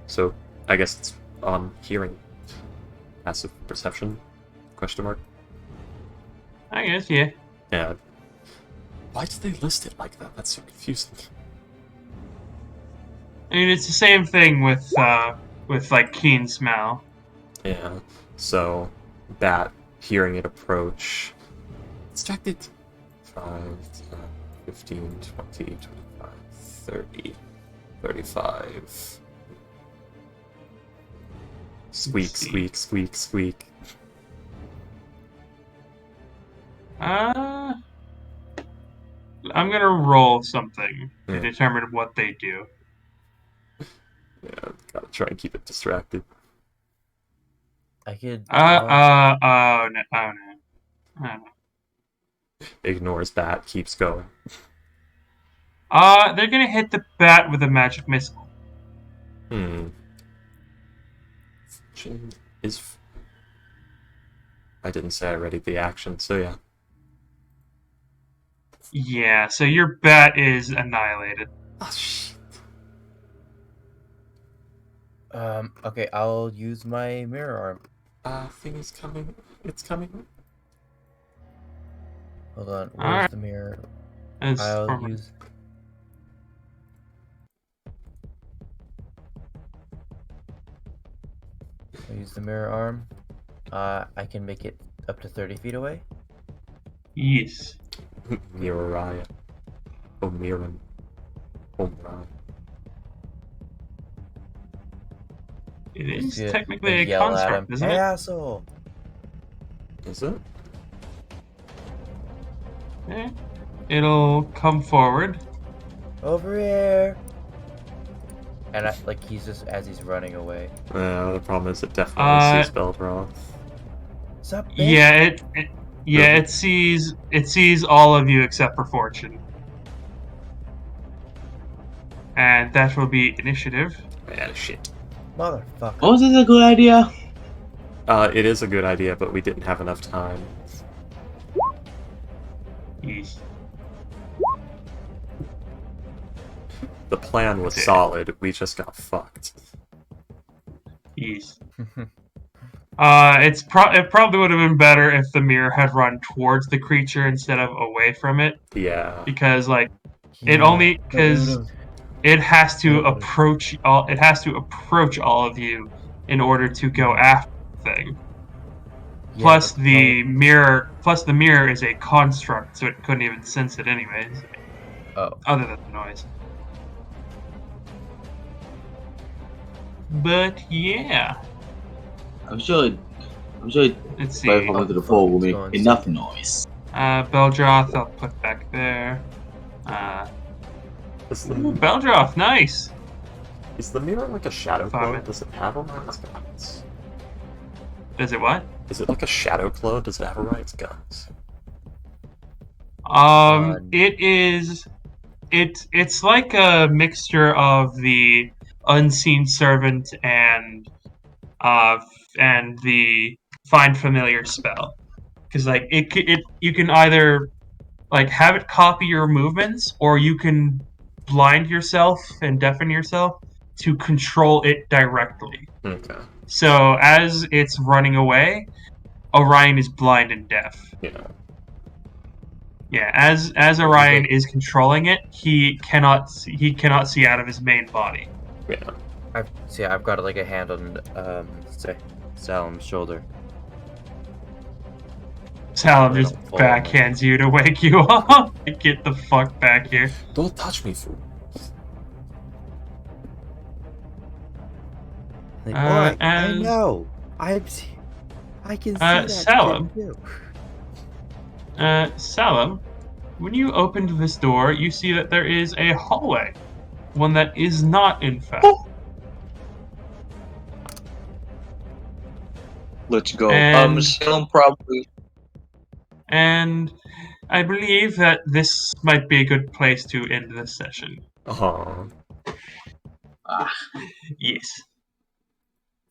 So I guess it's on hearing. Passive perception? Question mark? I guess, yeah. Yeah. Why did they list it like that? That's so confusing. I mean, it's the same thing with like keen smell. Yeah. So, Bat, hearing it approach, distracted. 5, 10, 15, 20, 25, 30, 35. Squeak, see. squeak, squeak, squeak. I'm gonna roll something to Yeah. determine what they do. Yeah, gotta try and keep it distracted. I could. Oh no, oh no. Ignores Bat, keeps going. They're gonna hit the bat with a magic missile. Is. I didn't say I readied the action, so yeah. Yeah, so your bat is annihilated. Oh, shit. Okay, I'll use my mirror arm. Thing is coming. It's coming. Hold on, where's Alright. the mirror? As I'll for- use. I'll use the mirror arm. I can make it up to 30 feet away. Yes. Mirariah. Oh, Miran. Oh, Miran. It Just is gonna technically a yell at construct, him. isn't Hey, it? asshole! Is it? Okay. It'll come forward. Over here! And he's just as he's running away. The problem is it definitely sees Beldroth. Sup, bitch? Yeah, it sees all of you except for Fortune. And that will be initiative. Yeah, shit. Motherfucker. Oh, is this a good idea? It is a good idea, but we didn't have enough time. Yes. The plan was Okay. solid, we just got fucked. Yes. It probably would have been better if the mirror had run towards the creature instead of away from it, Yeah. because it Yeah, has to It would've- approach all of you in order to go after the thing. Yeah, Plus but the mirror is a construct, so it couldn't even sense it anyways. Oh. Other than the noise. But yeah, I'm sure let's see. by coming to the floor will make Going enough second. noise. Beldroth, I'll put back there. Is Ooh, the, Beldroth, nice. is the mirror like a shadow Five clone? minutes. Does it have Orion's guns? Does it what? Is it like a shadow clone? Does it have Orion's guns? It is. It's like a mixture of the unseen servant and the find familiar spell, because you can either have it copy your movements, or you can blind yourself and deafen yourself to control it directly. Okay. So as it's running away, Orion is blind and deaf. Yeah. Yeah, as Orion is controlling it, he cannot see out of his main body. Yeah. I've got a hand on Salem's shoulder. Salem They just don't fall. backhands you to wake you up. Get the fuck back here. Don't touch me, fool. Like, Uh, I and- know. I can see that Salem. shit too. Salem, when you opened this door, you see that there is a hallway. One that is not, in fact. Let's go. And- Salem probably. And I believe that this might be a good place to end this session. Oh. Yes.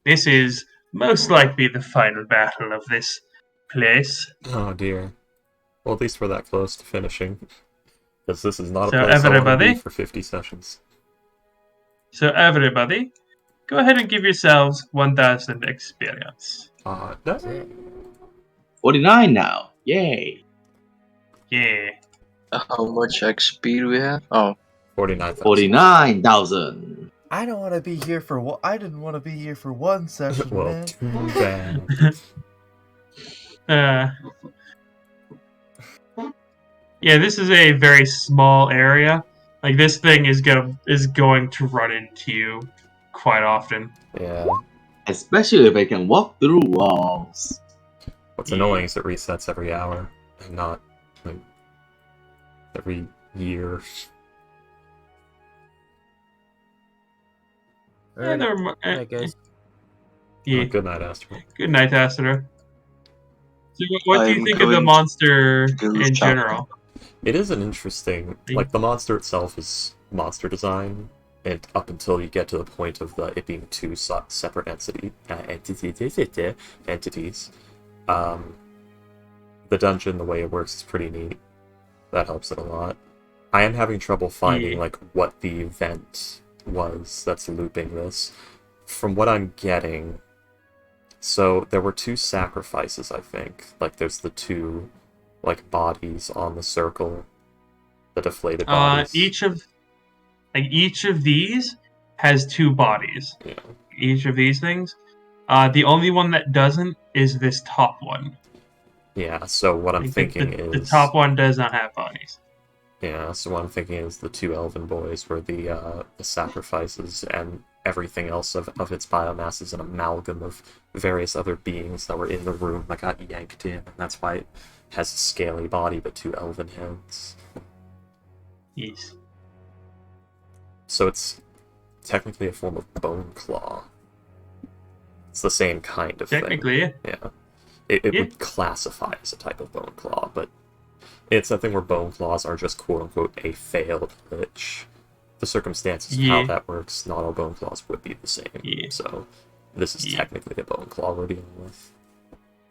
This is most likely the final battle of this place. Oh dear. Well, at least we're that close to finishing. Because this is not a So place I want to everybody- be for 50 sessions. So everybody, go ahead and give yourselves 1,000 experience. No. 49 now. Yay. Yeah. How much XP do we have? Oh, 49,000. 49,000. I don't want to be here for one. I didn't want to be here for one session, Well, man. too bad. Yeah, this is a very small area. Like this thing is going to run into you quite often. Yeah. Especially if I can walk through walls. What's Yeah. annoying is it resets every hour, and not like every year. And Alright, night, guys. Yeah. Oh, good night, Astro. Good night, Astro. So what do you I'm think of the going monster to in shop. general? It is an interesting, like, the monster itself is monster design, and up until you get to the point of it being two separate entities. The dungeon, the way it works, is pretty neat. That helps it a lot. I am having trouble finding, Yeah. like, what the event was that's looping this. From what I'm getting, so there were two sacrifices, I think. Like, there's the two, like, bodies on the circle, the deflated bodies. Each of these has two bodies. Yeah. Each of these things. The only one that doesn't is this top one. Yeah, so what I'm Like, thinking the is... top one does not have bodies. Yeah, so what I'm thinking is the two elven boys were the sacrifices, and everything else of its biomass is an amalgam of various other beings that were in the room that got yanked in, and that's why it has a scaly body but two elven heads. Yes. So it's technically a form of bone claw. It's the same kind of Technically, thing. Yeah. It Yeah. would classify as a type of bone claw, but it's something where bone claws are just quote-unquote a failed lich. The circumstances of how Yeah. that works, not all bone claws would be the same. Yeah. So this is Yeah. technically a bone claw we're dealing with.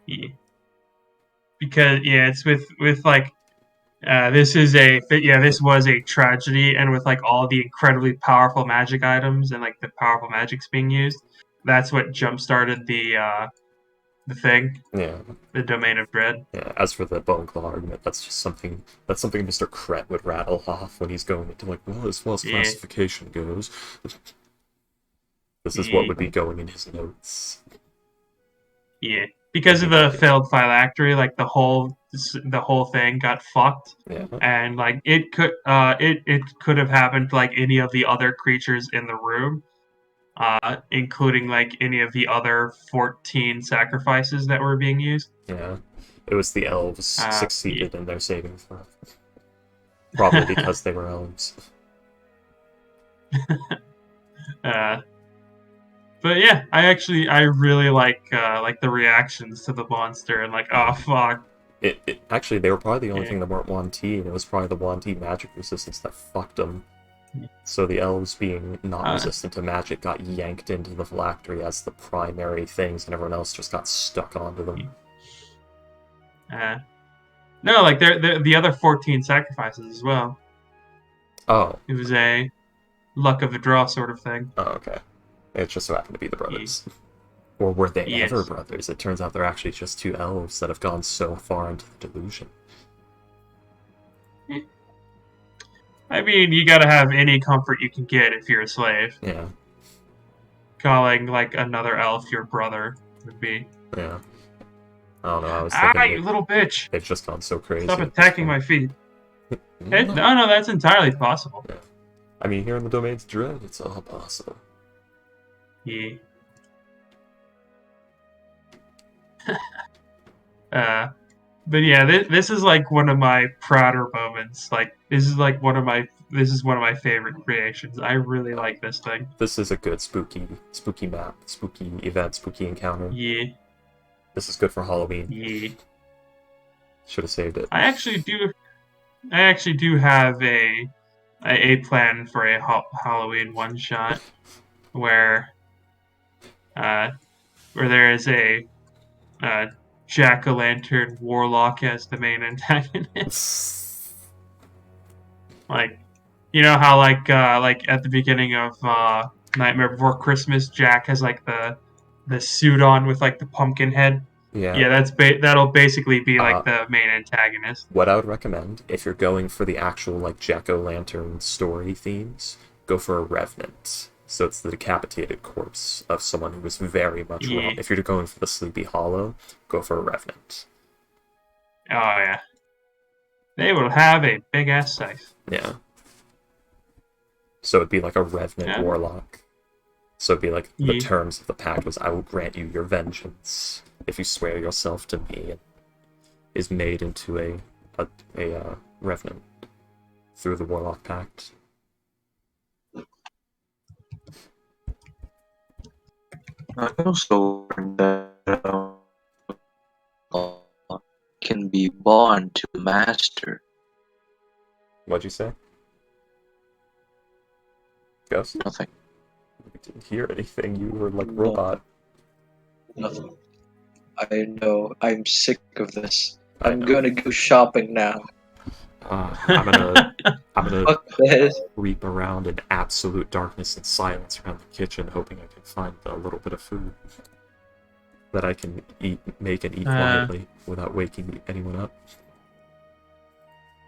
Yeah. Because it's with like this was a tragedy, and with like all the incredibly powerful magic items and like the powerful magics being used, that's what jump started the thing, Yeah. the domain of dread. Yeah. As for the bone claw argument, that's just something Mr. Kret would rattle off when he's going into like, well, as far as Yeah. classification goes. This is Yeah. what would be going in his notes. Yeah, because of the failed phylactery, like the whole thing got fucked, Yeah. and like it could have happened to like any of the other creatures in the room, including like any of the other 14 sacrifices that were being used. Yeah. It was the elves succeeded yeah. in their saving throw. Probably because they were elves. But yeah, I really like the reactions to the monster, and like, oh fuck. It actually, they were probably the only Yeah. thing that weren't 1T, and it was probably the 1T magic resistance that fucked them. So the elves being not resistant to magic got yanked into the phylactery as the primary things, and everyone else just got stuck onto them. No, like the other 14 sacrifices as well. Oh. It was a luck of the draw sort of thing. Oh, okay. It just so happened to be the brothers. Or were they Yes. ever brothers? It turns out they're actually just two elves that have gone so far into the delusion. I mean, you gotta have any comfort you can get if you're a slave. Yeah. Calling like another elf your brother would be. Yeah. I don't know, I was thinking you little bitch! they've just gone so crazy. Stop attacking my feet. No, that's entirely possible. Yeah. I mean, here in the Domain's Dread, it's all possible. Yeah. But yeah, this is like one of my prouder moments. Like this is one of my favorite creations. I really like this thing. This is a good spooky map, spooky event, spooky encounter. Yeah. This is good for Halloween. Yeah. Should have saved it. I actually do have a plan for a Halloween one shot where there is a jack-o'-lantern warlock as the main antagonist. Like, you know how like at the beginning of Nightmare Before Christmas, Jack has like the suit on with like the pumpkin head. Yeah, that'll basically be like the main antagonist. What I would recommend, if you're going for the actual like jack-o'-lantern story themes, go for a revenant. So it's the decapitated corpse of someone who was very much wrong. If you're going for the Sleepy Hollow, go for a revenant. Oh yeah. They will have a big ass scythe. Yeah. So it'd be like a revenant warlock. So it'd be like the terms of the pact was, I will grant you your vengeance if you swear yourself to me, and is made into a revenant through the warlock pact. I also learned that can be bond to the master. What'd you say? Ghost? Nothing. I didn't hear anything. You were like robot. Nothing. I know. I'm sick of this. I'm gonna go shopping now. I'm gonna Fuck this. creep around in absolute darkness and silence around the kitchen, hoping I can find a little bit of food that I can make and eat quietly without waking anyone up.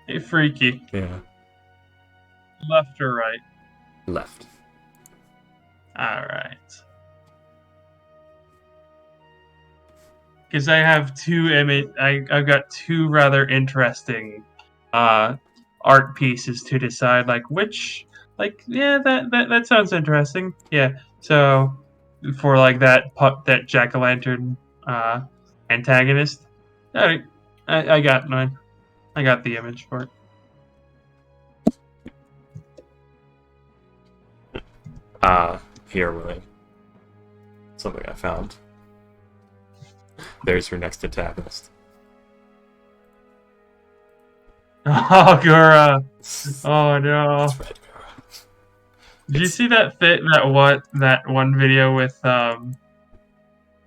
Hey, freaky. Yeah. Left or right? Left. Alright. Because I have I've got two rather interesting art pieces to decide, like which, like, yeah, that sounds interesting. Yeah. So for like that jack-o'-lantern antagonist, I got mine. I got the image for it. Here, Willie. Something I found. There's your next antagonist. Oh, Gura. Oh no. That's right, Gura. Did you see that one video with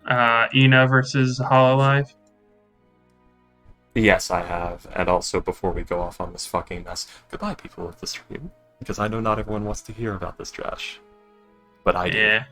Ina versus Hololive? Yes, I have. And also, before we go off on this fucking mess, goodbye, people of the stream. Because I know not everyone wants to hear about this trash. But I do. Yeah.